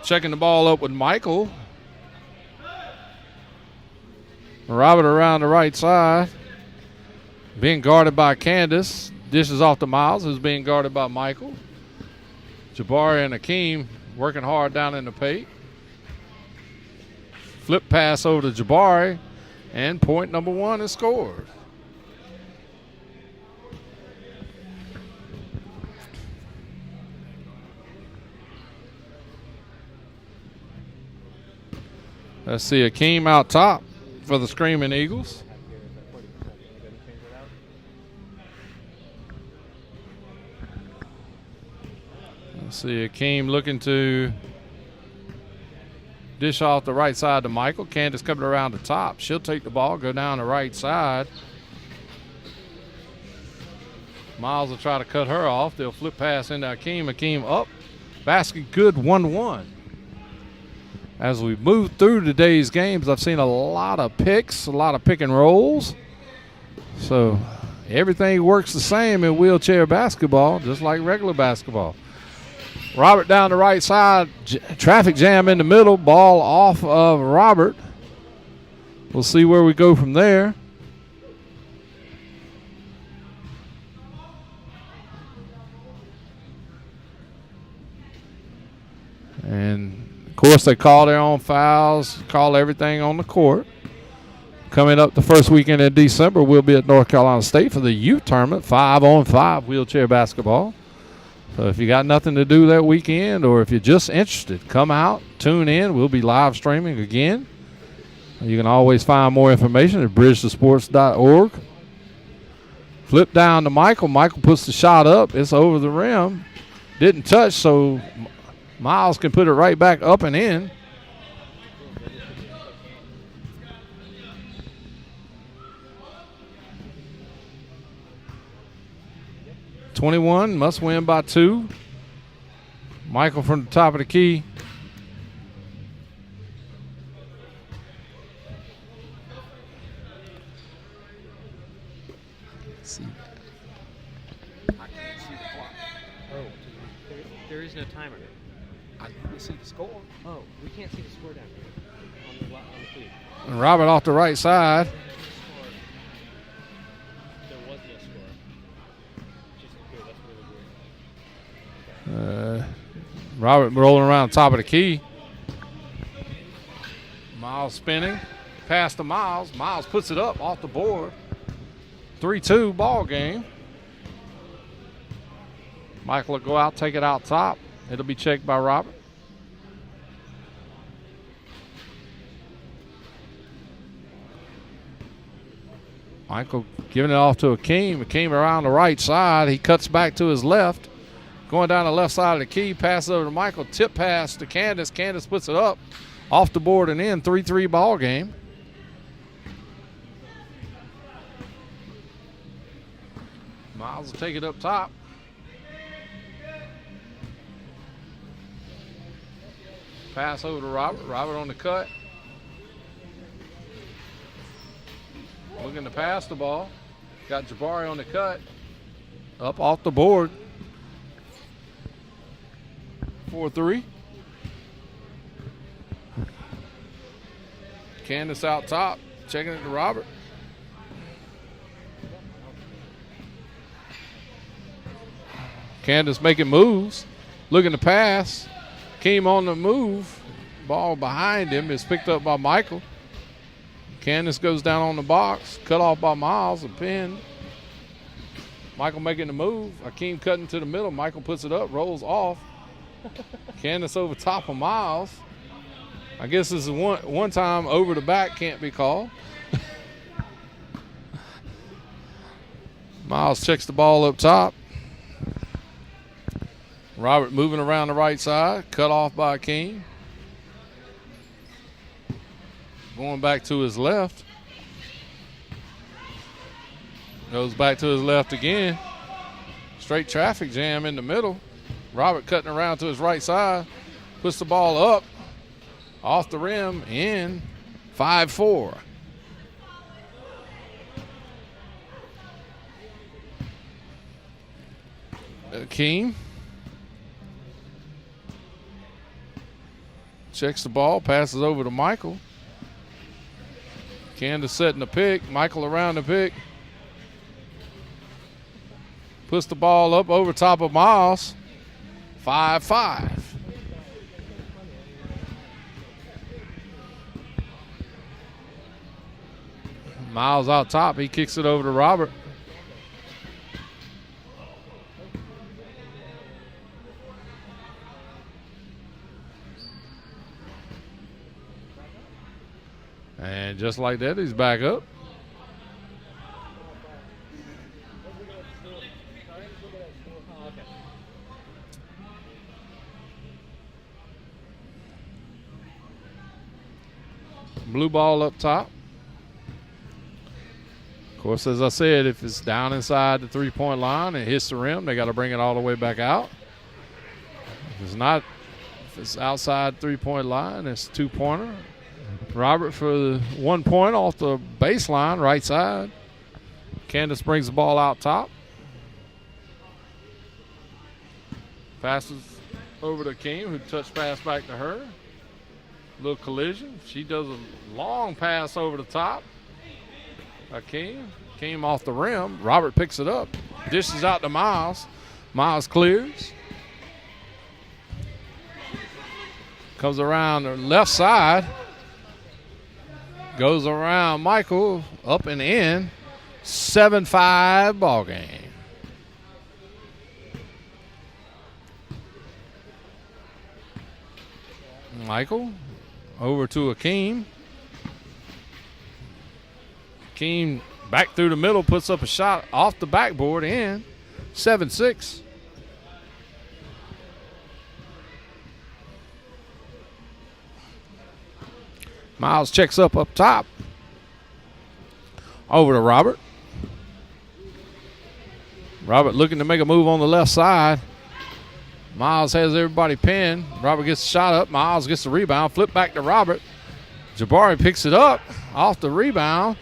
checking the ball up with Michael. Robert around the right side. Being guarded by Candace. Dishes off to Miles, who's being guarded by Michael. Jabari and Akeem working hard down in the paint. Flip pass over to Jabari, and point number 1 is scored. Let's see Akeem out top for the Screaming Eagles. Let's see Akeem looking to dish off the right side to Michael. Candace coming around the top. She'll take the ball, go down the right side. Miles will try to cut her off. They'll flip pass into Akeem. Akeem up. Basket good, 1-1. As we move through today's games, I've seen a lot of picks, a lot of pick and rolls. So everything works the same in wheelchair basketball, just like regular basketball. Robert down the right side, traffic jam in the middle, ball off of Robert. We'll see where we go from there. And, of course, they call their own fouls, call everything on the court. Coming up the first weekend in December, we'll be at North Carolina State for the youth tournament, 5-on-5 wheelchair basketball. So if you got nothing to do that weekend, or if you're just interested, come out, tune in. We'll be live streaming again. You can always find more information at bridgetosports.org. Flip down to Michael. Michael puts the shot up. It's over the rim. Didn't touch, so Miles can put it right back up and in. .21, must win by 2. Michael from the top of the key. Let's see. I can't see the clock. Oh, there is no timer. I can see the score. Oh, we can't see the score down here on the feed. And Robert off the right side. There was no score. Just good. That's really weird. Robert rolling around the top of the key. Miles spinning. Pass to Miles. Miles puts it up off the board. 3-2 ball game. Michael will go out, take it out top. It'll be checked by Robert. Michael giving it off to Akeem. Akeem around the right side. He cuts back to his left. Going down the left side of the key. Pass over to Michael. Tip pass to Candace. Candace puts it up. Off the board and in. 3-3 ball game. Miles will take it up top. Pass over to Robert. Robert on the cut. Looking to pass the ball. Got Jabari on the cut. Up off the board. 4-3. Candace out top, checking it to Robert. Candace making moves, looking to pass. Keem on the move. Ball behind him is picked up by Michael. Candace goes down on the box, cut off by Miles, a pin. Michael making the move. Akeem cutting to the middle. Michael puts it up, rolls off. Candace over top of Miles. I guess this is one time over the back can't be called. Miles checks the ball up top. Robert moving around the right side, cut off by Akeem. Going back to his left. Goes back to his left again. Straight traffic jam in the middle. Robert cutting around to his right side. Puts the ball up. Off the rim. In. 5-4. Akeem. Checks the ball. Passes over to Michael. Candace setting the pick. Michael around the pick. Puts the ball up over top of Miles. 5-5. Miles out top. He kicks it over to Robert. And just like that, he's back up. Blue ball up top. Of course, as I said, if it's down inside the three-point line and hits the rim, they got to bring it all the way back out. If it's outside three-point line, it's two-pointer. Robert for the 1 point off the baseline, right side. Candace brings the ball out top. Passes over to Akeem, who touch pass back to her. Little collision. She does a long pass over the top. Akeem off the rim. Robert picks it up. Dishes out to Miles. Miles clears. Comes around the left side. Goes around Michael, up and in. 7-5 ball game. Michael over to Akeem. Akeem back through the middle, puts up a shot off the backboard, in. 7-6. Miles checks up top. Over to Robert. Robert looking to make a move on the left side. Miles has everybody pinned. Robert gets the shot up. Miles gets the rebound. Flip back to Robert. Jabari picks it up off the rebound.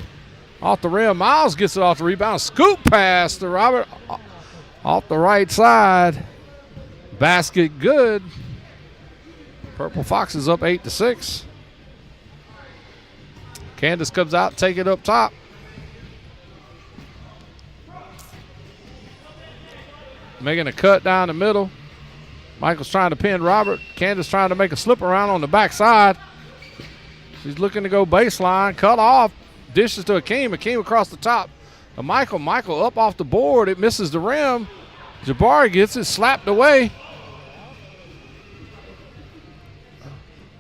Off the rim. Miles gets it off the rebound. Scoop pass to Robert off the right side. Basket good. Purple Foxes up 8-6. Candace comes out, take it up top. Making a cut down the middle. Michael's trying to pin Robert. Candace trying to make a slip around on the backside. She's looking to go baseline. Cut off. Dishes to Akeem. Akeem across the top to Michael. Michael up off the board. It misses the rim. Jabari gets it slapped away.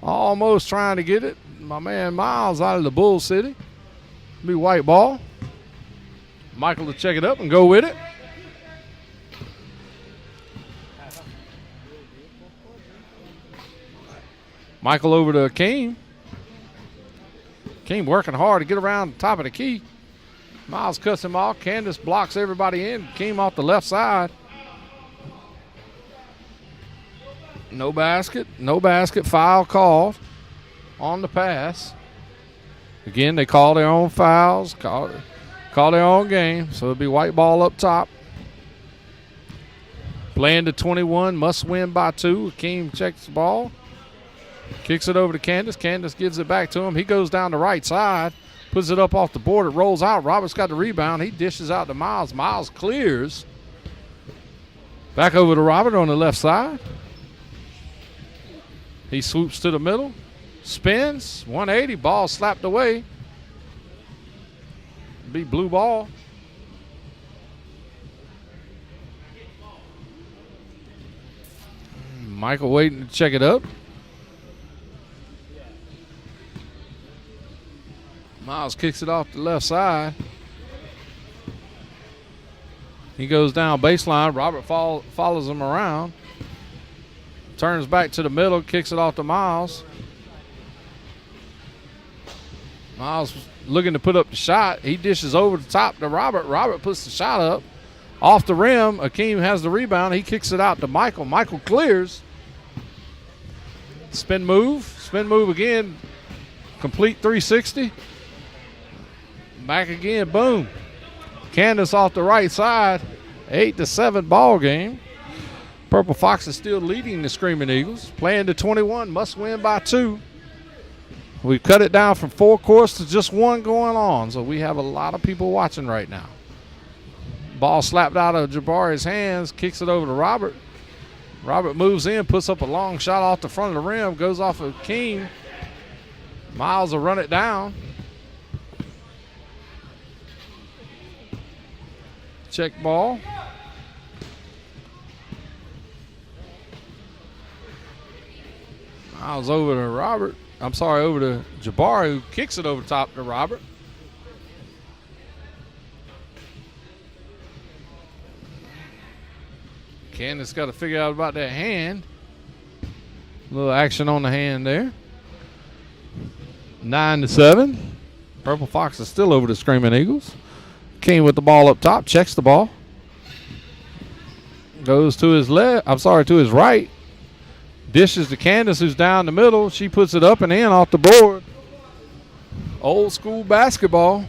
Almost trying to get it. My man Miles out of the Bull City. Be white ball. Michael to check it up and go with it. Michael over to Akeem. Akeem working hard to get around the top of the key. Miles cuts him off. Candace blocks everybody in. Akeem off the left side. No basket. No basket. Foul called on the pass. Again, they call their own fouls, call their own game, so it'll be white ball up top. Playing to 21, must win by 2. Akeem checks the ball. Kicks it over to Candace. Candace gives it back to him. He goes down the right side. Puts it up off the board. It rolls out. Robert's got the rebound. He dishes out to Miles. Miles clears. Back over to Robert on the left side. He swoops to the middle. Spins. 180. Ball slapped away. Be blue ball. Michael waiting to check it up. Miles kicks it off the left side. He goes down baseline. Robert follows him around. Turns back to the middle, kicks it off to Miles. Miles looking to put up the shot. He dishes over the top to Robert. Robert puts the shot up. Off the rim, Akeem has the rebound. He kicks it out to Michael. Michael clears. Spin move again. Complete 360. Back again, boom. Candace off the right side. 8-7 ball game. Purple Fox is still leading the Screaming Eagles. Playing to 21, must win by 2. We've cut it down from 4 courts to just 1 going on, so we have a lot of people watching right now. Ball slapped out of Jabari's hands, kicks it over to Robert. Robert moves in, puts up a long shot off the front of the rim, goes off of King. Miles will run it down. Check ball. Miles over to Robert. I'm sorry, over to Jabari, who kicks it over top to Robert. Candace got to figure out about that hand. A little action on the hand there. 9-7. Purple Fox is still over the Screaming Eagles. King with the ball up top, checks the ball. Goes to his left, to his right. Dishes to Candace, who's down the middle. She puts it up and in off the board. Old school basketball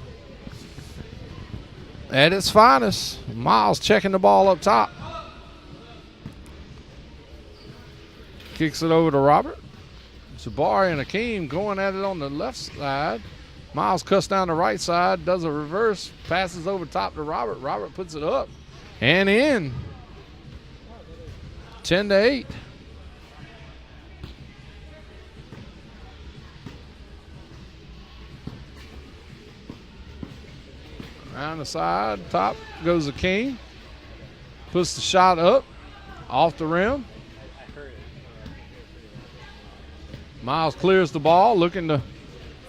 at its finest. Miles checking the ball up top. Kicks it over to Robert. Jabari and Akeem going at it on the left side. Miles cuts down the right side, does a reverse, passes over top to Robert. Robert puts it up and in. 10-8. Around the side, top goes the King. Puts the shot up, off the rim. Miles clears the ball, looking to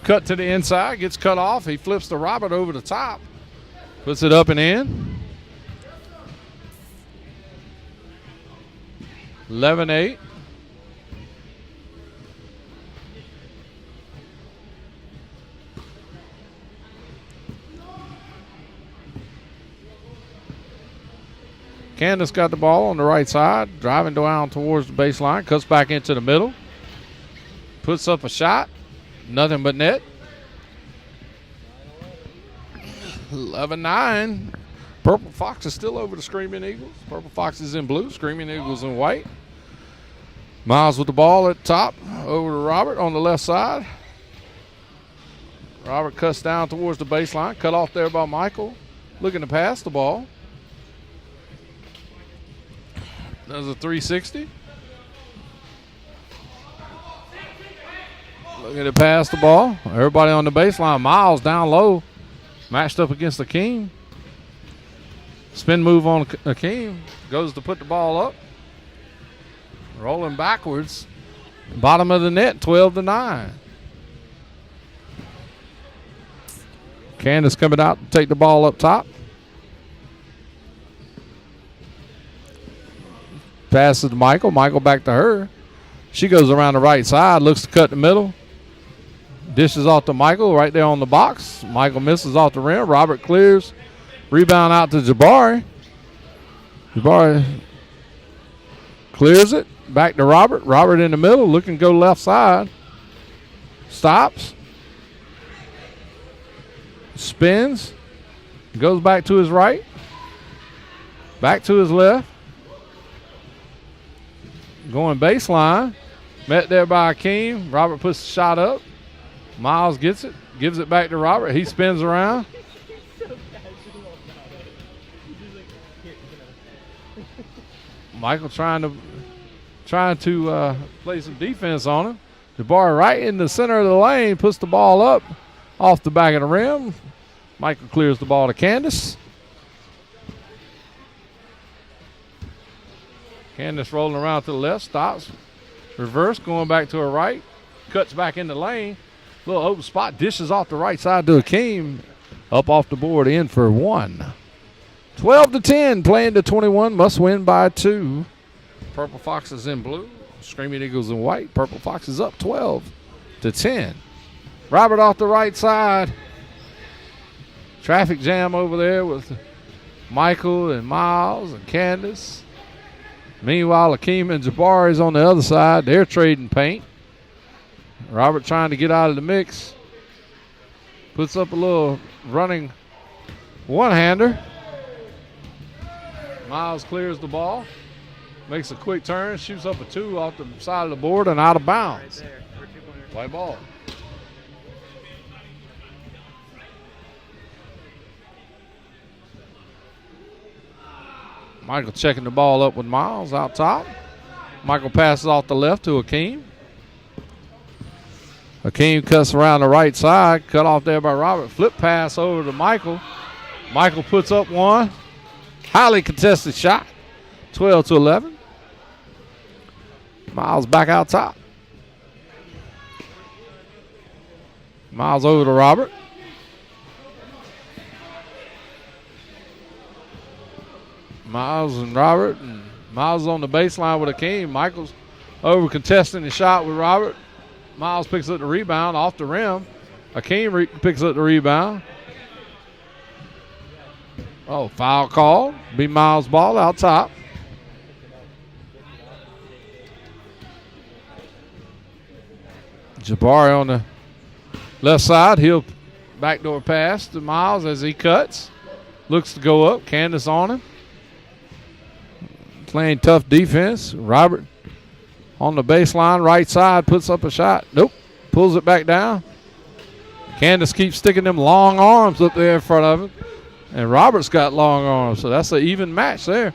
cut to the inside, gets cut off. He flips to Robert over the top. Puts it up and in. 11-8. Candace got the ball on the right side, driving down towards the baseline, cuts back into the middle. Puts up a shot. Nothing but net. 11-9. Purple Fox is still over the Screaming Eagles. Purple Fox is in blue. Screaming Eagles in white. Miles with the ball at the top. Over to Robert on the left side. Robert cuts down towards the baseline. Cut off there by Michael. Looking to pass the ball. Does a 360. Looking to pass the ball. Everybody on the baseline. Miles down low. Matched up against Akeem. Spin move on Akeem. Goes to put the ball up. Rolling backwards. Bottom of the net, 12-9. Candace coming out to take the ball up top. Passes to Michael. Michael back to her. She goes around the right side. Looks to cut the middle. Dishes off to Michael right there on the box. Michael misses off the rim. Robert clears. Rebound out to Jabari. Jabari clears it. Back to Robert. Robert in the middle. Looking to go left side. Stops. Spins. Goes back to his right. Back to his left. going baseline. Met there by Akeem. Robert puts the shot up. Miles gets it. Gives it back to Robert. He spins around. Michael trying to play some defense on him. Jabari right in the center of the lane, puts the ball up off the back of the rim. Michael clears the ball to Candace. Candace rolling around to the left, stops. Reverse, going back to her right. Cuts back in the lane. Little open spot, dishes off the right side to Akeem. Up off the board, in for one. 12-10, playing to 21, must win by 2. Purple Foxes in blue, Screaming Eagles in white. Purple Foxes up 12-10. Robert off the right side. Traffic jam over there with Michael and Miles and Candace. Meanwhile, Akeem and Jabari is on the other side. They're trading paint. Robert trying to get out of the mix. Puts up a little running one-hander. Miles clears the ball. Makes a quick turn. Shoots up a 2 off the side of the board and out of bounds. Play ball. Michael checking the ball up with Miles out top. Michael passes off the left to Akeem. Akeem cuts around the right side. Cut off there by Robert. Flip pass over to Michael. Michael puts up one. Highly contested shot. 12-11. Miles back out top. Miles over to Robert. Miles and Robert. And Miles on the baseline with Akeem. Michael's over contesting the shot with Robert. Miles picks up the rebound off the rim. Akeem picks up the rebound. Oh, foul call. Be Miles' ball out top. Jabari on the left side. He'll backdoor pass to Miles as he cuts. Looks to go up. Candace on him. Playing tough defense. Robert on the baseline, right side, puts up a shot. Nope. Pulls it back down. Candace keeps sticking them long arms up there in front of him. And Robert's got long arms, so that's an even match there.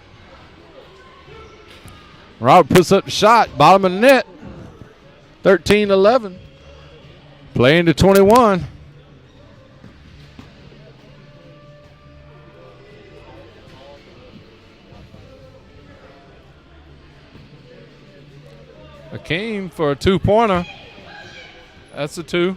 Robert puts up the shot, bottom of the net. 13-11. Playing to 21. Akeem for a 2-pointer. That's a 2.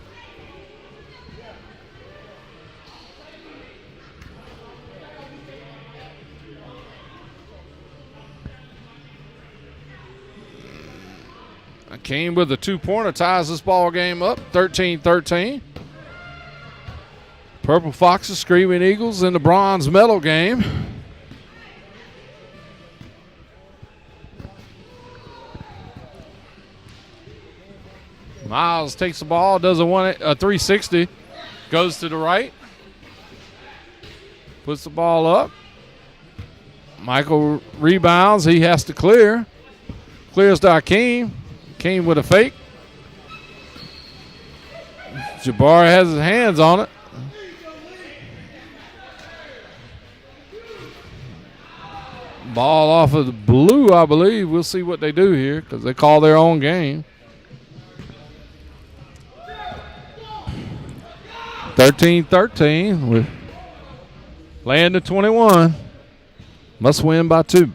Akeem with a 2-pointer ties this ball game up, 13-13. Purple Foxes, Screaming Eagles in the bronze medal game. Miles takes the ball, does a 360, goes to the right, puts the ball up. Michael rebounds, he has to clear. Clears to Akeem. Akeem with a fake. Jabari has his hands on it. Ball off of the blue, I believe. We'll see what they do here because they call their own game. 13-13 with playing to 21. Must win by 2.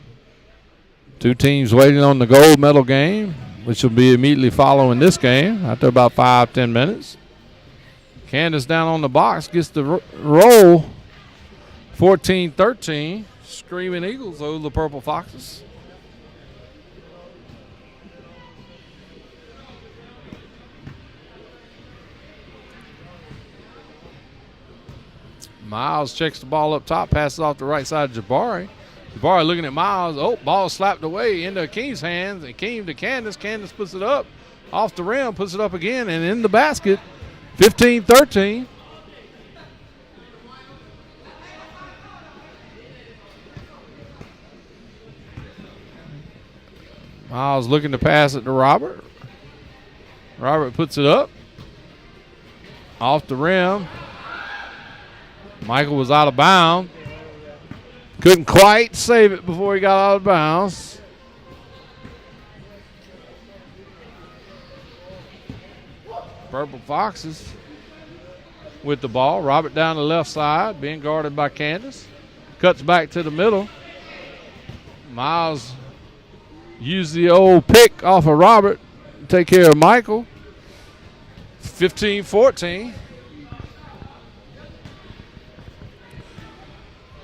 Two teams waiting on the gold medal game, which will be immediately following this game after about 5-10 minutes. Candace down on the box gets the roll. 14-13. Screaming Eagles over the Purple Foxes. Miles checks the ball up top, passes off the right side of Jabari. Jabari looking at Miles. Oh, ball slapped away into Akeem's hands. Akeem to Candace. Candace puts it up off the rim, puts it up again, and in the basket. 15-13. Miles looking to pass it to Robert. Robert puts it up. Off the rim. Michael was out of bounds. Couldn't quite save it before he got out of bounds. Purple Foxes with the ball. Robert down the left side, being guarded by Candace. Cuts back to the middle. Miles used the old pick off of Robert to take care of Michael. 15-14.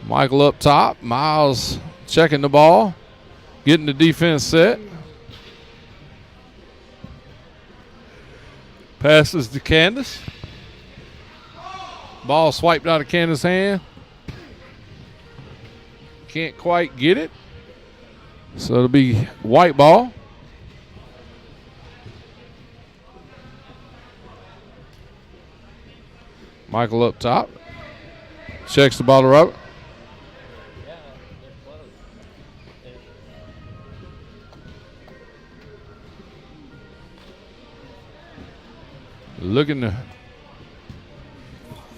Michael up top. Miles checking the ball, getting the defense set. Passes to Candace. Ball swiped out of Candace's hand. Can't quite get it. So it'll be white ball. Michael up top. Checks the ball to Robert. Looking to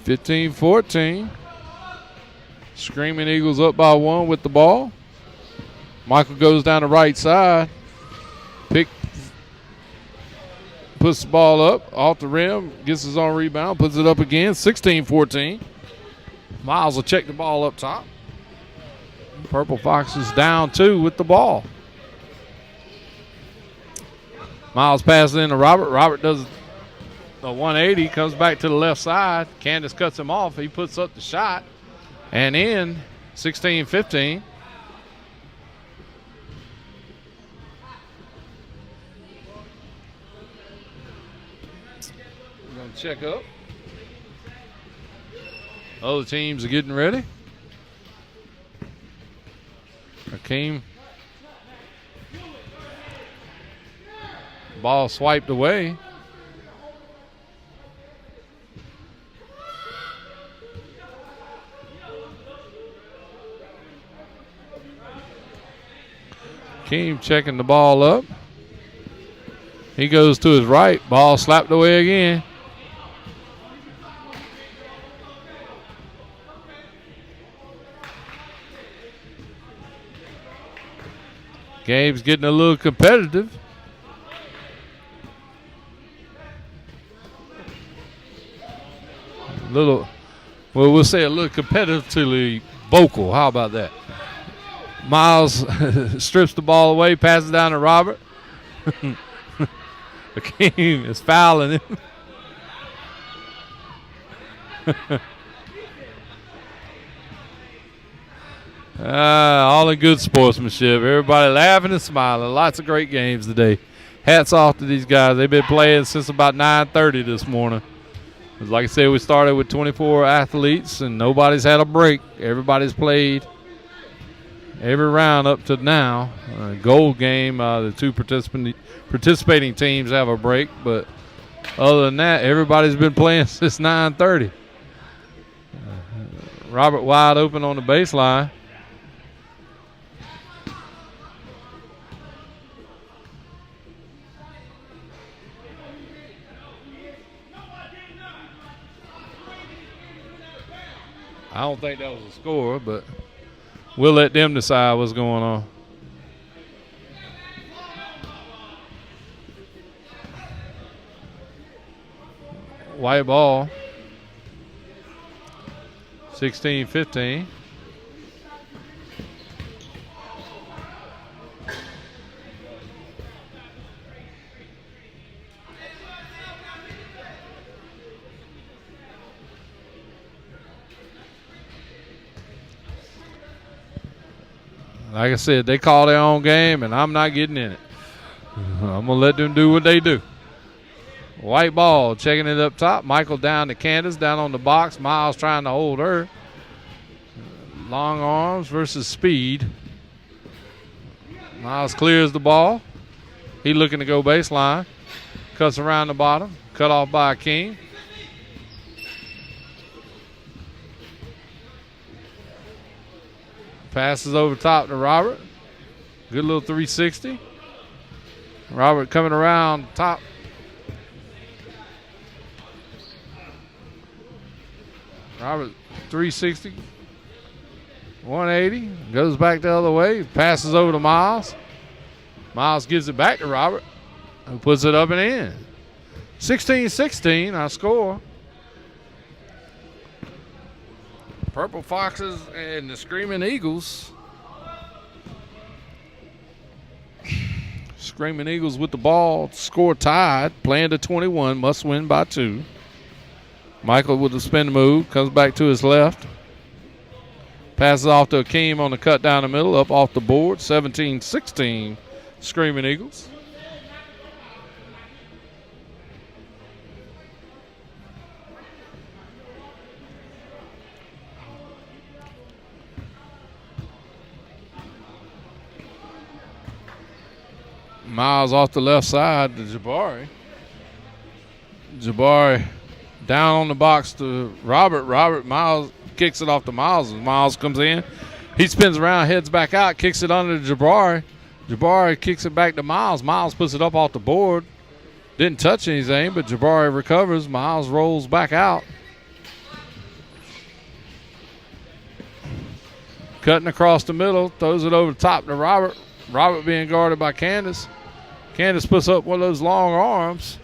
15-14. Screaming Eagles up by 1 with the ball. Michael goes down the right side. Puts the ball up off the rim. Gets his own rebound. Puts it up again. 16-14. Miles will check the ball up top. Purple Foxes down 2 with the ball. Miles passes in to Robert. Robert does a 180, comes back to the left side. Candace cuts him off. He puts up the shot and in. 16-15. We're going to check up. Other teams are getting ready. Hakeem. Ball swiped away. Hakeem checking the ball up. He goes to his right. Ball slapped away again. Game's getting a little competitive. We'll say a little competitively vocal. How about that? Miles strips the ball away, passes down to Robert. Hakeem is fouling him. All in good sportsmanship. Everybody laughing and smiling. Lots of great games today. Hats off to these guys. They've been playing since about 9:30 this morning. Like I said, we started with 24 athletes, and nobody's had a break. Everybody's played every round up to now. Gold game, the 2 participating teams have a break, but other than that, everybody's been playing since 9:30. Robert wide open on the baseline. I don't think that was a score, but we'll let them decide what's going on. White ball. 16-15. Like I said, they call their own game, and I'm not getting in it. I'm going to let them do what they do. White ball, checking it up top. Michael down to Candace, down on the box. Miles trying to hold her. Long arms versus speed. Miles clears the ball. He looking to go baseline. Cuts around the bottom. Cut off by King. Passes over top to Robert. Good little 360. Robert coming around top. Robert 360, 180, goes back the other way, passes over to Miles. Miles gives it back to Robert, who puts it up and in. 16-16, our score. Purple Foxes and the Screaming Eagles. Screaming Eagles with the ball, score tied, playing to 21, must win by 2. Michael with the spin move, comes back to his left. Passes off to Akeem on the cut down the middle, up off the board, 17-16, Screaming Eagles. Miles off the left side to Jabari. Jabari down on the box to Robert. Miles kicks it off to Miles. As Miles comes in, he spins around, heads back out, kicks it under to Jabari. Jabari kicks it back to Miles. Miles puts it up off the board. Didn't touch anything, but Jabari recovers. Miles rolls back out. Cutting across the middle, throws it over the top to Robert. Robert being guarded by Candace. Candace puts up one of those long arms.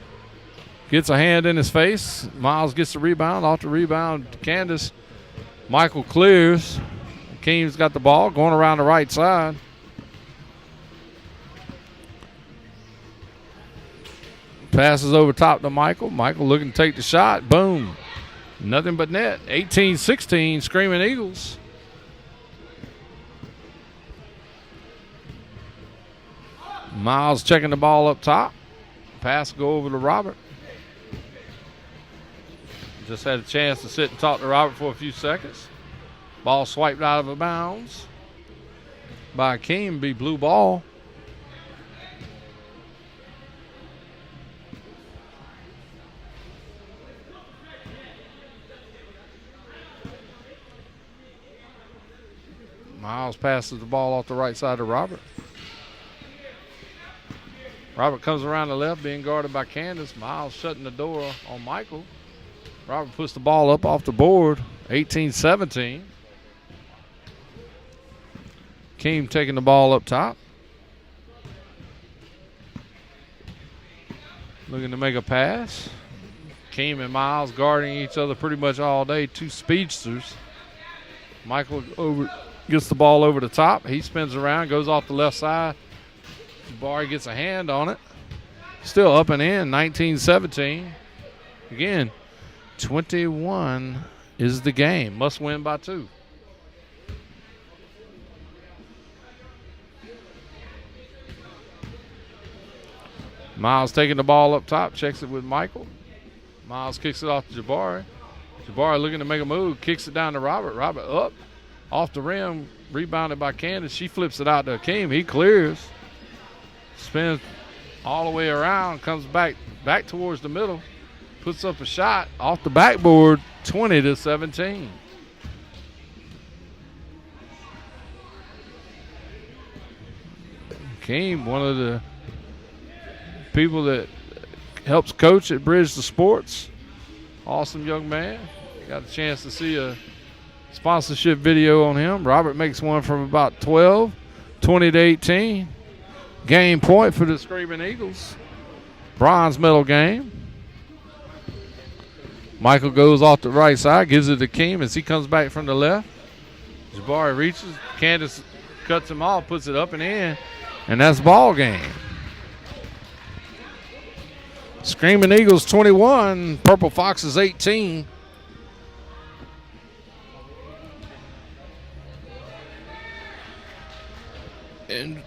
Gets a hand in his face. Miles gets the rebound. Off the rebound, Candace. Michael clears. Akeem's got the ball going around the right side. Passes over top to Michael. Michael looking to take the shot. Boom. Nothing but net. 18-16, Screaming Eagles. Miles checking the ball up top. Pass go over to Robert. Just had a chance to sit and talk to Robert for a few seconds. Ball swiped out of bounds by Akeem. Be blue ball. Miles passes the ball off the right side to Robert. Robert comes around the left, being guarded by Candace. Miles shutting the door on Michael. Robert puts the ball up off the board, 18-17. Keem taking the ball up top. Looking to make a pass. Keem and Miles guarding each other pretty much all day, two speedsters. Michael gets the ball over the top. He spins around, goes off the left side. Jabari gets a hand on it. Still up and in, 19-17. Again, 21 is the game. Must win by 2. Miles taking the ball up top, checks it with Michael. Miles kicks it off to Jabari. Jabari looking to make a move, kicks it down to Robert. Robert up, off the rim, rebounded by Candace. She flips it out to Akeem. He clears. Spins all the way around, comes back towards the middle, puts up a shot off the backboard, 20-17. Akeem, one of the people that helps coach at Bridge to Sports. Awesome young man. Got a chance to see a sponsorship video on him. Robert makes one from about 12, 20-18. Game point for the Screaming Eagles. Bronze medal game. Michael goes off the right side, gives it to Keem as he comes back from the left. Jabari reaches. Candace cuts him off, puts it up and in, and that's ball game. Screaming Eagles 21, Purple Foxes 18. And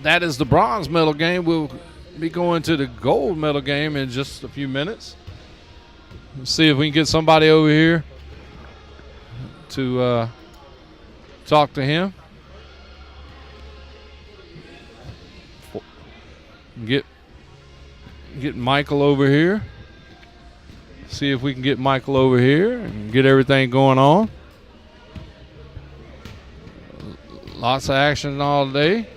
that is the bronze medal game. We'll be going to the gold medal game in just a few minutes. Let's see if we can get somebody over here to talk to him. Get Michael over here. See if we can get Michael over here and get everything going on. Lots of action all day.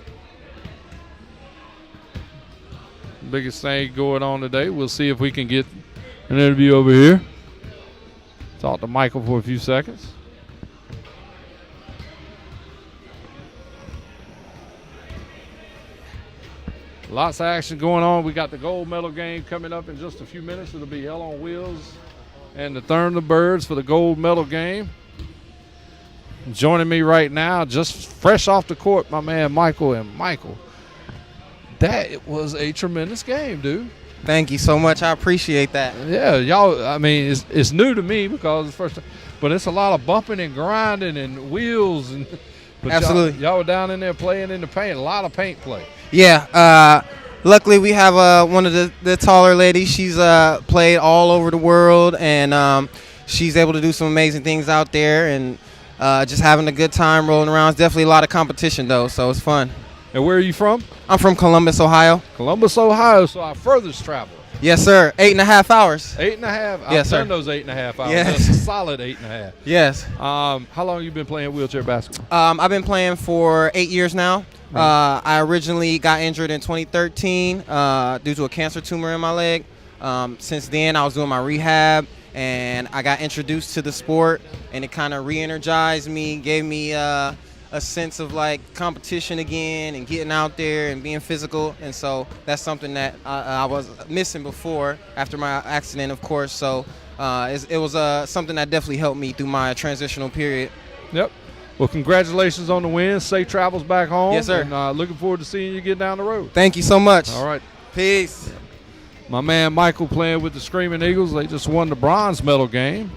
biggest thing going on today. We'll see if we can get an interview over here. Talk to Michael for a few seconds. Lots of action going on. We got the gold medal game coming up in just a few minutes. It'll be Hell on Wheels and the Thunderbirds for the gold medal game. Joining me right now, just fresh off the court, my man Michael. And Michael, that was a tremendous game, dude. Thank you so much. I appreciate that. Yeah, y'all, I mean, it's new to me because it's first time, but it's a lot of bumping and grinding and wheels. And but Absolutely. Y'all were down in there playing in the paint, a lot of paint play. Yeah. Luckily, we have one of the taller ladies. She's played all over the world, and she's able to do some amazing things out there, and just having a good time rolling around. It's definitely a lot of competition, though, so it's fun. And where are you from? I'm from Columbus, Ohio. Columbus, Ohio, so our furthest travel. Yes, sir. 8.5 hours. 8.5? Yes, I've sir. done those 8.5 hours. Yes. That's a solid 8.5. Yes. How long have you been playing wheelchair basketball? I've been playing for 8 years now. I originally got injured in 2013 due to a cancer tumor in my leg. Since then, I was doing my rehab, and I got introduced to the sport, and it kind of re-energized me, gave me a sense of like competition again and getting out there and being physical. And so that's something that I was missing before after my accident, of course. So it was something that definitely helped me through my transitional period. Yep. Well, congratulations on the win. Safe travels back home. Yes, sir. And looking forward to seeing you get down the road. Thank you so much. All right. Peace. My man Michael playing with the Screaming Eagles. They just won the bronze medal game.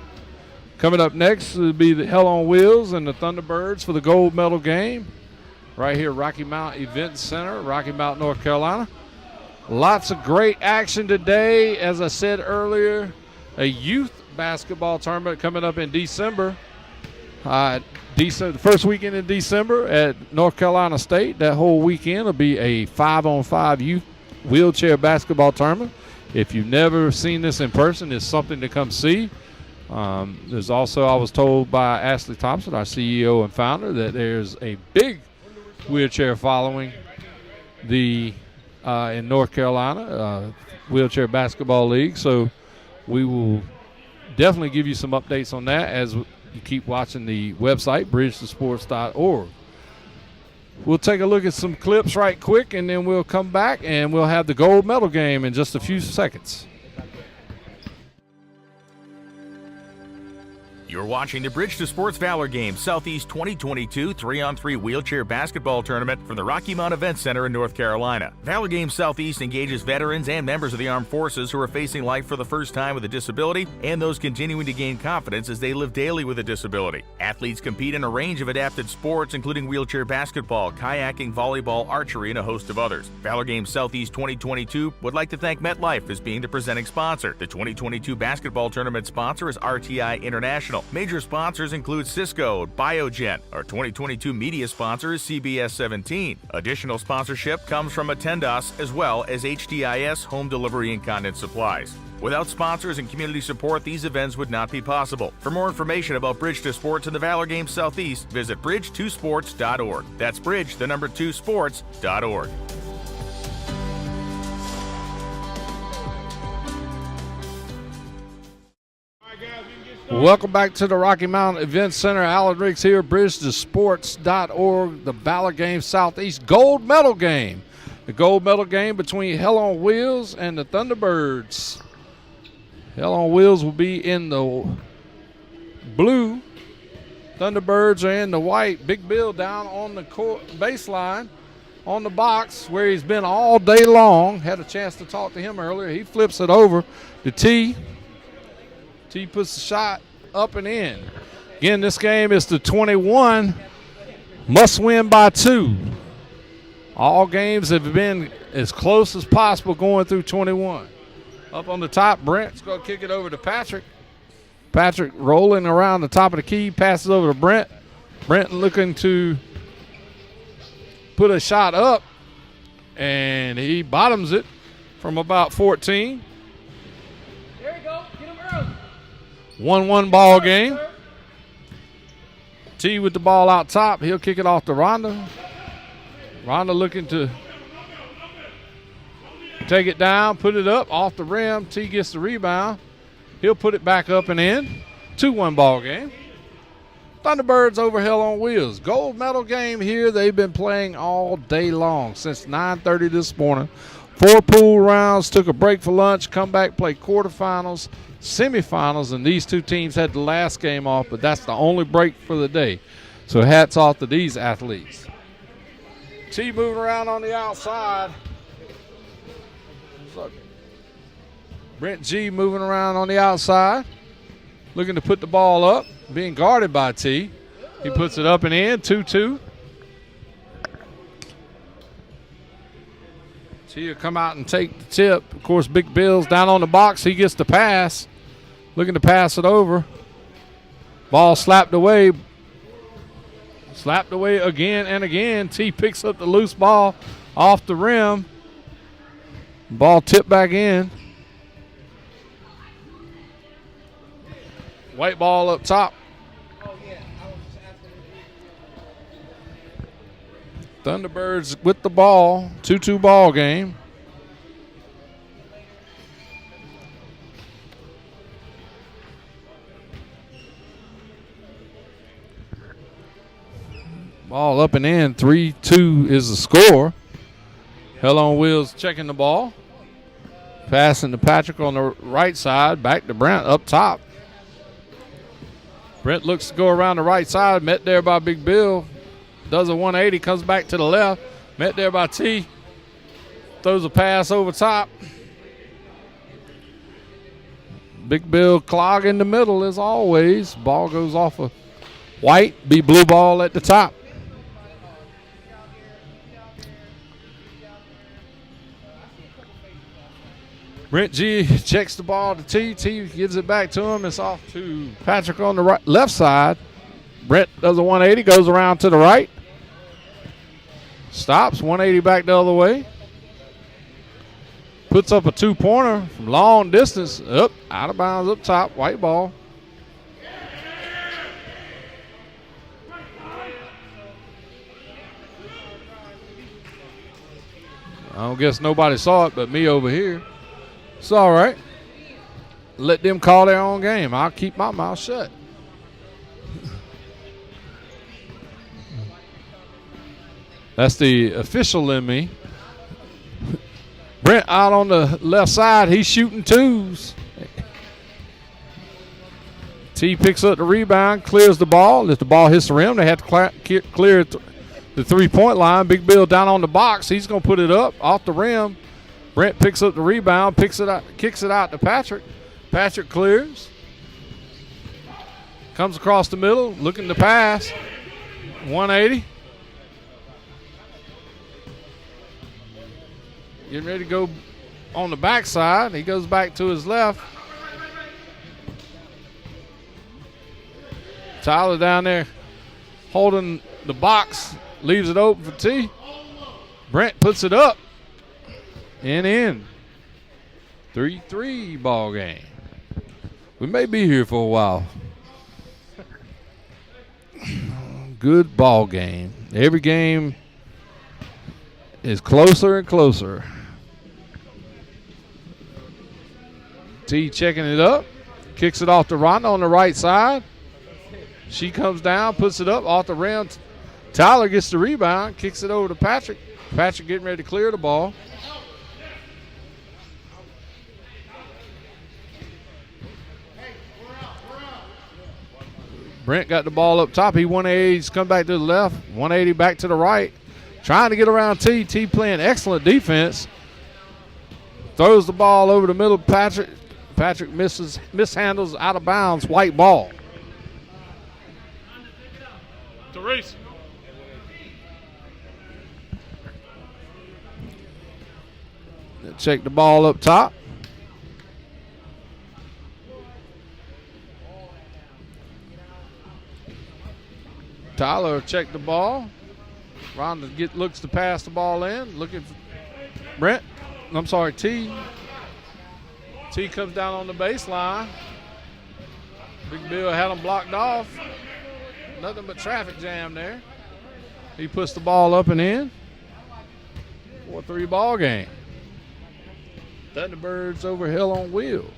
Coming up next will be the Hell on Wheels and the Thunderbirds for the gold medal game. Right here, Rocky Mount Event Center, Rocky Mount, North Carolina. Lots of great action today. As I said earlier, a youth basketball tournament coming up in December. The first weekend in December at North Carolina State. That whole weekend will be a 5-on-5 youth wheelchair basketball tournament. If you've never seen this in person, it's something to come see. There's also, I was told by Ashley Thompson, our CEO and founder, that there's a big wheelchair following in North Carolina, Wheelchair Basketball League. So we will definitely give you some updates on that as you keep watching the website, bridgetosports.org. We'll take a look at some clips right quick, and then we'll come back and we'll have the gold medal game in just a few seconds. You're watching the Bridge to Sports Valor Games Southeast 2022 3-on-3 wheelchair basketball tournament from the Rocky Mount Event Center in North Carolina. Valor Games Southeast engages veterans and members of the armed forces who are facing life for the first time with a disability and those continuing to gain confidence as they live daily with a disability. Athletes compete in a range of adapted sports, including wheelchair basketball, kayaking, volleyball, archery, and a host of others. Valor Games Southeast 2022 would like to thank MetLife as being the presenting sponsor. The 2022 basketball tournament sponsor is RTI International. Major sponsors include Cisco, Biogen. Our 2022 media sponsor is CBS 17. Additional sponsorship comes from Attendas as well as HDIS Home Delivery and Content Supplies. Without sponsors and community support, these events would not be possible. For more information about Bridge to Sports and the Valor Games Southeast, visit bridge2sports.org. That's bridge, the number 2 sports.org. Welcome back to the Rocky Mountain Event Center. Alan Riggs here, bridgetosports.org, the Valor Games Southeast gold medal game. The gold medal game between Hell on Wheels and the Thunderbirds. Hell on Wheels will be in the blue. Thunderbirds are in the white. Big Bill down on the court baseline on the box where he's been all day long. Had a chance to talk to him earlier. He flips it over to T. T puts the shot up and in. Again, this game is the 21. Must win by 2. All games have been as close as possible going through 21. Up on the top, Brent's going to kick it over to Patrick. Patrick rolling around the top of the key, passes over to Brent. Brent looking to put a shot up, and he bottoms it from about 14. There you go. Get him early. 1-1 ball game. T with the ball out top. He'll kick it off to Rhonda. Rhonda looking to Take it down, put it up, off the rim. T gets the rebound. He'll put it back up and in. 2-1 ball game. Thunderbirds over Hell on Wheels. Gold medal game here. They've been playing all day long since 9:30 this morning. 4 pool rounds, took a break for lunch, come back, play quarterfinals, semifinals, and these 2 teams had the last game off, but that's the only break for the day. So hats off to these athletes. T moving around on the outside. Brent G moving around on the outside, looking to put the ball up, being guarded by T. He puts it up and in, 2-2. T will come out and take the tip. Of course, Big Bill's down on the box. He gets the pass, looking to pass it over. Ball slapped away. Slapped away again and again. T picks up the loose ball off the rim. Ball tipped back in. White ball up top. Thunderbirds with the ball. 2-2 ball game. Ball up and in. 3-2 is the score. Hell on Wheels checking the ball. Passing to Patrick on the right side. Back to Brent up top. Brent looks to go around the right side. Met there by Big Bill. Does a 180. Comes back to the left. Met there by T. Throws a pass over top. Big Bill clog in the middle as always. Ball goes off of White. Be blue ball at the top. Brent G checks the ball to T. T gives it back to him. It's off to Patrick on the right, left side. Brent does a 180, goes around to the right. Stops, 180 back the other way. Puts up a 2-pointer from long distance. Up, out of bounds up top, white ball. I don't guess nobody saw it but me over here. It's all right. Let them call their own game. I'll keep my mouth shut. That's the official in me. Brent out on the left side. He's shooting 2s. T picks up the rebound, clears the ball. If the ball hits the rim, they have to clear the 3-point line. Big Bill down on the box. He's going to put it up off the rim. Brent picks up the rebound, picks it out, kicks it out to Patrick. Patrick clears. Comes across the middle, looking to pass. 180. Getting ready to go on the backside. He goes back to his left. Tyler down there holding the box, leaves it open for T. Brent puts it up. In. 3-3 ball game. We may be here for a while. Good ball game. Every game is closer and closer. T checking it up. Kicks it off to Rhonda on the right side. She comes down, puts it up off the rim. Tyler gets the rebound, kicks it over to Patrick. Patrick getting ready to clear the ball. Brent got the ball up top. He 180. He's come back to the left. 180 back to the right. Trying to get around T. T playing excellent defense. Throws the ball over the middle. Patrick mishandles out of bounds. White ball. Therese. Check the ball up top. Tyler check the ball. Rhonda looks to pass the ball in. Looking for Brent. I'm sorry, T. T comes down on the baseline. Big Bill had him blocked off. Nothing but traffic jam there. He puts the ball up and in. 4-3 ball game. Thunderbirds over Hell on Wheels.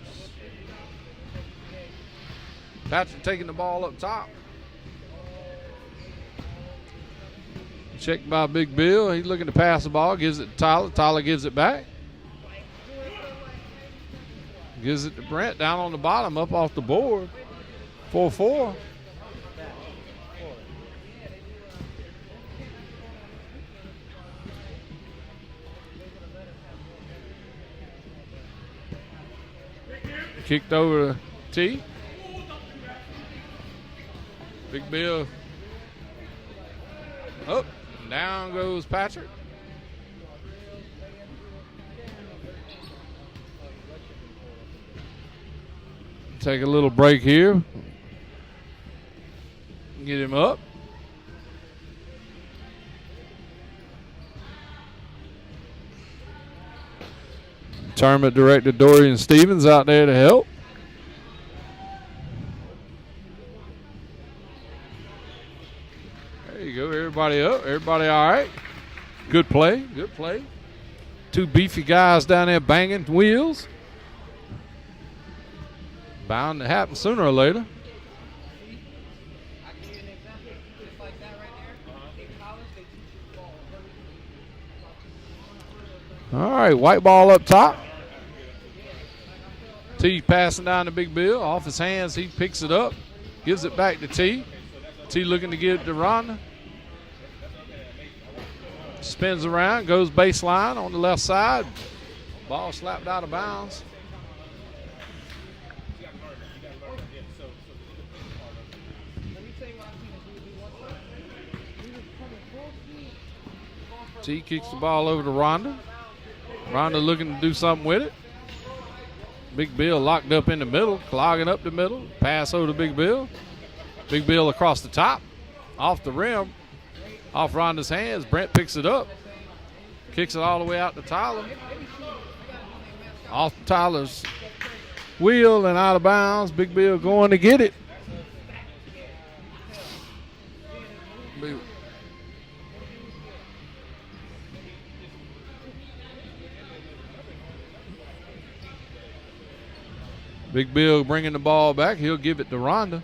Patrick taking the ball up top. Checked by Big Bill. He's looking to pass the ball. Gives it to Tyler. Tyler gives it back. Gives it to Brent down on the bottom, up off the board. 4-4. Kicked over to T. Big Bill. Up, down goes Patrick. Take a little break here. Get him up. Tournament Director Dorian Stevens out there to help. There you go. Everybody up. Everybody all right. Good play. Good play. Two beefy guys down there banging wheels. Bound to happen sooner or later. All right, white ball up top. T passing down to Big Bill. Off his hands, he picks it up. Gives it back to T. T looking to give it to Rhonda. Spins around, goes baseline on the left side. Ball slapped out of bounds. T kicks the ball over to Rhonda. Rhonda looking to do something with it. Big Bill locked up in the middle, clogging up the middle. Pass over to Big Bill. Big Bill across the top, off the rim, off Rhonda's hands. Brent picks it up, kicks it all the way out to Tyler. Off Tyler's wheel and out of bounds. Big Bill going to get it. Big Bill bringing the ball back. He'll give it to Rhonda.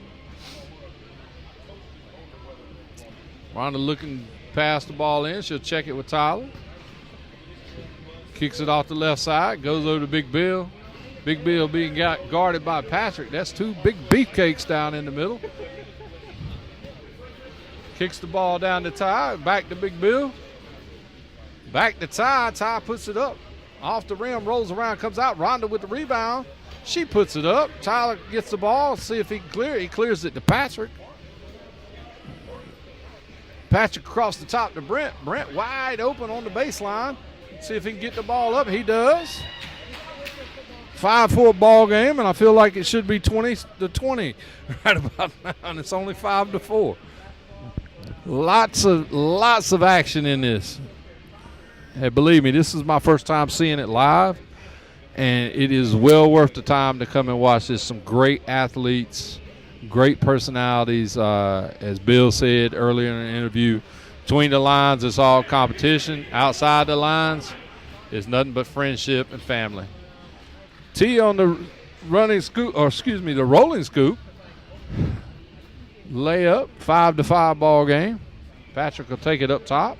Rhonda looking past the ball in. She'll check it with Tyler. Kicks it off the left side. Goes over to Big Bill. Big Bill being guarded by Patrick. That's two big beefcakes down in the middle. Kicks the ball down to Ty. Back to Big Bill. Back to Ty. Ty puts it up. Off the rim. Rolls around. Comes out. Rhonda with the rebound. She puts it up. Tyler gets the ball. See if he can clear it. He clears it to Patrick. Patrick across the top to Brent. Brent wide open on the baseline. See if he can get the ball up. He does. 5-4 ball game, and I feel like it should be 20-20 right about now, and it's only 5-4. Lots of action in this. Hey, believe me, this is my first time seeing it live, and it is well worth the time to come and watch this. Some great athletes, great personalities. As Bill said earlier in the interview, between the lines, it's all competition. Outside the lines, it's nothing but friendship and family. T on the running scoop, or excuse me, the rolling scoop. Layup, 5-5 ball game. Patrick will take it up top.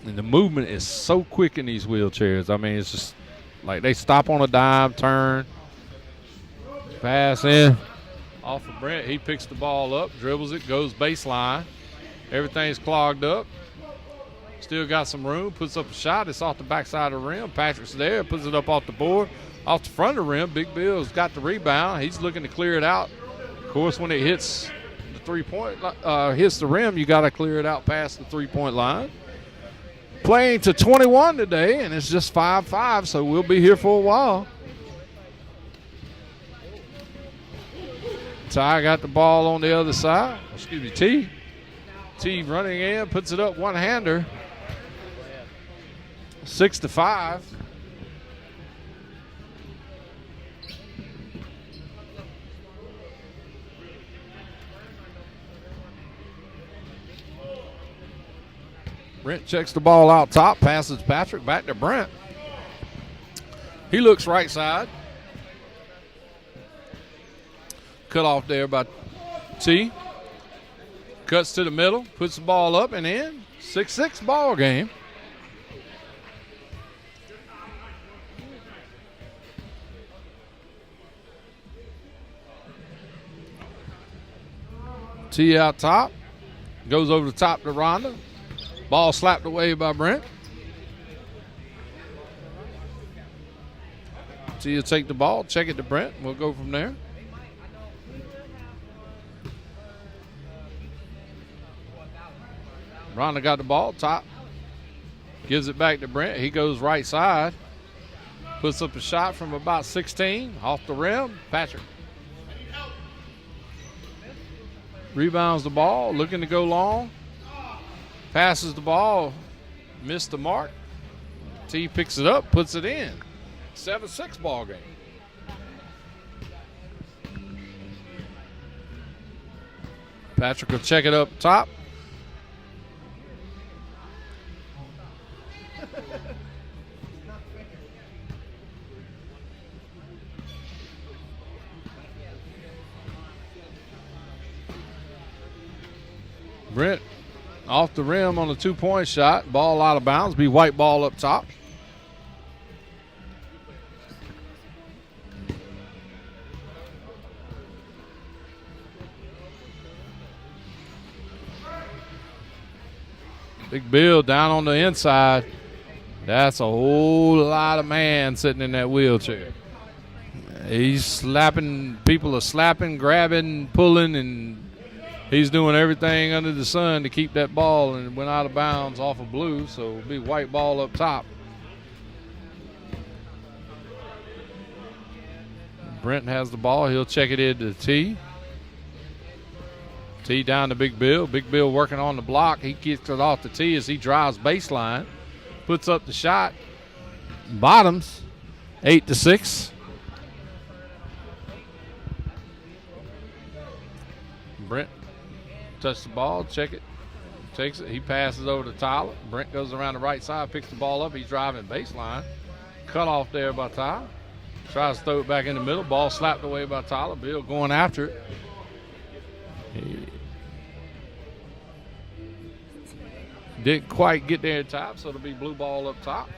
And the movement is so quick in these wheelchairs. I mean, it's just like they stop on a dime, turn, pass in. Off of Brent, he picks the ball up, dribbles it, goes baseline. Everything's clogged up. Still got some room, puts up a shot. It's off the backside of the rim. Patrick's there, puts it up off the board. Off the front of the rim, Big Bill's got the rebound. He's looking to clear it out. Of course, when it hits the three-point, hits the rim, you got to clear it out past the three-point line. Playing to 21 today, and it's just 5-5, so we'll be here for a while. Ty got the ball on the other side. Excuse me, T. T running in, puts it up one-hander. 6-5. Brent checks the ball out top, passes Patrick, back to Brent. He looks right side. Cut off there by T. Cuts to the middle, puts the ball up and in. 6-6 ball game. T out top. Goes over the top to Rhonda. Ball slapped away by Brent. T will take the ball, check it to Brent. We'll go from there. Rhonda got the ball, top. Gives it back to Brent. He goes right side. Puts up a shot from about 16. Off the rim. Patrick. Rebounds the ball, looking to go long. Passes the ball, missed the mark. T picks it up, puts it in. 7-6 ball game. Patrick will check it up top. Brent off the rim on a 2-point shot. Ball out of bounds. Be white ball up top. Big Bill down on the inside. That's a whole lot of man sitting in that wheelchair. He's slapping. People are slapping, grabbing, pulling, and he's doing everything under the sun to keep that ball, and it went out of bounds off of blue, so it'll be white ball up top. Brent has the ball. He'll check it into T. T down to Big Bill. Big Bill working on the block. He gets it off the T as he drives baseline. Puts up the shot. Bottoms. 8-6. Brent touch the ball, check it, takes it. He passes over to Tyler. Brent goes around the right side, picks the ball up. He's driving baseline. Cut off there by Tyler. Tries to throw it back in the middle. Ball slapped away by Tyler. Bill going after it. He didn't quite get there in time, so it'll be blue ball up top.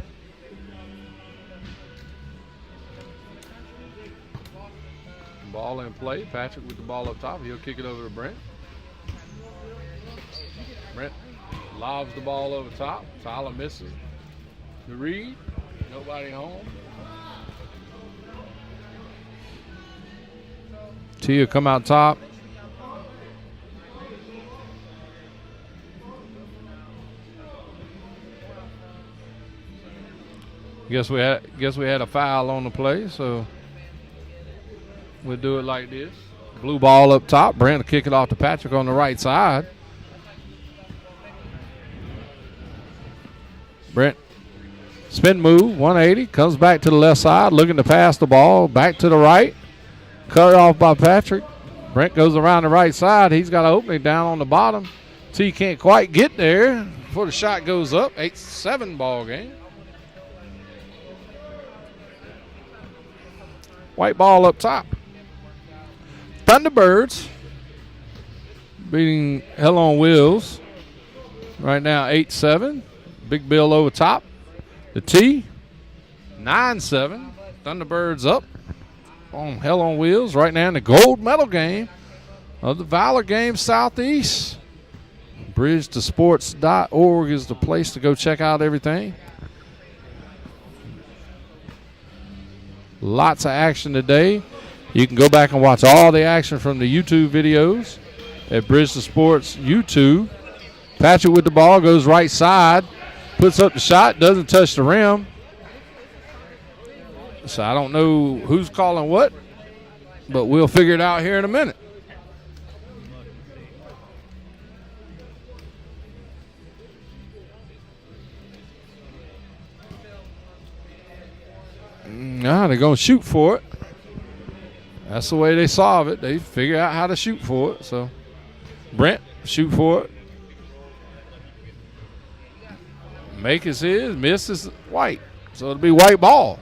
Ball in play. Patrick with the ball up top. He'll kick it over to Brent. Brent lobs the ball over top. Tyler misses. The read. Nobody home. T will come out top. Guess we had a foul on the play, so we'll do it like this. Blue ball up top. Brent will kick it off to Patrick on the right side. Brent, spin move, 180. Comes back to the left side, looking to pass the ball. Back to the right. Cut off by Patrick. Brent goes around the right side. He's got an opening down on the bottom. T can't quite get there before the shot goes up. 8-7 ball game. White ball up top. Thunderbirds beating Hell on Wheels right now, 8-7. Big Bill over top. The T, 9-7. Thunderbirds up on Hell on Wheels right now in the gold medal game of the Valor Games Southeast. BridgeToSports.org is the place to go check out everything. Lots of action today. You can go back and watch all the action from the YouTube videos at Bridge to Sports YouTube. Patrick with the ball goes right side, puts up the shot, doesn't touch the rim. So I don't know who's calling what, but we'll figure it out here in a minute. Nah, they're going to shoot for it. That's the way they solve it. They figure out how to shoot for it. So Brent, shoot for it. Make is his, miss is white. So it'll be white ball.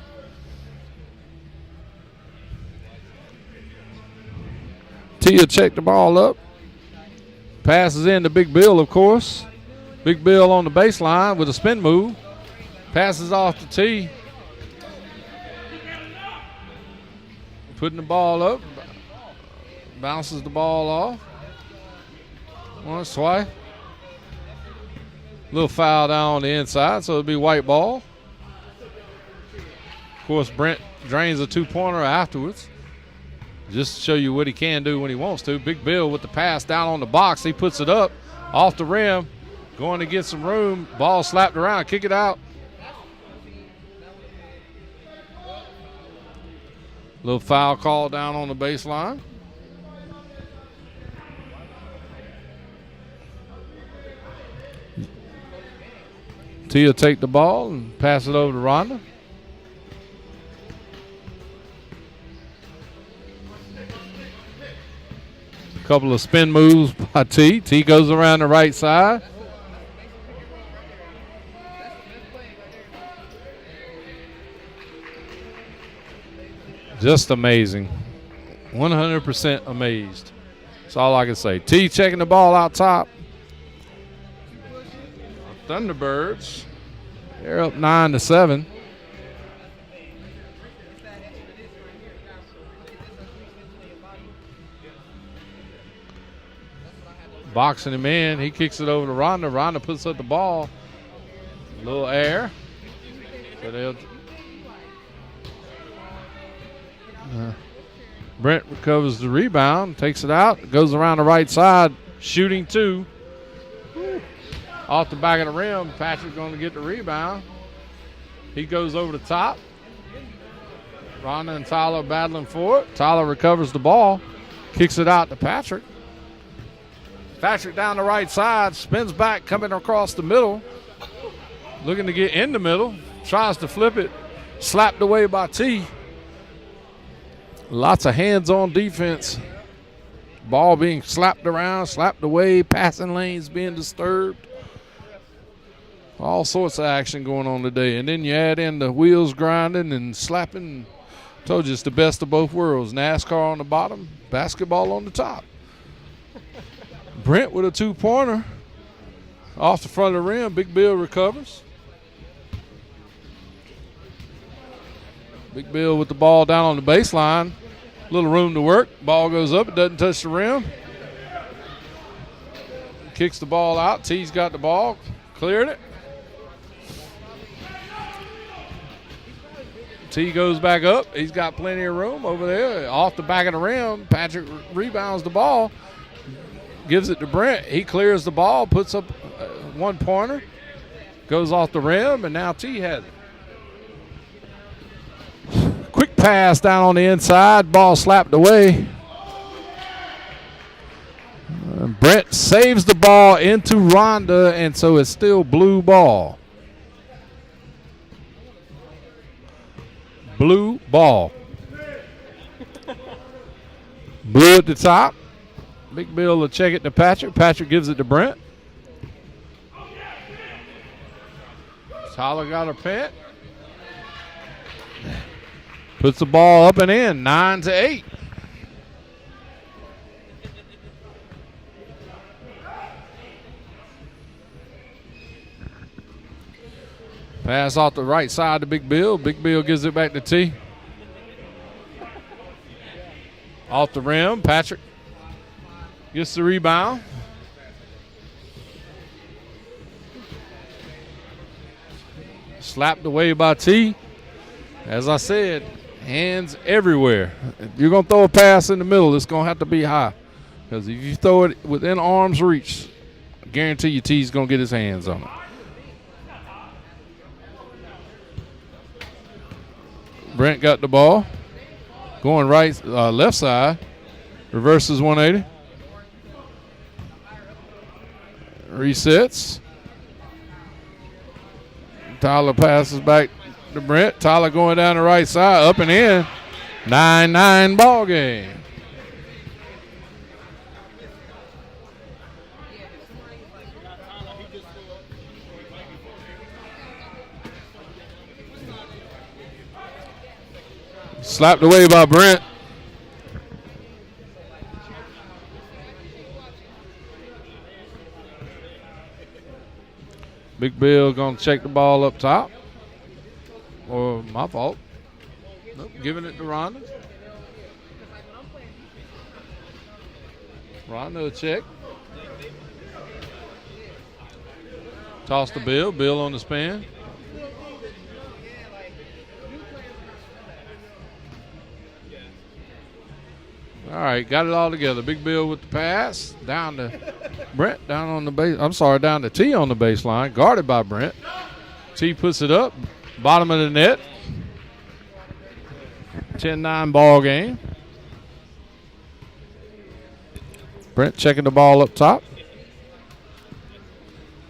Tia checked the ball up. Passes in to Big Bill, of course. Big Bill on the baseline with a spin move. Passes off to T. Putting the ball up. Bounces the ball off. Once, twice. Little foul down on the inside, so it'll be white ball. Of course, Brent drains a two-pointer afterwards. Just to show you what he can do when he wants to. Big Bill with the pass down on the box. He puts it up off the rim. Going to get some room. Ball slapped around. Kick it out. Little foul call down on the baseline. Tia take the ball and pass it over to Rhonda. Couple of spin moves by T. T goes around the right side. Just amazing. 100% amazed. That's all I can say. T checking the ball out top. Thunderbirds, they're up 9-7. Boxing him in. He kicks it over to Rhonda. Rhonda puts up the ball. A little air. So they'll. Brent recovers the rebound, takes it out, goes around the right side, shooting two. Off the back of the rim. Patrick's going to get the rebound. He goes over the top. Rhonda and Tyler battling for it. Tyler recovers the ball, kicks it out to Patrick. Patrick down the right side, spins back, coming across the middle. Looking to get in the middle. Tries to flip it. Slapped away by T. Lots of hands-on defense. Ball being slapped around, slapped away. Passing lanes being disturbed. All sorts of action going on today. And then you add in the wheels grinding and slapping. Told you it's the best of both worlds. NASCAR on the bottom, basketball on the top. Brent with a two-pointer. Off the front of the rim, Big Bill recovers. Big Bill with the ball down on the baseline. Little room to work. Ball goes up, it doesn't touch the rim. Kicks the ball out. T's got the ball, cleared it. T goes back up. He's got plenty of room over there. Off the back of the rim, Patrick rebounds the ball. Gives it to Brent. He clears the ball, puts up one-pointer. Goes off the rim, and now T has it. Quick pass down on the inside. Ball slapped away. Brent saves the ball into Rhonda, and so it's still blue ball. Blue ball. Blue at the top. Big Bill will check it to Patrick. Patrick gives it to Brent. Tyler got a pent. Puts the ball up and in. 9-8. Pass off the right side to Big Bill. Big Bill gives it back to T. Off the rim. Patrick gets the rebound. Slapped away by T. As I said, hands everywhere. If you're going to throw a pass in the middle, it's going to have to be high. Because if you throw it within arm's reach, I guarantee you T's going to get his hands on it. Brent got the ball. Going right, left side. Reverses 180. Resets. Tyler passes back to Brent. Tyler going down the right side, up and in. 9-9 ball game. Slapped away by Brent. Big Bill gonna check the ball up top. Or my fault. Nope, giving it to Rhonda. Rhonda a check. Toss to Bill. Bill on the spin. All right, got it all together. Big Bill with the pass. Down to Brent, down on the base. I'm sorry, down to T on the baseline. Guarded by Brent. T puts it up. Bottom of the net. 10-9 ball game. Brent checking the ball up top.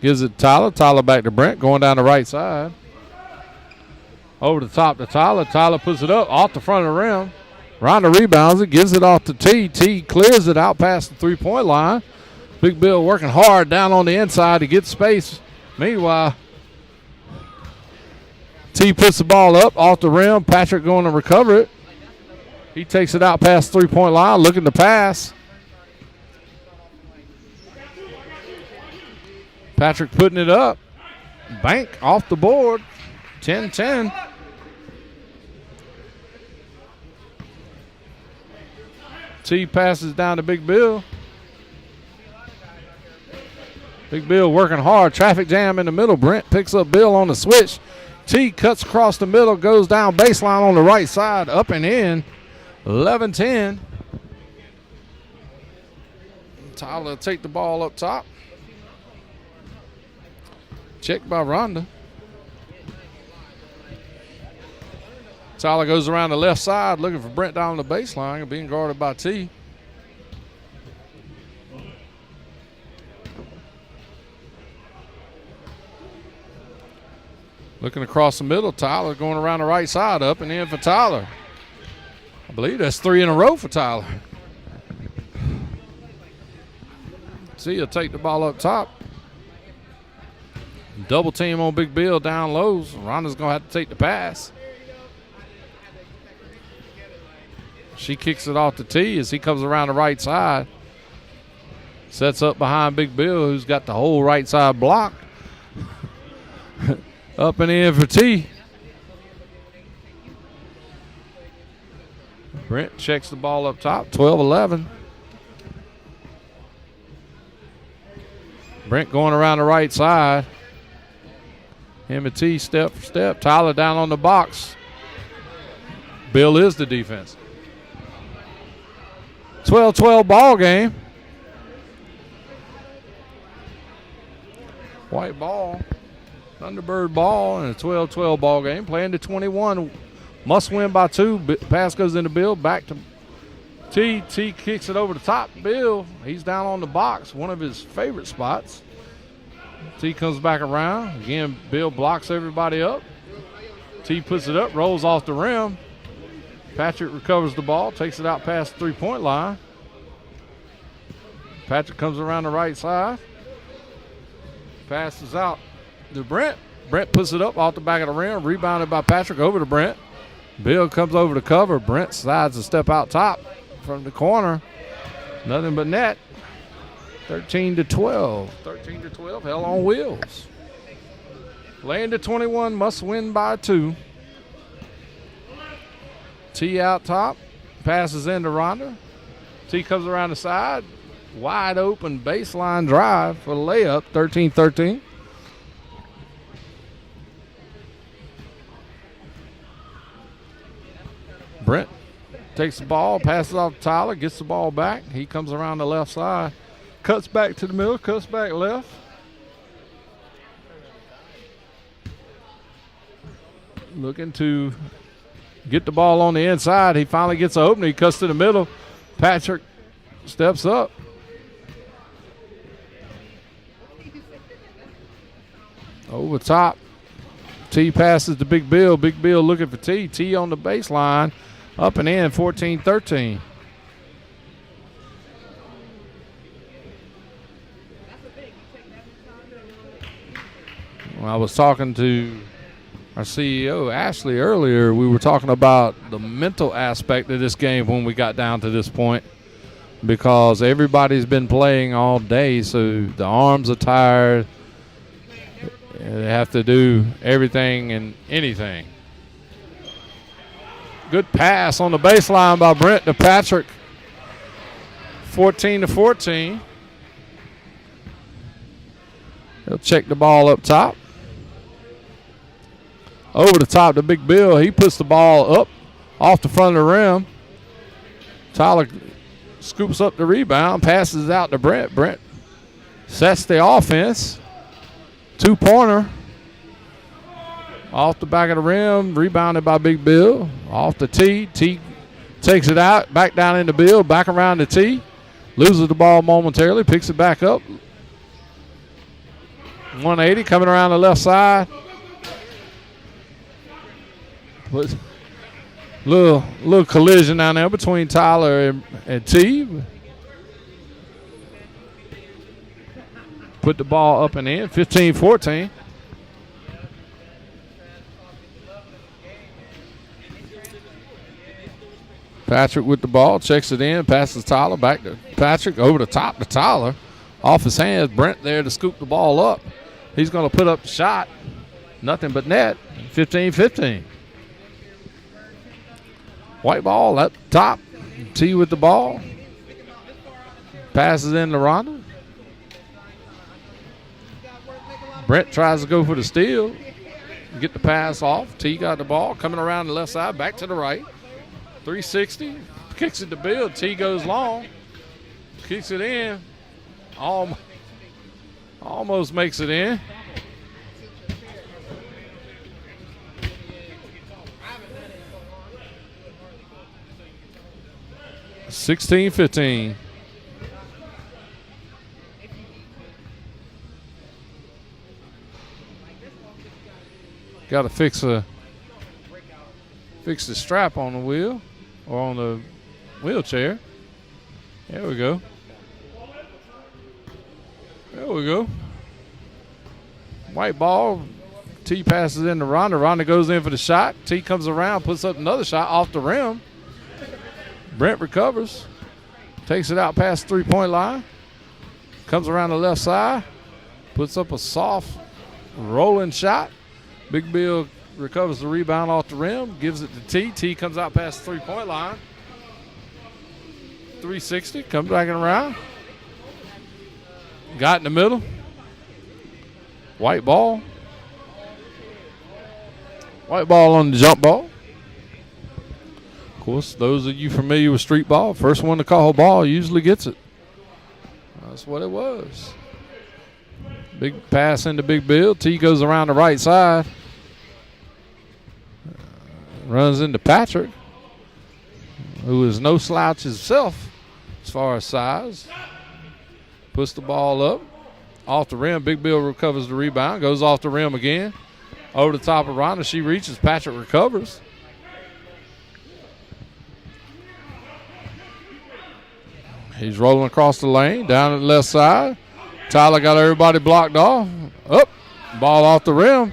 Gives it to Tyler. Tyler back to Brent. Going down the right side. Over the top to Tyler. Tyler puts it up off the front of the rim. Rhonda rebounds it. Gives it off to T. T clears it out past the three-point line. Big Bill working hard down on the inside to get space. Meanwhile, T puts the ball up off the rim. Patrick going to recover it. He takes it out past the three-point line, looking to pass. Patrick putting it up. Bank off the board. 10-10. T passes down to Big Bill. Big Bill working hard. Traffic jam in the middle. Brent picks up Bill on the switch. T cuts across the middle, goes down baseline on the right side, up and in. 11-10. Tyler take the ball up top. Checked by Rhonda. Tyler goes around the left side looking for Brent down the baseline, being guarded by T. Looking across the middle, Tyler going around the right side, up and in for Tyler. I believe that's 3 in a row for Tyler. T will take the ball up top. Double team on Big Bill down lows. Rhonda's going to have to take the pass. She kicks it off to T as he comes around the right side. Sets up behind Big Bill, who's got the whole right side blocked. Up and in for T. Brent checks the ball up top, 12-11. Brent going around the right side. Him and T step for step. Tyler down on the box. Bill is the defense. 12-12 ball game. White ball. Thunderbird ball and a 12-12 ball game. Playing to 21. Must win by 2. Pass goes into Bill. Back to T. T kicks it over the top. Bill, he's down on the box. One of his favorite spots. T comes back around. Again, Bill blocks everybody up. T puts it up, rolls off the rim. Patrick recovers the ball, takes it out past the three-point line. Patrick comes around the right side. Passes out to Brent. Brent puts it up off the back of the rim, rebounded by Patrick over to Brent. Bill comes over to cover. Brent slides a step out top from the corner. Nothing but net. 13-12. 13-12, hell on wheels. Laying to 21, must win by 2. T out top, passes into Rhonda. T comes around the side, wide open baseline drive for the layup, 13-13. Brent takes the ball, passes off to Tyler, gets the ball back. He comes around the left side, cuts back to the middle, cuts back left. Looking to get the ball on the inside. He finally gets an opening. He cuts to the middle. Patrick steps up. Over top. T passes to Big Bill. Big Bill looking for T. T on the baseline. Up and in, 14-13. Well, I was talking to our CEO, Ashley, earlier, we were talking about the mental aspect of this game when we got down to this point, because everybody's been playing all day, so the arms are tired. They have to do everything and anything. Good pass on the baseline by Brent to Patrick. 14-14. He'll check the ball up top. Over the top to Big Bill. He puts the ball up off the front of the rim. Tyler scoops up the rebound, passes it out to Brent. Brent sets the offense. 2-pointer. Off the back of the rim, rebounded by Big Bill. Off the tee. T takes it out, back down into Bill, back around the tee. Loses the ball momentarily, picks it back up. 180 coming around the left side. Little collision down there between Tyler and T. Put the ball up and in, 15-14. Patrick with the ball, checks it in, passes Tyler, back to Patrick, over the top to Tyler. Off his hands, Brent there to scoop the ball up. He's going to put up the shot. Nothing but net, 15-15. White ball up top. T with the ball. Passes in to Rhonda. Brent tries to go for the steal. Get the pass off. T got the ball. Coming around the left side. Back to the right. 360. Kicks it to Bill. T goes long. Kicks it in. Almost makes it in. $16-15. Got to fix the strap on the wheel or on the wheelchair. There we go. There we go. White ball. T passes in to Rhonda. Rhonda goes in for the shot. T comes around, puts up another shot off the rim. Brent recovers. Takes it out past the 3-point line. Comes around the left side. Puts up a soft rolling shot. Big Bill recovers the rebound off the rim. Gives it to T. T comes out past the 3-point line. 360. Comes back and around. Got in the middle. White ball. White ball on the jump ball. Of course, those of you familiar with street ball, first one to call ball usually gets it. That's what it was. Big pass into Big Bill. T goes around the right side. Runs into Patrick, who is no slouch himself as far as size. Puts the ball up. Off the rim. Big Bill recovers the rebound. Goes off the rim again. Over the top of Rhonda. She reaches. Patrick recovers. He's rolling across the lane, down to the left side. Tyler got everybody blocked off. Up, ball off the rim.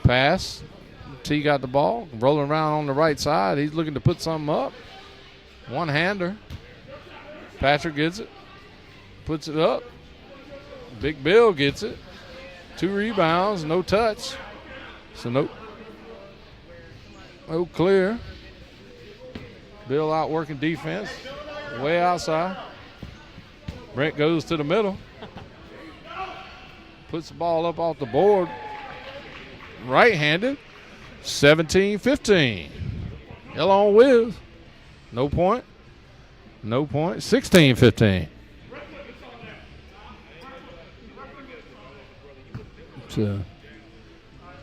Pass. T got the ball, rolling around on the right side. He's looking to put something up. One-hander. Patrick gets it, puts it up. Big Bill gets it. 2 rebounds, no touch. So no clear. Bill out working defense. Way outside. Brent goes to the middle. Puts the ball up off the board. Right-handed. 17-15. Hell on Wiz. No point. No point. 16-15. It's a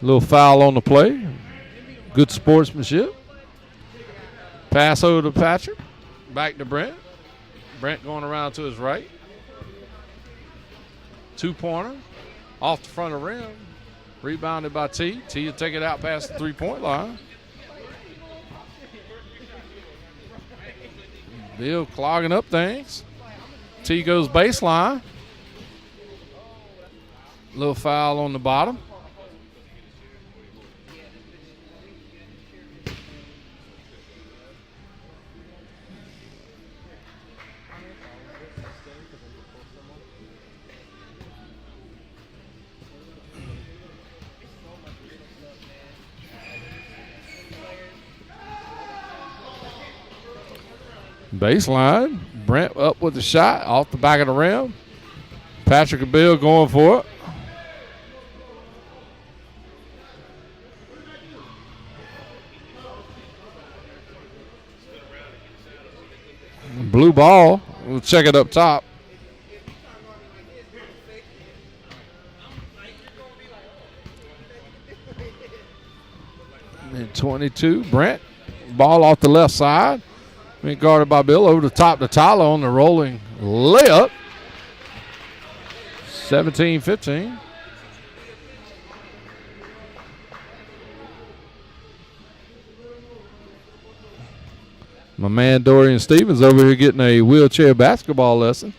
little foul on the play. Good sportsmanship. Pass over to Patrick. Back to Brent. Brent going around to his right. 2-pointer. Off the front of the rim. Rebounded by T. T will take it out past the 3-point line. Bill clogging up things. T goes baseline. Little foul on the bottom. Baseline. Brent up with the shot off the back of the rim. Patrick and Bill going for it. Blue ball. We'll check it up top. And 22. Brent. Ball off the left side. Being guarded by Bill over the top to Tyler on the rolling layup. 17-15. My man Dorian Stevens over here getting a wheelchair basketball lesson.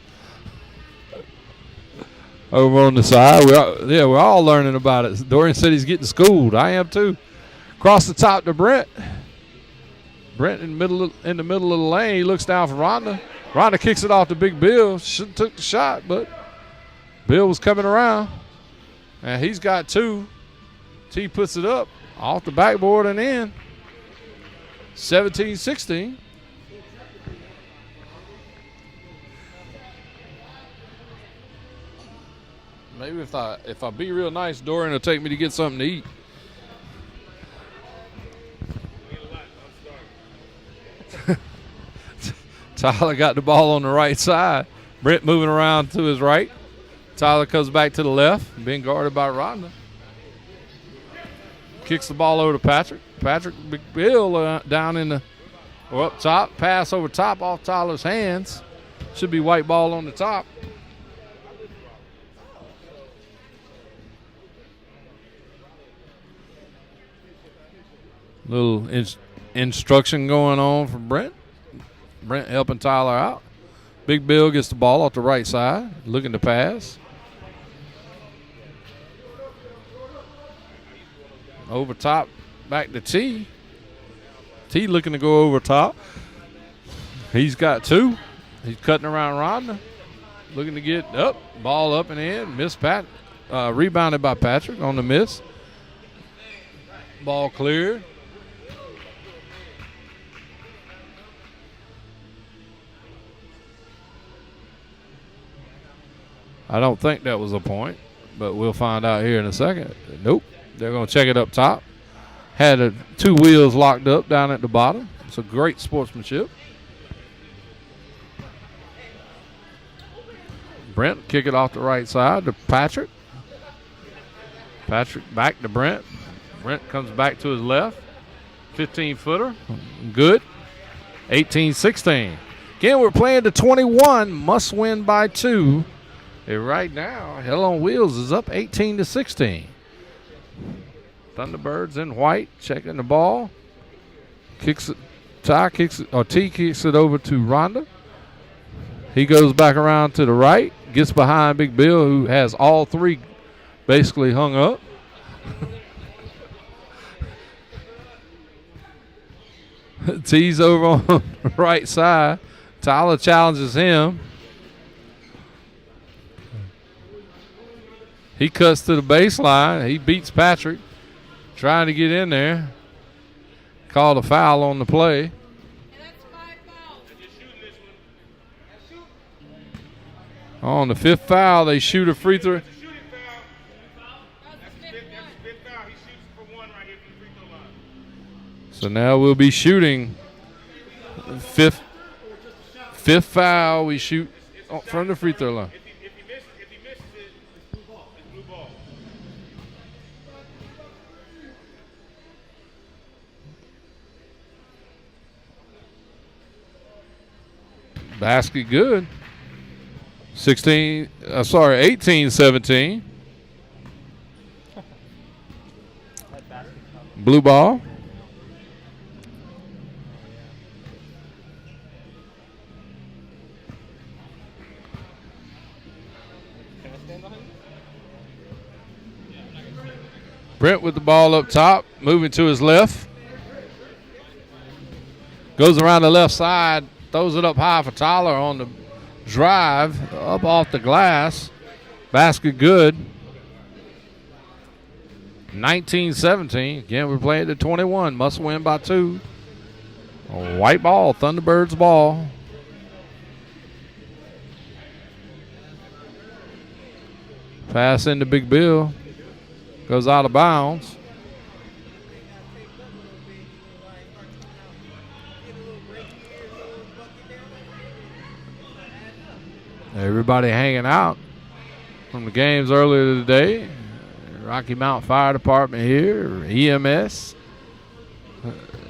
Over on the side. We're all learning about it. Dorian said he's getting schooled. I am too. Across the top to Brent. Brent in the middle of the lane. He looks down for Rhonda. Rhonda kicks it off to Big Bill. Should have took the shot, but Bill was coming around. And he's got two. T puts it up off the backboard and in. 17-16. Maybe if I be real nice, Dorian will take me to get something to eat. Tyler got the ball on the right side. Brent moving around to his right. Tyler comes back to the left, being guarded by Rhonda. Kicks the ball over to Patrick. Patrick, Big Bill down in the, or up top. Pass over top off Tyler's hands. Should be white ball on the top. Little instruction going on for Brent. Brent helping Tyler out. Big Bill gets the ball off the right side, looking to pass. Over top, back to T. T looking to go over top. He's got two. He's cutting around Rhonda. Looking to get up. Ball up and in. Rebounded by Patrick on the miss. Ball cleared. I don't think that was a point, but we'll find out here in a second. Nope. They're going to check it up top. Had two wheels locked up down at the bottom. It's a great sportsmanship. Brent kick it off the right side to Patrick. Patrick back to Brent. Brent comes back to his left. 15-footer. Good. 18-16. Again, we're playing to 21. Must win by 2. And right now, Hell on Wheels is up 18-16. Thunderbirds in white, checking the ball. T kicks it over to Rhonda. He goes back around to the right, gets behind Big Bill, who has all three basically hung up. T's over on the right side. Tyler challenges him. He cuts to the baseline. He beats Patrick, trying to get in there. Called a foul on the play. On the 5th foul, they shoot a free throw. So now we'll be shooting. Fifth foul, we shoot from the free throw line. Basket good. 18-17. Blue ball. Brent with the ball up top, moving to his left. Goes around the left side, throws it up high for Tyler on the drive, up off the glass. Basket good. 19-17. Again, we're playing at 21. Must win by 2. A white ball, Thunderbirds ball. Pass into Big Bill. Goes out of bounds. Everybody hanging out from the games earlier today. Rocky Mount Fire Department here, EMS.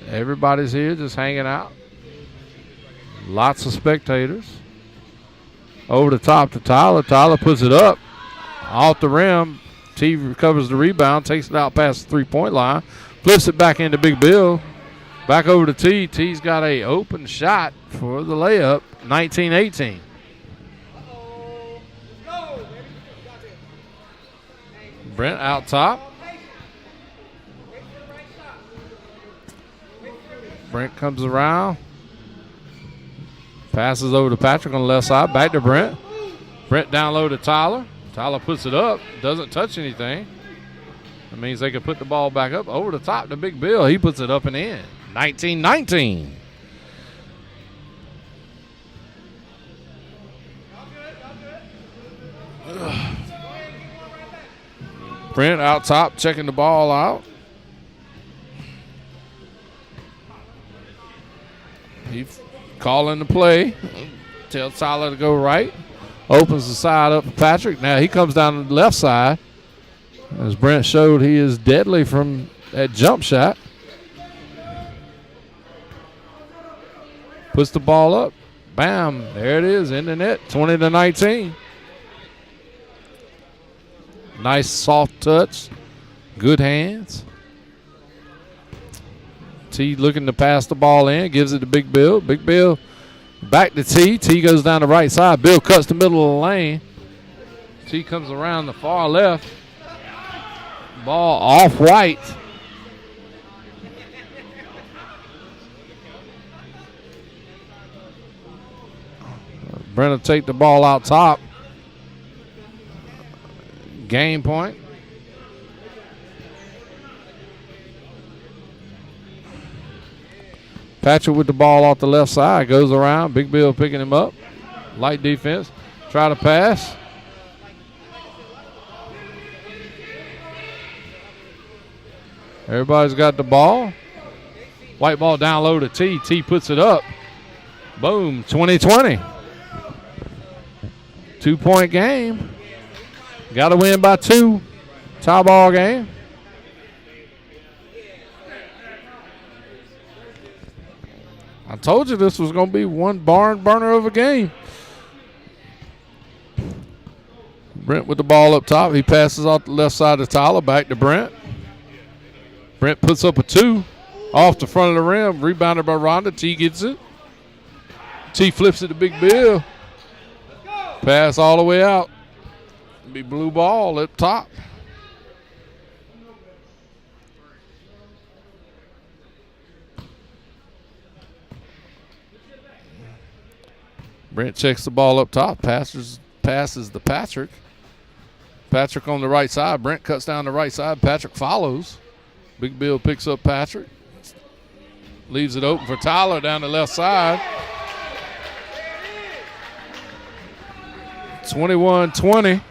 Everybody's here just hanging out. Lots of spectators. Over the top to Tyler. Tyler puts it up. Off the rim. T recovers the rebound. Takes it out past the three-point line. Flips it back into Big Bill. Back over to T. T's got a open shot for the layup. 19-18. Brent out top. Brent comes around. Passes over to Patrick on the left side. Back to Brent. Brent down low to Tyler. Tyler puts it up. Doesn't touch anything. That means they can put the ball back up. Over the top to Big Bill. He puts it up and in. 19-19. Brent out top, checking the ball out. He's calling the play. Tells Tyler to go right. Opens the side up for Patrick. Now he comes down the left side. As Brent showed, he is deadly from that jump shot. Puts the ball up. Bam. There it is in the net. 20-19. Nice soft touch. Good hands. T looking to pass the ball in. Gives it to Big Bill. Big Bill back to T. T goes down the right side. Bill cuts the middle of the lane. T comes around the far left. Ball off white. Brent will take the ball out top. Game point. Patrick with the ball off the left side. Goes around. Big Bill picking him up. Light defense. Try to pass. Everybody's got the ball. White ball down low to T. T puts it up. Boom. 20-20. 2-point game. Got to win by 2. Tie ball game. I told you this was going to be one barn burner of a game. Brent with the ball up top. He passes off the left side of Tyler. Back to Brent. Brent puts up a 2. Off the front of the rim. Rebounded by Rhonda. T gets it. T flips it to Big Bill. Pass all the way out. Be blue ball up top. Brent checks the ball up top. Passes to Patrick. Patrick on the right side. Brent cuts down the right side. Patrick follows. Big Bill picks up Patrick. Leaves it open for Tyler down the left side. 21-20.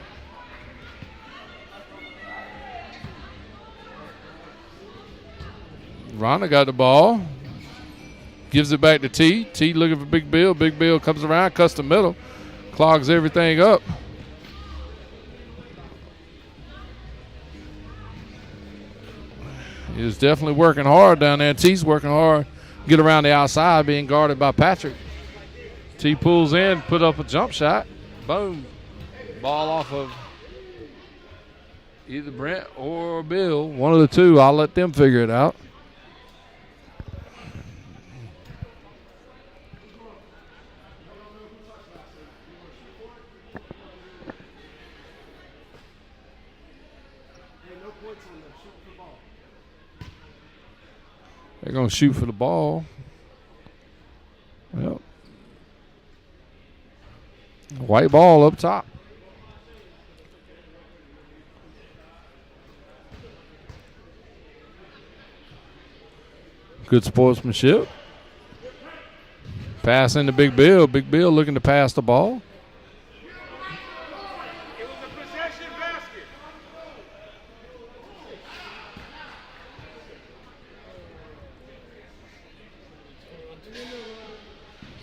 Rhonda got the ball. Gives it back to T. T looking for Big Bill. Big Bill comes around, cuts the middle. Clogs everything up. He's definitely working hard down there. T's working hard. Get around the outside, being guarded by Patrick. T pulls in, put up a jump shot. Boom. Ball off of either Brent or Bill. One of the two. I'll let them figure it out. They're going to shoot for the ball. Yep. White ball up top. Good sportsmanship. Pass into Big Bill. Big Bill looking to pass the ball.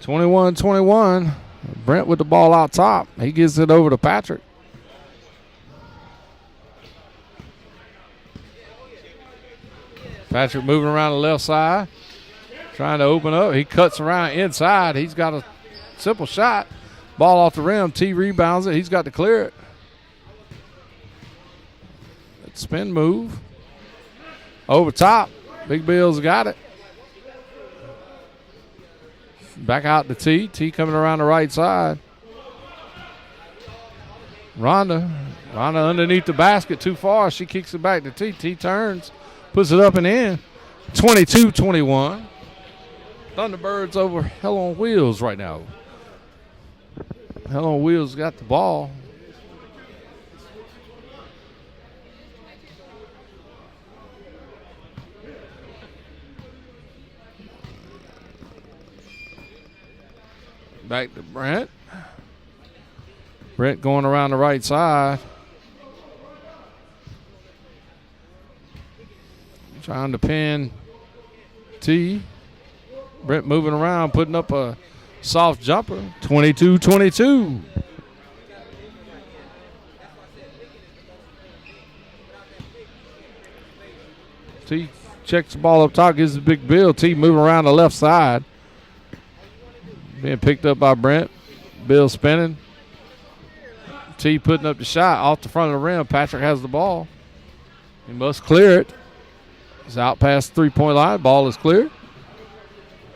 (21-21). Brent with the ball out top. He gives it over to Patrick. Patrick moving around the left side, trying to open up. He cuts around inside. He's got a simple shot. Ball off the rim. T rebounds it. He's got to clear it. Spin move. Over top. Big Bill's got it. Back out to T. T coming around the right side. Rhonda underneath the basket too far. She kicks it back to T. T turns, puts it up and in. 22-21. Thunderbirds over Hell on Wheels right now. Hell on Wheels got the ball. Back to Brent. Brent going around the right side. Trying to pin T. Brent moving around, putting up a soft jumper. 22-22. T checks the ball up top, gives the Big Bill. T moving around the left side. Being picked up by Brent. Bill spinning. T putting up the shot off the front of the rim. Patrick has the ball. He must clear it. He's out past the three-point line. Ball is clear.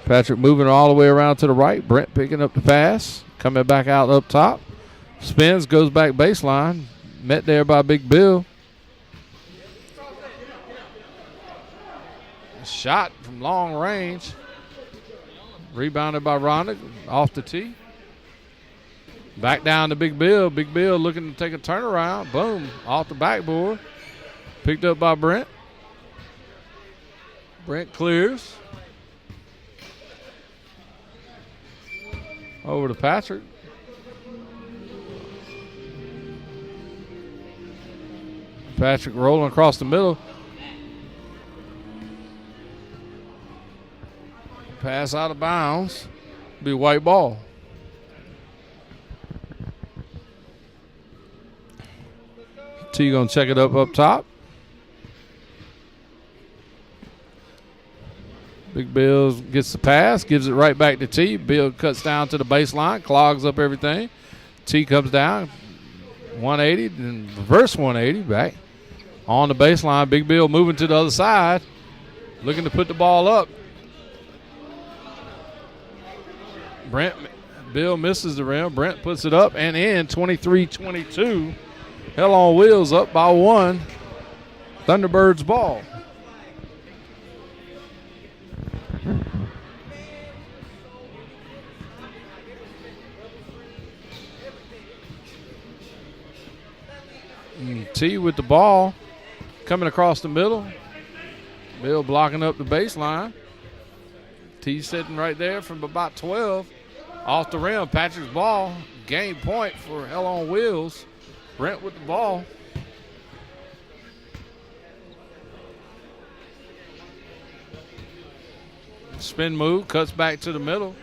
Patrick moving all the way around to the right. Brent picking up the pass. Coming back out up top. Spins, goes back baseline. Met there by Big Bill. Shot from long range. Rebounded by Rhonda. Off the tee. Back down to Big Bill. Big Bill looking to take a turnaround. Boom. Off the backboard. Picked up by Brent. Brent clears. Over to Patrick. Patrick rolling across the middle. Pass out of bounds. Be white ball. T gonna check it up top. Big Bill gets the pass, gives it right back to T. Bill cuts down to the baseline, clogs up everything. T comes down, 180, then reverse 180 back on the baseline. Big Bill moving to the other side, looking to put the ball up. Bill misses the rim. Brent puts it up and in. 23-22. Hell on Wheels up by one. Thunderbirds ball. T with the ball. Coming across the middle. Bill blocking up the baseline. T sitting right there from about 12. Off the rim, Patrick's ball. Game point for Hell on Wheels. Brent with the ball. Spin move, cuts back to the middle.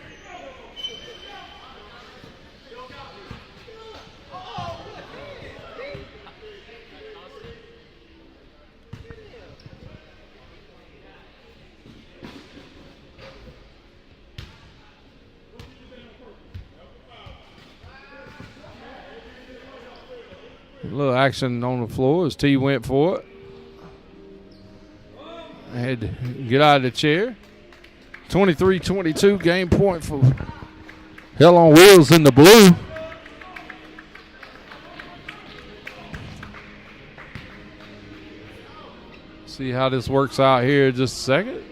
A little action on the floor as T went for it. Had to get out of the chair. 23-22, game point for Hell on Wheels in the blue. See how this works out here in just a second.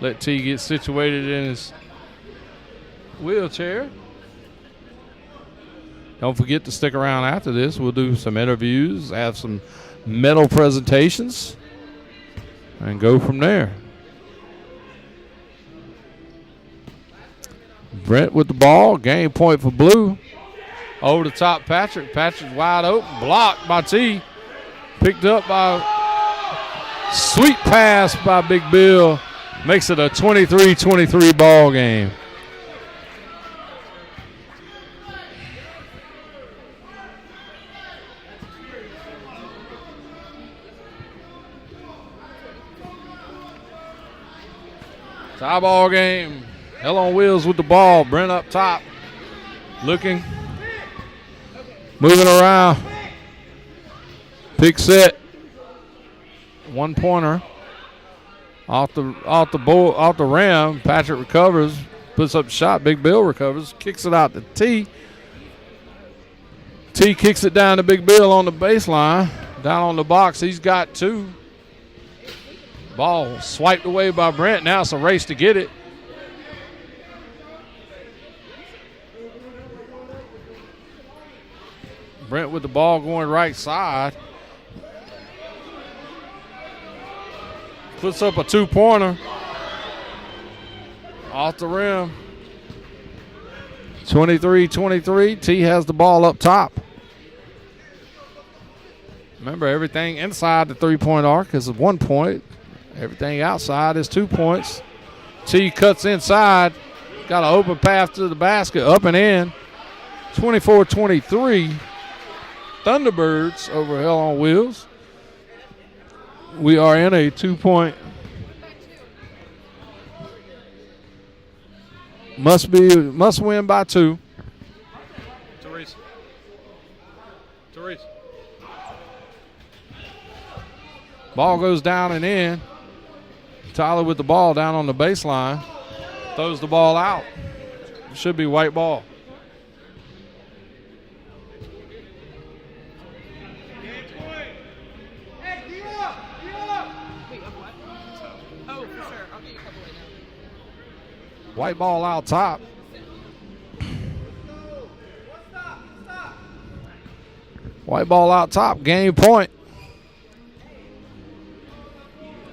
let T get situated in his wheelchair. Don't forget to stick around after this. We'll do some interviews, have some medal presentations, and go from there. Brent with the ball. Game point for Blue. Over the top, Patrick. Patrick's wide open. Blocked by T. Picked up by sweet pass by Big Bill. Makes it a 23-23 ball game. Tie ball game. Hell on Wheels with the ball. Brent up top. Looking. Moving around. Pick set. 1 pointer. Off the rim. Patrick recovers. Puts up a shot. Big Bill recovers. Kicks it out to T. T kicks it down to Big Bill on the baseline. Down on the box. He's got 2. Ball swiped away by Brent. Now it's a race to get it. Brent with the ball going right side. Puts up a 2-pointer. Off the rim. 23-23. T has the ball up top. Remember, everything inside the 3-point arc is 1 point. Everything outside is 2 points. T cuts inside. Got an open path to the basket. Up and in. 24-23. Thunderbirds over Hell on Wheels. We are in a 2-point. Must win by 2. Therese. Ball goes down and in. Tyler with the ball down on the baseline. Throws the ball out. Should be white ball. White ball out top. White ball out top. Game point.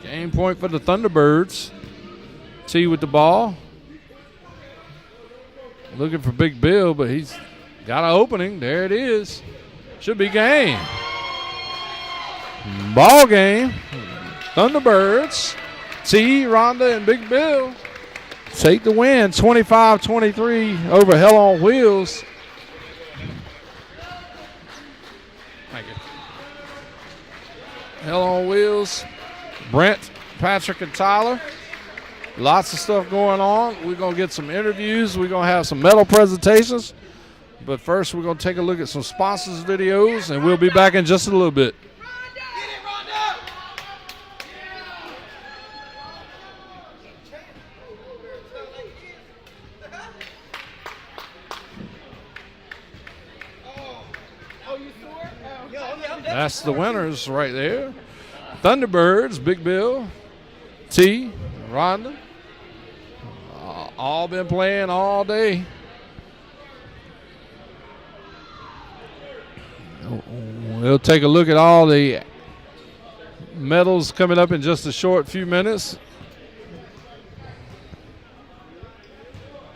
Game point for the Thunderbirds. T with the ball. Looking for Big Bill, but he's got an opening. There it is. Should be game. Ball game. Thunderbirds. T, Rhonda, and Big Bill take the win. 25-23 over Hell on Wheels. Thank you. Hell on Wheels. Brent, Patrick, and Tyler. Lots of stuff going on. We're going to get some interviews. We're going to have some medal presentations. But first, we're going to take a look at some sponsors' videos, and we'll be back in just a little bit. That's the winners right there. Thunderbirds, Big Bill, T, Rhonda, all been playing all day. We'll take a look at all the medals coming up in just a short few minutes.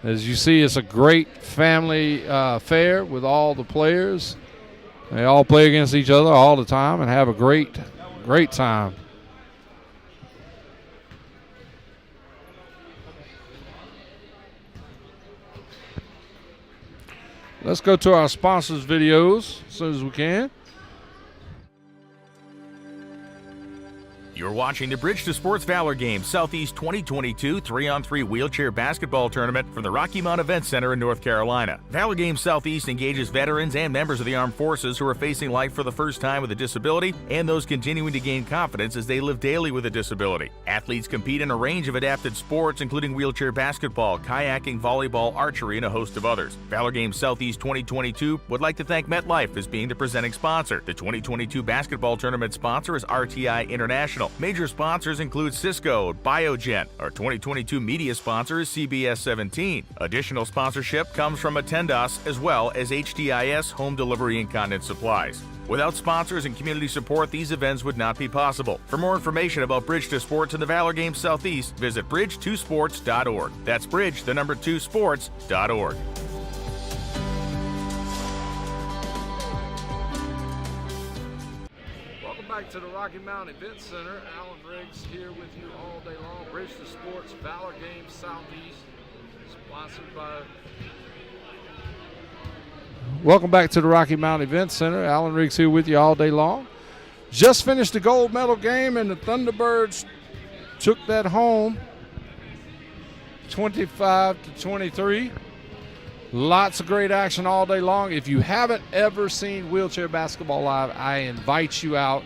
As you see, it's a great family affair with all the players. They all play against each other all the time and have a great time. Let's go to our sponsors' videos as soon as we can. You're watching the Bridge to Sports Valor Games Southeast 2022 3-on-3 wheelchair basketball tournament from the Rocky Mount Event Center in North Carolina. Valor Games Southeast engages veterans and members of the armed forces who are facing life for the first time with a disability and those continuing to gain confidence as they live daily with a disability. Athletes compete in a range of adapted sports, including wheelchair basketball, kayaking, volleyball, archery, and a host of others. Valor Games Southeast 2022 would like to thank MetLife as being the presenting sponsor. The 2022 basketball tournament sponsor is RTI International, Major sponsors include Cisco, Biogen. Our 2022 media sponsor is CBS 17. Additional sponsorship comes from Attendas as well as HDIS Home Delivery Incontinence Supplies. Without sponsors and community support, these events would not be possible. For more information about Bridge to Sports and the Valor Games Southeast, visit bridge2sports.org. That's bridge2sports.org. Welcome back to the Rocky Mountain Event Center. Alan Riggs here with you all day long. Bridge to Sports, Valor Games Southeast, sponsored by... Welcome back to the Rocky Mountain Event Center. Alan Riggs here with you all day long. Just finished the gold medal game, and the Thunderbirds took that home 25-23. Lots of great action all day long. If you haven't ever seen wheelchair basketball live, I invite you out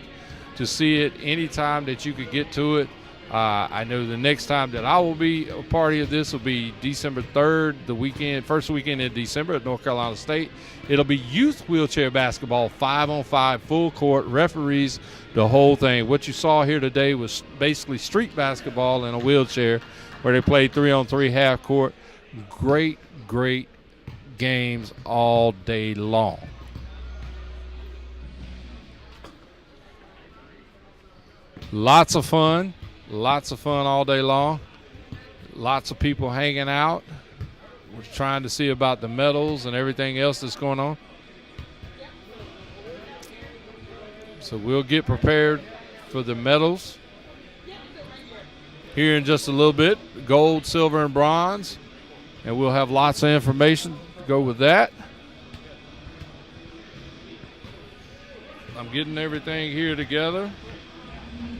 to see it anytime that you could get to it. I know the next time that I will be a party of this will be December 3rd, first weekend in December at North Carolina State. It'll be youth wheelchair basketball, 5-on-5, full court, referees, the whole thing. What you saw here today was basically street basketball in a wheelchair where they played 3-on-3 half court. Great, great games all day long. Lots of fun all day long. Lots of people hanging out. We're trying to see about the medals and everything else that's going on. So we'll get prepared for the medals here in just a little bit. Gold, silver, and bronze. And we'll have lots of information to go with that. I'm getting everything here together.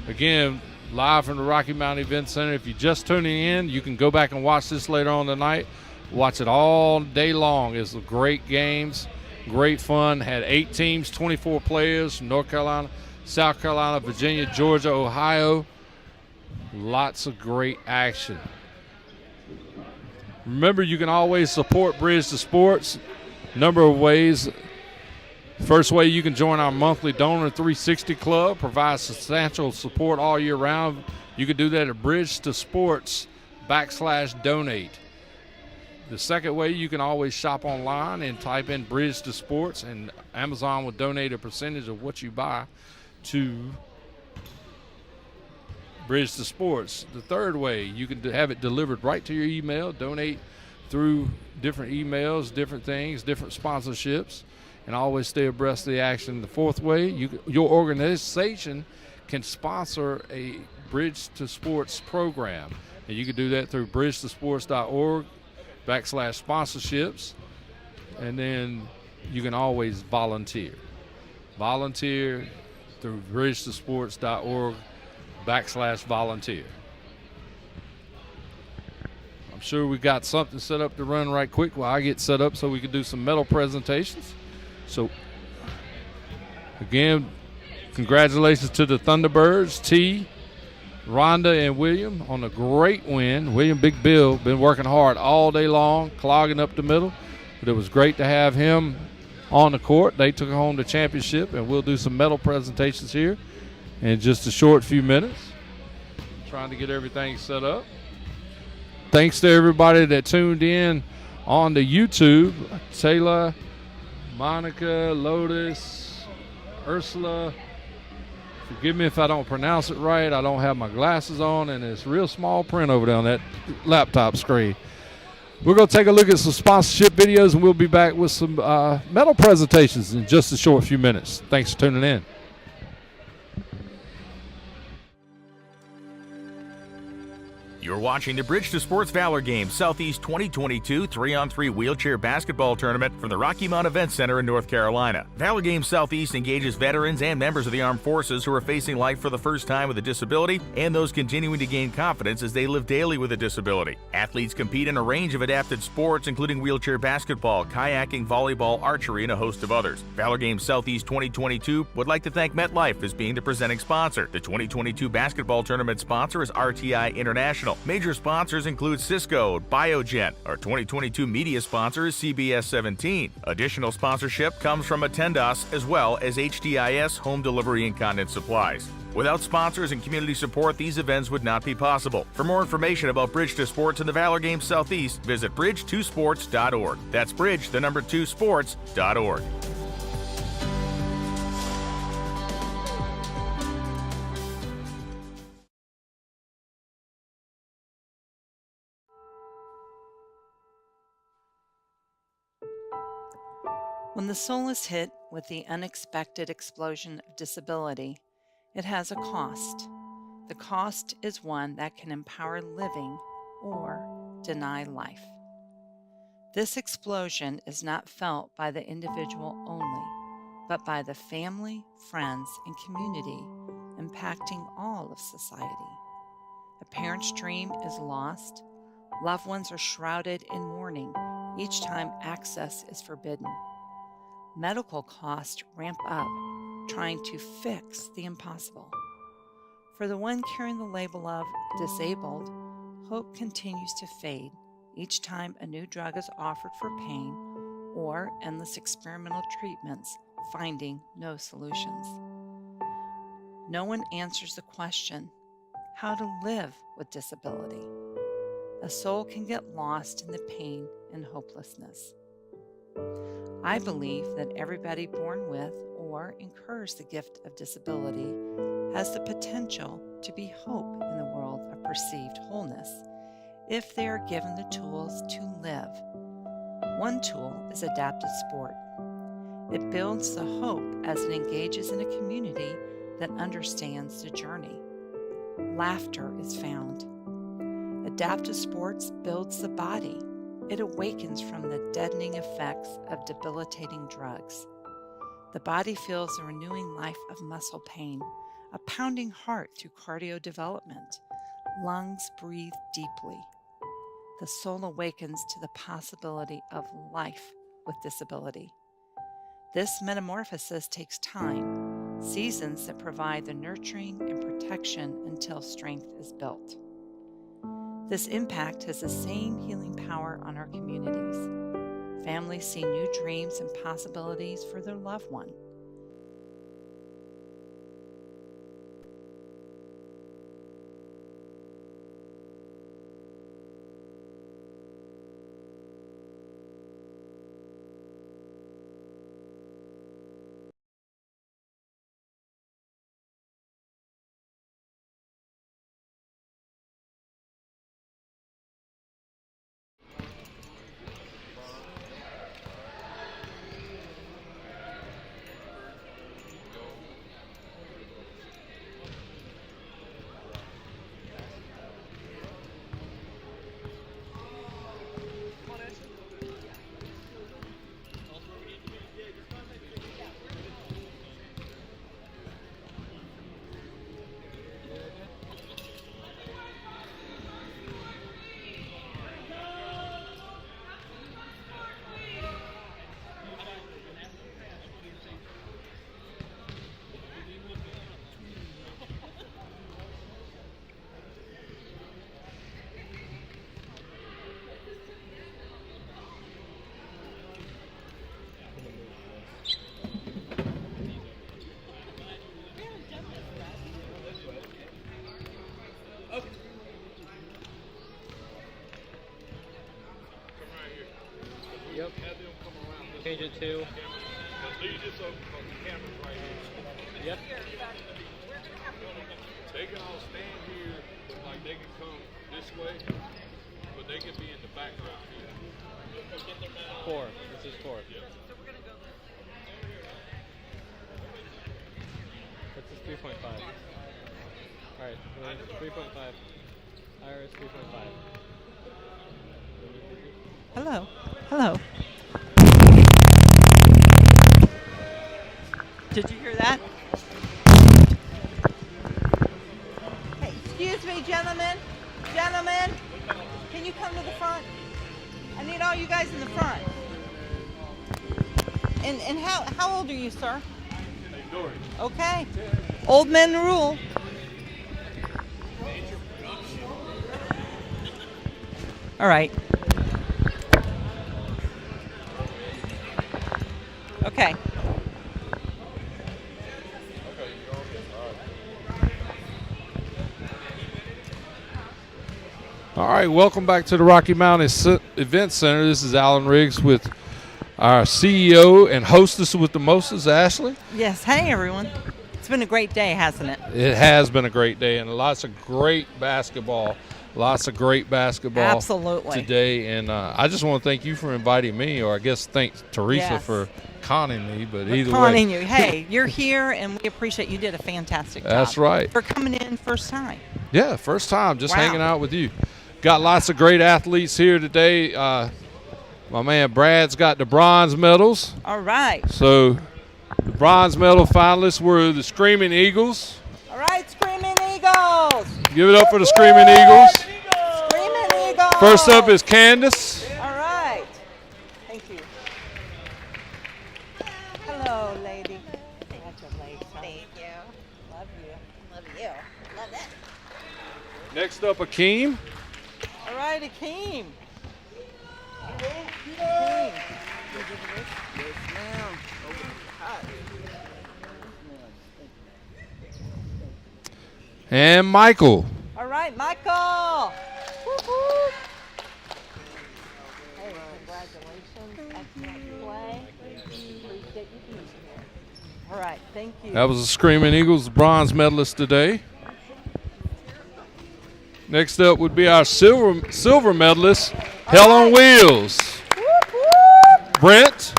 Again, live from the Rocky Mountain Event Center. If you're just tuning in, you can go back and watch this later on tonight. Watch it all day long. It's great games, great fun. Had 8 teams, 24 players from North Carolina, South Carolina, Virginia, Georgia, Ohio. Lots of great action. Remember, you can always support Bridge to Sports. Number of ways. First way, you can join our monthly Donor 360 Club, provides substantial support all year round. You can do that at Bridge to Sports /donate. The second way, you can always shop online and type in Bridge to Sports, and Amazon will donate a percentage of what you buy to Bridge to Sports. The third way, you can have it delivered right to your email, donate through different emails, different things, different sponsorships, and always stay abreast of the action. The fourth way, your organization can sponsor a Bridge to Sports program. And you can do that through bridge2sports.org /sponsorships. And then you can always volunteer. Volunteer through bridge2sports.org /volunteer. I'm sure we got something set up to run right quick while I get set up so we can do some medal presentations. So, again, congratulations to the Thunderbirds, T, Rhonda, and William on a great win. William Big Bill been working hard all day long, clogging up the middle. But it was great to have him on the court. They took home the championship, and we'll do some medal presentations here in just a short few minutes. Trying to get everything set up. Thanks to everybody that tuned in on the YouTube. Taylor, Monica, Lotus, Ursula. Forgive me if I don't pronounce it right. I don't have my glasses on, and it's real small print over there on that laptop screen. We're going to take a look at some sponsorship videos, and we'll be back with some medal presentations in just a short few minutes. Thanks for tuning in. You're watching the Bridge to Sports Valor Games Southeast 2022 3-on-3 wheelchair basketball tournament from the Rocky Mountain Event Center in North Carolina. Valor Games Southeast engages veterans and members of the armed forces who are facing life for the first time with a disability and those continuing to gain confidence as they live daily with a disability. Athletes compete in a range of adapted sports, including wheelchair basketball, kayaking, volleyball, archery, and a host of others. Valor Games Southeast 2022 would like to thank MetLife as being the presenting sponsor. The 2022 basketball tournament sponsor is RTI International. Major sponsors include Cisco, Biogen. Our 2022 media sponsor is CBS 17. Additional sponsorship comes from Attendas as well as HDIS Home Delivery Incontinence Supplies. Without sponsors and community support, these events would not be possible. For more information about Bridge to Sports and the Valor Games Southeast, visit bridge2sports.org. That's bridge2sports.org. When the soul is hit with the unexpected explosion of disability, it has a cost. The cost is one that can empower living or deny life. This explosion is not felt by the individual only, but by the family, friends, and community, impacting all of society. A parent's dream is lost. Loved ones are shrouded in mourning each time access is forbidden. Medical costs ramp up, trying to fix the impossible. For the one carrying the label of disabled, hope continues to fade each time a new drug is offered for pain or endless experimental treatments finding no solutions. No one answers the question, how to live with disability. A soul can get lost in the pain and hopelessness. I believe that everybody born with or incurs the gift of disability has the potential to be hope in the world of perceived wholeness if they are given the tools to live. One tool is adapted sport. It builds the hope as it engages in a community that understands the journey. Laughter is found. Adaptive sports builds the body. It awakens from the deadening effects of debilitating drugs. The body feels the renewing life of muscle pain, a pounding heart through cardio development. Lungs breathe deeply. The soul awakens to the possibility of life with disability. This metamorphosis takes time, seasons that provide the nurturing and protection until strength is built. This impact has the same healing power on our communities. Families see new dreams and possibilities for their loved one. Yep. Change it to. Yep. They can all stand here, but like they can come this way, but they can be in the background here. 4. This is 4. Yeah. This is 3.5. Alright, 3.5. Iris 3.5. Hello. Hello. Did you hear that? Hey, excuse me, gentlemen. Gentlemen, can you come to the front? I need all you guys in the front. And how old are you, sir? Okay. Old men rule. All right. Okay. All right, welcome back to the Rocky Mountain Event Center. This is Alan Riggs with our CEO and hostess with the mostest, Ashley. Yes. Hey, everyone. It's been a great day, hasn't it? It has been a great day, and lots of great basketball. Absolutely. Today. And I just want to thank you for inviting me, or I guess thank Teresa for conning me. But either way. Conning you. Hey, you're here, and we appreciate you did a fantastic job. That's right. For coming in first time. Yeah, first time, just hanging out with you. Got lots of great athletes here today. My man Brad's got the bronze medals. All right. So the bronze medal finalists were the Screaming Eagles. All right, Screaming Eagles. Give it up for the Screaming Eagles. Screaming Eagles. First up is Candace. All right. Thank you. Hello, lady. Congratulations. Thank you. Love you. Love you. Love that. Next up, Akeem. All right, Akeem. And Michael. All right, Michael. Woo-hoo. Hey, congratulations. Excellent play. Appreciate you being here. All right, thank you. That was the Screaming Eagles bronze medalist today. Next up would be our silver medalist, Hell on Wheels. Brent.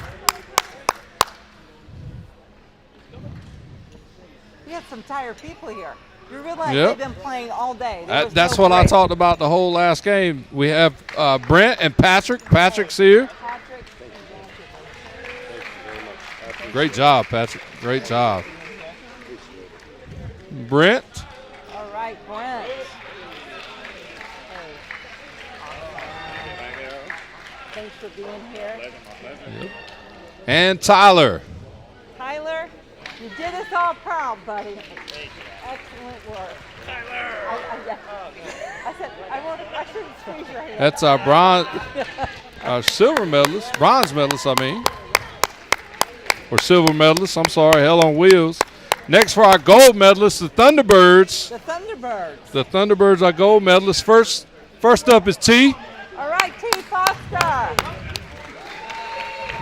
We have some tired people here. You realize Yep. they've been playing all day. That's what I talked about the whole last game. We have Brent and Patrick. Patrick's here. Great job, Patrick. Great job. Brent. All right, Brent. Thanks for being here. Yep. And Tyler. Tyler, you did us all proud, buddy. Excellent work. Tyler! I said, I shouldn't squeeze your hand. That's our silver medalist, bronze medalist, or silver medalist, I'm sorry, Hell on Wheels. Next for our gold medalist, the Thunderbirds. The Thunderbirds. The Thunderbirds are gold medalists. First up is T. All right, T. Foster.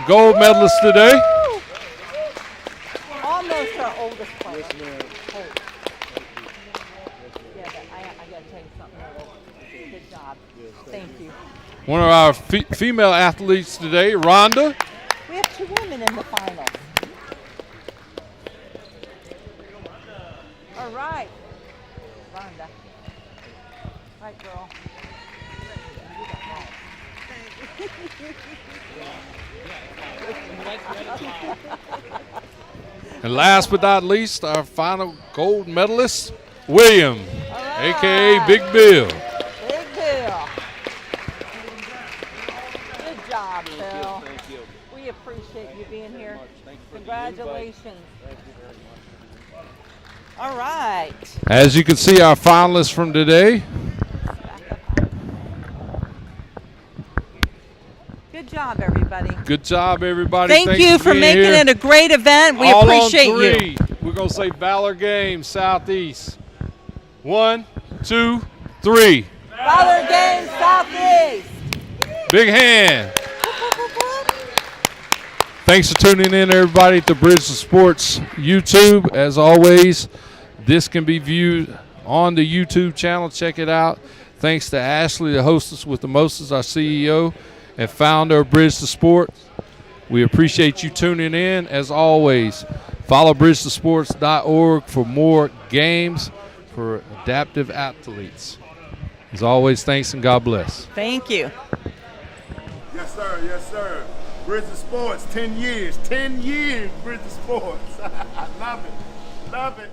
Gold medalist today. Almost our oldest player. Yeah, but I got to tell you something. Good job. Thank you. One of our female athletes today, Rhonda. We have 2 women in the finals. All right. Rhonda. Right, girl. And last but not least, our final gold medalist, William, a.k.a. Big Bill. Big Bill. Good job, Bill. Thank you. We appreciate you being here. Congratulations. All right. As you can see, our finalists from today. Good job, everybody. Good job, everybody. Thank you for making it a great event. We appreciate you. We're going to say Valor Games Southeast. 1, 2, 3. Valor Games Southeast. Big hand. Thanks for tuning in, everybody, to Bridge to Sports YouTube. As always, this can be viewed on the YouTube channel. Check it out. Thanks to Ashley, the hostess with the mostest, our CEO and founder of Bridge to Sports. We appreciate you tuning in. As always, follow bridgetosports.org for more games for adaptive athletes. As always, thanks and God bless. Thank you. Yes, sir. Yes, sir. Bridge to Sports, 10 years. 10 years, Bridge to Sports. I love it. Love it.